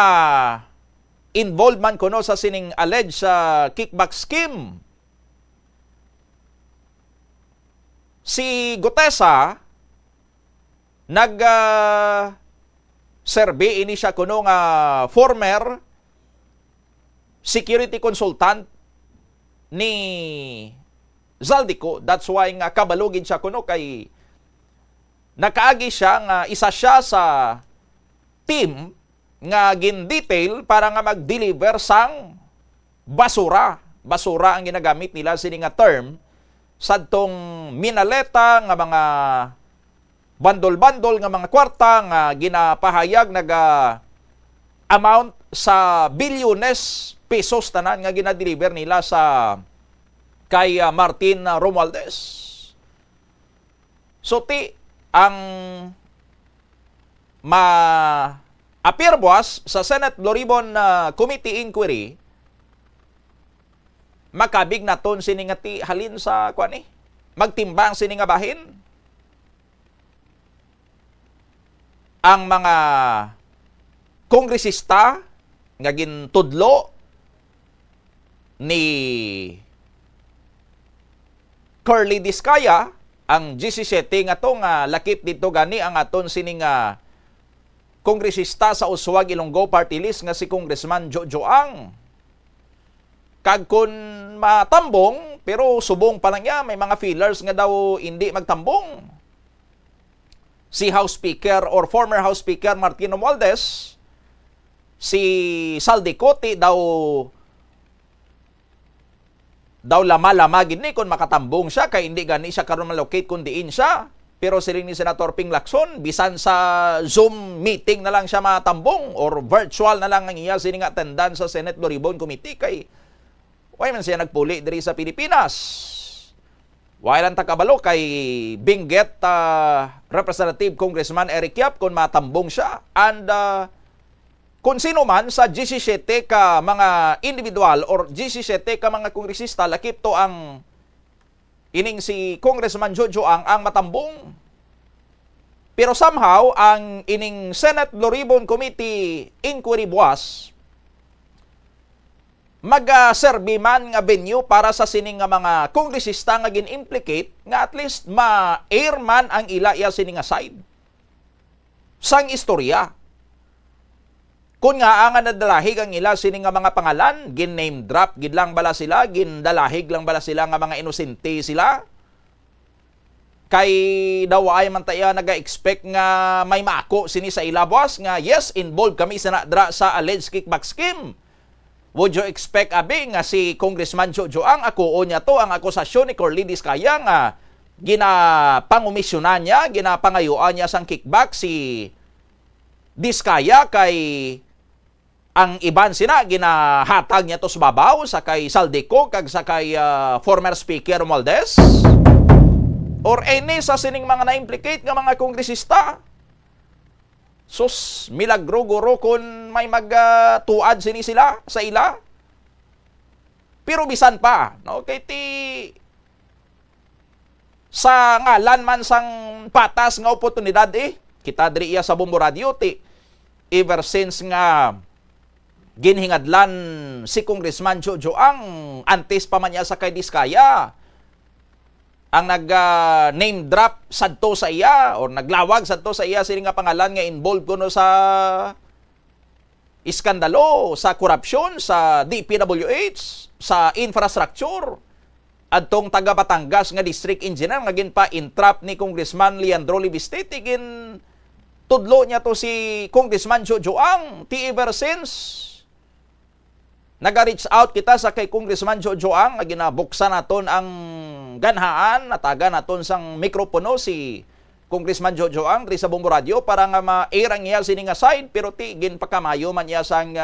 involved man kuno sa sining alleged kickback scheme. Si Gutesa, serbi ini siya kuno nga former security consultant ni Zaldico. That's why nga kabalugin siya kuno kay nakaagi siya nga isa siya sa team nga gin-detail para nga mag-deliver sang basura. Basura ang ginagamit nila sini nga term sadtong minaleta nga mga bandol-bandol nga mga kwarta nga ginapahayag amount sa bilyones pesos tanan nga ginadeliver nila sa kay Martin Romualdez. So ang appear buwas sa Senate Blue Ribbon Committee Inquiry makabig naton sini nga halin sa kuan magtimbang sini nga bahin ang mga kongresista nga gintudlo ni Curly Discaya, ang 17 nga to nga lakip dito gani ang aton sining kongresista sa Uswag Ilonggo Party List nga si Congressman Jojo Ang. Kag kun matambong, pero subong pa lang niya, may mga feelers nga daw hindi magtambong. Si House Speaker or former House Speaker Martin Romualdez, si Saldicote daw lama-lama gini kung makatambong siya, kay hindi gani siya karon malocate kung diin siya. Pero siling ni Senator Ping Lacson, bisan sa Zoom meeting na lang siya matambong or virtual na lang ang iya sining attendance sa Senate Blue Ribbon Committee, kay why man siya nagpuli diri sa Pilipinas. Why lang takabalo kay Benguet Representative Congressman Eric Yap kung matambong siya. And kung sino man sa 17 ka mga individual or 17 ka mga kongresista, lakip to ang ining si Congressman Jojo ang matambong. Pero somehow, ang ining Senate Blue Ribbon Committee inquiry buwas, mag-serve man nga venue para sa sining nga mga kongresista nga gin-implicate nga at least ma-air man ang ila iya sining nga side. Sang istorya. Kung nga ang nadalahig ang ila sining nga mga pangalan, gin-name drop, gid lang bala sila, gindalahig lang bala sila nga mga inosente sila. Kay daw ay man tayo naga-expect nga may mako sini sa ila boss nga yes, involved kami sa nadra sa alleged kickback scheme. Would you expect abi nga si Congressman Jojo ang ako niya to ang akusasyon ni Corly Diskaya nga ginapangumisyonan niya, ginapangayuan niya sang kickback si Diskaya kay ang iban sina ginahatag niya to sa babaw sa kay Saldico kag sa kay former Speaker Romualdez or any sa sining mga na-implicate nga mga kongresista. Sus, milagro guro kung may magtuad sini sila sa ila. Pero bisan pa, no, kay ti sa ngalan man sang patas nga oportunidad kita diri iya sa Bombo Radio ti ever since nga ginhingadlan si Congressman Jojo ang antes pa man niya sa kay Diskaya ang nag-name drop sadto sa iya or naglawag sadto sa iya sila nga pangalan nga involved kuno sa iskandalo, sa korupsyon, sa DPWH, sa infrastructure. Adtong taga Batangas nga district engineer nga ginpa intrap ni Congressman Leandro Libistete gin tudlo niya to si Congressman Jojo Ang ti ever since naga-reach out kita sa kay Congressman Jojo Ang, ginabuksan naton ang ganhaan, nataga naton sang mikropono si Congressman Jojo Ang diri sa Bombo Radio para nga ma-air ang iya sini nga side, pero ti ginpakamayo man iya sang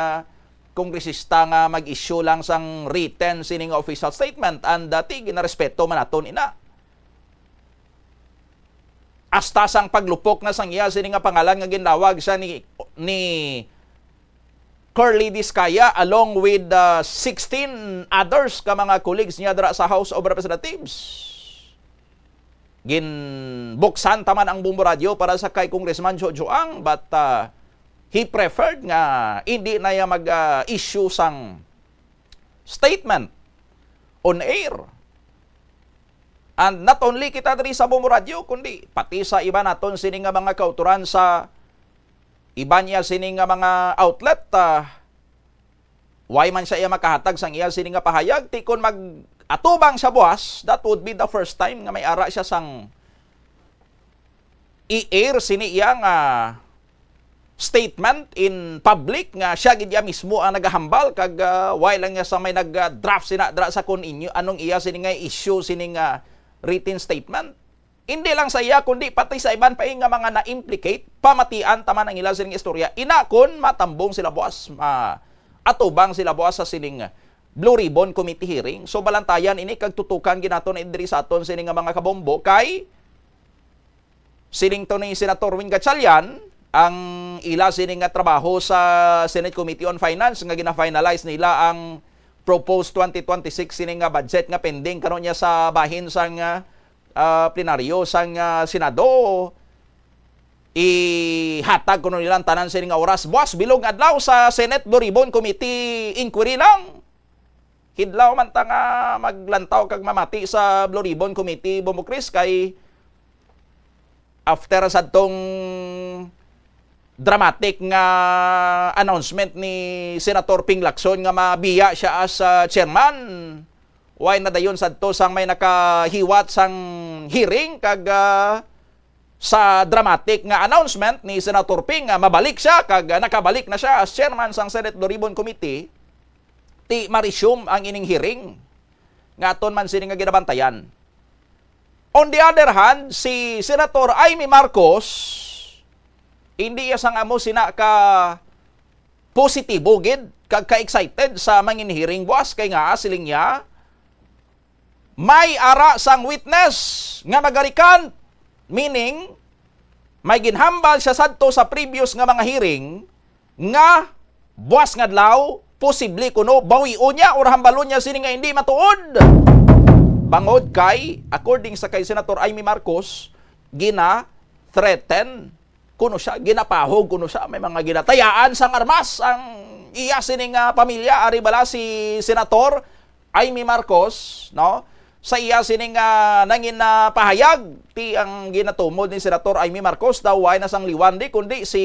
kongresista nga mag-issue lang sang written sini nga official statement and ti ginarespeto man naton ina. Hasta sang paglupok na sang iya sini nga pangalan nga ginlawag sa ni Corly Diskaya along with 16 others ka mga colleagues niya dira sa House of Representatives. Ginbuksan taman ang Bombo Radio para sa kay Congressman Jojo Ang, but he preferred nga hindi na niya mag-issue sang statement on air. And not only kita diri sa Bombo Radio, kundi pati sa iba naton sini nga mga kauturan sa iba niya sini nga mga outlet, why man siya iya makahatag sang iya sini nga pahayag, ti kon mag-atubang siya buwas, that would be the first time nga may ara siya sang i-air sini iya nga statement in public nga siya gid iya mismo ang nagahambal kag why lang niya sa may nag-draft sina dra sa kun inyo anong iya sini nga issue sini nga written statement. Hindi lang sa iya, kundi pati sa iban pa nga mga na-implicate, pamatian taman ang ilang sining istorya. Inakon, matambong sila buwas, atubang sila buwas sa sining Blue Ribbon Committee hearing. So balantayan, ini kagtutukan ginaton idri sa aton sining mga kabombo, kay sining to ni Senator Win Gatchalian, ang ila sining trabaho sa Senate Committee on Finance, nga gina-finalize nila ang proposed 2026 sining budget nga pending karon niya sa bahin sang plenaryo sang Senado. Ihatag kuno nilang tanan sining oras buwas bilog adlaw sa Senate Blue Ribbon Committee inquiry lang. Hidlaw man ta nga maglantaw kag mamati sa Blue Ribbon Committee Bombo Chris, kay after sa tong dramatic nga announcement ni Senator Ping Lacson nga mabiya siya as chairman. Why na dayon sadto sang may nakahiwat sang hearing kag sa dramatic nga announcement ni Senator Ping nga mabalik siya kag nakabalik na siya as chairman sang Senate Blue Ribbon Committee. Ti ma-resume ang ining hearing nga aton man sini nga ginabantayan. On the other hand, si Senator Amy Marcos hindi sang amo sina ka positibo gid kag ka-excited sa mangin hearing buwas kay nga siling niya may ara sang witness nga magarikan, meaning may ginhambal siya sadto sa previous nga mga hearing nga buwas nga adlaw posible kuno bawion niya or hambalon niya sini nga hindi matuod. Bangod kay according sa kay Senator Amy Marcos gina-threaten kuno siya, ginapahog kuno siya, may mga ginatayaan sang armas ang iya sining pamilya ari bala si Senator Amy Marcos, no? Sa iya sining nangin na pahayag ti ang ginatumod ni Senator Amy Marcos daw ay nasang liwandi kundi si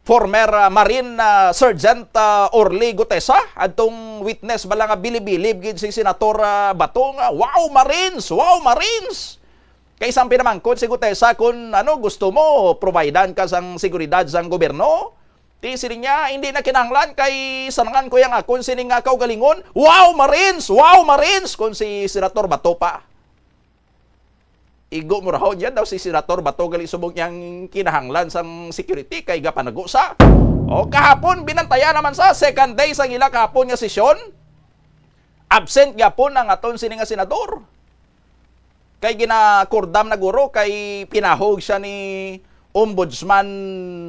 former Marine Sergeant Orly Gutesa adtong witness bala nga bilib-bilib gid si Senator Bato nga wow Marines. Kay isang pinamangkot si Gutesa kung gusto mo, providean ka sang seguridad sang gobyerno. Ti sining niya, hindi na kinahanglan kay sanangan ko yang akon sining nga kaugalingon. Wow Marines! Kung si Senator Bato pa. Igo mo rahon yan daw si Senator Bato gali subong niyang kinahanglan sang security kay gapanago sa. O kahapon, binantaya naman sa second day sang ila kahapon nga sesyon. Absent gyapon ang aton sining nga senador. Kay ginakurdam na guro, kay pinahog siya ni Ombudsman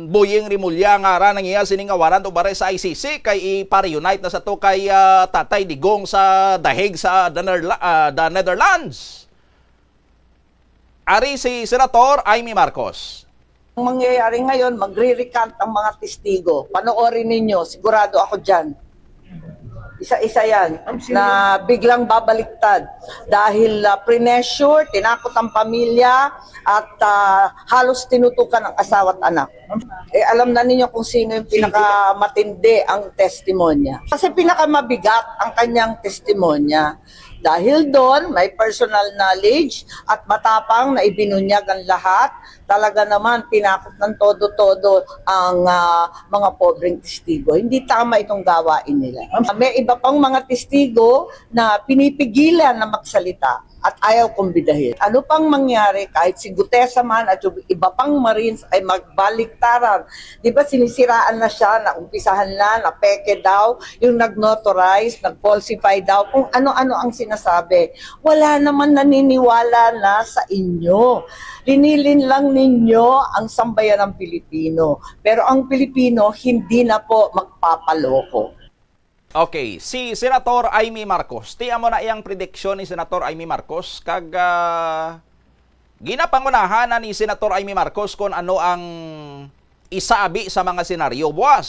Boyeng Rimulya nga ara nang iya sining warrant o bare sa ICC kay i-reunite na sa to kay Tatay Digong sa The Hague sa the Netherlands. Ari si Senator Amy Marcos. Ang mangyayari ngayon, magre-recant ang mga testigo. Panoorin ninyo, sigurado ako dyan. Isa-isa yan na biglang babaliktad dahil pressure, tinakot ang pamilya at halos tinutukan ang asawa at anak. Alam na ninyo kung sino yung pinakamatindi ang testimonya. Kasi pinakamabigat ang kanyang testimonya. Dahil doon, may personal knowledge at matapang na ibinunyag ang lahat. Talaga naman, tinakot ng todo-todo ang mga pobreng testigo. Hindi tama itong gawain nila. May iba pang mga testigo na pinipigilan na magsalita at ayaw kumbidahin. Ano pang mangyari kahit si Gutesa man at yung iba pang Marines ay magbaliktaran. Di ba sinisiraan na siya, naumpisahan na peke daw, yung nag-notarize, nag-falsify daw, kung ano-ano ang sinasabi. Wala naman naniniwala na sa inyo. Linilin lang ninyo ang sambayan ng Pilipino. Pero ang Pilipino hindi na po magpapaloko. Okay, si Senator Amy Marcos. Tiyan mo na iyang prediction ni Senator Amy Marcos. Kag ginapangunahan na ni Senator Amy Marcos kung ano ang isaabi sa mga senaryo buwas.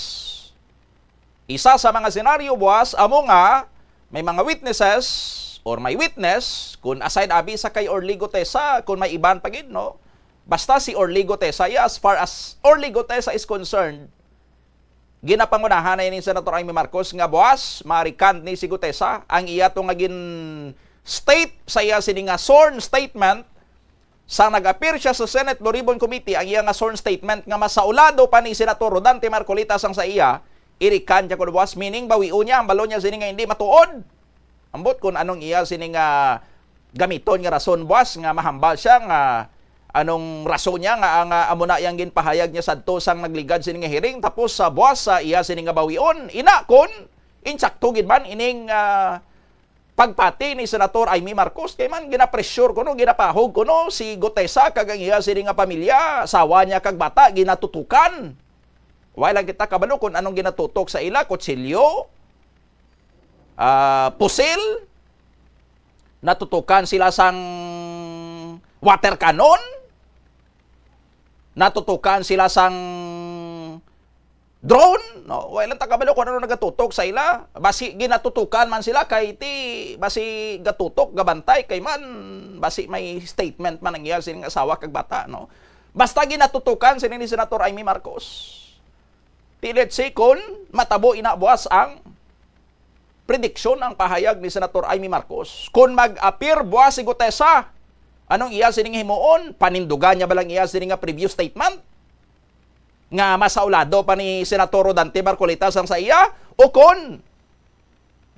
Isa sa mga senaryo buwas, amo nga, may mga witnesses or may witness, kung aside abi sa kay Orly Gutesa, kung may iban pagid, no? Basta si Orly Gutesa, as far as Orly Gutesa is concerned, ginapangunahan na ni Senator Amy Marcos nga buwas, marikant ni si Gutesa ang iya to nga state sa iya sini nga sworn statement sa nag-appear siya sa Senate Blue Ribbon Committee. Ang iya nga sworn statement nga masaulado pa ni Senator Rodante Marcolita sang sa iya irikan siya ko buwas, meaning bawiun niya ang balon niya sini nga hindi matuod. Ambot kung anong iya sini nga gamiton nga rason buwas nga mahambal siya nga anong rason niya nga ang amo na yang ginpahayag niya sadto sang nagligad sini nga hearing tapos sa buwas sa iya sini nga bawion ina kon insakto gid man ining pagpati ni Senator Amy Marcos kay man gina-pressure kuno ginapahog kuno si Gutesa kag ang iya sini nga pamilya sawa niya kag bata ginatutukan. Wala kita kabalo kung anong ginatutok sa ila, kutsilyo, pusil, natutukan sila sang water cannon, natutukan sila sang drone, no? Wala takabalo kung ano nagatutok sa ila. Basi ginatutukan man sila kay ti basi gatutok gabantay kay man basi may statement man nangyari sining asawa kag bata, no? Basta ginatutukan sini ni Senator Amy Marcos. Let's say kung matabo inabuas ang prediction ang pahayag ni Senator Amy Marcos. Kung mag-appear buwas si Gutesa, anong iya sining himuon? Panindugan niya balang iya sining preview statement? Nga masaulado pa ni Senator Rodante Marcolita sang sa iya? O kung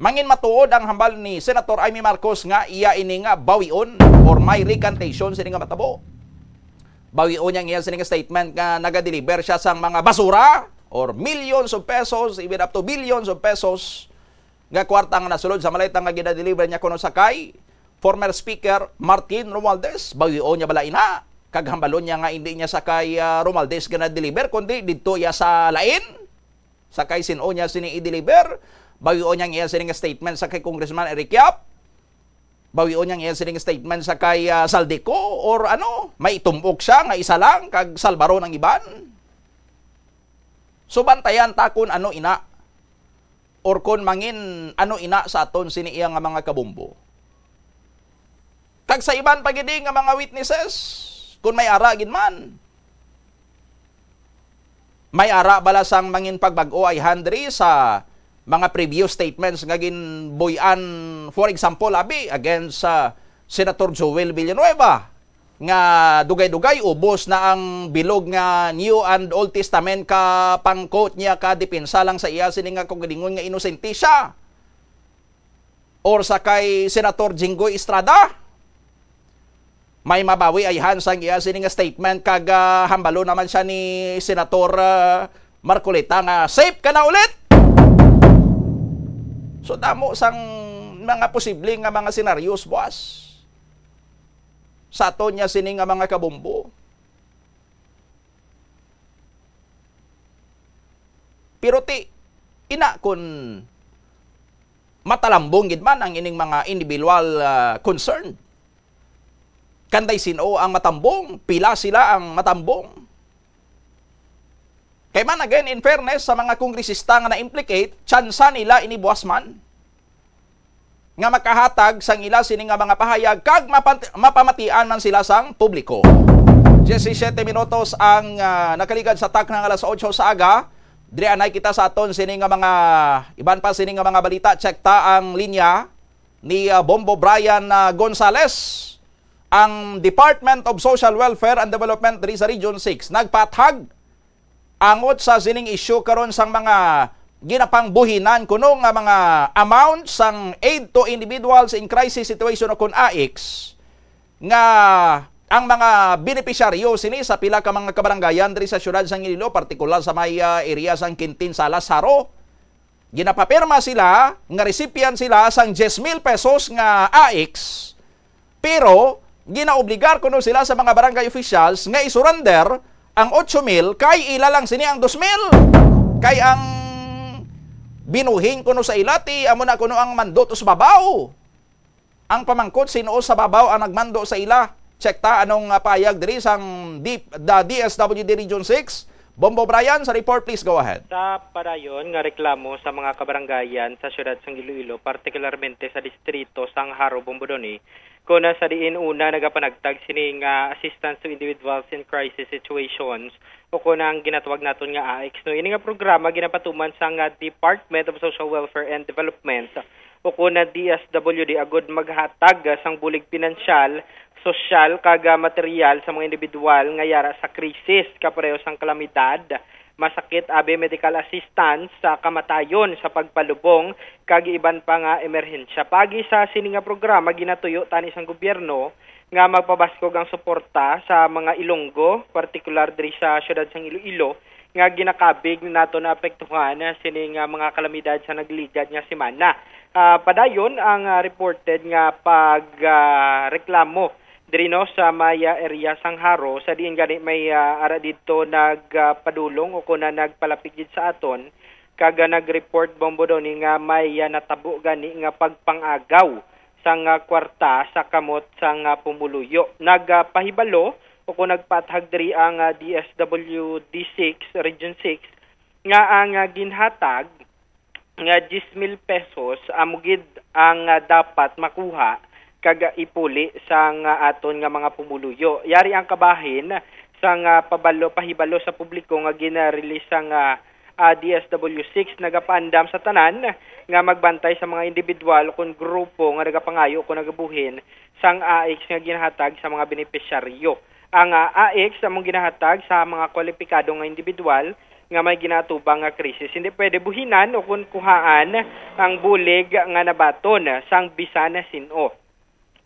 mangin matuod ang hambal ni Senator Amy Marcos nga iya ini nga bawion or may recantation sining nga matabo? Bawion niya iya sining statement nga naga-deliver siya sang mga basura or millions of pesos, even up to billions of pesos nga kwartang nasulod sa malaytang nga gina-deliver niya kuno sakay former Speaker Martin Romualdez. Bawion niya bala ina, kaghambalon niya nga hindi niya sakay Romualdez gina-deliver, kundi dito iya sa lain, sakay sino niya sini i-deliver. Bawion niya iya sining statement sakay Congressman Eric Yap, bawion niya iya sining statement sakay Saldico, or ano, may tumbok siya nga isa lang, kag salbaro ng iban. So bantayan takon ano ina, or kon mangin ano ina sa aton sini iya nga mga kabumbo. Kag sa iban pagidi nga mga witnesses, kun may ara gid man. May ara bala sang mangin pagbag-o ay handri sa mga previous statements nga ginbuy-an, for example abi against Senator Joel Villanueva nga dugay-dugay ubos na ang bilog nga New and Old Testament ka pang-quote niya ka depensa lang sa iya sini nga kung galingon nga inosente siya. Or sa kay Senator Jinggoy Estrada, may mabawi ay hansang iya sini nga statement kag hambalo naman siya ni Senator Marcolita nga safe ka na ulit. So damo sang mga posibleng nga mga senaryos boss sa aton niya sini nga mga kabumbo. Pero ina kun matalambong gid man ang ining mga individual concern. Kanday sino ang matambong, pila sila ang matambong. Kay man again, in fairness sa mga kongresista nga na-implicate, tsansa nila inibuwas man nga makahatag sang ila sini nga mga pahayag kag mapamatian man sila sang publiko. 17 minutos ang nakaligad sa tak ng alas 8 sa aga. Diri anay kita sa aton sini nga mga iban pa sini nga mga balita. Check ta ang linya ni Bombo Brian Gonzales. Ang Department of Social Welfare and Development diri sa Region 6 nagpatag angot sa sining issue karon sang mga ginapang buhinan kuno nga mga amount sang aid to individuals in crisis situation o kun AIX nga ang mga benepisyaryo sini sa pila ka mga kabaranggayan diri sa syudad sang Iloilo, partikular sa may area sang Quintin, Salas, Haro. Ginapapirma sila nga recipient sila sang 10,000 pesos nga AIX, pero ginaobligar kuno sila sa mga barangay officials nga isurrender ang 8,000 kay ila lang sini ang 2,000 kay ang binuhin kuno sa ilati amo na kuno ang mando sa babaw. Ang pamangkot sino sa babaw ang nagmando sa ila. Check ta anong payag diri sang DSWD Region 6. Bombo Brian sa report, please go ahead. Sa padayon nga reklamo sa mga kabaranggayan sa syudad sang Iloilo, partikularmente sa distrito sang Haro, Bombodoni, kuna sa diin una nagapanagtag sini nga assistance to individuals in crisis situations o kuna ang ginatawag naton nga AIX. No, ini nga programa ginapatuman sa nga Department of Social Welfare and Development o kuna DSWD agud maghatag sang bulig pinansyal, sosyal kag material sa mga individual nga yara sa krisis kapareho sang kalamidad, masakit abe medical assistance sa kamatayon sa pagpalubong kag iban pa nga emerhensya. Pagi sa sini nga programa ginatuyo tani sang gobyerno nga magpabaskog ang suporta sa mga Ilonggo, partikular diri sa syudad sang Iloilo, nga ginakabig nato na apektuhan sini nga mga kalamidad sa nagligad nga semana. Padayon ang reported nga pagreklamo diri no sa maya area sang Haro, sa diin gani may ara dito nagpadulong o kuna nagpalapigid sa aton kag nagreport Bombodoni nga may natabo gani nga pagpangagaw sang kwarta sa kamot sang pumuluyo. Nagpahibalo o kung nagpatag diri ang DSWD 6 Region 6 nga ang ginhatag nga 10,000 pesos amugid ang dapat makuha kag ipuli sang aton nga mga pumuluyo. Yari ang kabahin sang pahibalo sa publiko nga gina-release sang DSW6 nagapaandam sa tanan nga magbantay sa mga individual kung grupo nga nagapangayo kung nagabuhin sang AX nga ginahatag sa mga benepisyaryo. Ang AX among ginahatag sa mga kwalipikado nga individual nga may ginatubang nga krisis. Hindi pwede buhinan o kung kuhaan ang bulig nga nabaton sang bisan na sino.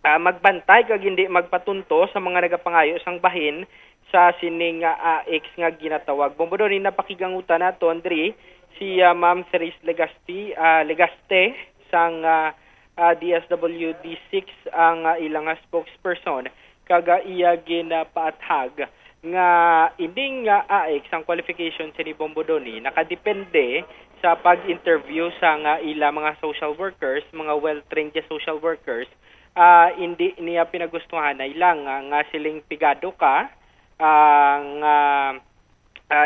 Magbantay kag hindi magpatunto sa mga nagapangayo sang bahin sa sining AX nga ginatawag. Bombodoni napakigangutan nato Andre si Ma'am Therese Legaste sang DSWD6 ang ilang spokesperson kaga iya ginapaathag nga inding AX ang qualification sa ni Bombodoni nakadepende sa pag-interview sa ilang mga social workers, mga well-trained social workers. Hindi niya pinagustuhan na ilang nga siling pigado ka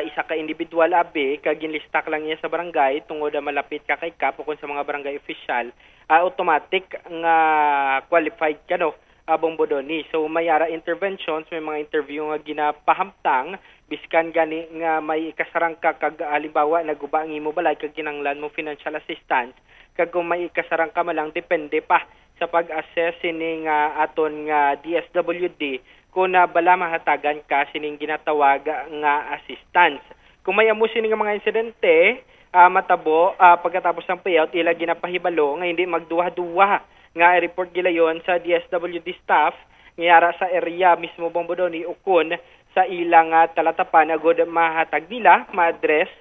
isa ka individual abi kag ginlistak lang niya sa barangay tungod malapit ka kay kap o sa mga barangay official automatic nga qualified ka no Bombodoni. So may ara interventions, may mga interview nga ginapahamtang biskan gani nga may ikasarang ka kag halimbawa naguba ang imo balay kag kinanglan mo financial assistance kag kung may ikasarang ka malang depende pa sa pag-assess sining aton nga DSWD kung bala mahatagan ka sining ginatawag nga assistance. Kung may amo sining mga insidente matabo pagkatapos ng payout ila ginapahibalo nga hindi magduha-duha nga i-report gila yon sa DSWD staff ngayara sa area mismo Bombodoni ukon sa ilang talatapan agod mahatag nila ma-address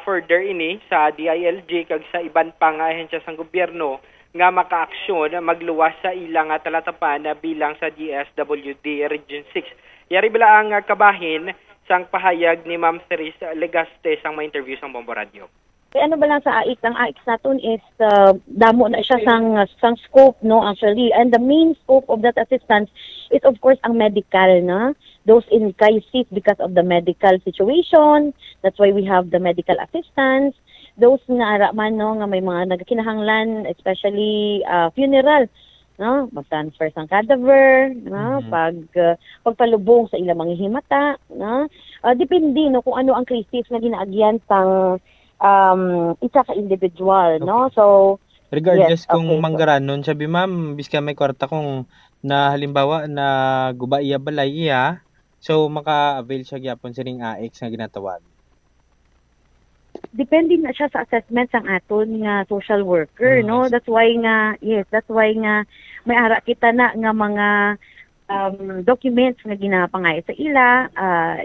further ini sa DILG kag sa iban pang ahensya sang gobyerno nga maka-aksyon magluwas sa ilang talatapan bilang sa DSWD Region 6. Yari bila ang kabahin sang pahayag ni Ma'am Therese Legaste sang ma-interview sang Bombo Radio. Ano ba lang sa AX? Ang AX natin is damo na siya sang scope, no, actually. And the main scope of that assistance is of course ang medical, no? Those in crisis because of the medical situation. That's why we have the medical assistance. Those nga araman, no, nga may mga nagkinahanglan, especially funeral, no, mag-transfer sang cadaver, no, pagpalubong sa ilang mga himata, no. Depende no kung ano ang crisis na ginaagyan sang isa ka individual, okay. No? So regardless yes, kung okay, manggaranon, sabi ma'am, biska may kwarta kung na halimbawa na guba iya balay iya, so maka-avail siya gyapon sining AX nga ginatawag. Depende na siya sa assessment sang aton nga social worker, no? That's why nga may ara kita na nga mga documents nga ginapangay sa ila,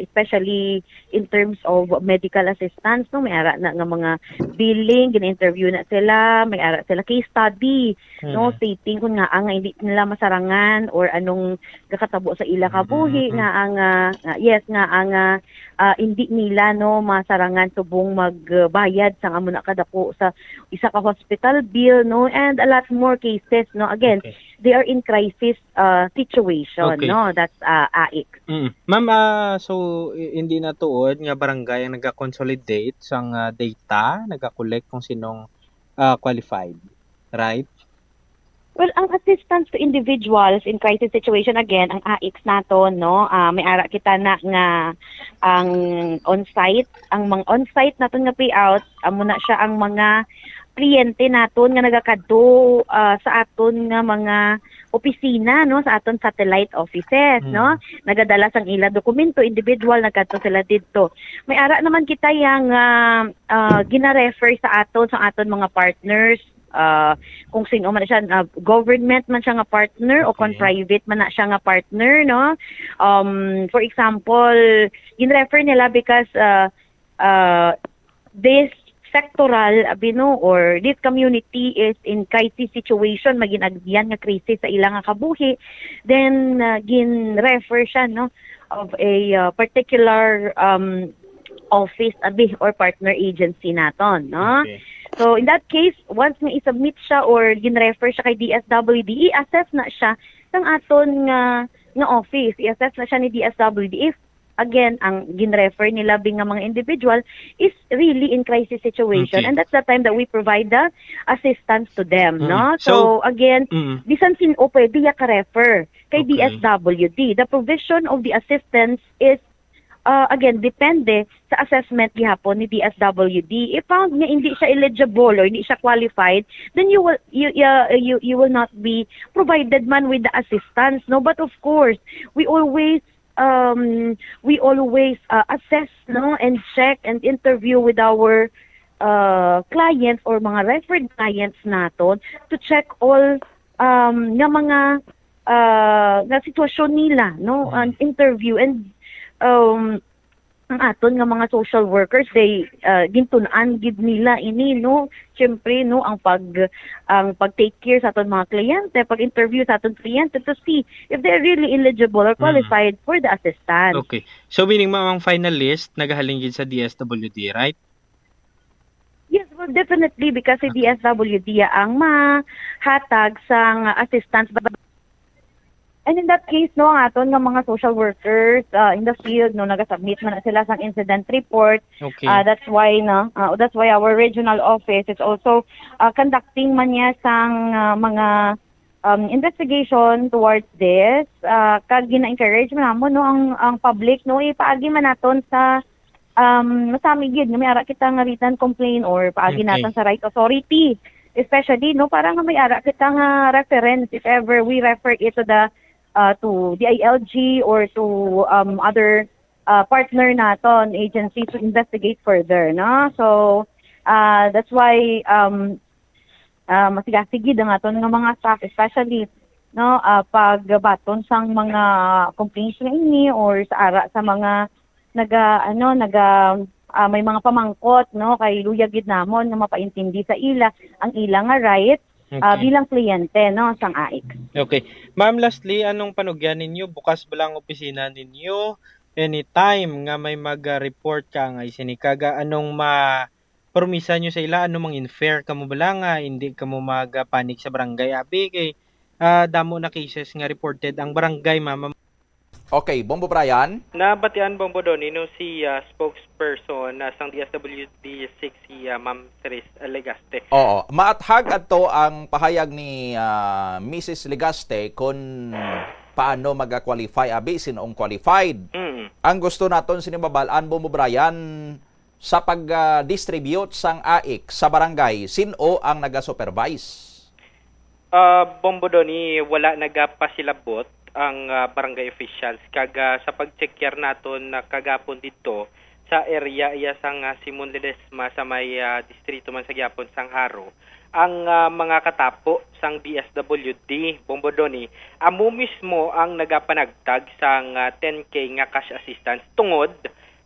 especially in terms of medical assistance, no, may ara na nga mga billing, gina-interview na sila, may ara sila case study, no, stating kung nga ang hindi nila masarangan or anong kakatabo sa ila kabuhi nga ang hindi nila no masarangan subong magbayad sang amo na kadako sa isa ka hospital bill, no, and a lot more cases, no, again they are in crisis situation, no, that's AX. Ma'am, so hindi na tuod nga barangay ang nag-consolidate sang data, nag-collect kung sinong qualified, right? Well, ang assistance to individuals in crisis situation, again, ang AX naton, no, may ara kita na nga ang on-site, ang mga on-site naton nga payout, amo na siya ang mga kliyente naton nga nagakadto sa aton nga mga opisina, no, sa aton satellite offices, no, nagadala sang ila dokumento individual nagkadto sila didto. May ara naman kita yang gina-refer sa aton mga partners, kung sino man siya, government man siya nga partner o kung private man na siya nga partner, no. For example, gin-refer nila because this sectoral or this community is in crisis situation, maginagdiyan nga crisis sa ilang nga kabuhi, then gin-refer siya, no, of a particular office or partner agency naton, no. So in that case, once nga i-submit siya or gin-refer siya kay DSWD, i-assess na siya ng aton nga office, i-assess na siya ni DSWD if again, ang gin-refer nila nga mga individual is really in crisis situation. And that's the time that we provide the assistance to them, no? So again, bisan sino pwede ka-refer kay DSWD. The provision of the assistance is again, depende sa assessment gihapon ni DSWD. If found nga hindi siya eligible or hindi siya qualified, then you will not be provided man with the assistance, no? But of course, we always assess, no, and check and interview with our clients or mga referred clients naton to check all nga mga na sitwasyon nila, no, an interview. And ang aton nga mga social workers, they gintunan gid nila ini, no, syempre, no, ang pag-take care sa aton mga kliyente, pag-interview sa aton kliyente to see if they're really eligible or qualified for the assistance. Okay. So meaning mga finalist nagahalin gid sa DSWD, right? Yes, well, definitely, because si DSWD ang mahatag sang assistance. And in that case, no, ang aton nga mga social workers in the field, no, nagasubmit man na sila sang incident report. Okay. That's why our regional office is also conducting man niya sang mga investigation towards this. Kag gina-encourage man mo, no, ang public, no, ipaagi man naton sa masami gid nga may ara kita nga written complaint or paagi natin sa right authority, especially, no, parang may ara kita nga reference if ever we refer it to the ILG or to other partner naton agency to investigate further, no. So that's why masigasigid ang aton nga mga staff, especially, no, pagbaton sang mga complaints na ini or sa ara sa mga may mga pamangkot, no, kay luya gid namon nga mapaintindi sa ila ang ila nga right bilang kliyente, no, sang AIC. Okay. Ma'am, lastly, anong panugyan ninyo? Bukas ba lang opisina ninyo anytime nga may mag-report ka nga isinikaga, anong promisa nyo sa ila, anong mang-infer ka mo ba nga hindi ka mo mag-panic sa barangay abi kay damo na cases nga reported ang barangay, ma'am. Okay, Bombo Brian. Nabatian, Bombo Donnie, no, si spokesperson sang DSWD 6, si Ma'am Teres Legaste. Oo, maathag ato ang pahayag ni Mrs. Legaste kung paano mag-qualify abi sinong qualified. Ang gusto naton sinibabalaan, Bombo Brian, sa pag-distribute sang AIC sa barangay, sino ang naga-supervise? Bombo Donnie, wala nagapasilabot ang barangay officials. Kaga sa pag-check naton na kagapon dito sa area iya sang Simon Ledesma sa may distrito man sa gyapon sang Haro, ang mga katapo sang DSWD, Bombo Donnie, amo mismo ang nagapanagtag sang 10K nga cash assistance tungod,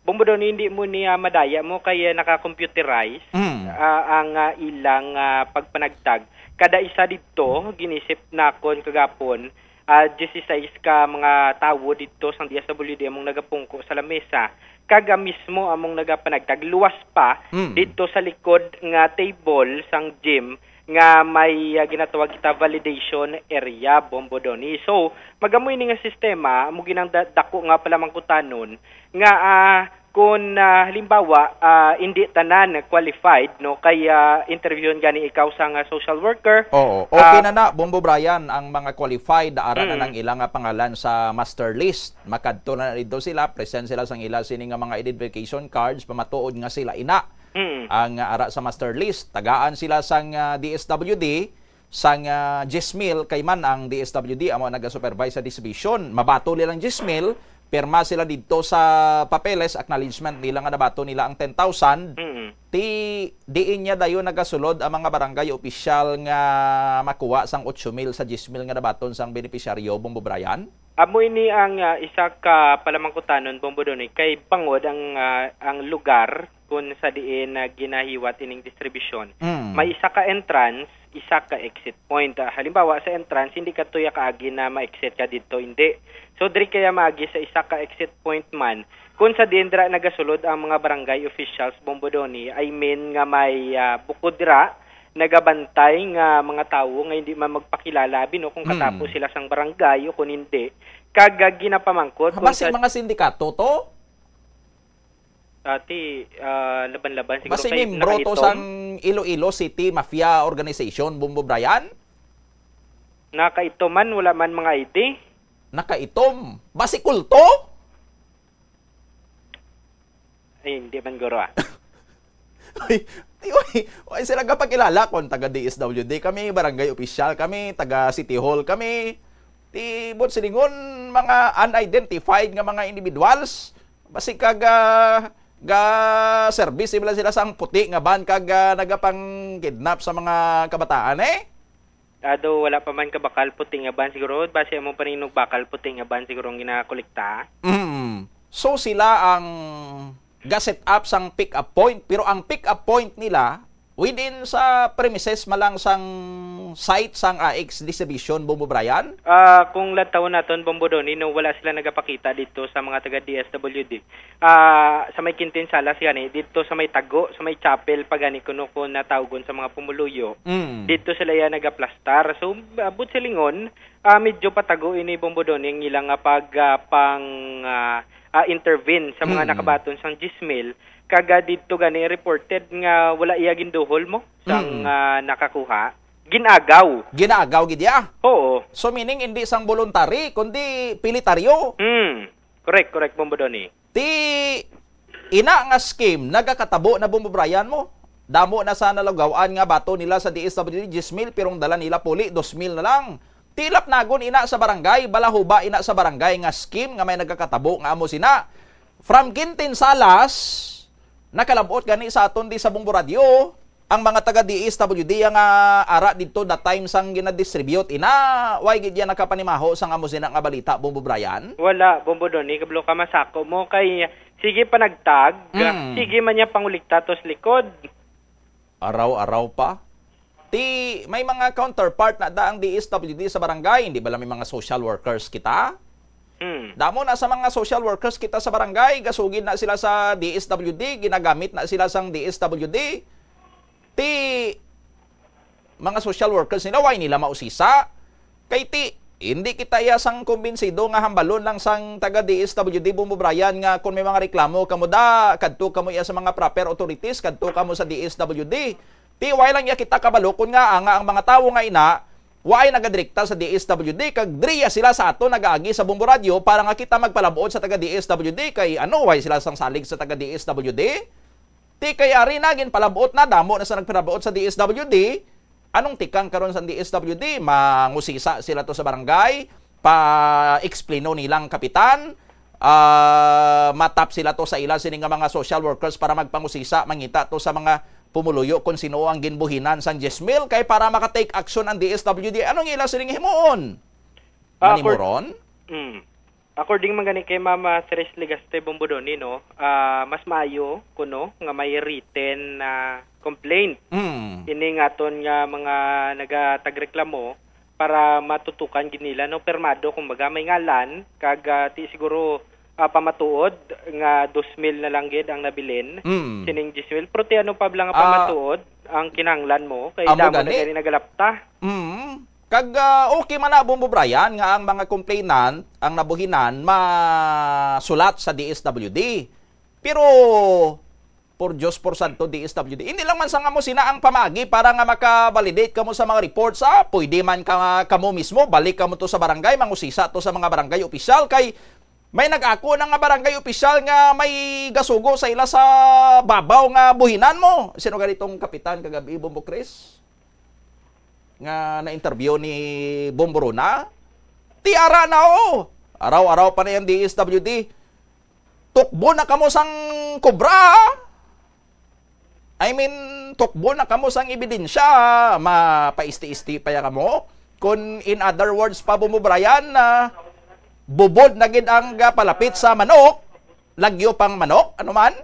Bombo Donnie, hindi mo niya madaya mo kaya naka-computerize ang ilang pagpanagtag. Kada isa dito ginisip nakon kagapon 16 ka mga tawo dito sang DSWD among nagapungko sa lamesa. Kaga mismo among nagapanagtag luwas pa dito sa likod nga table sang gym nga may ginatawag kita validation area, Bombo Donnie. So magamoy ni nga sistema amo ginang dako nga pala mangkutanon nga kung halimbawa hindi tanan qualified, no, kaya interviewon gani ikaw sang social worker. Oo, okay na Bombo Brian ang mga qualified ara na ng ilang pangalan sa master list. Makadto na dito sila, present sila sang ila sini nga mga identification cards, pamatuod nga sila ina. Ang ara sa master list, tagaan sila sang DSWD sang Jismil kay man ang DSWD amo naga-supervise sa distribution. Mabato nilang Jismil, pirma sila dito sa papeles, acknowledgement nila nga nabato nila ang 10,000. Diin niya dayon nagasulod ang mga barangay opisyal nga makuha sang 8,000 sa 10,000 nga nabaton sang benepisyaryo, Bombo Brian. Amoy ni ang isa ka palamangkutanon, Bombo Donnie, kay pangod ang lugar kung sa diin ginahiwat ining distribution. May isa ka entrance, isa ka exit point. Halimbawa sa entrance, hindi ka tuya kaagi na ma-exit ka dito, hindi. So diri kaya maagi sa isa ka exit point man. Kung sa diin dira nagasulod ang mga barangay officials, Bombo Donnie, I mean nga may bukod dira nagabantay nga mga tawo nga hindi man magpakilala bino kung katapos sila sang barangay o kung hindi. Kag ginapamangkot basi mga sindikato to? Laban-laban siguro basi membro to sang Iloilo City Mafia Organization, Bombo Brian? Nakaito man, wala man mga ID. Nakaitom. Basi kulto? Ay, hindi man guro Ay, sila kapakilala kung taga DSWD kami, barangay official kami, taga City Hall kami. Tibot silingon mga unidentified nga mga individuals. Basi kaga service sila sang puti nga ban kag nagapang kidnap sa mga kabataan Ado wala pa man ka bakal puti nga ban siguro base mo pa rin bakal puti nga ban siguro ang ginakolekta. So sila ang ga-set up sang pick-up point, pero ang pick-up point nila within sa premises malang sang site sang AX distribution, Bombo Brian? Kung lantawon naton, Bombo Doni, no, wala sila nagapakita dito sa mga taga DSWD. Sa may Kintinsalas gani, dito sa may Tago, sa may chapel pagani kuno ko natawgon sa mga pumuluyo. Dito sila ya nagaplastar. So abot silingon, medyo patago ini Bombo Doni ang ilang intervene sa mga nakabaton sang Gismil. Kaga dito gani reported nga wala iya ginduhol mo sang nakakuha. Ginagaw gidya. Oo. So meaning hindi sang voluntary kundi pilitaryo. Correct Bombo Doni. Ti ina nga scheme nagakatabo na Bombo Brian mo. Damo na sa nalugawaan nga bato nila sa DSWD 10,000 pirong dala nila puli 2,000 na lang. Tilap nagon ina sa barangay, balahuba ina sa barangay nga scheme nga may nagakatabo nga amo sina. From Kintinsalas nakalabot gani sa aton di sa Bombo Radio ang mga taga DSWD nga ara dito that time sang gina-distribute ina why gid yan nakapanimaho sang amo sina nga balita Bombo Brian? Wala Bombo Doni kablo ka masako mo kay sige pa nagtag sige man niya pangulikta tos likod. Araw-araw pa. Ti may mga counterpart na daang DSWD sa barangay, hindi ba lang may mga social workers kita? Damo na sa mga social workers kita sa barangay, gasugin na sila sa DSWD, ginagamit na sila sang DSWD. Ti mga social workers nila, why nila mausisa? Kay ti, hindi kita sang kumbinsido nga hambalon lang sang taga DSWD Bombo Brian nga kung may mga reklamo kamo da, kadto kamo iya sa mga proper authorities, kadto kamo sa DSWD. Ti why lang ya kita kabalo kun nga ang mga tawo nga ina why nagadirekta sa DSWD kag driya sila sa ato nagaagi sa Bombo Radio para nga kita magpalabuot sa taga DSWD kay ano why sila sang salig sa taga DSWD? Ti kay ari na gin palabuot na damo na sa nagpalabuot sa DSWD. Anong tikang karon sa DSWD? Mangusisa sila to sa barangay, pa-explaino nilang kapitan, matap sila to sa ila sining mga social workers para magpangusisa, mangita to sa mga pumuluyo kung sino ang ginbuhinan sa 10,000 kay para makatake action ang DSWD. Anong ila sining himuon? Manimuron? According man gani kay Mama Ceres Legaste Bombo Doni, no, mas maayo kuno nga may written na complaint. Ini ngaton nga mga nagatagreklamo para matutukan gid nila no permado kumbaga may ngalan kag ti siguro pamatuod nga 2,000 na lang gid ang nabilin sining 10,000 pero ti ano pa lang nga pamatuod ang kinahanglan mo kay damo na gani nagalapta. Kag okay man na Bombo Brian nga ang mga complainant ang nabuhinan masulat sa DSWD. Pero por Diyos por Santo DSWD. Hindi lang man sa nga mo sina ang pamagi para nga makabalidate kamo sa mga reports. Pwede man kamo mismo balik kamo to sa barangay, mangusisa to sa mga barangay opisyal kay may nag-ako na nga barangay opisyal nga may gasugo sa ila sa babaw nga buhinan mo. Sino ganitong kapitan kagabi Bombo Chris? Nga na-interview ni Bombo Rona? Tiara na araw-araw pa na yung DSWD. Tukbo na kamo sang kubra. I mean, tukbo na kamo sang ebidensya. Mapaisti-isti pa ya kamo. Kung in other words pa Bombo Brian na bubod na gid ang palapit sa manok, lagyo pang manok, ano man?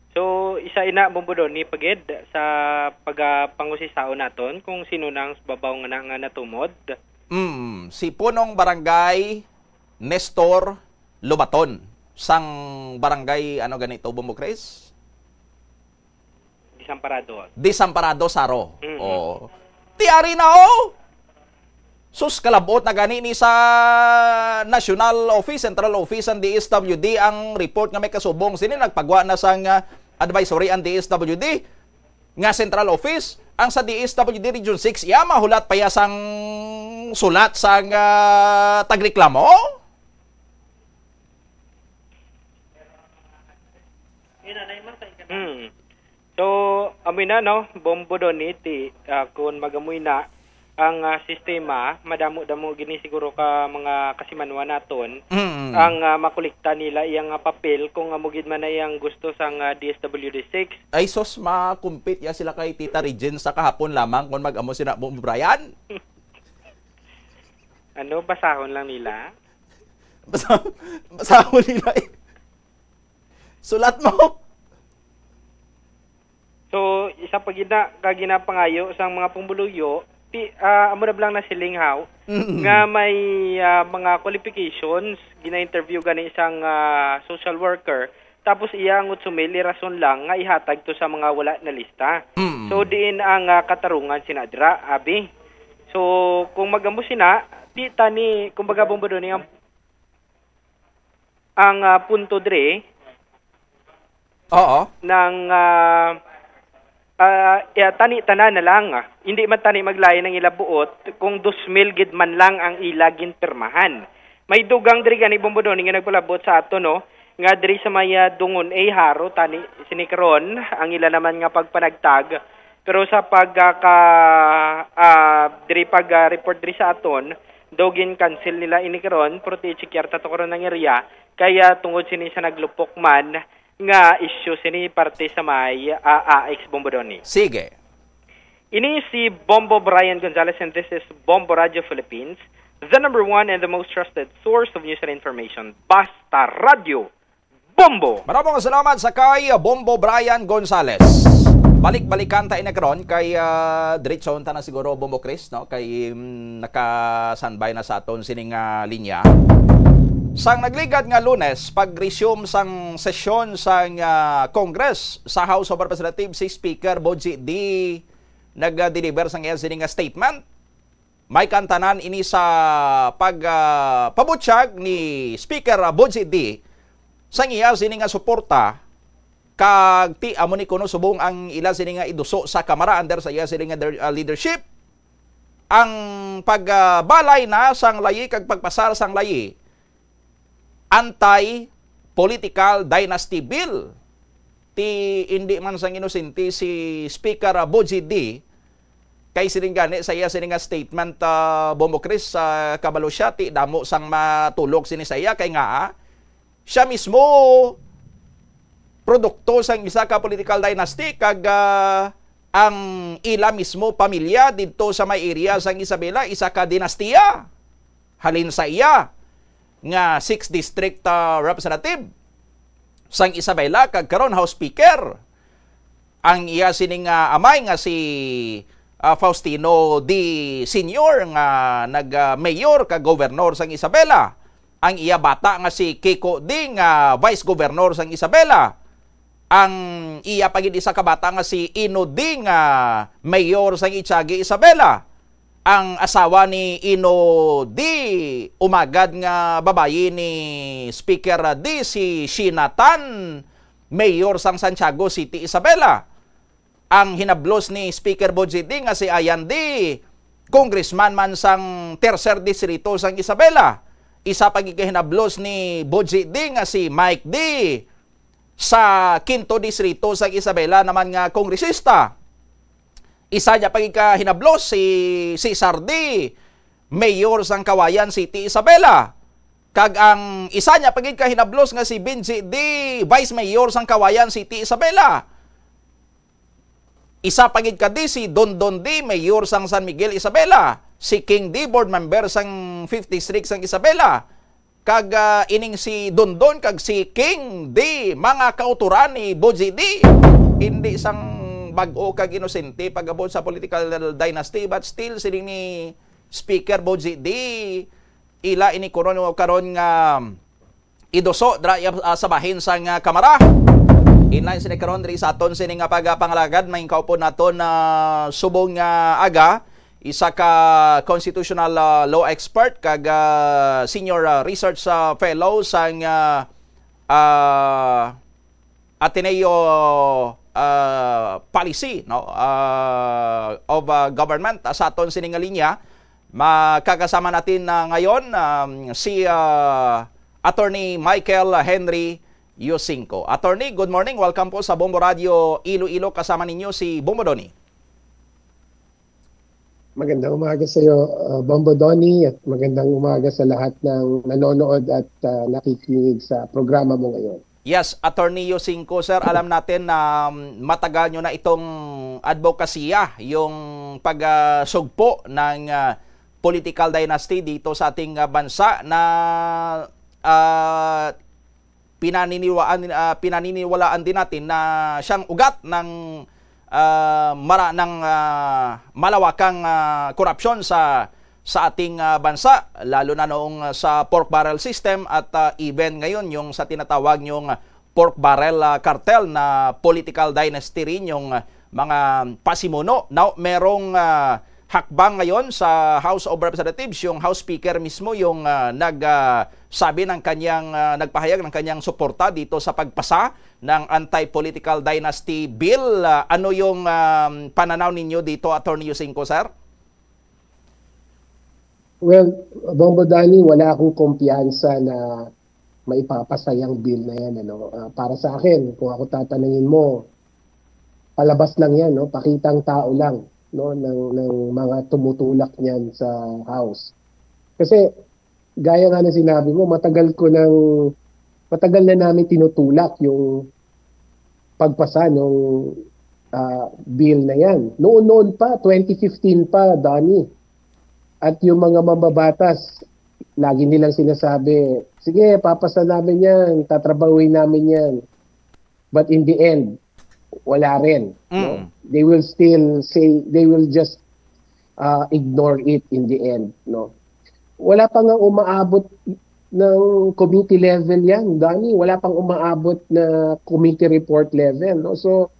So, isa ina Bombo Doni pagid sa pagpangusisao naton kung sino nang babaw nga natumod. Si punong barangay Nestor Lubaton sang barangay ano ganito Bombo Chris? Desamparado Saro. Tiari na sus kalabot na gani ni sa National Office, Central Office ang DSWD ang report nga may kasubong sini nagpagwa na sang advisory ang DSWD nga Central Office ang sa DSWD Region 6 iya mahulat payasang sulat sang tagreklamo. amoy na no, bombo doon iti kung magamoy na ang sistema, madamo-damo gini siguro ka mga kasimanwa naton ang makulikta nila iyang papel kung amugid man na iyang gusto sang DSWD6. Ay sos, makumpit ya sila kay Tita Regine sa kahapon lamang kung mag-amo sila Bombo Brian. Ano, basahon lang nila? Basahon nila eh. Sulat mo. So, isa pa kaginapangayo sang mga pumbuluyo, amo na lang na silinghaw nga may mga qualifications, gina-interview gani isang social worker, tapos iya ang utsumili rason lang nga ihatag to sa mga wala na lista. So, diin ang katarungan sinadra, abi. So, kung magamo sina, di tani, kumbaga bomba doon ang punto dre, ng tani-tanan na lang. Hindi man tani maglayan ng ilabuot kung 2,000 gid man lang ang ilagin permahan. May dugang diri gani bombodoni nga nagpalabot sa ato no, nga diri sa maya dungon haro tani sinikron ang ila naman nga pagpanagtag. Pero sa diri report diri sa aton, dogin cancel nila inikron prote chikyarta to karon ng area kaya tungod sini sa naglupok man nga issue sini parte sa may AX Bombodoni. Sige. Ini si Bombo Brian Gonzalez and this is Bombo Radio Philippines, the number one and the most trusted source of news and information. Basta Radio Bombo! Maraming salamat sa kay Bombo Brian Gonzalez. Balik-balikan tayo na karon kay diretson ta na siguro Bombo Chris, no? Kay naka-standby na sa aton sining linya. Sang nagligad nga Lunes, pag-resume sang sesyon sang Congress sa House of Representatives, si Speaker Boji D nag-deliver sang iya sining statement. May kantanan ini sa pagpabutyag ni Speaker Boji D sang iya sining suporta kag ti amo ni kuno subong ang ila sining iduso sa Kamara under sa iya sining leadership. Ang pagbalay na sang layi kag pagpasar sang layi anti-political dynasty bill. Ti hindi man sang inosente si Speaker Boji D kay sining gani sa iya sining statement Bombo Chris sa kabalo siya ti damo sang matulog sini sa iya kay nga siya mismo produkto sang isa ka political dynasty kag ang ila mismo pamilya dito sa may area sang Isabela isa ka dinastiya. Halin sa iya nga 6th District Representative sang Isabela kag karon House Speaker. Ang iya sining amay nga si Faustino D. Senior nga nag-mayor kag governor sang Isabela. Ang iya bata nga si Kiko D. nga vice governor sang Isabela. Ang iya pagid isa ka bata nga si Ino D. nga mayor sang Itiagi Isabela. Ang asawa ni Ino D. umagad nga babayi ni Speaker D. si Sheena Tan, mayor sang Santiago City, Isabela. Ang hinablos ni Speaker Boji D. nga si Ayan D. congressman man sang tercer distrito sang Isabela. Isa pagikahinablos ni Boji D. nga si Mike D. sa quinto distrito sang Isabela naman nga kongresista. Isa niya pagikahinablos si Cesar D. mayor sang Kawayan City, Isabela. Kag ang isa niya pagikahinablos nga si Benji D. vice mayor sang Kawayan City, Isabela. Isa pagid kadi si Dondon D. mayor sang San Miguel, Isabela. Si King D. board member sang 5th District sang Isabela. Kag ining si Dondon kag si King D. mga kauturan ni Boji D. Hindi sang bag-o kag inosente pagabot sa political dynasty but still sining ni Speaker Boji D. ila ini karon nga idoso dra sa bahin sang Kamara. Inline sini karon diri sa aton sini nga pagapangalagad may kaupo naton na subong nga aga isa ka constitutional law expert kag senior research fellow sang Ateneo policy no of government sa aton sining linya. Makakasama natin ngayon si Attorney Michael Henry Yusinko. Attorney, good morning. Welcome po sa Bombo Radio Iloilo. Kasama ninyo si Bombo Donny. Magandang umaga sa iyo, Bombo Donny, at magandang umaga sa lahat ng nanonood at nakikinig sa programa mo ngayon. Yes, Attorney Yusinko, sir, alam natin na matagal nyo na itong advokasya, yung pagsugpo ng political dynasty dito sa ating bansa na pinaniniwalaan din natin na siyang ugat ng malawakang korupsyon sa ating bansa, lalo na noong sa pork barrel system at even ngayon yung sa tinatawag yung pork barrel cartel na political dynasty rin yung mga pasimuno. Now, merong hakbang ngayon sa House of Representatives, yung House Speaker mismo yung nagsabi ng kanyang nagpahayag ng kanyang suporta dito sa pagpasa ng anti-political dynasty bill. Ano yung pananaw ninyo dito, Attorney Yusinko, sir? Well, Bombo Donny, wala akong kumpiyansa na maipapasa yung bill na yan. Para sa akin, kung ako tatanungin mo, palabas lang yan, pakitang tao lang ng mga tumutulak niyan sa House. Kasi, gaya nga na sinabi mo, matagal na namin tinutulak yung pagpasa ng bill na yan. Noon pa, 2015 pa, Donny. At yung mga mambabatas, lagi nilang sinasabi, sige, papasa namin yan, tatrabahuin namin yan. But in the end, wala rin. No? They will still say, they will just ignore it in the end. No? Wala pa nga umaabot ng committee level yan, Donnie. Wala pang umaabot na committee report level. No? So,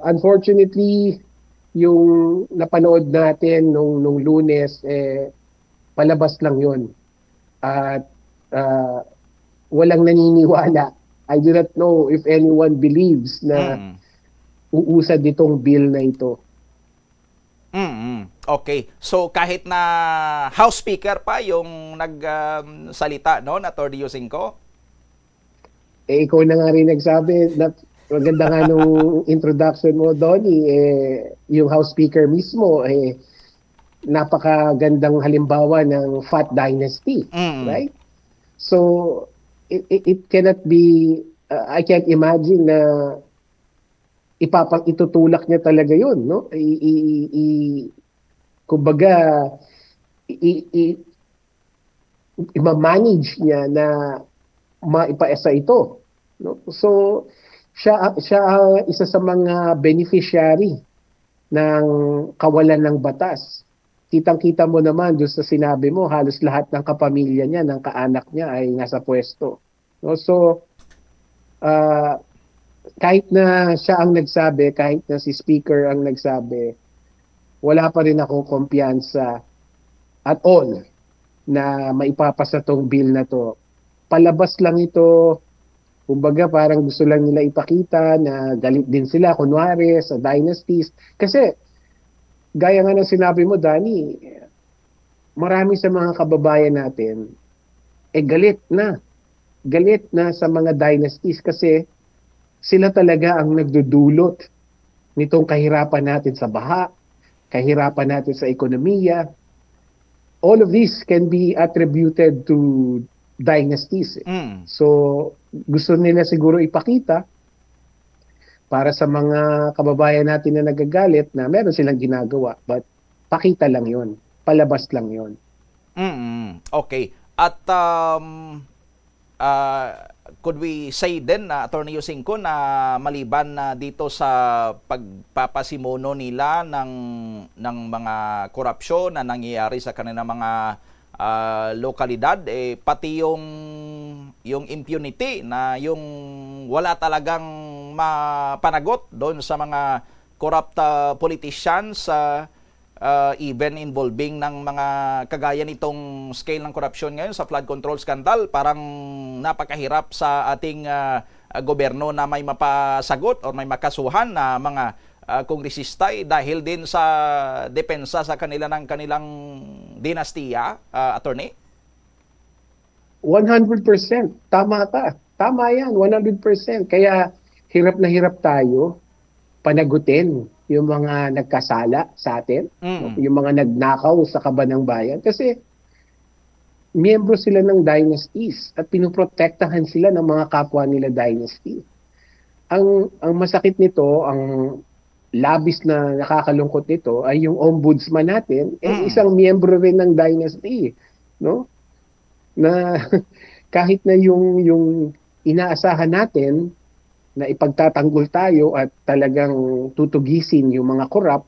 unfortunately, yung napanood natin nung Lunes, palabas lang yun. At walang naniniwala. I do not know if anyone believes na uusad itong bill na ito. Okay. So kahit na House Speaker pa yung nagsalita, Attorney Yusinko? Ikaw na nga rin nagsabi na maganda nga nung introduction mo, Donnie, yung House Speaker mismo, napakagandang halimbawa ng Fat Dynasty, right? So, it cannot be, I can't imagine na itutulak niya talaga yun, no? Kumbaga, i-manage niya na maipaesa ito, no? So, siya isa sa mga beneficiary ng kawalan ng batas. Kitang-kita mo naman doon sa sinabi mo, halos lahat ng kapamilya niya, ng kaanak niya ay nasa pwesto. No? So, kahit na siya ang nagsabi, kahit na si Speaker ang nagsabi, wala pa rin akong kumpiyansa at all na maipapasa tong bill na to. Palabas lang ito. Kumbaga parang gusto lang nila ipakita na galit din sila, kunwari, sa dynasties. Kasi, gaya nga ng sinabi mo, Danny, marami sa mga kababayan natin, galit na. Galit na sa mga dynasties kasi sila talaga ang nagdudulot nitong kahirapan natin sa baha, kahirapan natin sa ekonomiya. All of this can be attributed to dynasties. So, gusto nila siguro ipakita para sa mga kababayan natin na nagagalit na meron silang ginagawa. But pakita lang yon, palabas lang yon. Okay. At could we say din, Attorney Yusinko, na maliban dito sa pagpapasimuno nila ng mga korupsyon na nangyayari sa kanilang mga lokalidad, pati yung impunity na yung wala talagang mapanagot doon sa mga corrupt politicians, even involving ng mga kagaya nitong scale ng korupsyon ngayon sa flood control scandal. Parang napakahirap sa ating gobyerno na may mapasagot o may makasuhan na mga kongresista dahil din sa depensa sa kanilang dinastiya, Attorney? 100%. Tama ka. Tama yan, 100%. Kaya hirap na hirap tayo panagutin yung mga nagkasala sa atin, yung mga nagnakaw sa kaban ng bayan. Kasi miyembro sila ng dynasties at pinoprotektahan sila ng mga kapwa nila dynasty. Ang masakit nito, ang labis na nakakalungkot nito ay yung ombudsman natin isang miyembro rin ng dynasty, no? Na kahit na yung inaasahan natin na ipagtatanggol tayo at talagang tutugisin yung mga korap,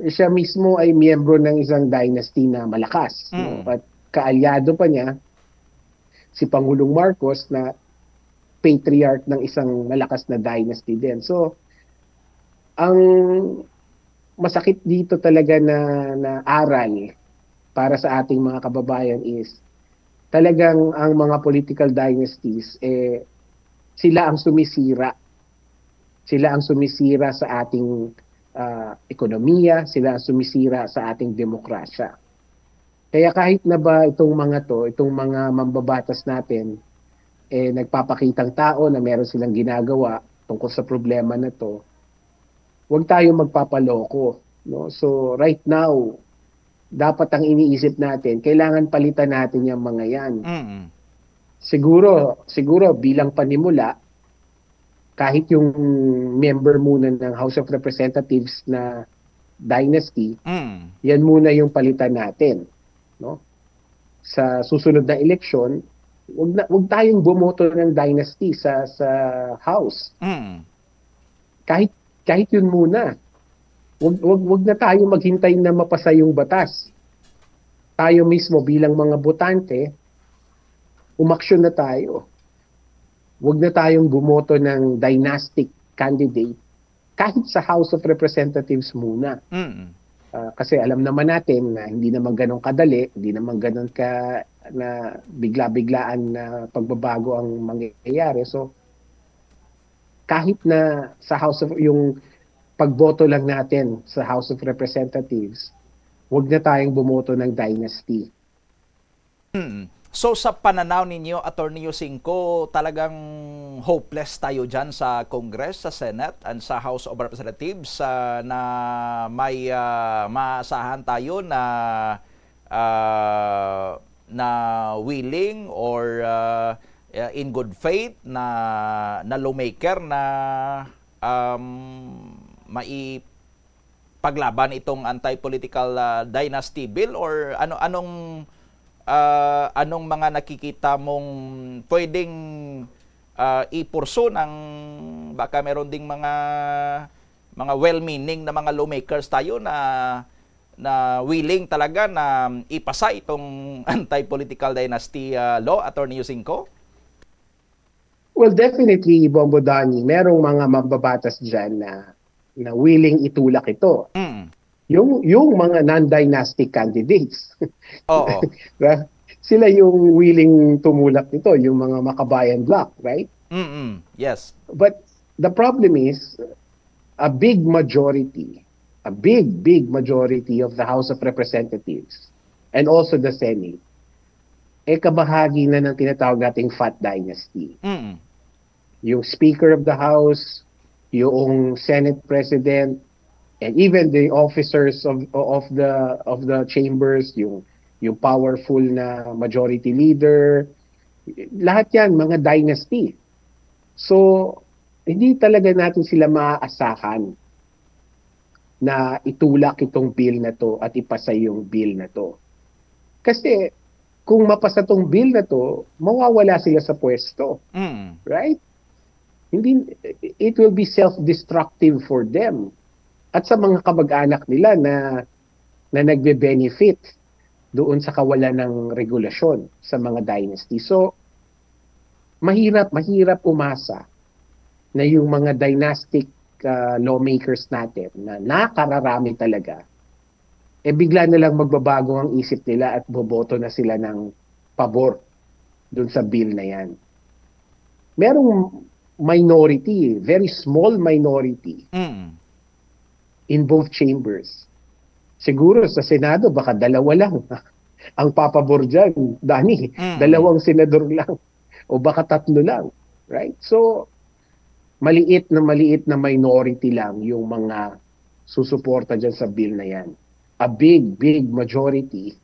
siya mismo ay miyembro ng isang dynasty na malakas. No? At kaalyado pa niya si Pangulong Marcos na patriarch ng isang malakas na dynasty din. So, ang masakit dito talaga na aral para sa ating mga kababayan is talagang ang mga political dynasties, sila ang sumisira. Sila ang sumisira sa ating ekonomiya, sila ang sumisira sa ating demokrasya. Kaya kahit na ba itong mga mambabatas natin, nagpapakitang tao na meron silang ginagawa tungkol sa problema na to, huwag tayong magpapaloko. No? So right now, dapat ang iniisip natin, kailangan palitan natin yung mga yan. Siguro bilang panimula, kahit yung member muna ng House of Representatives na dynasty, yan muna yung palitan natin. No? Sa susunod na eleksyon, wag tayong bumoto ng dynasty sa House. Kahit yun muna. Wag na tayo maghintay na mapasa yung batas. Tayo mismo bilang mga botante, umaksyon na tayo. Huwag na tayong bumoto ng dynastic candidate kahit sa House of Representatives muna. Kasi alam naman natin na hindi naman ganun kadali, hindi naman ganun na bigla-biglaan na pagbabago ang mangyayari. So, kahit na sa House of, yung pagboto lang natin sa House of Representatives, huwag na tayong bumoto ng dynasty. So sa pananaw ninyo, Attorney Yusingco, talagang hopeless tayo dyan sa Congress, sa Senate, and sa House of Representatives na may maasahan tayo na willing or in good faith na lawmaker na maipaglaban itong anti-political dynasty bill, or anong mga nakikita mong pwedeng ipurso ng baka meron ding mga well-meaning na mga lawmakers tayo na willing talaga na ipasa itong anti-political dynasty law, Attorney Yusingco? Well, definitely, Bombo Dani, merong mga mababatas dyan na willing itulak ito. Yung mga non-dynastic candidates. Oo. Sila yung willing tumulak nito, yung mga makabayan bloc, right? Yes. But the problem is, a big majority of the House of Representatives and also the Senate, kabahagi na ng tinatawag nating fat dynasty. Yung Speaker of the House, yung Senate President, and even the officers of the chambers, yung powerful na majority leader, lahat yan mga dynasty. So hindi talaga natin sila maaasahan na itulak itong bill na to at ipasa yung bill na to. Kasi kung mapasa tong bill na to, mawawala sila sa pwesto. Right? It will be self-destructive for them. At sa mga kamag-anak nila na nagbe-benefit doon sa kawalan ng regulasyon sa mga dynasty. So, mahirap umasa na yung mga dynastic lawmakers natin na nakararami talaga, bigla na lang magbabago ang isip nila at boboto na sila ng pabor doon sa bill na yan. Merong minority, very small minority, in both chambers. Siguro sa Senado, baka dalawa lang ang papabor dyan, Dani. Dalawang senador lang. o baka 3 lang, right? So, maliit na minority lang yung mga susuporta dyan sa bill na yan. A big majority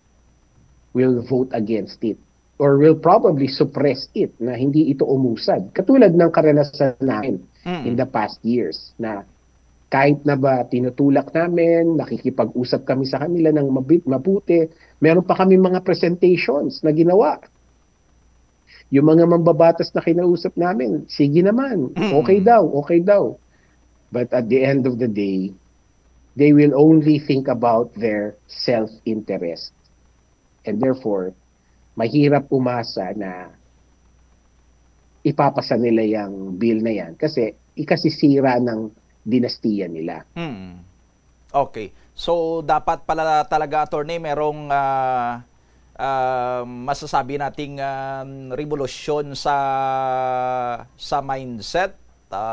will vote against it or will probably suppress it na hindi ito umusad. Katulad ng karanasan namin in the past years na kahit na ba tinutulak namin, nakikipag-usap kami sa kanila ng mabuti, meron pa kami mga presentations na ginawa. Yung mga mambabatas na kinausap namin, sige naman, okay daw. But at the end of the day, they will only think about their self-interest. And therefore, mahirap umasa na ipapasa nila yung bill na yan kasi ikasisira ng dinastiya nila. Okay. So, dapat pala talaga, attorney, merong masasabi nating revolusyon sa mindset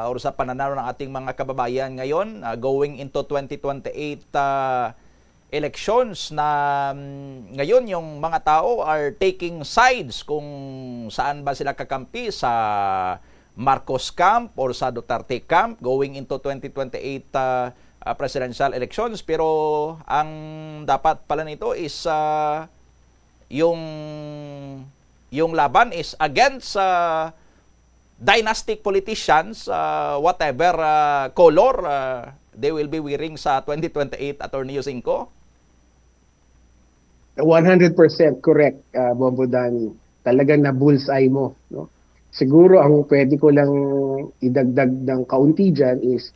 or sa pananaw ng ating mga kababayan ngayon going into 2028 elections na ngayon yung mga tao are taking sides kung saan ba sila kakampi sa Marcos camp or sa Duterte camp going into 2028 presidential elections. Pero ang dapat pala nito is yung laban is against dynastic politicians, whatever color they will be wearing sa 2028, Attorney Yosinko. 100% correct, Bombo Danny. Talagang na bullseye mo, no? Siguro ang pwede ko lang idagdag ng kaunti dyan is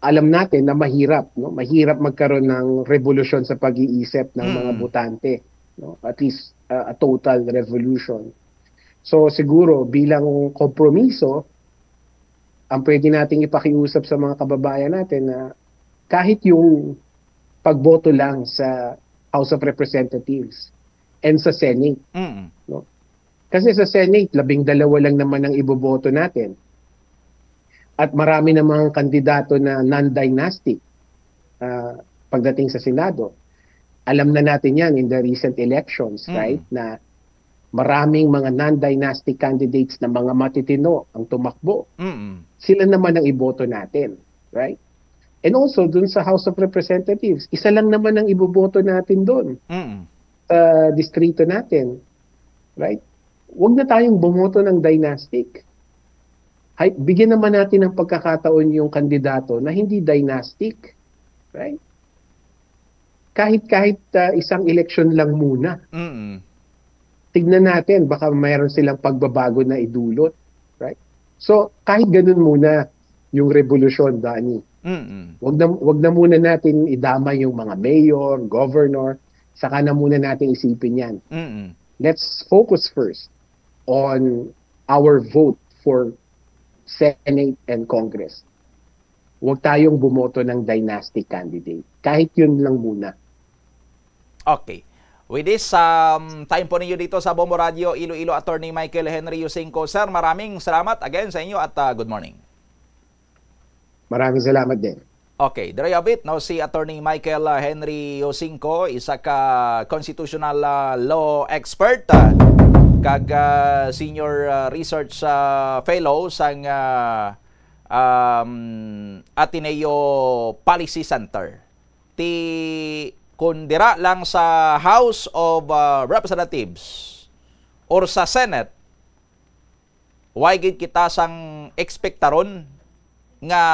alam natin na mahirap, no? Mahirap magkaroon ng revolusyon sa pag-iisip ng mga botante, no? At least a total revolution. So siguro bilang kompromiso, ang pwede nating ipakiusap sa mga kababayan natin na kahit yung pagboto lang sa House of Representatives and sa Senate, no? Kasi sa Senate, 12 lang naman ang iboboto natin. At marami na mga kandidato na non-dynastic pagdating sa Senado. Alam na natin yan in the recent elections, right? Na maraming mga non-dynastic candidates na mga matitino ang tumakbo. Sila naman ang iboto natin, right? And also, dun sa House of Representatives, isa lang naman ang iboboto natin dun sa distrito natin, right? Huwag na tayong bumoto ng dynastic. Bigyan naman natin ng pagkakataon yung kandidato na hindi dynastic, right? Kahit isang election lang muna. Tignan natin, baka mayroon silang pagbabago na idulot, right? So, kahit ganun muna yung revolusyon, Danny. Wag na muna natin idama yung mga mayor, governor, saka na muna natin isipin yan. Let's focus first on our vote for Senate and Congress. Huwag tayong bumoto ng dynastic candidate. Kahit yun lang muna. Okay. With this, time po ninyo dito sa Bombo Radio, Iloilo, Attorney Michael Henry Yosinko. Sir, maraming salamat again sa inyo at good morning. Maraming salamat din. Okay, there you have it. Now, si Attorney Michael Henry Yosinko, isa ka constitutional law expert, kag senior research fellow sang Ateneo Policy Center. Kung dira lang sa House of Representatives or sa Senate, why gid kita sang ekspektaron nga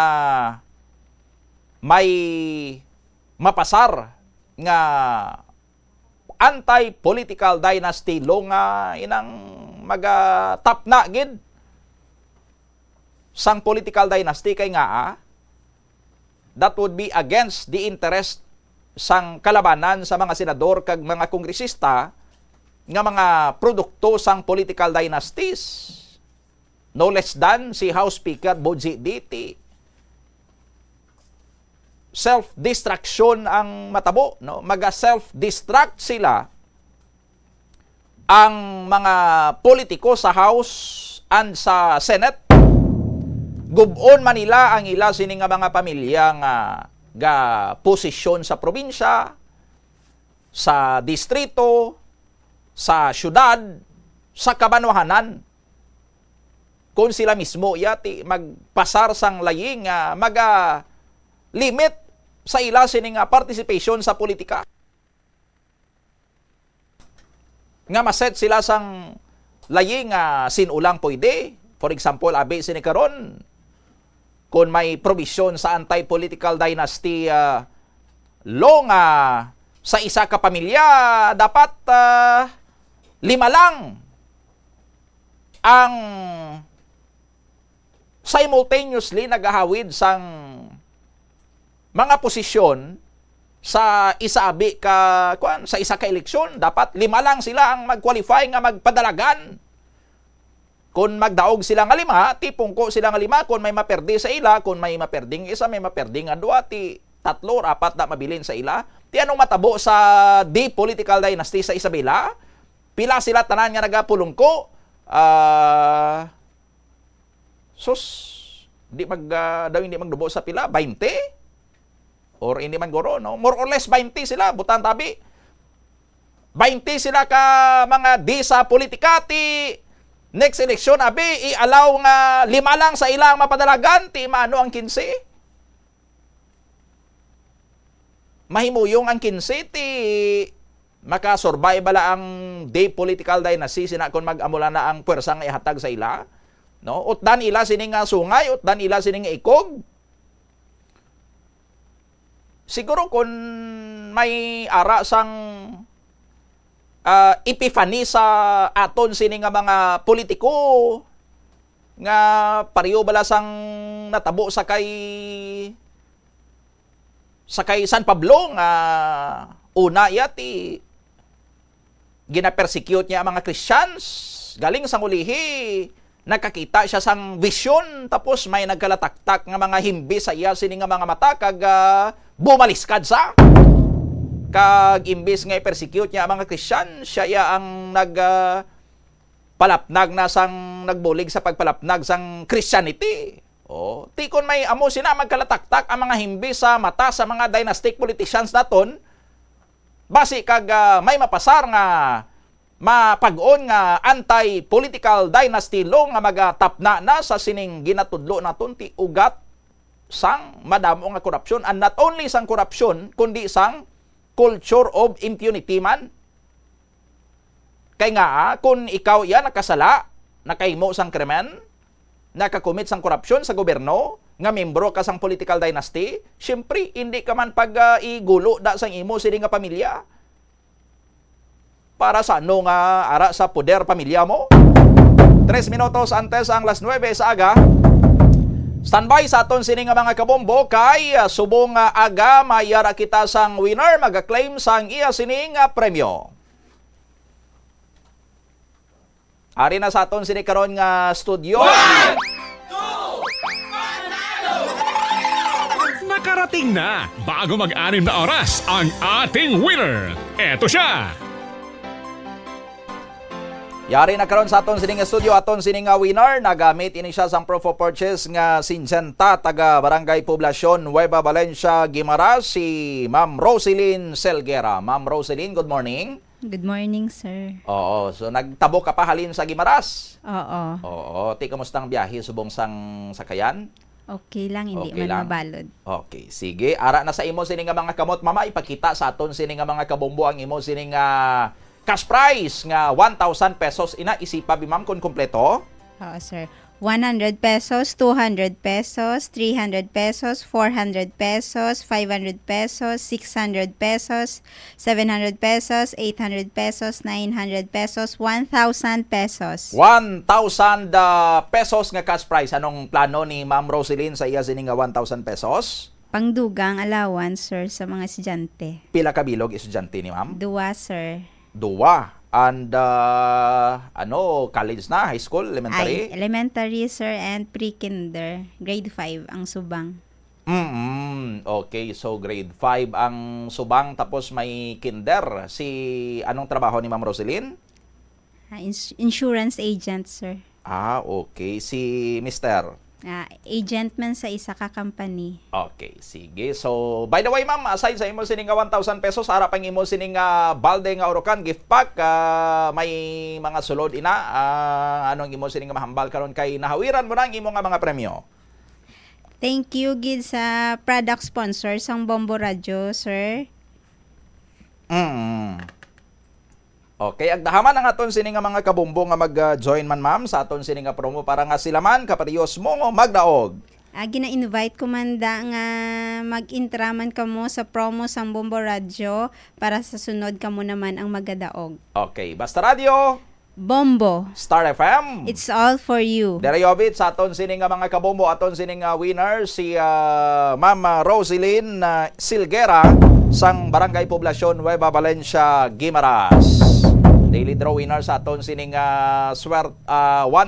may mapasar nga anti-political dynasty law nga inang magatapna gid sang political dynasty kay nga that would be against the interest sang kalabanan sa mga senador kag mga kongresista nga mga produkto sang political dynasties. No less than si House Speaker Boji Diti. Self-destruction ang matabo, no? Maga-self-destruct sila ang mga politiko sa House and sa Senate. Gubon Manila ang ila sini nga mga pamilya nga ga posisyon sa probinsya, sa distrito, sa syudad, sa kabanwahanan. kung sila mismo yati magpasar sang laying limit sa ila sining participation sa politika. Nga maset sila sang laying sinulang pwede. For example, abi sini karon kung may provision sa anti-political dynasty law nga sa isa ka pamilya dapat 5 lang ang simultaneously nagahawid sang mga posisyon sa isa sa isa ka eleksyon. Dapat 5 lang sila ang mag-qualify nga magpadalagan. Kung magdaog sila nga 5, tipungko sila nga 5, kung may maperdi sa ila, kung may maperding isa, may maperding nga 2, 3 or 4 na mabilin sa ila. Ti anong matabo sa political dynasty sa Isabela? Pila sila tanan nga nagapulungko? Daw hindi magdubo sa pila, 20? Or hindi man guro, no? More or less 20 sila, butan tabi. 20 sila ka mga di sa politikati. Next election, abi, i-allow nga 5 lang sa ilang mapadalagan, ti maano ang 15? Mahimuyong ang 15, ti makasurvive bala ang day political dynasty, sina kung mag-amula na ang pwersang ihatag sa ila. No? Utdan ila sining sungay, utdan ila sining ikog. Siguro kung may ara sang epiphany sa aton sini nga mga politiko nga pariyo bala sang natabo sa kay San Pablo nga una yati gina-persecute niya ang mga Christians galing sang ulihi nakakita siya sang vision tapos may nagkalataktak nga mga himbi sa iya sini nga mga mata kag bumaliskad sa kag imbis nga i-persecute niya ang mga Christian, siya ang palapnag na sang nagbulig sa pagpalapnag sang Christianity. Oh, tikon may amo sina magkalataktak ang mga himbi sa mata sa mga dynastic politicians naton. Basi kag may mapasar nga mapag-on nga anti-political dynasty law nga magatapna na sa sining ginatudlo naton ti ugat sang madamo nga korupsyon, and not only sang korupsyon kundi sang culture of impunity man. Kay nga, kung ikaw yan nakasala, nakahimo sang krimen, nakakumit sang korupsyon sa gobyerno, nga membro ka sang political dynasty, syempre, hindi ka man pag-igulo da sang imo sini nga pamilya. Para sa ano nga ara sa poder pamilya mo? 3 minutos antes ang las 9 sa aga. Standby sa aton sini nga mga kabombo kay subong aga mayara kita sang winner maga-claim sang iya sini nga premyo. Ari na sa aton sini karon nga studio. 1, 2, nakarating na bago mag-6 na oras ang ating winner. Eto siya. Yari na karon sa aton sining studio aton sining winner nagamit ini siya sang proof of purchase nga Syngenta taga Barangay Poblacion Nueva Valencia Guimaras si Ma'am Roselyn Selguera. Ma'am Roselyn, good morning. Good morning, sir. Oo, so nagtabo ka pa halin sa Guimaras? Oo. Oo, ti kamusta ang biyahe subong sang sakayan? Okay lang, hindi okay man lang. mabalod. Okay, sige. Ara na sa imo sining mga kamot mama ipakita sa aton sining mga kabombo ang imo sining cash prize nga 1,000 pesos ina isipa bi ma'am kung kompleto? Oo, sir. 100 pesos, 200 pesos, 300 pesos, 400 pesos, 500 pesos, 600 pesos, 700 pesos, 800 pesos, 900 pesos, 1,000 pesos. 1,000 pesos nga cash prize. Anong plano ni Ma'am Roselyn sa iya sining nga 1,000 pesos? Pangdugang allowance, sir, sa mga estudyante. Pila ka bilog estudyante ni ma'am? 2, sir. 2. And college na, high school, elementary? Elementary, sir, and pre-kinder. Grade 5 ang subang. Okay, so grade 5 ang subang tapos may kinder. Anong trabaho ni Ma'am Roselyn? Insurance agent, sir. Okay. Si Mr.? Agent man sa isa ka company. Okay, sige. So, by the way, ma'am, aside sa imo sining 1,000 pesos, harap ang imo sining balde nga orokan, gift pack, may mga sulod ina, anong imo sining mahambal karon kay nahawiran mo na ang imo nga mga premyo. Thank you, gid sa product sponsor sang Bombo Radio, sir. Okay, agdahaman ang aton sini nga mga kabumbo nga mag-join man ma'am sa aton sini nga promo para nga sila man kaparehos mo magdaog. Gina-invite ko man da nga mag-intraman kamo sa promo sang Bombo Radio para sa sunod kamo naman ang magadaog. Okay, Basta Radio, Bombo, Star FM, it's all for you. Dereyobit sa aton sini nga mga kabumbo, aton sini nga winner si Ma'am Roselyn Silguera sang Barangay Poblasyon, Nueva Valencia, Guimaras. Daily draw winner sa aton sining 1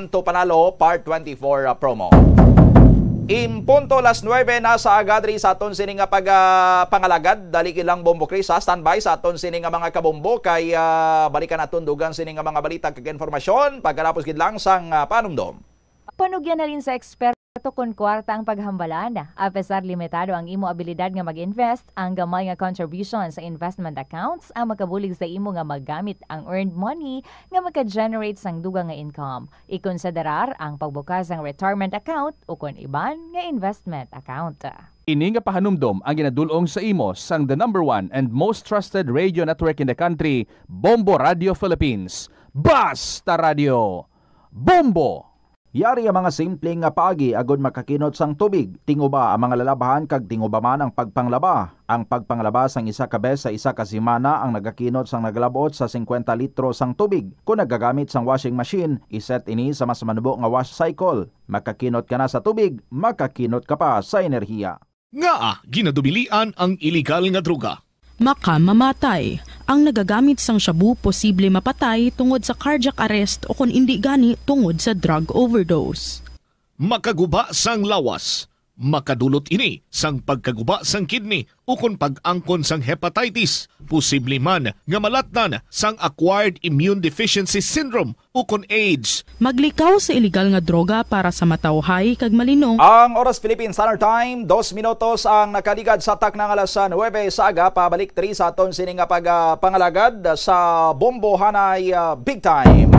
to panalo part 24 promo. Impunto las 9 na sa agadri sa aton sining pangalagad dali kilang Bombo Chris standby sa aton sining mga kabombo kay balikan aton dugang sining mga balita kag informasyon pagkatapos gid lang sang panumdom. Panugyan na rin sa eksperto kung kwarta ang paghambalan. Apesar limitado ang imo abilidad nga mag-invest, ang gamay nga contribution sa investment accounts ang makabulig sa imo nga maggamit ang earned money nga maka-generate sang dugang nga income. Ikonsiderar ang pagbukas ng retirement account o kung iban nga investment account. Ini nga pahanumdom ang ginadulong sa imo sang the #1 and most trusted radio network in the country, Bombo Radio Philippines. Basta Radio! Bombo! Yari ang mga simpleng nga paagi agod makakinot sang tubig. Tinguba ang mga lalabahan kag tinguba man ang pagpanglaba. Ang pagpanglaba sang isa ka bes sa isa ka semana ang nagakinot sang naglabot sa 50 litro sang tubig. Kung nagagamit sang washing machine, iset ini sa mas manubo nga wash cycle. Makakinot ka na sa tubig, makakinot ka pa sa enerhiya. Ginadubilian ang iligal nga droga. Makamamatay. Ang nagagamit sang shabu posible mapatay tungod sa cardiac arrest o kung hindi gani tungod sa drug overdose. Makaguba sang lawas. Makadulot ini sang pagkaguba sang kidney o kung pag-angkon sang hepatitis. Posible man nga malatnan sang acquired immune deficiency syndrome o kung AIDS. Maglikaw sa iligal nga droga para sa matawhay kag malinong. Ang oras Philippine Standard Time, 2 minutos ang nakaligad sa tak ng alas 9 sa aga, pabalik 3 sa aton sining pangalagad sa Bombo Hanay Big Time.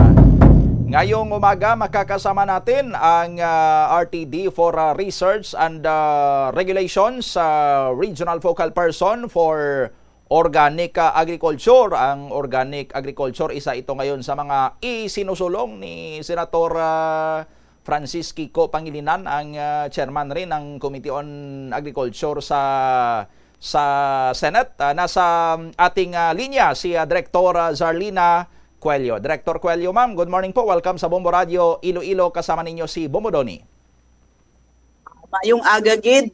Ngayong umaga makakasama natin ang RTD for Research and Regulations, Regional Focal Person for Organic Agriculture. Ang Organic Agriculture, isa ito ngayon sa mga isinusulong ni Senator Francis Kiko Pangilinan, ang chairman rin ng Committee on Agriculture sa Senate. Nasa ating linya si Director Zarlina Cuello. Director Cuello, ma'am, good morning po. Welcome sa Bombo Radio Iloilo. Kasama ninyo si Bombo Doni. Mayong agagid,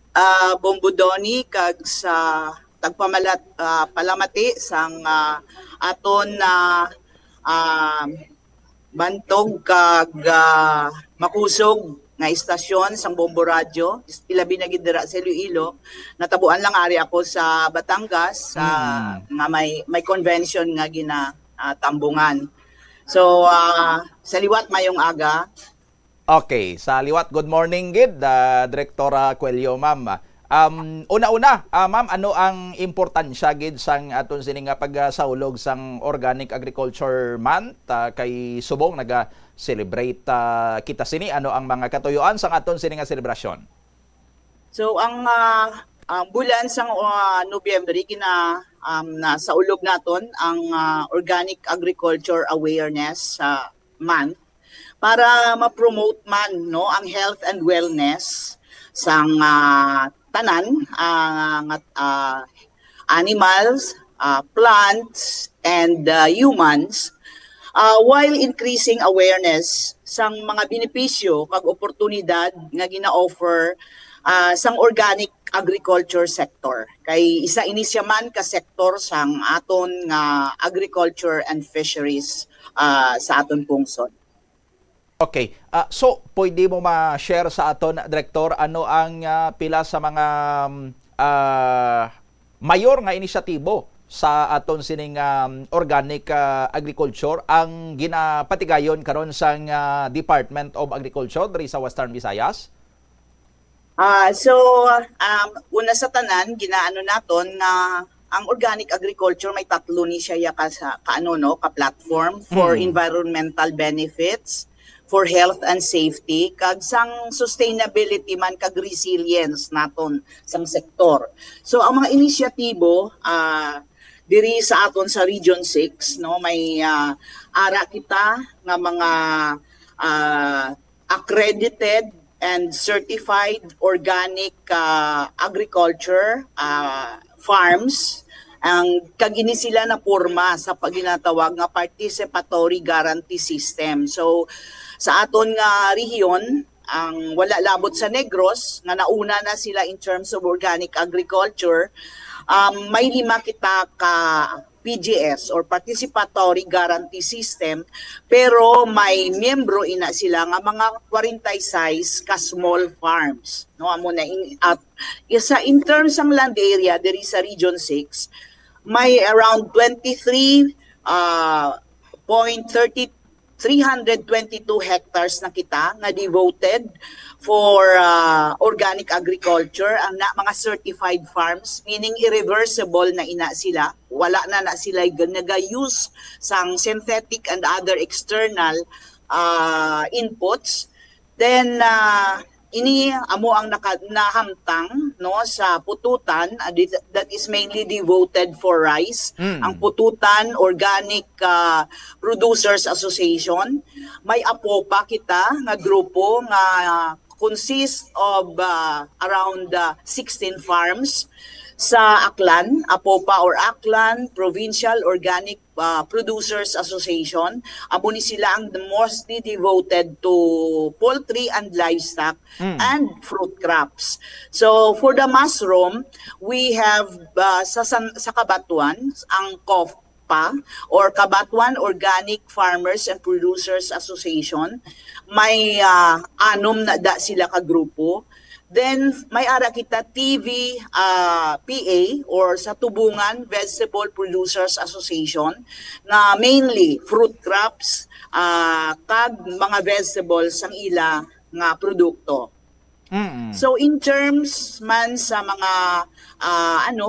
Bombo Doni, kag sa tagpamalat palamati sang aton na bantog kag makusog nga istasyon sang Bombo Radio. Ilabi na gid dira sa Iloilo. Natabuan lang ari ako sa Batangas nga may convention nga tambungan. So, sa liwat mayong aga. Okay, sa liwat, good morning gid, Director Cuello, ma'am. Una-una, ma'am, ano ang importansya gid sang aton sining pagsaulog sang Organic Agriculture Month? Kay subong naga-celebrate kita sini, ano ang mga katuyuan sang aton sining selebrasyon? So, ang bulan sang Nobyembre nasa ulog naton ang Organic Agriculture Awareness Month para ma-promote man no ang health and wellness sang tanan animals, plants and humans while increasing awareness sang mga benepisyo kag oportunidad nga gina-offer sang organic agriculture sector. Kay isa inisya man ka sektor sang aton nga agriculture and fisheries sa aton pungsod. Okay. So, pwede mo ma-share sa aton, Director, ano ang pila sa mga mayor nga inisyatibo sa aton sining organic agriculture ang ginapatigayon karon sang Department of Agriculture diri sa Western Visayas? Una sa tanan, ginaano naton na ang organic agriculture may tatlo ni siya ka-platform for environmental benefits, for health and safety, kag sang sustainability man kag resilience naton sang sektor. So ang mga inisyatibo diri sa aton sa Region 6 may ara kita nga mga accredited and certified organic agriculture farms ang kagini sila na porma sa paginatawag nga participatory guarantee system. So sa aton nga rehiyon ang wala labot sa Negros nga nauna na sila in terms of organic agriculture, may 5 kita ka PGS or Participatory Guarantee System, pero may miyembro ina sila nga mga 46 ka small farms. Amo na in terms ng land area diri sa Region 6, may around 322 hectares na kita nga devoted for organic agriculture, ang mga certified farms, meaning irreversible na ina sila. Wala na sila nag-use sang synthetic and other external inputs. Then ini amo ang nahamtang sa Pututan, that is mainly devoted for rice. Ang Pututan Organic Producers Association, may APOPA kita nga grupo nga consists of around 16 farms sa Aklan, APOPA or Aklan Provincial Organic Producers Association. Amo ni sila ang mostly devoted to poultry and livestock and fruit crops. So for the mushroom, we have sa Kabatuan ang COFPA or Kabatuan Organic Farmers and Producers Association. May 6 na sila ka grupo. Then may ara kita PA or sa Tubungan Vegetable Producers Association na mainly fruit crops kag mga vegetables ang ila nga produkto. So in terms man sa mga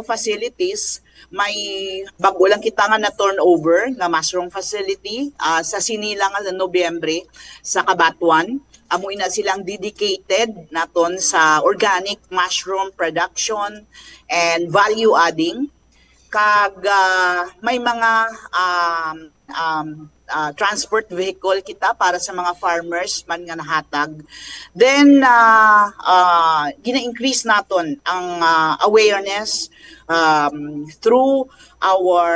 facilities, may bago lang kita nga na turnover na mushroom facility sa Sinilang na Nobyembre sa Kabatuan. Amoy na silang dedicated naton sa organic mushroom production and value adding. Kag may mga transport vehicle kita para sa mga farmers man nga nahatag. Then gina-increase naton ang awareness through our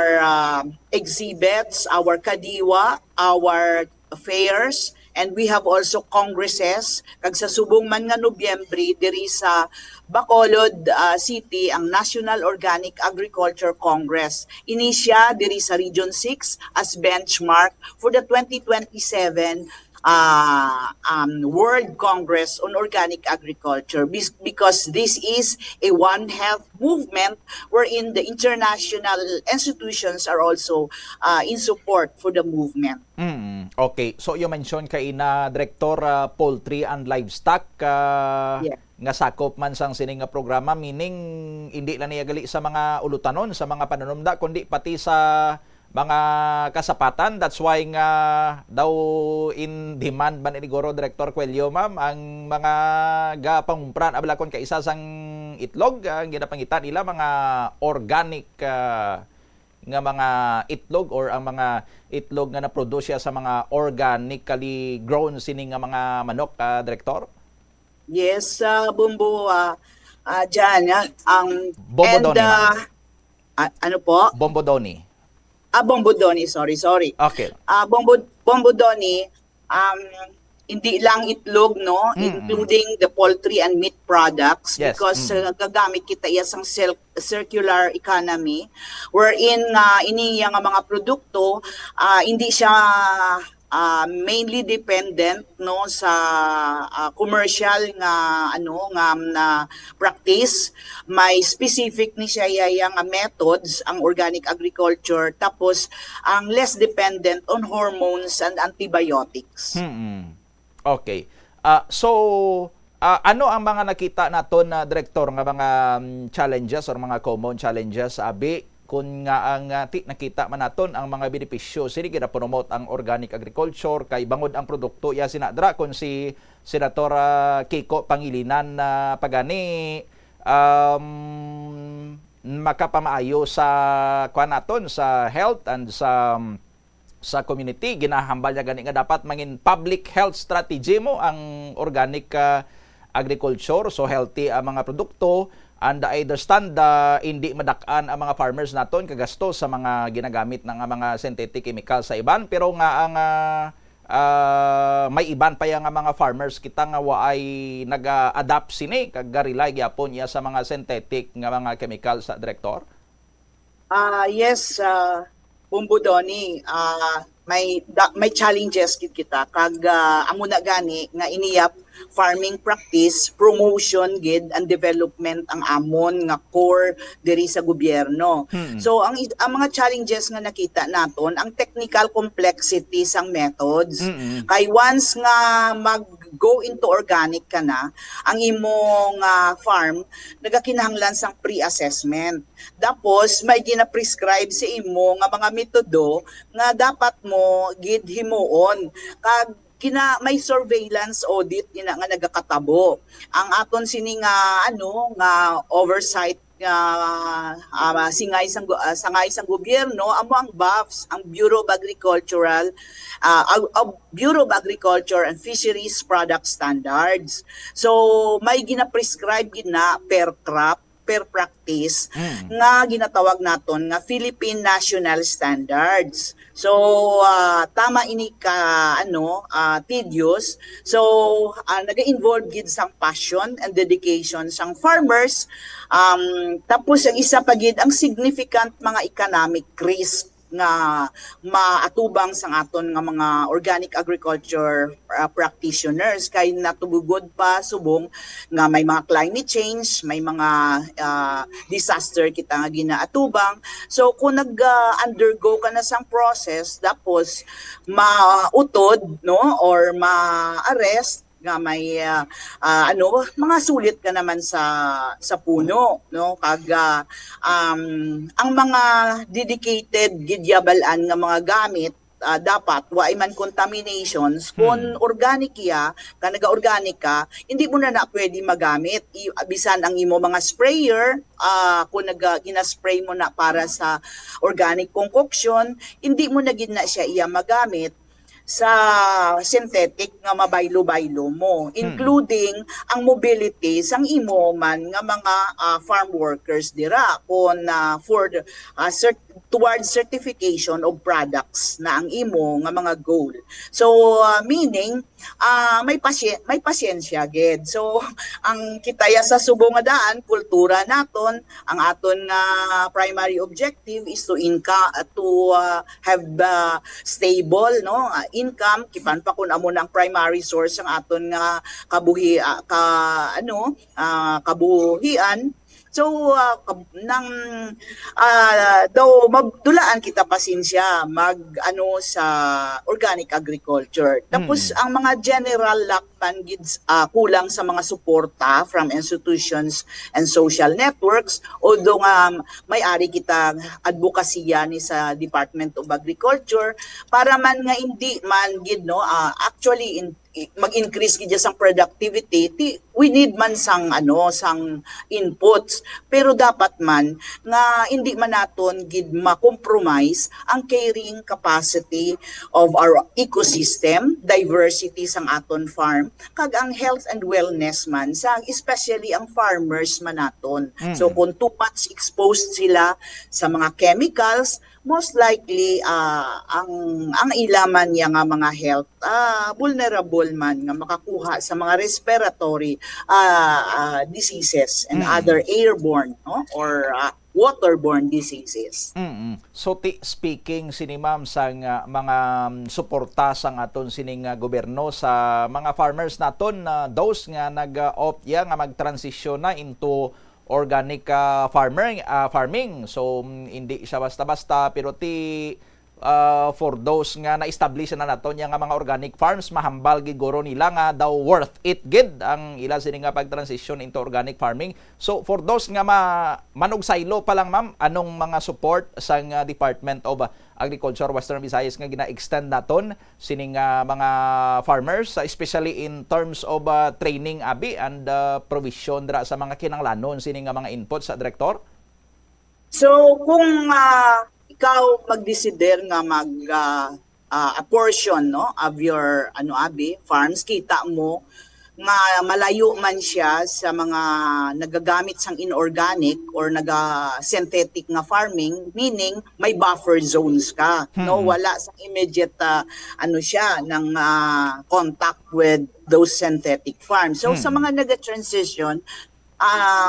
exhibits, our kadiwa, our fairs, and we have also congresses. Kag sa subong man nga Nobyembre diri sa Bacolod City ang National Organic Agriculture Congress. Inisya diri sa Region 6 as benchmark for the 2027 World Congress on Organic Agriculture, because this is a One Health movement wherein the international institutions are also in support for the movement. Okay, so you mentioned kay na Director Poultry and Livestock nga sakop man sang sining nga programa, meaning hindi lang niya gali sa mga ulutanon, sa mga panunumda, kundi pati sa mga kasapatan. That's why nga daw in demand man ni Goro Director Cuello, ma'am, ang mga gapangumpran abalakon kay isa sang itlog ang ginapangitan nila mga organic nga mga itlog or ang mga itlog nga na-produce sa mga organically grown sining nga mga manok, Director? Yes, Bumbo, dyan, ang Bombodoni. Ano po? Bombodoni. Bombodoni, sorry. Okay. Bombodoni, hindi lang itlog, including the poultry and meat products, yes. Because gagamit kita isang circular economy wherein iniya nga mga produkto hindi siya mainly dependent sa commercial nga na practice. May specific ni siya yang methods ang organic agriculture, tapos ang less dependent on hormones and antibiotics. Okay. So ano ang mga nakita naton na Director nga mga challenges or mga common challenges abi kung nga ang nakita man naton ang mga benepisyo sini gina-promote ang organic agriculture kay bangod ang produkto ya sinadra kun si Senator Kiko Pangilinan na pagani makapamaayo sa kuan naton sa health and sa community ginahambal niya gani nga dapat mangin public health strategy mo ang organic agriculture, so healthy ang mga produkto, and I understand hindi madak-an ang mga farmers naton kagasto sa mga ginagamit ng mga synthetic chemicals sa iban, pero nga ang may iban pa yang mga farmers kita nga waay nag-adapt sini kag rely gyapon ya sa mga synthetic nga mga chemicals sa Director. Yes, Bumbo Doni, may challenges kita kag amo na gani nga iniyap farming practice, promotion gid and development ang amon nga core diri sa gobyerno. So ang mga challenges nga nakita naton ang technical complexity sang methods. Kay once nga mag-go into organic ka na, ang imong farm nagakinahanglan sang pre-assessment. Tapos may gina-prescribe sa imo nga mga metodo nga dapat mo gid himuon kag may surveillance audit ina nga nagakatabo. Ang aton sini nga nga oversight sangay sang gobyerno amo ang BAFS, ang Bureau of Agriculture and Fisheries Product Standards. So may gina-prescribe gina per crop, per practice nga ginatawag naton nga Philippine National Standards. So tama ini ka tedious. So naga-involve gid sang passion and dedication sang farmers. Tapos ang isa pa gid ang significant mga economic risk nga maatubang sang aton nga mga organic agriculture practitioners kay natubugod pa subong nga may mga climate change, may mga disaster kita nga ginaatubang. So kung nag-undergo ka na sang process tapos mautod or ma-arrest nga may mga sulit ka naman sa puno kag ang mga dedicated gidyabalan nga mga gamit dapat waay man contaminations kung organic ka naga-organic ka hindi mo na pwede magamit bisan ang imo mga sprayer kung gina-spray mo na para sa organic concoction hindi mo na gid na siya iya magamit sa synthetic nga mabaylo-baylo mo, including ang mobility sang imo man nga mga farm workers dira kon for the, towards certification of products na ang imo nga mga goal. So meaning may pasyensya gid. So ang kitaya sa subong nga daan kultura naton ang aton nga primary objective is to have stable income kipan pa kun amo nang primary source ang aton nga kabuhian. So daw magdulaan kita pasensya sa organic agriculture. Tapos ang mga general lakpan kulang sa mga suporta from institutions and social networks although may-ari kita advokasya ni sa Department of Agriculture para man nga hindi man gid actually mag-increase gid sang productivity we need man sang inputs pero dapat man nga hindi man naton gid ma-compromise ang carrying capacity of our ecosystem diversity sang aton farm kag ang health and wellness man sang especially ang farmers man naton. So kung too much exposed sila sa mga chemicals most likely ang ilaman niya nga mga health vulnerable man nga makakuha sa mga respiratory diseases and other airborne or waterborne diseases. So speaking sini ma'am sang mga suporta sang aton sining gobyerno sa mga farmers naton those nga nag-opt nga mag-transition na into organic farming. So hindi siya basta-basta pero for those nga na-establish na naton nga mga organic farms, mahambal giguro nila nga daw worth it gid ang ila sini nga pag-transition into organic farming. So for those nga manugsaylo pa lang ma'am, anong mga support sa Department of Agriculture Western Visayas nga gina-extend naton sining mga farmers, especially in terms of training abi and provision dra sa mga kinanglanon sining nga mga inputs sa direktor? So kung ikaw magdesider nga a portion no of your farms, kita mo nga malayo man siya sa mga nagagamit sang inorganic or synthetic nga farming, meaning may buffer zones ka, no, wala sa immediate siya ng contact with those synthetic farms. So sa mga naga-transition,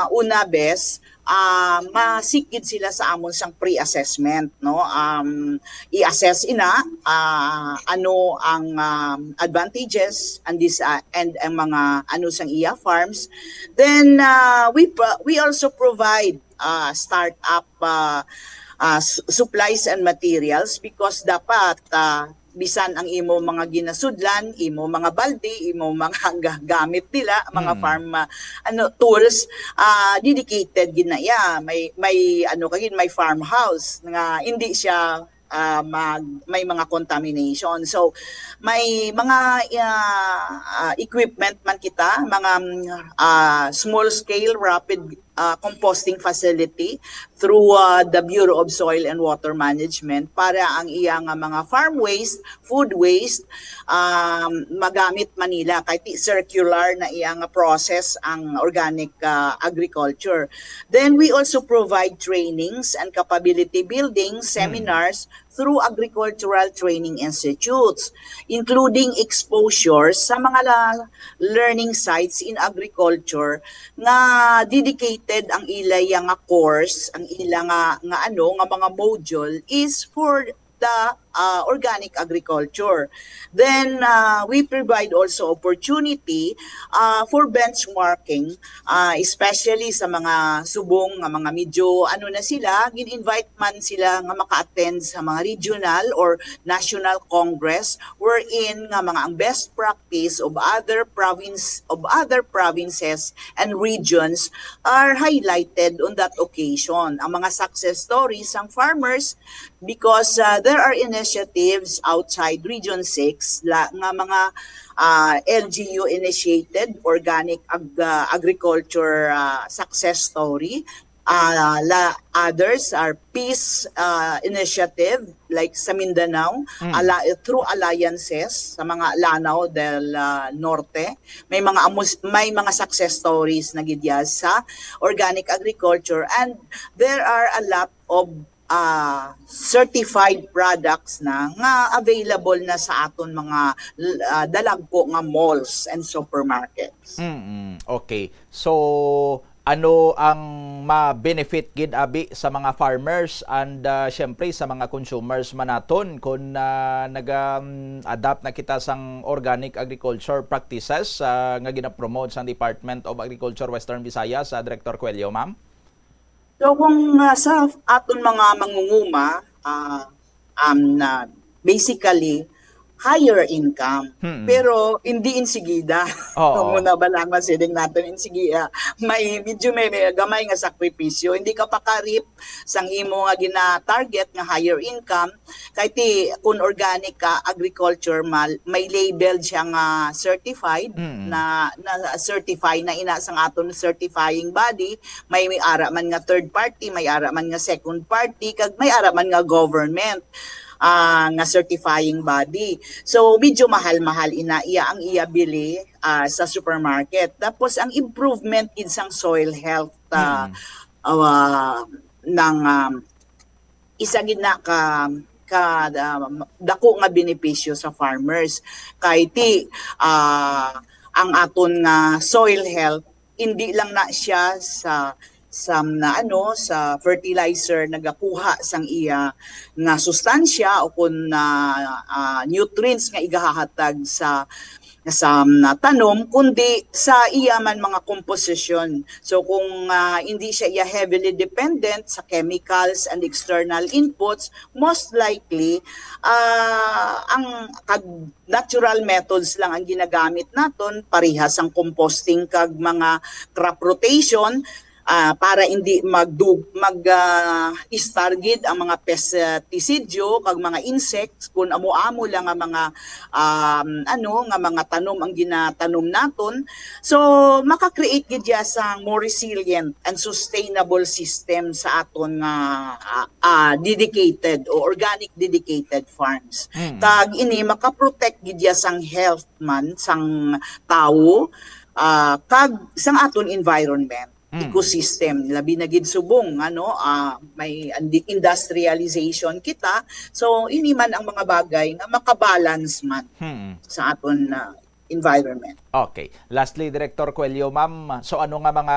una best masikid sila sa amon sang pre-assessment, no, i-assess ina ano ang advantages and ang mga sang iya farms. Then we also provide startup supplies and materials, because dapat bisan ang imo mga ginasudlan, imo mga balde, imo mga gamit nila, mga farm tools, dedicated ginaya, may may farmhouse nga hindi siya may mga contamination. So may mga equipment man kita, mga small scale rapid composting facility through the Bureau of Soil and Water Management, para ang iyang mga farm waste, food waste, magamit Manila kahit circular na iyang process ang organic agriculture. Then we also provide trainings and capability building seminars through agricultural training institutes, including exposures sa mga learning sites in agriculture na dedicated ang ilay nga course, ang ilang nga mga module is for the organic agriculture. Then we provide also opportunity for benchmarking, especially sa mga subong nga mga medyo na sila, gin-invite man sila nga maka-attend sa mga regional or national congress, wherein nga mga ang best practice of other provinces and regions are highlighted on that occasion. Ang mga success stories ng farmers, because there are initiatives outside Region 6 nga mga LGU initiated organic agriculture success story. Others are peace initiative like sa Mindanao, through alliances sa mga Lanao del Norte. May mga success stories na gidya sa organic agriculture, and there are a lot of certified products na nga available na sa aton mga dalagko nga malls and supermarkets. Okay. So ano ang ma-benefit gid abi sa mga farmers and syempre sa mga consumers manaton kung nag-adapt na kita sang organic agriculture practices nga gina-promote sa Department of Agriculture Western Visayas sa Director Coelho, ma'am? So kung sa aton mga mangunguma, na basically higher income, pero hindi insigida. Muna ba lang masiling natin insigida, may gamay nga sakripisyo, hindi ka pakarip sang imo nga gina-target nga higher income, kahit kung organic ka agriculture, may label siya nga certified, na certify na ina sang aton certifying body, may ara man nga third party, may ara man nga second party, kag may ara man nga government nga certifying body. So medyo mahal-mahal iya ang bili sa supermarket. Tapos ang improvement in sang soil health ng isa gid na dako nga benepisyo sa farmers. Kay ang aton nga soil health, hindi lang na siya sa fertilizer nagakuha sang iya nga sustansya o kun nutrients nga igahahatag sa sa tanom, kundi sa iyaman mga komposisyon. So kung hindi siya heavily dependent sa chemicals and external inputs, most likely ang natural methods lang ang ginagamit naton, parihas ang composting kag mga crop rotation, para hindi mag-istargid ang mga pestisidyo kag mga insects kung amo-amo lang ang mga nga mga tanom ang ginatanom naton. So maka-create gid ya sang more resilient and sustainable system sa aton dedicated o organic dedicated farms. Kag ini maka-protect gid ya sang health man sang tawo kag sang aton environment. Ecosystem labi na gid subong may industrialization kita, so ini man ang mga bagay nga makabalance man sa aton environment. Okay, lastly Director Coelho, ma'am, so ano nga mga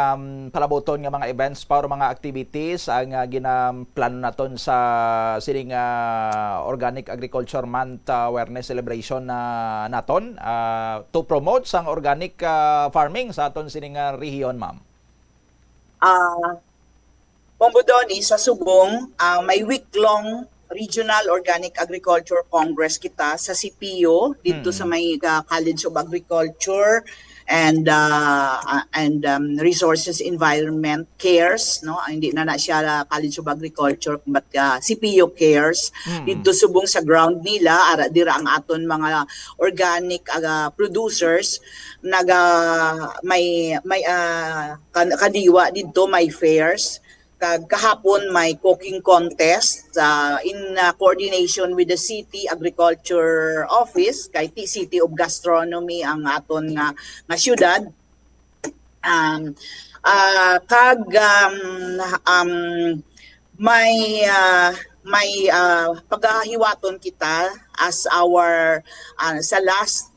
palaboton nga mga events para mga activities ang ginamplano naton sa sining Organic Agriculture Month awareness celebration naton to promote sang organic farming sa aton sining rehiyon, ma'am? Bombodoni, sa Subong, may week-long Regional Organic Agriculture Congress kita sa CPO dito sa may College of Agriculture and Resources Environment Cares, no? Hindi na siya College of Agriculture but CPO Cares. Dito subong sa ground nila ara dira ang aton mga organic producers may kadiwa dito may fairs. Kahapon may cooking contest in coordination with the City Agriculture Office kay City of Gastronomy ang aton nga syudad. May paghahiwaton kita as our sa last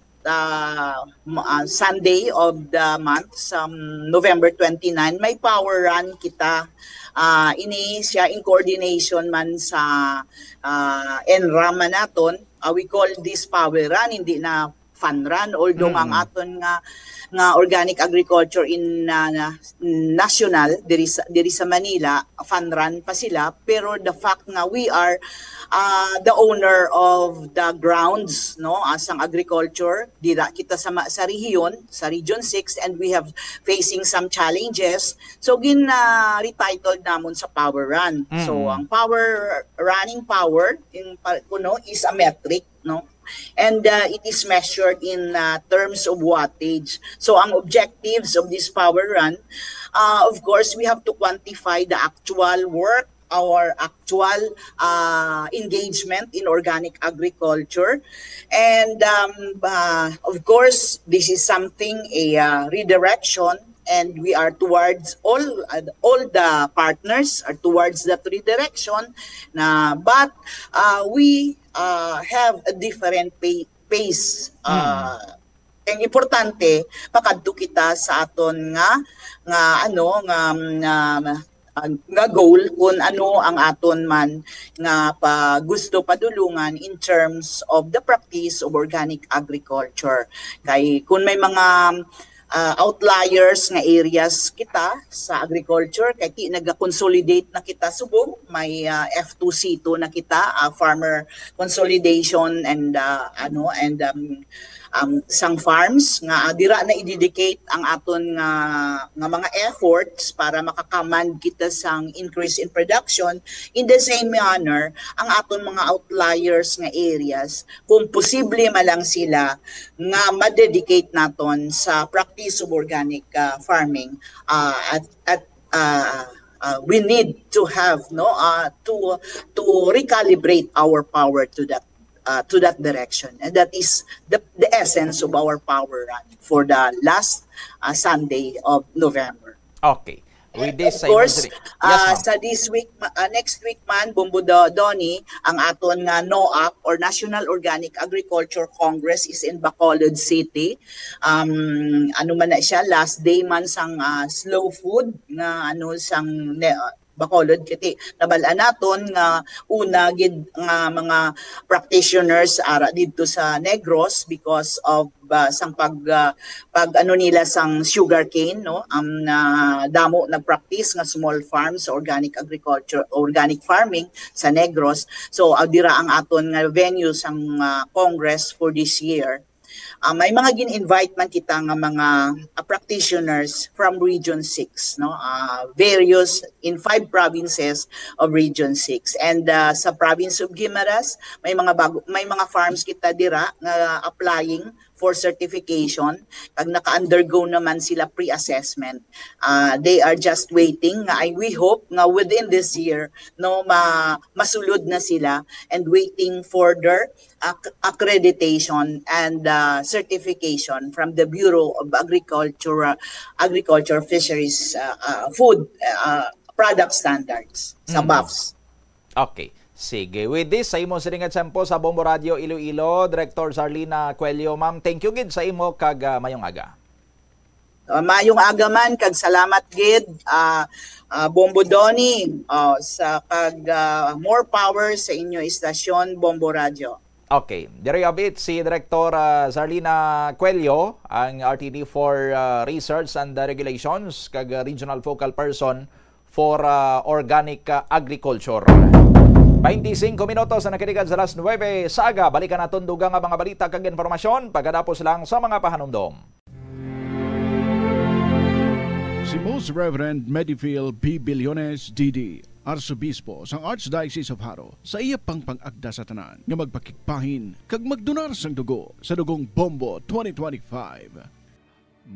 Sunday of the month, November 29, may power run kita. Ini siya in coordination man sa NRAM naton. We call this power run, hindi na fun run, although ang aton nga organic agriculture in national diri sa Manila, fun run pa sila, pero the fact nga we are the owner of the grounds, no, as ang agriculture dira kita sa rehiyon, sa Region 6, and we have facing some challenges, so retitled namon sa power run. So ang running power in is a metric, no, and it is measured in terms of wattage. So ang objectives of this power run, of course, we have to quantify the actual work, our actual engagement in organic agriculture, and of course, this is something a redirection, and we are towards all the partners are towards that redirection. But we have a different pace. Ang importante pakadto kita sa aton nga goal kung ano ang aton man nga gusto padulungan in terms of the practice of organic agriculture. Kay kung may mga outliers nga areas kita sa agriculture, kay naga-consolidate na kita subong, may F2C2 na kita, farmer consolidation and sang farms nga dira na i-dedicate ang aton nga mga efforts para makakamand kita sang increase in production. In the same manner, ang aton mga outliers nga areas, kung posible malang sila nga ma-dedicate naton sa practice of organic farming, we need to have to recalibrate our power to that direction, and that is the essence of our power run for the last Sunday of November. Okay. With this, of course, yes, sa next week man, Bombodoni, ang aton nga NOAC or National Organic Agriculture Congress is in Bacolod City. Ano man na siya, last day man sang slow food nga sang Bacolod kiti nabalaan naton nga una gid nga mga practitioners ara didto sa Negros because of sang pag ano nila sang sugarcane, no, damo na practice nga small farms, organic agriculture, organic farming sa Negros. So dira ang aton nga venue sang Congress for this year. May mga gin-invite man kita nga mga practitioners from Region 6, no? Various in 5 provinces of Region 6. And sa province of Guimaras, may mga farms kita dira nga applying for certification. Pag naka-undergo naman sila pre-assessment, they are just waiting. We hope nga within this year, no, masulod na sila and waiting for their accreditation and certification from the Bureau of Agriculture, Fisheries, Food Product Standards sa BAFS. Okay. Sige. With this, sa imo siringat sampo sa Bombo Radio Iloilo, Director Zarlina Cuello. Ma'am, thank you gid sa imo kag mayong aga. Mayong aga man kag salamat gid Bombo Donnie sa kag more power sa inyo istasyon Bombo Radio. Okay. Diri abit si Director Zarlina Cuello, ang RTD for Research and Regulations kag Regional Focal Person for Organic Agriculture. 25 minutos na nakikinig sa alas 9 sa aga. Balikan naton dugang nga mga balita kag informasyon pagkatapos lang sa mga pahanumdom. Si Most Reverend Medifil P. Billones, D.D., Arsobispo sang Archdiocese of Haro, sa iya pang pang-agda sa tanan nga magpakikpahin kag magdonar sang dugo sa dugong Bombo 2025.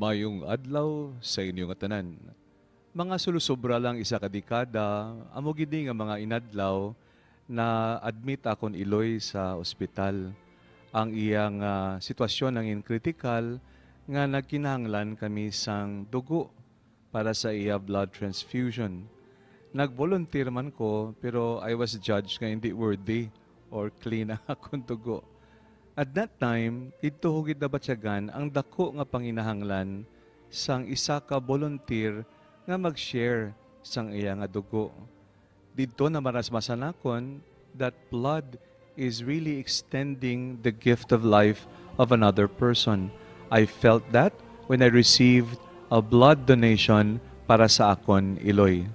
Mayong adlaw sa inyong tanan. Mga sulusobra lang isa ka dekada, amo gid nga mga inadlaw na admit akon Iloy sa ospital. Ang iyang sitwasyon nangin kritikal nga nagkinahanglan kami sang dugo para sa iya blood transfusion. Nag-volunteer man ko pero I was judged nga hindi worthy or clean ang akong dugo. At that time, ito hugid na batyagan ang dako nga panginahanglan sang isa ka volunteer nga mag-share sang iya nga dugo. Dito na marasmasan akon that blood is really extending the gift of life of another person. I felt that when I received a blood donation para sa akon Iloy.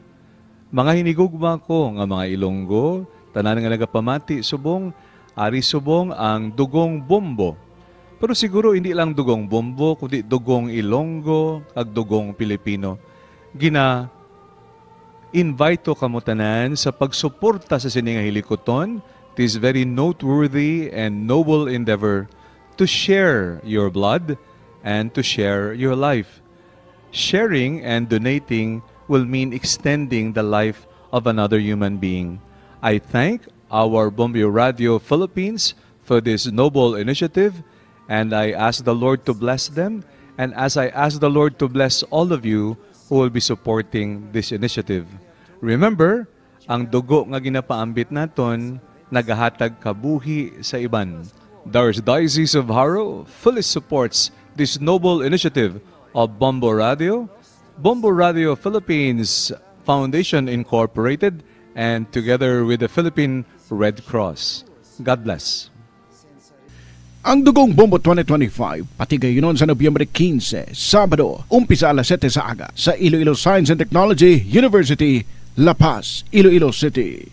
Mga hinigugma ko nga mga Ilonggo, tanan nga nagapamati subong, ari subong ang dugong bombo. Pero siguro hindi lang dugong bombo, kundi dugong Ilonggo ag dugong Pilipino. Invite kamo tanan sa pagsuporta sa sininga hilikoton, this very noteworthy and noble endeavor to share your blood and to share your life. Sharing and donating will mean extending the life of another human being. I thank our Bombo Radio Philippines for this noble initiative, and I ask the Lord to bless them, and as I ask the Lord to bless all of you who will be supporting this initiative. Remember, ang dugo nga ginapaambit naton, nagahatag kabuhi sa iban. The Archdiocese of Haro fully supports this noble initiative of Bombo Radio Philippines Foundation Incorporated, and together with the Philippine Red Cross. God bless. Ang Dugong Bombo 2025, patigayonon sa Nobyembre 15, Sabado, umpisa alas 7 sa aga sa Iloilo Science and Technology University, La Paz, Iloilo City.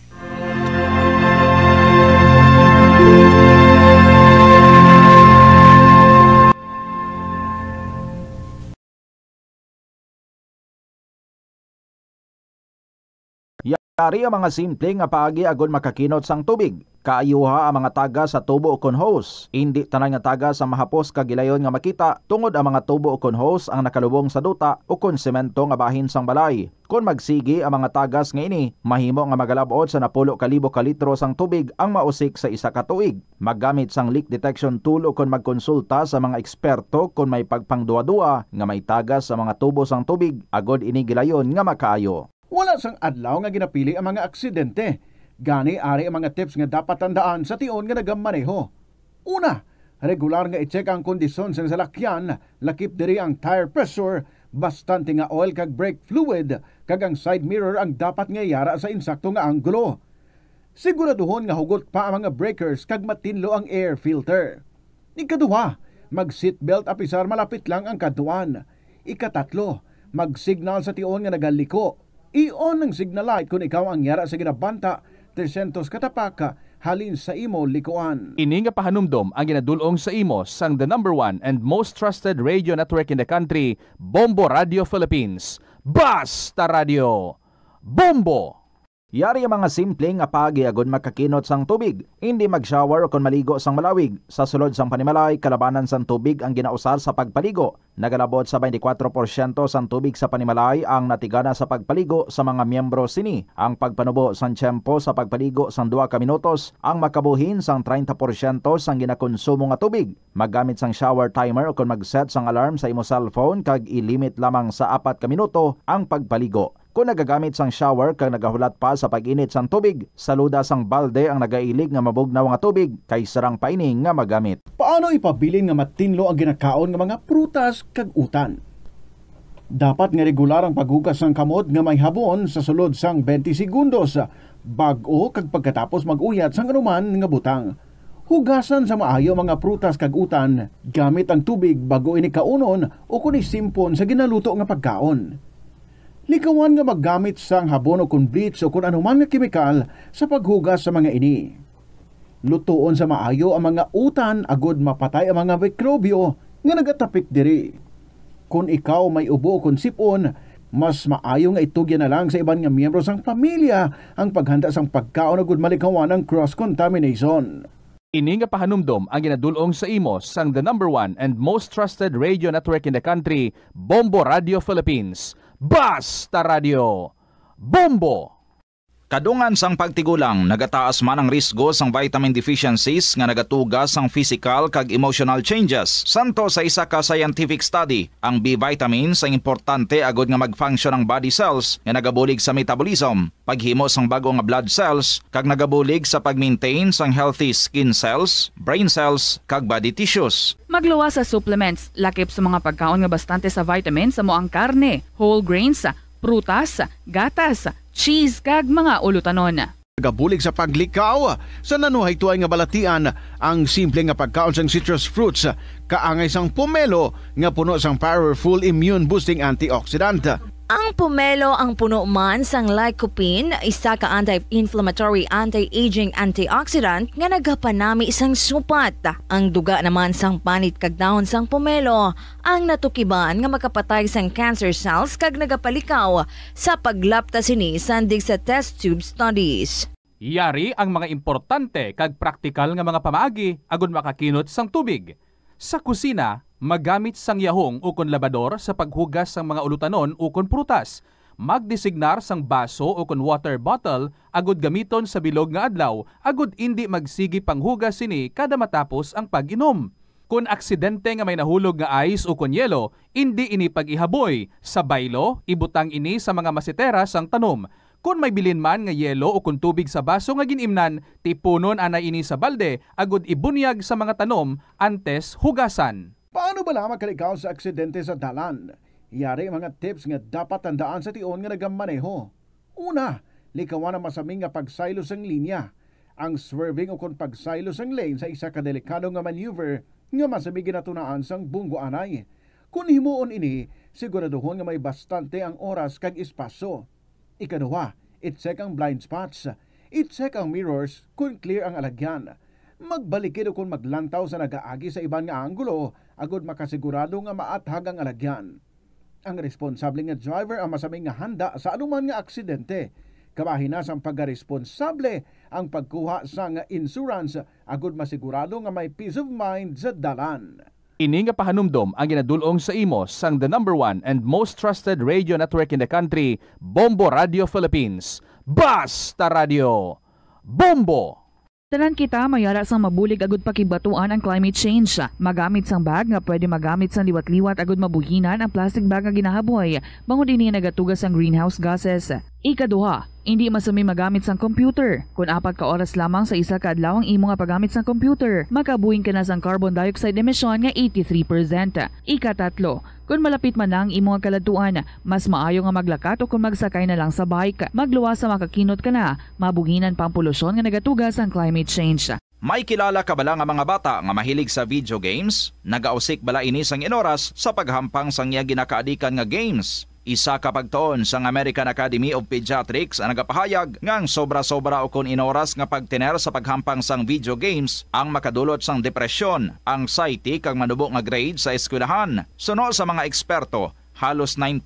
Yari ang mga simple nga paagi agon makakinot sang tubig. Kaayuha ang mga taga sa tubo o hose. Hindi tanan nga taga sa mahapos kagilayon nga makita tungod ang mga tubo o hose ang nakalubong sa duta o semento nga bahin sang balay. Kung magsigi ang mga tagas nga ini, mahimo nga magalabot sa 10,000 ka litro sang tubig ang mausik sa isa ka tuig. Maggamit sang leak detection tool o kung magkonsulta sa mga eksperto kung may pagpangduwa-duwa nga may tagas sa mga tubo sang tubig agod ini gilayon nga makaayo. Wala sang adlaw nga ginapili ang mga aksidente. Gani ari ang mga tips nga dapat tandaan sa tion nga nagamaneho. Una, regular nga i-check ang kondisyon sa salakyan, lakip diri ang tire pressure, Bastante nga oil kag brake fluid kag ang side mirror ang dapat nga yara sa insakto nga anggulo. Siguraduhon nga hugot pa ang mga breakers kag matinlo ang air filter. Ikaduha, mag-seatbelt apisar malapit lang ang kaduan. Ikatatlo, mag-signal sa tion nga nagaliko. I-on ang signal light kung ikaw ang yara sa ginabanta 300 katapaka halin sa imo likuan. Ini nga pahanumdom ang ginadulong sa imo sang the #1 and most trusted radio network in the country, Bombo Radio Philippines. Basta Radio Bombo! Yari ang mga simpleng nga pagiagod makakinot sang tubig. Hindi mag-shower o kung maligo sang malawig. Sa sulod sang panimalay, kalabanan sang tubig ang ginausar sa pagpaligo. Nagalabot sa 24% sang tubig sa panimalay ang natigana sa pagpaligo sa mga miyembro sini. Ang pagpanubo sang tiyempo sa pagpaligo sang 2 ka minutos ang makabuhin sang 30% sang ginakonsumo nga tubig. Maggamit sang shower timer o kung mag-set sang alarm sa imo cellphone kag ilimit lamang sa 4 ka minuto ang pagpaligo. Kung nagagamit sang shower kag nagahulat pa sa pag-init sang tubig, saluda sang balde ang nagailig nga mabugnaw nga tubig kay sarang paining nga magamit. Paano ipabilin nga matinlo ang ginakaon nga mga prutas kag utan? Dapat nga regular ang paghugas sang kamot nga may habon sa sulod sang 20 segundos bag-o kag pagkatapos mag-uyat sang anuman nga butang. Hugasan sa maayo mga prutas kag utan gamit ang tubig bago ini kaunon o kun isimpon sa ginaluto nga pagkaon. Likawan nga maggamit sang habon o kun bleach o kun anuman nga kemikal sa paghugas sa mga ini. Lutuon sa maayo ang mga utan agod mapatay ang mga mikrobyo nga nagatapik diri. Kung ikaw may ubo o kun sipon, mas maayo nga itugyan na lang sa iban nga miyembro sang pamilya ang paghanda sang pagkaon agod malikawan ang cross-contamination. Ini nga pahanumdom ang ginadulong sa imo sang the #1 and most trusted radio network in the country, Bombo Radio Philippines. Basta Radio Bombo! Kadungan sang pagtigulang, nagataas man ang risgo sang vitamin deficiencies nga nagatugas sang physical kag emotional changes. Santo sa isa ka scientific study, ang B vitamins ang importante agod nga mag-function ang body cells nga nagabulig sa metabolism, paghimo sang bago nga blood cells, kag nagabulig sa pag-maintain sang healthy skin cells, brain cells, kag body tissues. Magluwa sa supplements, lakip sa mga pagkaon nga bastante sa vitamins sa moang karne, whole grains, prutas, gatas, cheese kag mga ulutanon. Gabulig sa paglikaw sa nanuhay tuay nga balatian ang simple nga pagkaon sang citrus fruits kaangay sang pomelo nga puno sang powerful immune boosting antioxidant. Ang pomelo ang puno man sang lycopene, isa ka anti-inflammatory, anti-aging antioxidant nga nagapanami sang supat. Ang duga naman sang panit kag dahon sang pomelo ang natukiban nga makapatay sang cancer cells kag nagapalikaw sa paglapta sini sandig sa test tube studies. Yari ang mga importante kag praktikal nga mga pamaagi agud makakinot sang tubig. Sa kusina, magamit sang yahong o kon labador sa paghugas sang mga ulutanon o kon prutas. Magdesignar sang baso o kon water bottle agud gamiton sa bilog nga adlaw agud indi magsigi panghugas sini kada matapos ang pag-inom. Kung aksidente nga may nahulog nga ice o kon yelo, indi ini pag-ihaboy. Sa baylo, ibutang ini sa mga masitera sang tanom. Kung may bilin man nga yelo o kung tubig sa baso nga ginimnan, tipunon anay ini sa balde agud ibunyag sa mga tanom antes hugasan. Paano ba lamang kalikaw sa aksidente sa dalan? Yari mga tips nga dapat tandaan sa tion nga nagamaneho. Una, likawan ang masaming nga pagsaylo sang linya. Ang swerving o kung pagsaylo sang lane sa isa ka delikado nga maneuver nga masaming ginatunaan sang bunggo anay. Kung himuon ini, siguraduhon nga may bastante ang oras kag espasyo. Ikaduha, i-check ang blind spots. I-check ang mirrors kung clear ang alagyan. Magbalikid o kung maglantaw sa nagaagi sa ibang nga anggulo agud makasigurado nga maathag ang alagyan. Ang responsable nga driver ang masaming nga handa sa anuman nga aksidente. Kabahin na sang pagkaresponsable ang pagkuha sa nga insurance agud masigurado nga may peace of mind sa dalan. Ini nga pahanumdom ang ginadulong sa imo sang the #1 and most trusted radio network in the country, Bombo Radio Philippines. Basta Radio Bombo! Tanan kita mayara sang mabulig agud pakibatuan ang climate change. Magamit sang bag nga pwede magamit sang liwat-liwat agud mabuhinan ang plastic bag nga ginahaboy. Bangod ini nagatugas ang greenhouse gases. Ikaduha, hindi masumi magamit sang computer. Kung 4 ka oras lamang sa isa ka adlaw ang imo nga paggamit sang computer, makabuhin ka na sang carbon dioxide emission nga 83%. Ikatatlo, Kung malapit man lang imong kalatuan, mas maayo nga maglakat o kung magsakay na lang sa bike. Magluwas sa makakinot ka na, mabuhinan pa ang polusyon nga nagatugas ang climate change. May kilala ka bala nga mga bata nga mahilig sa video games? Nagausik bala ini sang inoras sa paghampang sang iya ginakaadikan nga games? Isa ka pagtuon sang American Academy of Pediatrics ang nagapahayag ngang sobra-sobra o kun inoras nga pagtiner sa paghampang sang video games ang makadulot sang depresyon, anxiety kag manubo nga grade sa eskwelahan. Suno sa mga eksperto, halos 9%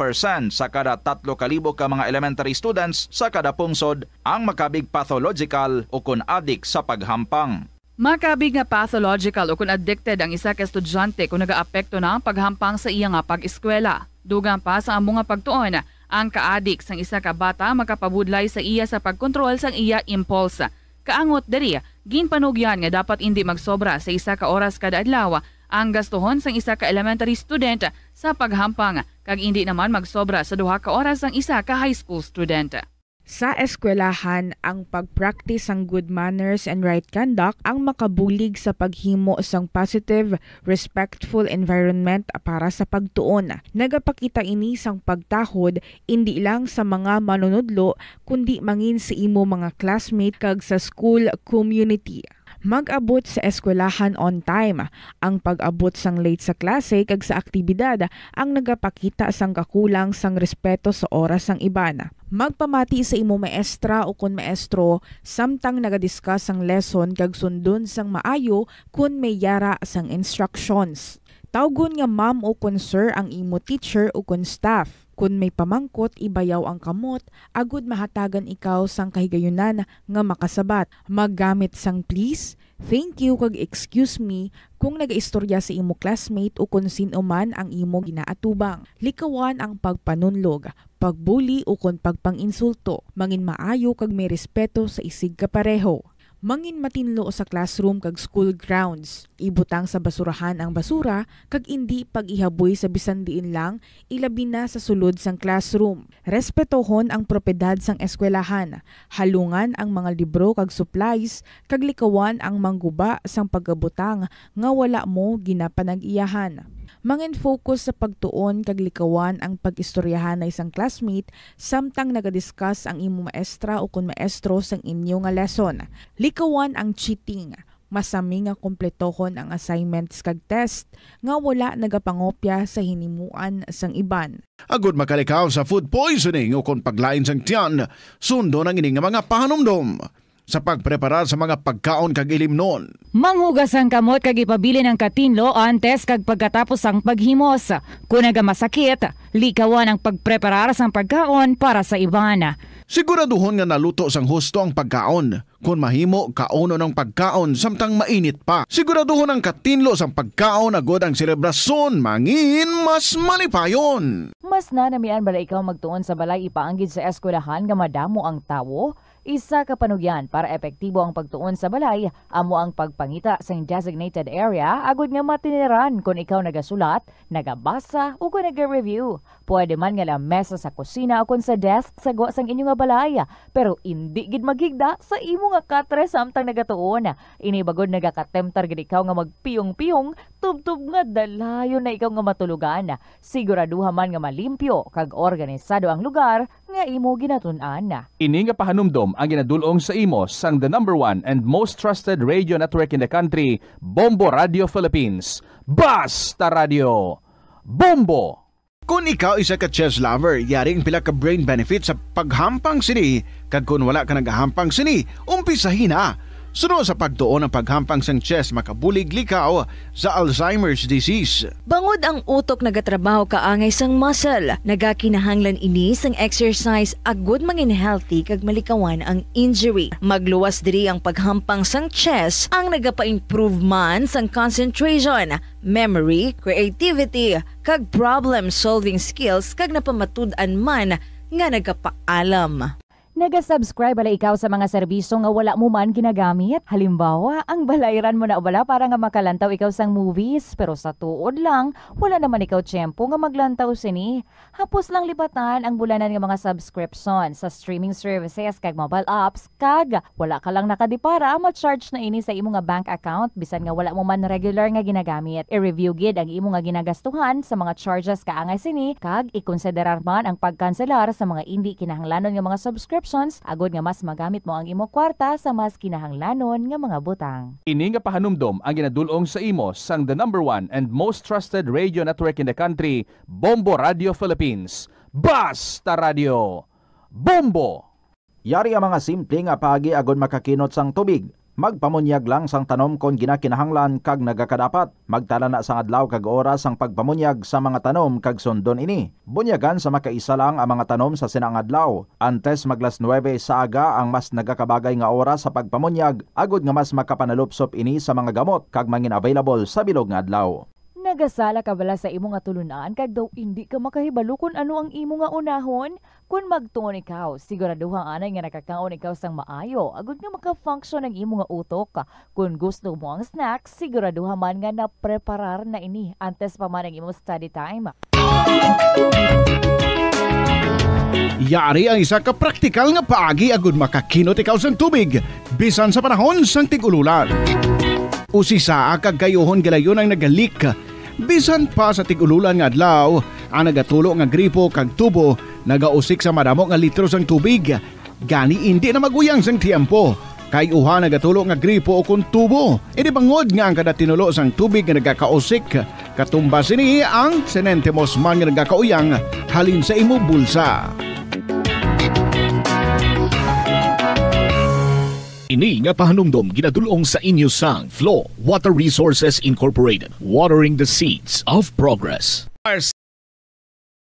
sa kada 3,000 ka mga elementary students sa kada pungsod ang makabig pathological o kun addict sa paghampang. Makabig nga pathological o kung addicted ang isa ka estudyante kung nagaapekto na ang paghampang sa iya nga pag-eskwela. Dugang pa sa among nga pagtuon, ang ka-addict sang isa ka bata makapabudlay sa iya sa pagkontrol sang iya impulse. Kaangot diri, ginpanugyan nga dapat hindi magsobra sa isa ka oras kada adlaw ang gastuhon sang isa ka elementary student sa paghampang kag hindi naman magsobra sa 2 ka oras ang isa ka high school student. Sa eskwelahan, ang pag-practice ng good manners and right conduct ang makabulig sa paghimo sang positive, respectful environment para sa pagtuon. Nagapakita ini sang pagtahod hindi lang sa mga manunudlo kundi mangin sa imo mga classmate kag sa school community. Mag-abot sa eskwelahan on time. Ang pag-abot sang late sa klase kag sa aktibidad ang nagapakita sang kakulang sang respeto sa oras sang iban. Magpamati sa imo maestra o kun maestro samtang nagadiscuss ang lesson kag sundon sang maayo kun may yara sang instructions. Tawgon nga ma'am o kun sir ang imo teacher o kun staff. Kun may pamangkot, ibayaw ang kamot, agud mahatagan ikaw sang kahigayunan nga makasabat. Maggamit sang please, thank you kag excuse me kung nagaistorya sa imo classmate o kung sino man ang imo ginaatubang. Likawan ang pagpanunlog, pagbuli o kung pagpanginsulto. Mangin maayo kag may respeto sa isig kapareho. Mangin matinlo sa classroom kag school grounds. Ibutang sa basurahan ang basura kag indi pag-ihaboy sa bisan diin lang ilabi na sa sulod sang classroom. Respetohon ang propiedad sang eskwelahan. Halungan ang mga libro kag supplies kag likawan ang mangguba sang pagabutang nga wala mo ginapanag-iyahan. Mangin focus sa pagtuon kag likawan ang pag-istoryahan na isang classmate samtang nagadiscuss ang imo maestra o kun maestro sang inyo nga lesson. Likawan ang cheating. Masami nga kompletohon ang assignments kag test nga wala nagapangopya sa hinimuan sang iban. Agud makalikaw sa food poisoning o kung paglain sang tiyan, sundo ng ining mga pahanumdom sa pagpreparar sa mga pagkaon kag ilimnon. Manghugas ang kamot kag ipabili ng katinlo antes kag pagkatapos ang paghimos. Kung nagamasakit, likawan ang pagpreparar sang pagkaon para sa iban. Siguraduhon nga naluto sang husto ang pagkaon. Kung mahimo, kauno ng pagkaon samtang mainit pa. Siguraduhon ang katinlo sang pagkaon agod ang selebrasyon mangin mas malipayon. Mas nanamian bala ikaw magtuon sa balay ipaanggid sa eskwelahan nga madamo ang tawo? Isa ka panugyan para epektibo ang pagtuon sa balay, amo ang pagpangita sa designated area agud nga matiniran kung ikaw nagasulat, nagabasa o kung nag-review. Pwede man nga lamesa sa kusina o kung sa desk sa go sang inyo nga balay, pero hindi gid maghigda sa imo nga katre samtang nagatuon. Ini bagod nagakatemptar gid ikaw nga magpiyong-piyong, tubtub nga dalayon na ikaw nga matulugan. Siguraduha man nga malimpyo kag organisado ang lugar nga imo ginatun-an. Ini nga pahanumdom ang ginadulong sa imo sang the #1 and most trusted radio network in the country, Bombo Radio Philippines. Basta Radio! Bombo! Kung ikaw isa ka chess lover, yaring pila ka brain benefit sa paghampang sini. Kag kung wala ka nagahampang sini, umpisahin na. Sunod sa pagtuon ng paghampang sang chess makabulig likaw sa Alzheimer's disease. Bangod ang utok nagatrabaho kaangay sang muscle, nagakinahanglan ini sang exercise agud mangin healthy kag malikawan ang injury. Magluwas diri ang paghampang sang chess ang nagapa-improve man sang concentration, memory, creativity kag problem solving skills kag napamatud-an man nga nagapaalam. Naga-subscribe bala ikaw sa mga serbisyo nga wala mo man ginagamit? Halimbawa, ang balayran mo na bala para nga makalantaw ikaw sang movies, pero sa tuod lang, wala naman ikaw tiyempo nga maglantaw sini. Hapos lang libatan ang bulanan nga mga subscription sa streaming services kag mobile apps, kag wala ka lang nakadipara, ma-charge na ini sa imo nga bank account bisan nga wala mo man regular nga ginagamit. I-review gid ang imo nga ginagastuhan sa mga charges kaangay sini, kag ikonsiderar man ang pagkanselar sa mga hindi kinahanglanon nga mga subscriptions agod nga mas magamit mo ang imo kwarta sa mas kinahanglanon nga mga butang. Ini nga pahanumdom ang ginadulong sa imo sang the #1 and most trusted radio network in the country, Bombo Radio Philippines. Basta Radio Bombo! Yari ang mga simple nga paagi agod makakinot sang tubig. Magpamunyag lang sang tanom kon ginakinahanglan kag nagakadapat. Magtala na sang adlaw kag oras ang pagpamunyag sa mga tanom kag sundon ini. Bunyagan sa makaisa lang ang mga tanom sa sinang adlaw. Antes maglas 9 sa aga ang mas nagakabagay nga oras sa pagpamunyag agod nga mas makapanalupsop ini sa mga gamot kag mangin available sa bilog nga adlaw. Nagasala ka bala sa imo nga tulunan kag daw hindi ka makahibalo kung ano ang imo nga unahon? Kung magtuon ikaw, siguraduhang anay nga nakakaon ikaw sang maayo agud nga maka-function ang imo nga utok. Kung gusto mo ang snacks, siguraduhan man nga na-preparar na ini antes pa man ang imo study time. Yari ang isa ka praktikal nga paagi agud makakinot ikaw sang tubig bisan sa panahon sang tig-ululan. Usisa kag kayohon galayon ang nagalik. Bisan pa sa tig-ululan nga adlaw, ang nagatulo nga gripo kag tubo nagausik sa madamo nga litro sang tubig. Gani hindi na maguyang sang tiempo. Kay uha nagatulo nga gripo o kun tubo. Idi bangod nga ang kada tinulo sang tubig nga nagakausik. Katumbas ini ang senentimos man nga nagakauyang halin sa imo bulsa. Ini nga pahanumdom ginadulong sa inyo sang Flow Water Resources Incorporated, watering the seeds of progress.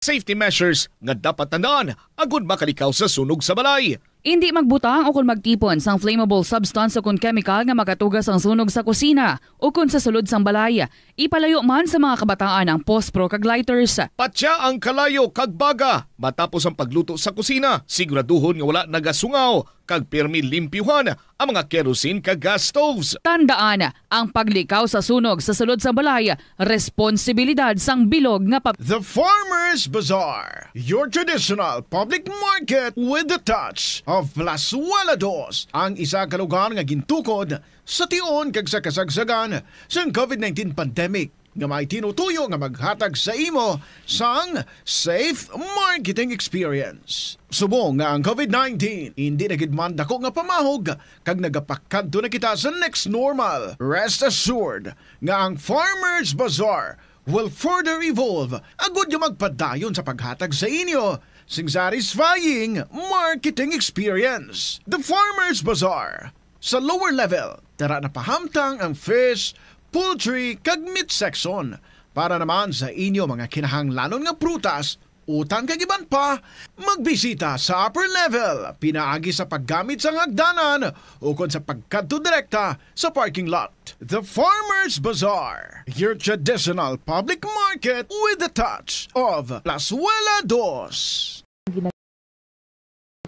Safety measures nga dapat tandaan agud makalikaw sa sunog sa balay. Hindi magbutang o kung magtipon sang flammable substance o kung chemical nga makatugas ang sunog sa kusina o kung sa sulod sang balay. Ipalayo man sa mga kabataan ang pospro kag lighters. Patya ang kalayo kag baga matapos ang pagluto sa kusina. Siguraduhon nga wala nagasungaw kag pirmi limpyuhan ang mga kerosene kag gas stoves. Tandaan, ang paglikaw sa sunog sa sulod sa balay, responsibilidad sang bilog nga The Farmers Bazaar, your traditional public market with the touch of Plazuela Dos, ang isa ka lugar nga gintukod sa tion kag sa kasagsagan sa COVID-19 pandemic nga may tinutuyo nga maghatag sa imo sang safe marketing experience. Subong nga ang COVID-19 hindi na gid man dako nga pamahog kag nagapakadto na kita sa next normal. Rest assured nga ang Farmers Bazaar will further evolve agud nga magpadayon sa paghatag sa inyo sing satisfying marketing experience. The Farmers Bazaar. Sa lower level, tara na pahamtang ang fish, poultry, kag meat section. Para naman sa inyo mga kinahanglanon nga prutas, utang kag iban pa, magbisita sa upper level, pinaagi sa paggamit sa hagdanan o kon sa pagkadto direkta sa parking lot. The Farmers Bazaar, your traditional public market with the touch of Plazuela Dos.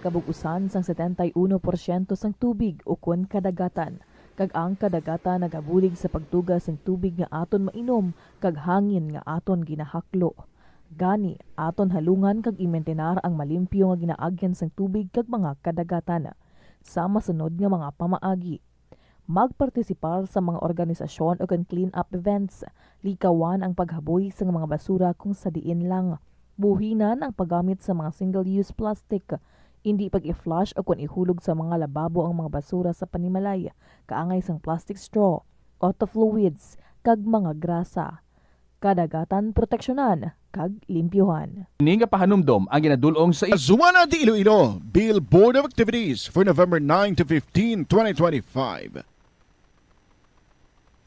Kabugusan sang 71% sang tubig o kun kadagatan. Kag ang kadagatan nagabulig sa pagtugas sang tubig nga aton mainom kag hangin nga aton ginahaklo. Gani aton halungan kag imentenar ang malimpyo nga ginaagyan sang tubig kag mga kadagatan. Sa masunod nga mga pamaagi, magpartisipar sa mga organisasyon o kan clean up events. Likawan ang paghaboy sa mga basura kung sa diin lang. Buhinan ang paggamit sa mga single-use plastic. Hindi pag-i-flush o kung ihulog sa mga lababo ang mga basura sa panimalay, kaangay sang plastic straw, auto fluids, kag mga grasa. Kadagatan proteksyonan, kag limpyuhan. Ini nga pahanumdom ang ginadulong sa Azuana de Iloilo, Bill Board of Activities for November 9 to 15, 2025.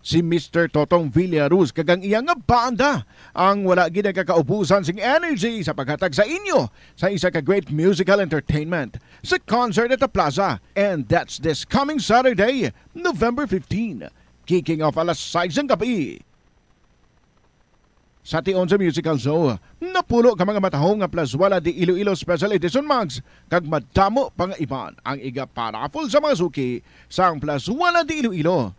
Si Mr. Totong Villaruz kagang iyang nga banda ang wala gid kakaubusan sing energy sa paghatag sa inyo sa isa ka great musical entertainment sa concert at the Plaza, and that's this coming Saturday, November 15, kicking off alas 6 ng gabi. Sa tion sa musical show, napulo ka mga matahong nga plus wala di Iloilo Special Edition Mags kag madamo pang iban ang iga para-full sa mga suki sang plus wala di Iloilo.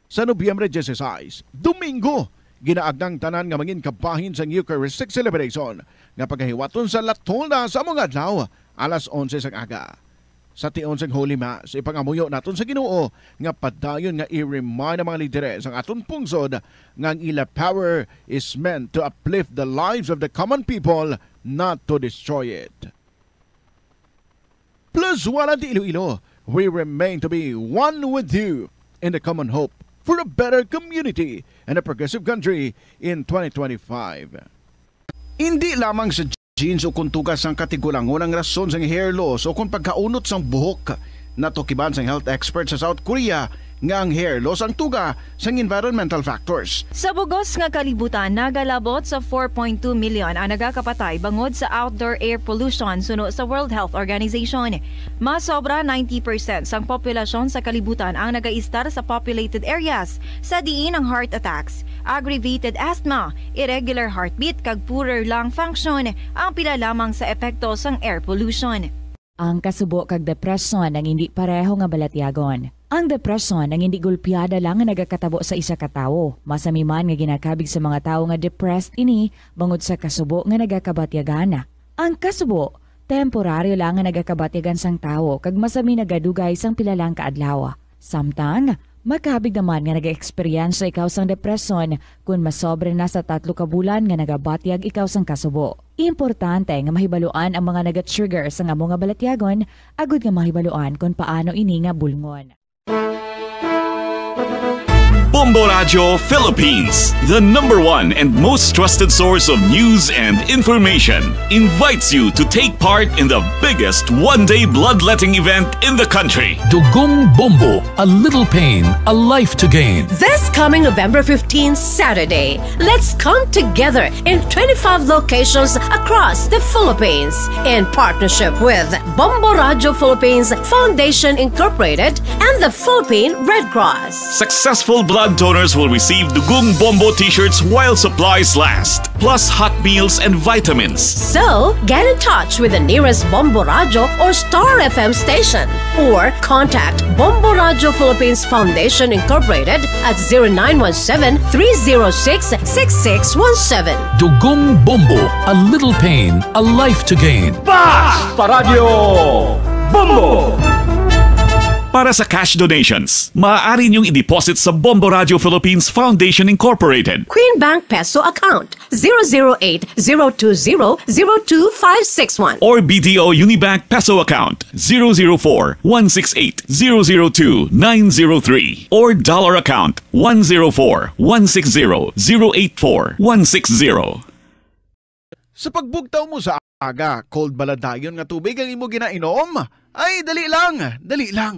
Sa Nobyembre 16, Domingo, ginaagnang tanan nga mangin kabahin sa Eucharistic Celebration nga paghiwaton sa Latona sa mga adlaw alas 11 sang aga. Sa tion sang Holy Mass, ipangamuyo naton sa Ginoo nga padayon nga i-remind ang mga lideres ang aton pungsod nga ang ila power is meant to uplift the lives of the common people, not to destroy it. Plus wala di Iloilo, we remain to be one with you in the common hope for a better community and a progressive country in 2025. Hindi lamang sa jeans o kung tugas ang katigulangon ang rason sa hair loss o kung pagkaunot sang buhok, natukiban sang health expert sa South Korea nga ang hair loss ang tuga sang environmental factors. Sa bugos nga kalibutan, nagalabot sa 4.2 million ang nagakapatay bangod sa outdoor air pollution suno sa World Health Organization. Mas sobra 90% sang populasyon sa kalibutan ang nagaistar sa populated areas sa diin ang heart attacks, aggravated asthma, irregular heartbeat kag poorer lung function ang pila lamang sa epekto sang air pollution. Ang kasubo kag depresyon ang hindi pareho nga balatyagon. Ang depresyon ang hindi gulpiyada lang nga nagakatabo sa isa ka tawo. Masami man nga ginakabig sa mga tawo nga depressed ini bangod sa kasubo nga nagakabatyagan. Ang kasubo, temporaryo lang nga nagakabatyagan sang tawo kag masami nagadugay sang pilalang kaadlaw. Samtang makabig naman nga naga-experience ikaw sang depresyon kung masobre na sa 3 ka bulan nga nagabatyag ikaw sang kasubo. Importante nga mahibaluan ang mga naga-trigger sa nga mga balatyagon agud nga mahibaluan kung paano ini nga bulngon. Bombo Radio Philippines, the #1 and most trusted source of news and information, invites you to take part in the biggest one-day bloodletting event in the country. Dugong Bombo, a little pain, a life to gain. This coming November 15, Saturday, let's come together in 25 locations across the Philippines in partnership with Bombo Radio Philippines Foundation Incorporated and the Philippine Red Cross. Successful blood donors will receive Dugong Bombo t-shirts while supplies last, plus hot meals and vitamins. So, get in touch with the nearest Bombo Radio or Star FM station or contact Bombo Radio Philippines Foundation Incorporated at 0917-306-6617. Dugong Bombo, a little pain, a life to gain. Basta Radio Bombo! Para sa cash donations, maaari niyong i-deposit sa Bombo Radio Philippines Foundation Incorporated. Queen Bank Peso Account 008-020-02561 or BDO Unibank Peso Account 004-168-002-903 or Dollar Account 104-160-084-160. Sa pagbugtaw mo sa aga, cold baladayon nga tubig ang imo ginainom? Ay, dali lang.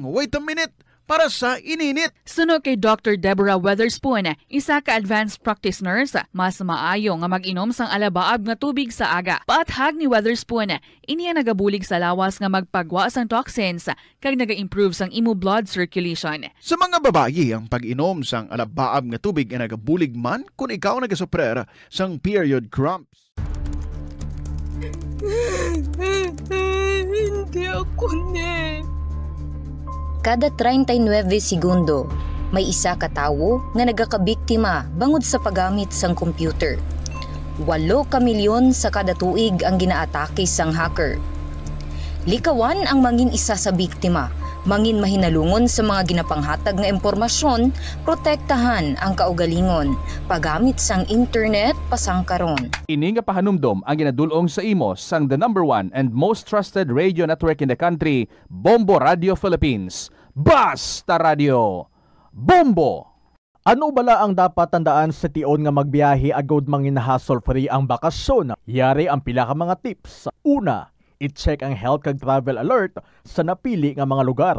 Wait a minute para sa ininit. Sunod kay Dr. Deborah Weatherspoon, isa ka advanced practice nurse, mas maayo nga mag-inom sang alabaab nga tubig sa aga. Paathag ni Weatherspoon, iniya nagabulig sa lawas nga magpagwa sang toxins kag naga-improve sang imo blood circulation. Sa mga babayi, ang pag-inom sang alabaab nga tubig ay nagabulig man kung ikaw nagasuprer sang period cramps. Hindi ako ne. Kada 39 segundo, may isa ka tawo nga nagakabiktima bangod sa paggamit sang computer. 8 ka milyon sa kada tuig ang ginaatake sang hacker. Likawan ang mangin isa sa biktima, mangin mahinalungon sa mga ginapanghatag nga impormasyon, protektahan ang kaugalingon, paggamit sang internet pasangkaron. Ini nga pahanumdom ang ginadulong sa imo sang the #1 and most trusted radio network in the country, Bombo Radio Philippines. Basta Radio Bombo! Ano bala ang dapat tandaan sa tion nga magbiyahe agod mangin hassle-free ang bakasyon? Yari ang pila ka mga tips. Una, i-check ang health kag travel alert sa napili nga mga lugar.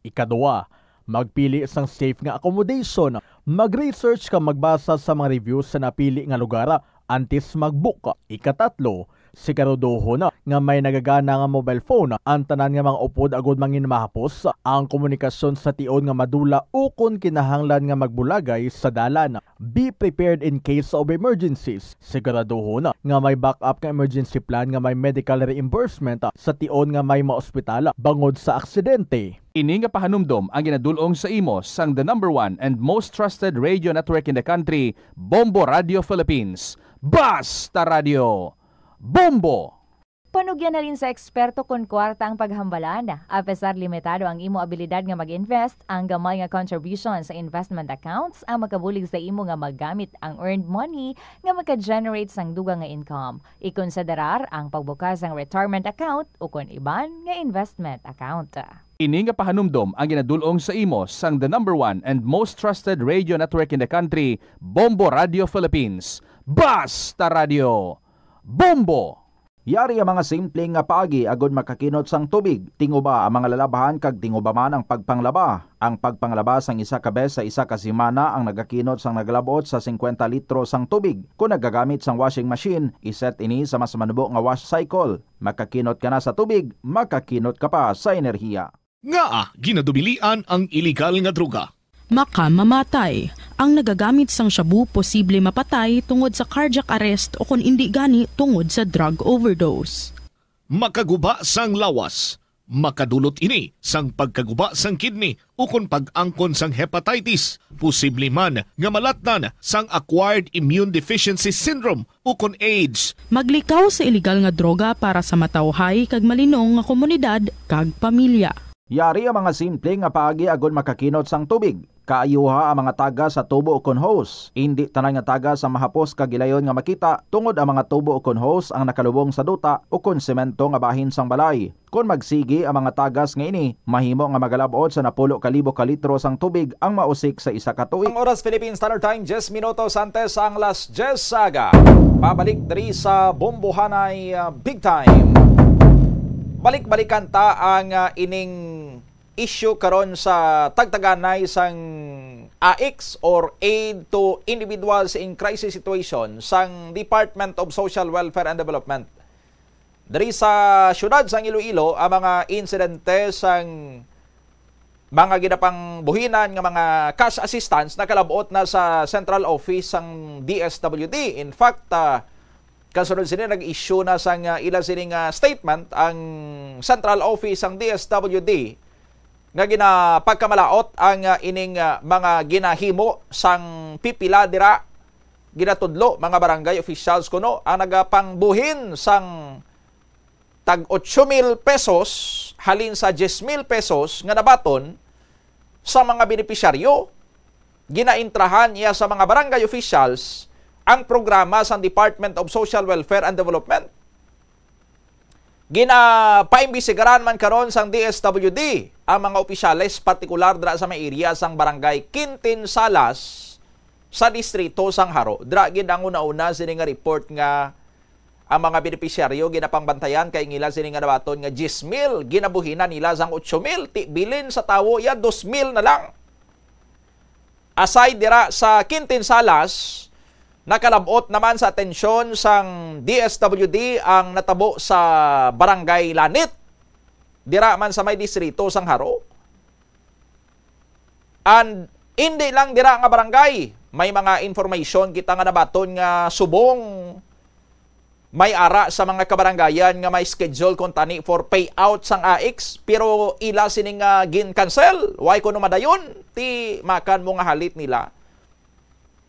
Ikaduwa, magpili sang safe nga accommodation. Mag-research ka magbasa sa mga reviews sa napili nga lugar antes mag-book. Ikatatlo, Siguraduho na nga may nagagana nga mobile phone ang tanan nga mga upod agud mangin mahapos ang komunikasyon sa tion nga madula ukon kinahanglan nga magbulagay sa dalan. Be prepared in case of emergencies. Siguraduho na nga may backup nga emergency plan nga may medical reimbursement sa tion nga may maospital bangod sa aksidente. Ini nga pahanumdom ang ginadulong sa imo sang the #1 and most trusted radio network in the country, Bombo Radio Philippines. Basta Radio! Bombo! Panugyan na rin sa eksperto kon kwarta ang paghambalan. Apesar limitado ang imo abilidad nga mag-invest, ang gamay nga contribution sa investment accounts ang makabulig sa imo nga maggamit ang earned money nga maka-generate sang dugang nga income. Ikonsiderar ang pagbukas ng retirement account o kon iban nga investment account. Ini nga pahanumdom ang ginadulong sa imo sang the #1 and most trusted radio network in the country, Bombo Radio Philippines. Basta Radio! Bombo! Yari ang mga simpleng nga paagi agud makakinot sang tubig. Tinguba ang mga lalabahan kag tinguba man ang pagpanglaba. Ang pagpanglaba sang isa ka bes sa isa ka semana ang nagakinot sang naglabot sa 50 litro sang tubig. Kung nagagamit sang washing machine, iset ini sa mas manubo nga wash cycle. Makakinot ka na sa tubig, makakinot ka pa sa enerhiya. Ginadubilian ang iligal nga droga. Mamatay. Ang nagagamit sang shabu posible mapatay tungod sa cardiac arrest o kung hindi gani tungod sa drug overdose. Makaguba sang lawas. Makadulot ini sang pagkaguba sang kidney o kung pag-angkon sang hepatitis. Posible man nga malatnan sang acquired immune deficiency syndrome o kung AIDS. Maglikaw sa iligal nga droga para sa matawhay kag malinong nga komunidad kag pamilya. Yari ang mga simple nga paagi agud makakinot sang tubig. Kaayuha ang mga taga sa tubo o kon hose. Hindi tanan nga taga sa mahapos kagilayon nga makita tungod ang mga tubo o kon hose ang nakalubong sa duta o kon semento nga bahin sang balay. Kung magsigi ang mga tagas nga ini, mahimo nga magalabot sa 10,000 ka litro sang tubig ang mausik sa isa ka tuig. Ang oras Philippine Standard Time 10 minutos antes ang las 10 saga. Pabalik diri sa Bombohanay Big Time. Balik-balikan ta ang ining issue karon sa tagtaganay sang AICS or Aid to Individuals in Crisis Situation sang Department of Social Welfare and Development. Dari sa syudad sang Iloilo, ang mga insidente sang mga ginapang buhinan nga mga cash assistance nakalabot na sa central office sang DSWD. In fact, kasunod sila nag-issue na sang ila sining statement ang central office sang DSWD nga ginapagkamalaot ang ining mga ginahimo sang pipila dira ginatudlo mga barangay officials kuno ang nagapangbuhin sang tag 8,000 pesos halin sa 10,000 pesos nga nabaton sa mga benepisyaryo. Ginaintrahan iya sa mga barangay officials ang programa sa Department of Social Welfare and Development. Ginapaimbisigaran man karon sang DSWD ang mga opisyales partikular dira sa may area sang barangay Quintin Salas sa distrito sang Haro. Dira gid ang una-una sini nga report nga ang mga benepisyaryo ginapangbantayan kay ngila sini nga nabaton nga 10,000 ginabuhinan nila sang 8,000 ti bilin sa tawo ya 2,000 na lang. Aside dira sa Quintin Salas, nakalabot naman sa atensyon sang DSWD ang natabo sa Barangay Lanit. Dira man sa may distrito sang Haro. And hindi lang dira nga barangay, may mga information kita nga nabaton nga subong may ara sa mga kabarangayan nga may schedule kung tani for payout sang AICS pero ila sining gin-cancel. Why kuno madayon? Ti makan mo nga halit nila.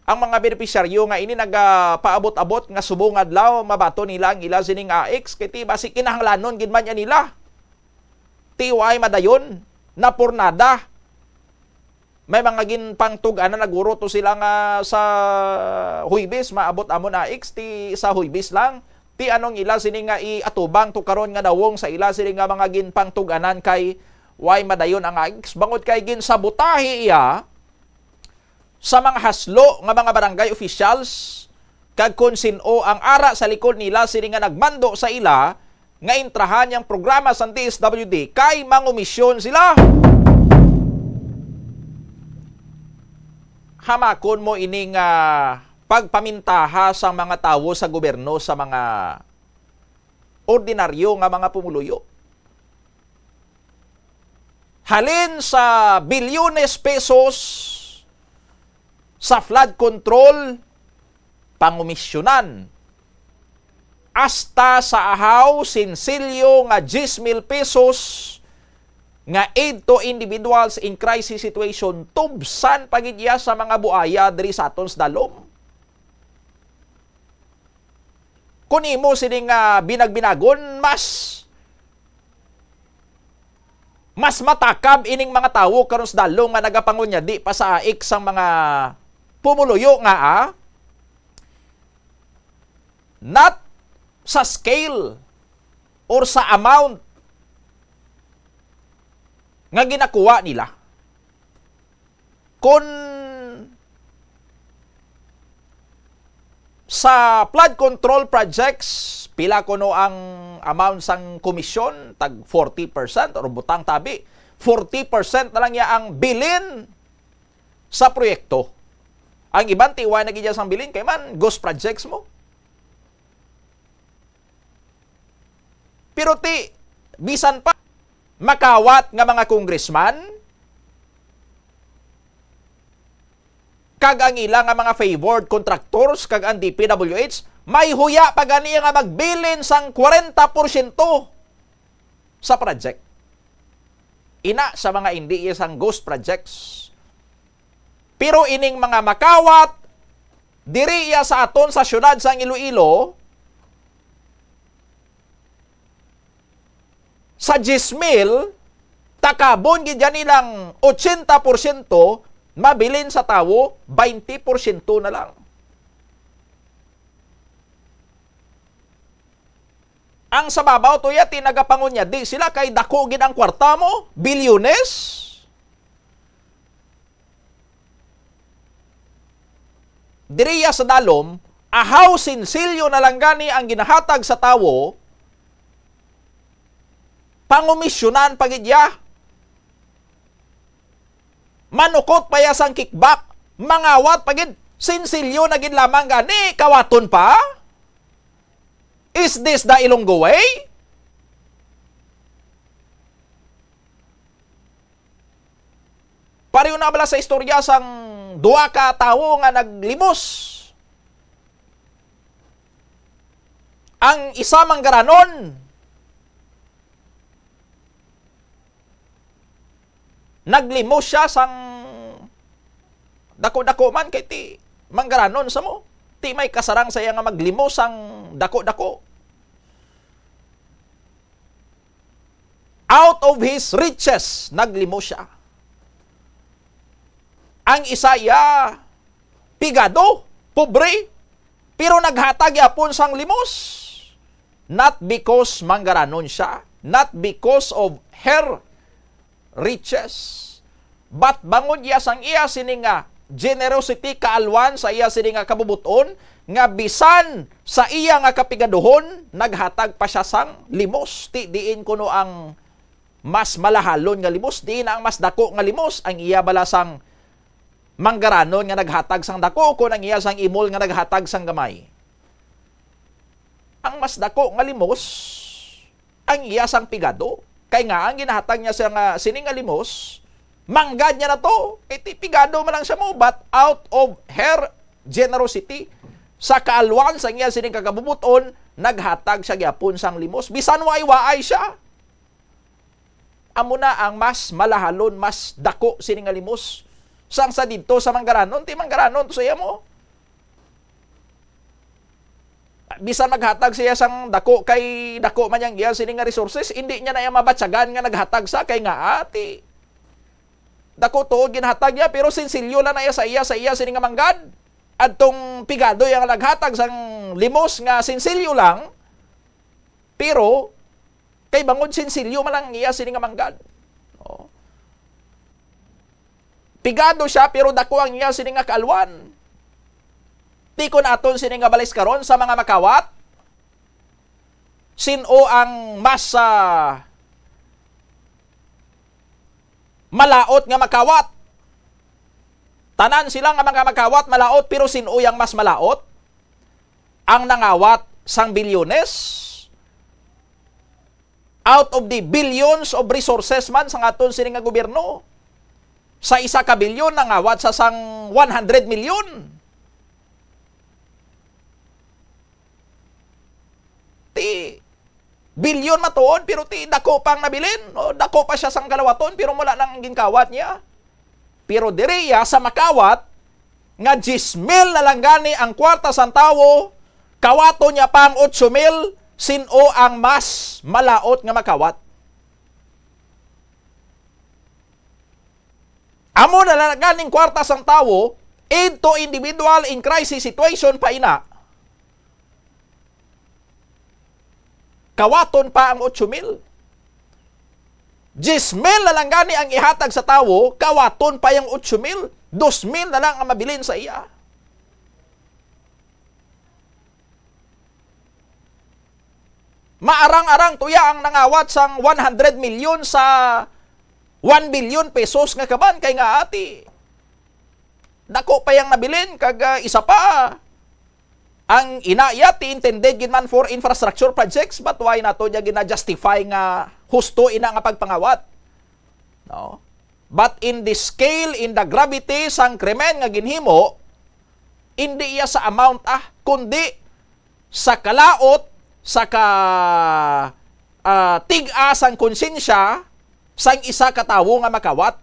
Ang mga benepisyaryo nga ini nagapaabot-abot nga subong adlaw mabato nila ang ila sining AICS kay ti basi kinahanglanon gid man yan nila. Tiway madayon na pornada. May mga ginpangtug-an na naguro to sila nga sa Huybis maabot amon AICS ti sa Huybis lang. Ti anong ila sining nga iatubang to karon nga dawong sa ila sining nga mga ginpangtug-anan kay way madayon ang AICS bangod kay ginsabotahi iya sa mga haslo nga mga barangay officials kag kun sino ang ara sa likod nila sini nga nagmando sa ila nga intrahan yang programa sa DSWD kay mangumisyon sila. Hamakon mo ining pagpamintaha sa mga tawo sa gobyerno sa mga ordinaryo nga mga pumuluyo. Halin sa bilyones pesos sa flood control, pangumisyonan. Hasta sa ahaw, sinsilyo nga 10,000 pesos nga aid to individuals in crisis situation, tubsan pagidya sa mga buaya diri sa aton sa dalom. Kung imo sining binagbinagon, mas matakab ining mga tawo karon sa dalom nga nagapangunya di pa sa aik sang mga pumuluyo nga not sa scale or sa amount nga ginakuha nila. Kung sa flood control projects, pila kuno ang amount sang komisyon, tag 40% or butang tabi, 40% na lang ya ang bilin sa proyekto. Ang ibang tiwa na gidya sang bilin kay man ghost projects mo. Pero bisan pa makawat nga mga congressman kag ang ilang nga mga favored contractors kag ang DPWH may huya pa gani nga magbilin sang 40% sa project. Ina sa mga hindi isang ghost projects. Pero ining mga makawat diri iya sa aton sa syudad sang Iloilo sa 10,000 takabon gidya nilang 80% mabilin sa tawo, 20% na lang. Ang sa babaw to ya tinagapangunya di sila kay dako gid ang kwarta mo, bilyones. Diriya sa dalom, ahaw sinsilyo na lang gani ang ginahatag sa tawo, pangumisyonan pagidya. Manukot pa yasang kickback, mangawat pagid, sinsilyo na gid lamang gani, kawaton pa? Is this the Ilonggo way? Pareho na bala sa istorya sang duwa ka tawo nga naglimos. Ang isa manggaranon, naglimos siya sang dako-dako man kay ti manggaranon sa mo. Ti may kasarang saya nga maglimos sang dako-dako. Out of his riches, naglimos siya. Ang isa ya pigado, pobre, pero naghatag yapon sang limos. Not because manggaranon siya, not because of her riches, but bangod iya sang iya sini nga generosity kaalwan sa iya sini nga kabubuton nga bisan sa iya nga kapigaduhon naghatag pa siya sang limos. Ti diin kuno ang mas malahalon nga limos, diin ang mas dako nga limos, ang iya balasang manggaranon nga naghatag sang dako kun ang iya sang imol nga naghatag sang gamay. Ang mas dako nga limos ang iya sang pigado. Kay nga, ang ginahatag niya sa sining nga limos, manggad niya na to. Iti pigado man lang siya mo, but out of her generosity, sa kaalwan sa niya sining kagabubuton, naghatag siya gyapon sang limos. Bisan waay-waay siya. Amo na ang mas malahalon, mas dako sining nga limos. Sang sa dito sa manggaranon, ti manggaranon to saya mo. Bisan maghatag siya sang dako kay dako man yang iya sining nga resources, hindi niya na iya mabatsagan nga naghatag sa kay nga ati. Dako to ginhatag niya pero sinsilyo lang na iya sa iya sining nga manggad. Adtong pigado yang naghatag sang limos nga sinsilyo lang. Pero kay bangod sinsilyo man lang iya sining nga manggad. Oh. Pigado siya pero dako ang iya sining nga kaalwan. Tikon aton sining nga balis karon sa mga makawat. Sino ang mas malaot nga makawat? Tanan sila nga mga makawat malaot, pero sino yang mas malaot? Ang nangawat sang bilyones out of the billions of resources man sa aton sini nga gobyerno. Sa 1 ka bilyon nangawat sa sang 100 milyon. Ti bilyon matuon pero ti dako pang nabilin, o dako pa siya sang kalawaton pero wala nang ginkawat niya. Pero direya sa makawat nga 10,000 na lang gani ang kwarta sang tawo, kawato niya pang 8,000, sino ang mas malaot nga makawat. Amo na lang ganing kwarta sang tawo, aid to individual in crisis situation pa ina. Kawaton pa ang 8,000. 10,000 na lang gani ang ihatag sa tawo, kawaton pa yung 8,000. 2,000 na lang ang mabilin sa iya. Maarang-arang tuya ang nangawat sang 100 milyon sa 1 billion pesos nga kaban kay nga ati. Dako pa yang nabilin kag isa pa. Ang inaya ti intended gid man for infrastructure projects, but why nato niya gina-justify nga husto ina nga pagpangawat? No? But in the scale, in the gravity sang krimen nga ginhimo, hindi iya sa amount kundi sa kalaot, sa tig-a sang konsensya sang isa ka tawo nga makawat.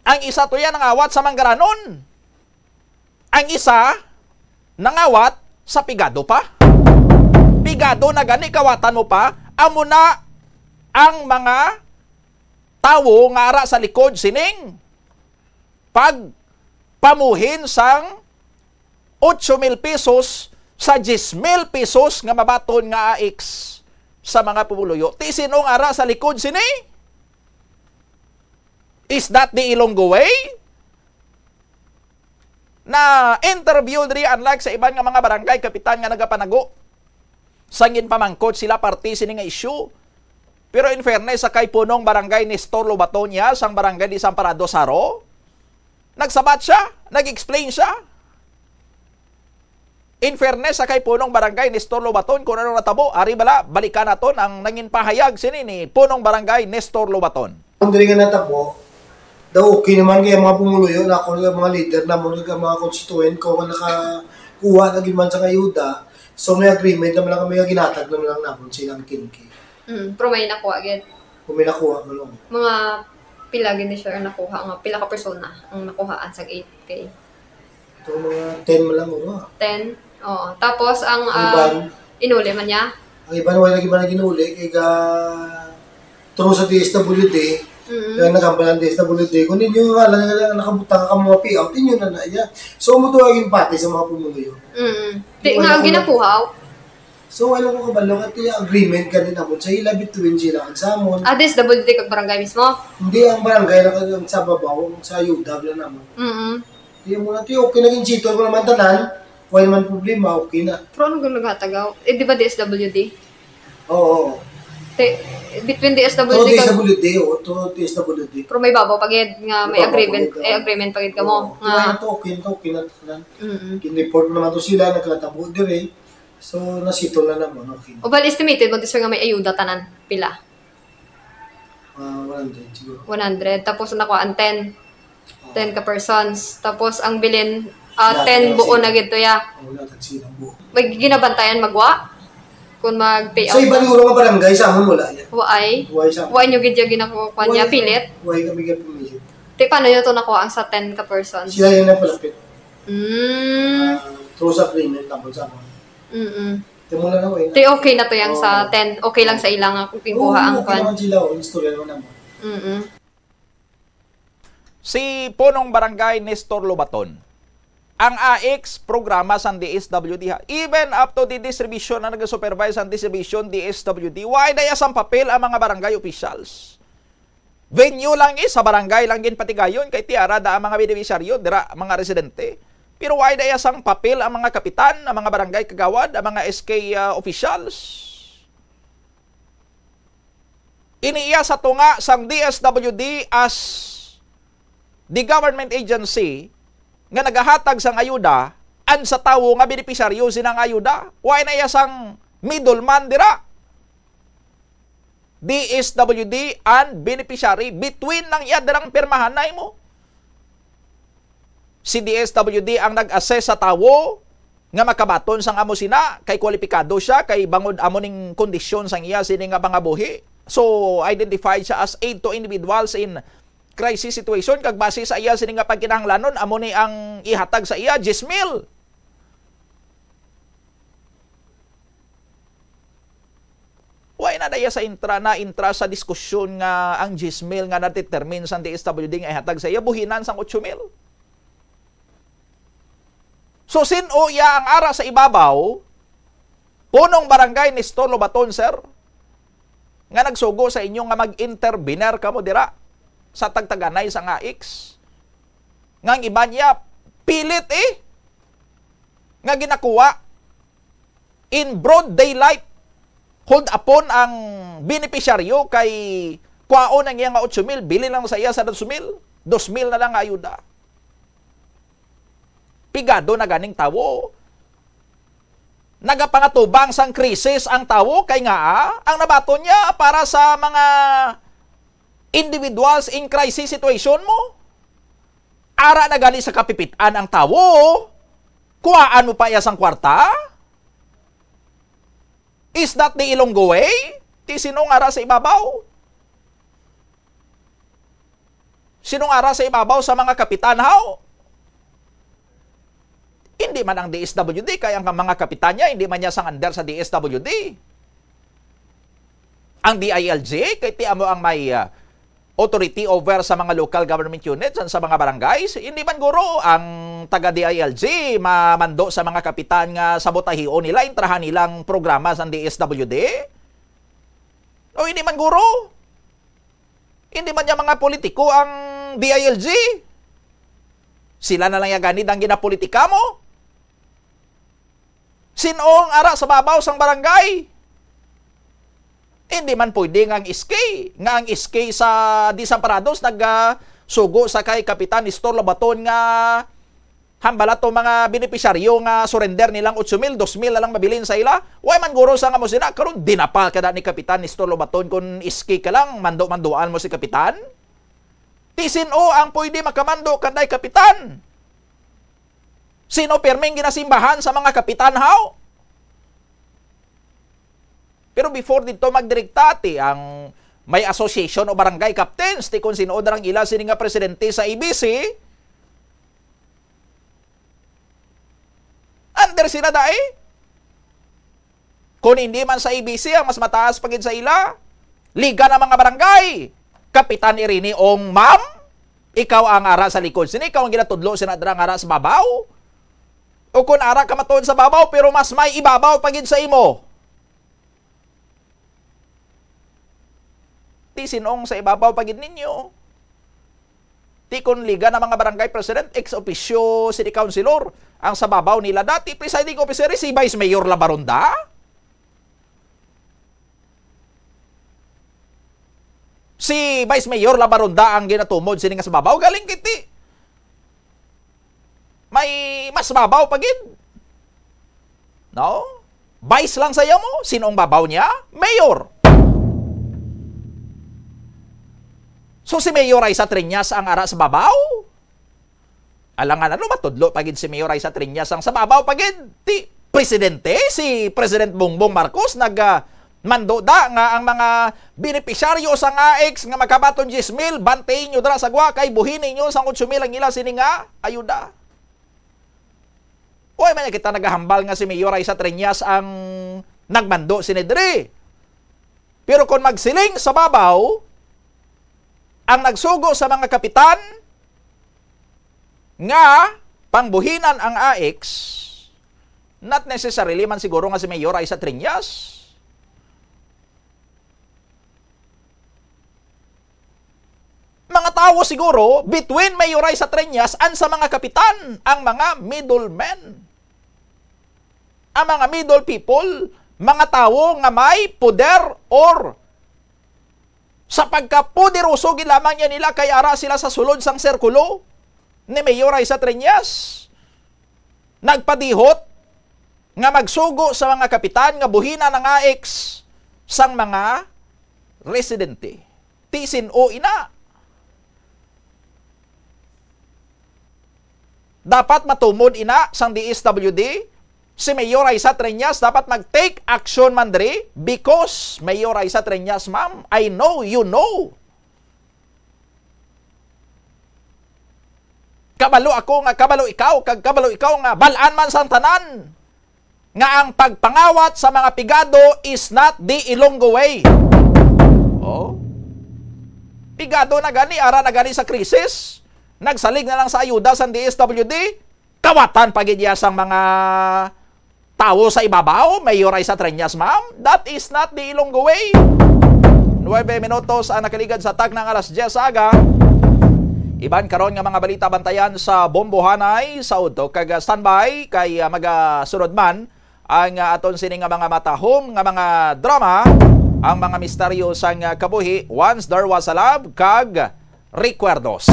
Ang isa to yan nangawat sa manggaranon. Ang isa nangawat sa pigado pa. Pigado na gani kawatan mo pa, amo na ang mga tawo nga ara sa likod sining pag pamuhin sang 8,000 pesos sa 10,000 pesos nga mabaton nga AX sa mga pumuluyo. Ti sinong ara sa likod sini? Is that the Ilonggo way? Na interview diri unlike sa iban nga mga barangay kapitan nga nagapanago. Sangin pamangkot sila party sini nga issue. Pero in fairness sa kay punong barangay Nestor Lobatonia sang barangay di Samparado Saro, nagsabat siya, nag-explain siya. In fairness sa kay punong barangay Nestor Lobaton kung ano natabo, ari bala balikan naton ang nangin pahayag sini ni punong barangay Nestor Lobaton. Kung diri nga natabo, daw okay naman kaya mga pumuluyo na ako mga leader na mga constituent ko nga nakakuha na giman sa ayuda. So may agreement naman lang kami ginatag naman lang napon silang kinki. Pero may nakuha agad. Kung may nakuha mo lang. Mga pila gini siya nakuha nga pila ka persona ang nakuhaan sa 8K. Ito mga 10 mo lang mo. 10. Oo. Tapos ang inuli man niya. Ang iban wala giban na ginuli kay turo sa DSWD. Kaya nagambalan DSWD, kung ninyo nga lang nakabutang ka mga payout, ninyo na na niya. So, mutuwagin pati sa mga pumuluyo. Di nga ang ginapuhaw. So, alam ko kabalo, at yung agreement ka din ako sa ila between sila at sa amon. DSWD kag barangay mismo? Hindi, ang barangay na sa babaw, sa ayuda na naman. Hindi mo natin, okay naging sito ko naman tanan, kung naman problema, okay na. Pero anong naghatagaw? Di ba DSWD? Oo. Between DSWD to DSWD. Pero may babaw pagid nga may agreement pagid ka mo. Nga okay na. Kin-report naman to sila nagkatabo dire. So nasito na naman okay. O bal estimated mo this nga may ayuda tanan pila? 100 siguro. 100 tapos nakuhaan 10 ka persons. Tapos ang bilin 10 buo na gid to ya. Wala tagsilang buo. May ginabantayan magwa? Kung mag-pay out. Sa ibang uro nga barangay, sa amon wala yan. Why nyo gidya ginakuha niya pilit? Why kami ka pumilit. Paano nyo ito nakuha ang sa 10 ka person? Sila yan na palapit. Through sa agreement tapos sa amon. Timula na wala. Okay na to yung sa 10. Okay lang sa ilang kuha ang okay naman sila. Istorya naman naman. Si punong barangay Nestor Lobaton, ang AX programa sa DSWD, even up to the distribution na nag-supervise ang distribution DSWD, why daya sang papel ang mga barangay officials? Venue lang sa barangay lang gin patigayon kay tiara da ang mga beneficiaryo, dira mga residente. Pero why daya sang papel ang mga kapitan, ang mga barangay kagawad, ang mga SK officials? Iniiya sa tunga sang DSWD as the government agency nga nagahatag sang ayuda an sa tawo nga benepisyaryo sinang ayuda. Why na yasang middleman dira? DSWD and beneficiary between nang yadrang pirmahanay mo. Si DSWD ang nag-assess sa tawo nga makabaton sang amo sina kay kwalipikado siya kay bangod amo ning kondisyon sang iya sini nga mga buhi. So identified siya as aid to individuals in crisis situation kag base sa iya sini nga pagkinahanglanon amo ni ang ihatag sa iya 10,000. Why na daya sa intra sa diskusyon nga ang 10,000 nga na-determine sa DSWD nga ihatag sa iya buhinan sang 8,000. So sino iya ang ara sa ibabaw punong barangay ni Nestor Lobaton, sir, nga nagsugo sa inyo nga mag-intervener kamo dira sa tagtaganay sa AIX nga ang iba niya pilit nga ginakuha in broad daylight hold upon ang benepisyaryo kay kwaon ang iya nga 8,000, bili lang sa iya sa 2,000 na lang ayuda. Pigado na ganing tawo. Nagapangatubang sang krisis ang tawo kay nga ang nabato niya para sa mga individuals in crisis situation mo. Ara na gani sa kapipitan ang tawo. Kuhaan mo pa iya sang kwarta? Is that the Ilonggo way? Ti sinong ara sa ibabaw? Sinong ara sa ibabaw sa mga kapitan how? Hindi man ang DSWD, kaya ang mga kapitan niya, hindi man niya sang under sa DSWD. Ang DILG, kaya ti amo ang may authority over sa mga local government units sa mga barangays, hindi man guro ang taga DILG mamando sa mga kapitan nga sabotahion nila, intrahan nilang programa sa DSWD. O hindi man guro. Hindi man niya mga politiko ang DILG. Sila na lang yung ganid ang ginapolitika mo. Sinong ara sa babaw sang barangay? Hindi man pwede nga ang SK sa Desamparados nagsugo sa kay Kapitan Nestor Lobaton nga hambala to mga benepisyaryo nga surrender nilang 8,000, 2,000 na lang mabilin sa ila. Way man guro sa nga mo sina karon dinapal kada ni Kapitan Nestor Lobaton kun SK ka lang mando-mandoan mo si Kapitan. Tisino ang pwede makamando kanday Kapitan? Sino permeng ginasimbahan sa mga kapitan how? Pero before dito magdirektati ang may association o barangay captains ti kung sino darang ila sini nga presidente sa ABC. Under sila dai. Kung hindi man sa ABC ang mas mataas pagin sa ila, liga ng mga barangay. Kapitan Irini ong ma'am, ikaw ang ara sa likod sini, ikaw ang ginatudlo sina darang ara sa babaw. O kung ara ka matuon sa babaw, pero mas may ibabaw pagin sa imo. Ti sinong sa ibabaw pagin ninyo. Ti kun liga ng mga barangay president, ex-officio city councilor, ang sa babaw nila dati, presiding officer, si Vice Mayor Labaronda. Si Vice Mayor Labaronda ang ginatumod sini nga sa babaw, galing kiti. May mas babaw pagid. No? Vice lang sayo mo. Sinong babaw niya? Mayor. So si Mayor Raisa Triñas ang ara sa babaw? Alangan ano matudlo pagid si Mayor Raisa Triñas ang sa babaw pagid. Ti presidente, si President Bongbong Marcos mando da nga ang mga benepisyaryo sa AIX nga makabaton 10,000, bantayin nyo dara sa gwa kay buhin ninyo sang 8,000 ang ila sini nga ayuda. Oy man kita nagahambal nga si Mayor Raisa Triñas ang nagmando sinidri. Pero kung magsiling sa babaw ang nagsugo sa mga kapitan nga pangbuhinan ang AIX, not necessarily man siguro nga si Mayor Raisa Triñas. Mga tao siguro between Mayor Raisa Triñas and sa mga kapitan, ang mga middlemen. Ang mga middle people, mga tao nga may poder or sa pagkapoderoso lamang niya nila kay ara sila sa sulod sang sirkulo ni Mayor Raisa Triñas. nagpadihot nga magsugo sa mga kapitan nga buhina ng AX sang mga residente. Tisin o ina. Dapat matumod ina sang DSWD. Si Mayor Aisa Treñas dapat mag-take action man diri because Mayor Aisa Treñas, ma'am, I know you know. Kabalo ako nga kabalo ikaw, kag kabalo ikaw nga balaan man sang tanan nga ang pagpangawat sa mga pigado is not the Ilonggo way. Oh. Pigado na gani, ara na gani sa krisis. Nagsalig na lang sa ayuda sa DSWD. Kawatan pagidya sang mga tao sa ibabaw, Mayor Aisa Treñas, ma'am. That is not the Ilonggo way. 9 minutos ang nakaligad sa tag ng alas 10 aga. Iban karon nga mga balita bantayan sa Bombohanay sa udto kag standby kay magasunod man ang aton sini nga mga matahom nga mga drama, ang mga misteryo sang kabuhi Once There Was a Love kag Recuerdos.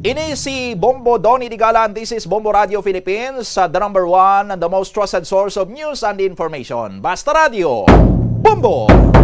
Ini si Bombo Donnie Digalan. This is Bombo Radio Philippines, the number one and the most trusted source of news and information. Basta Radio, Bombo!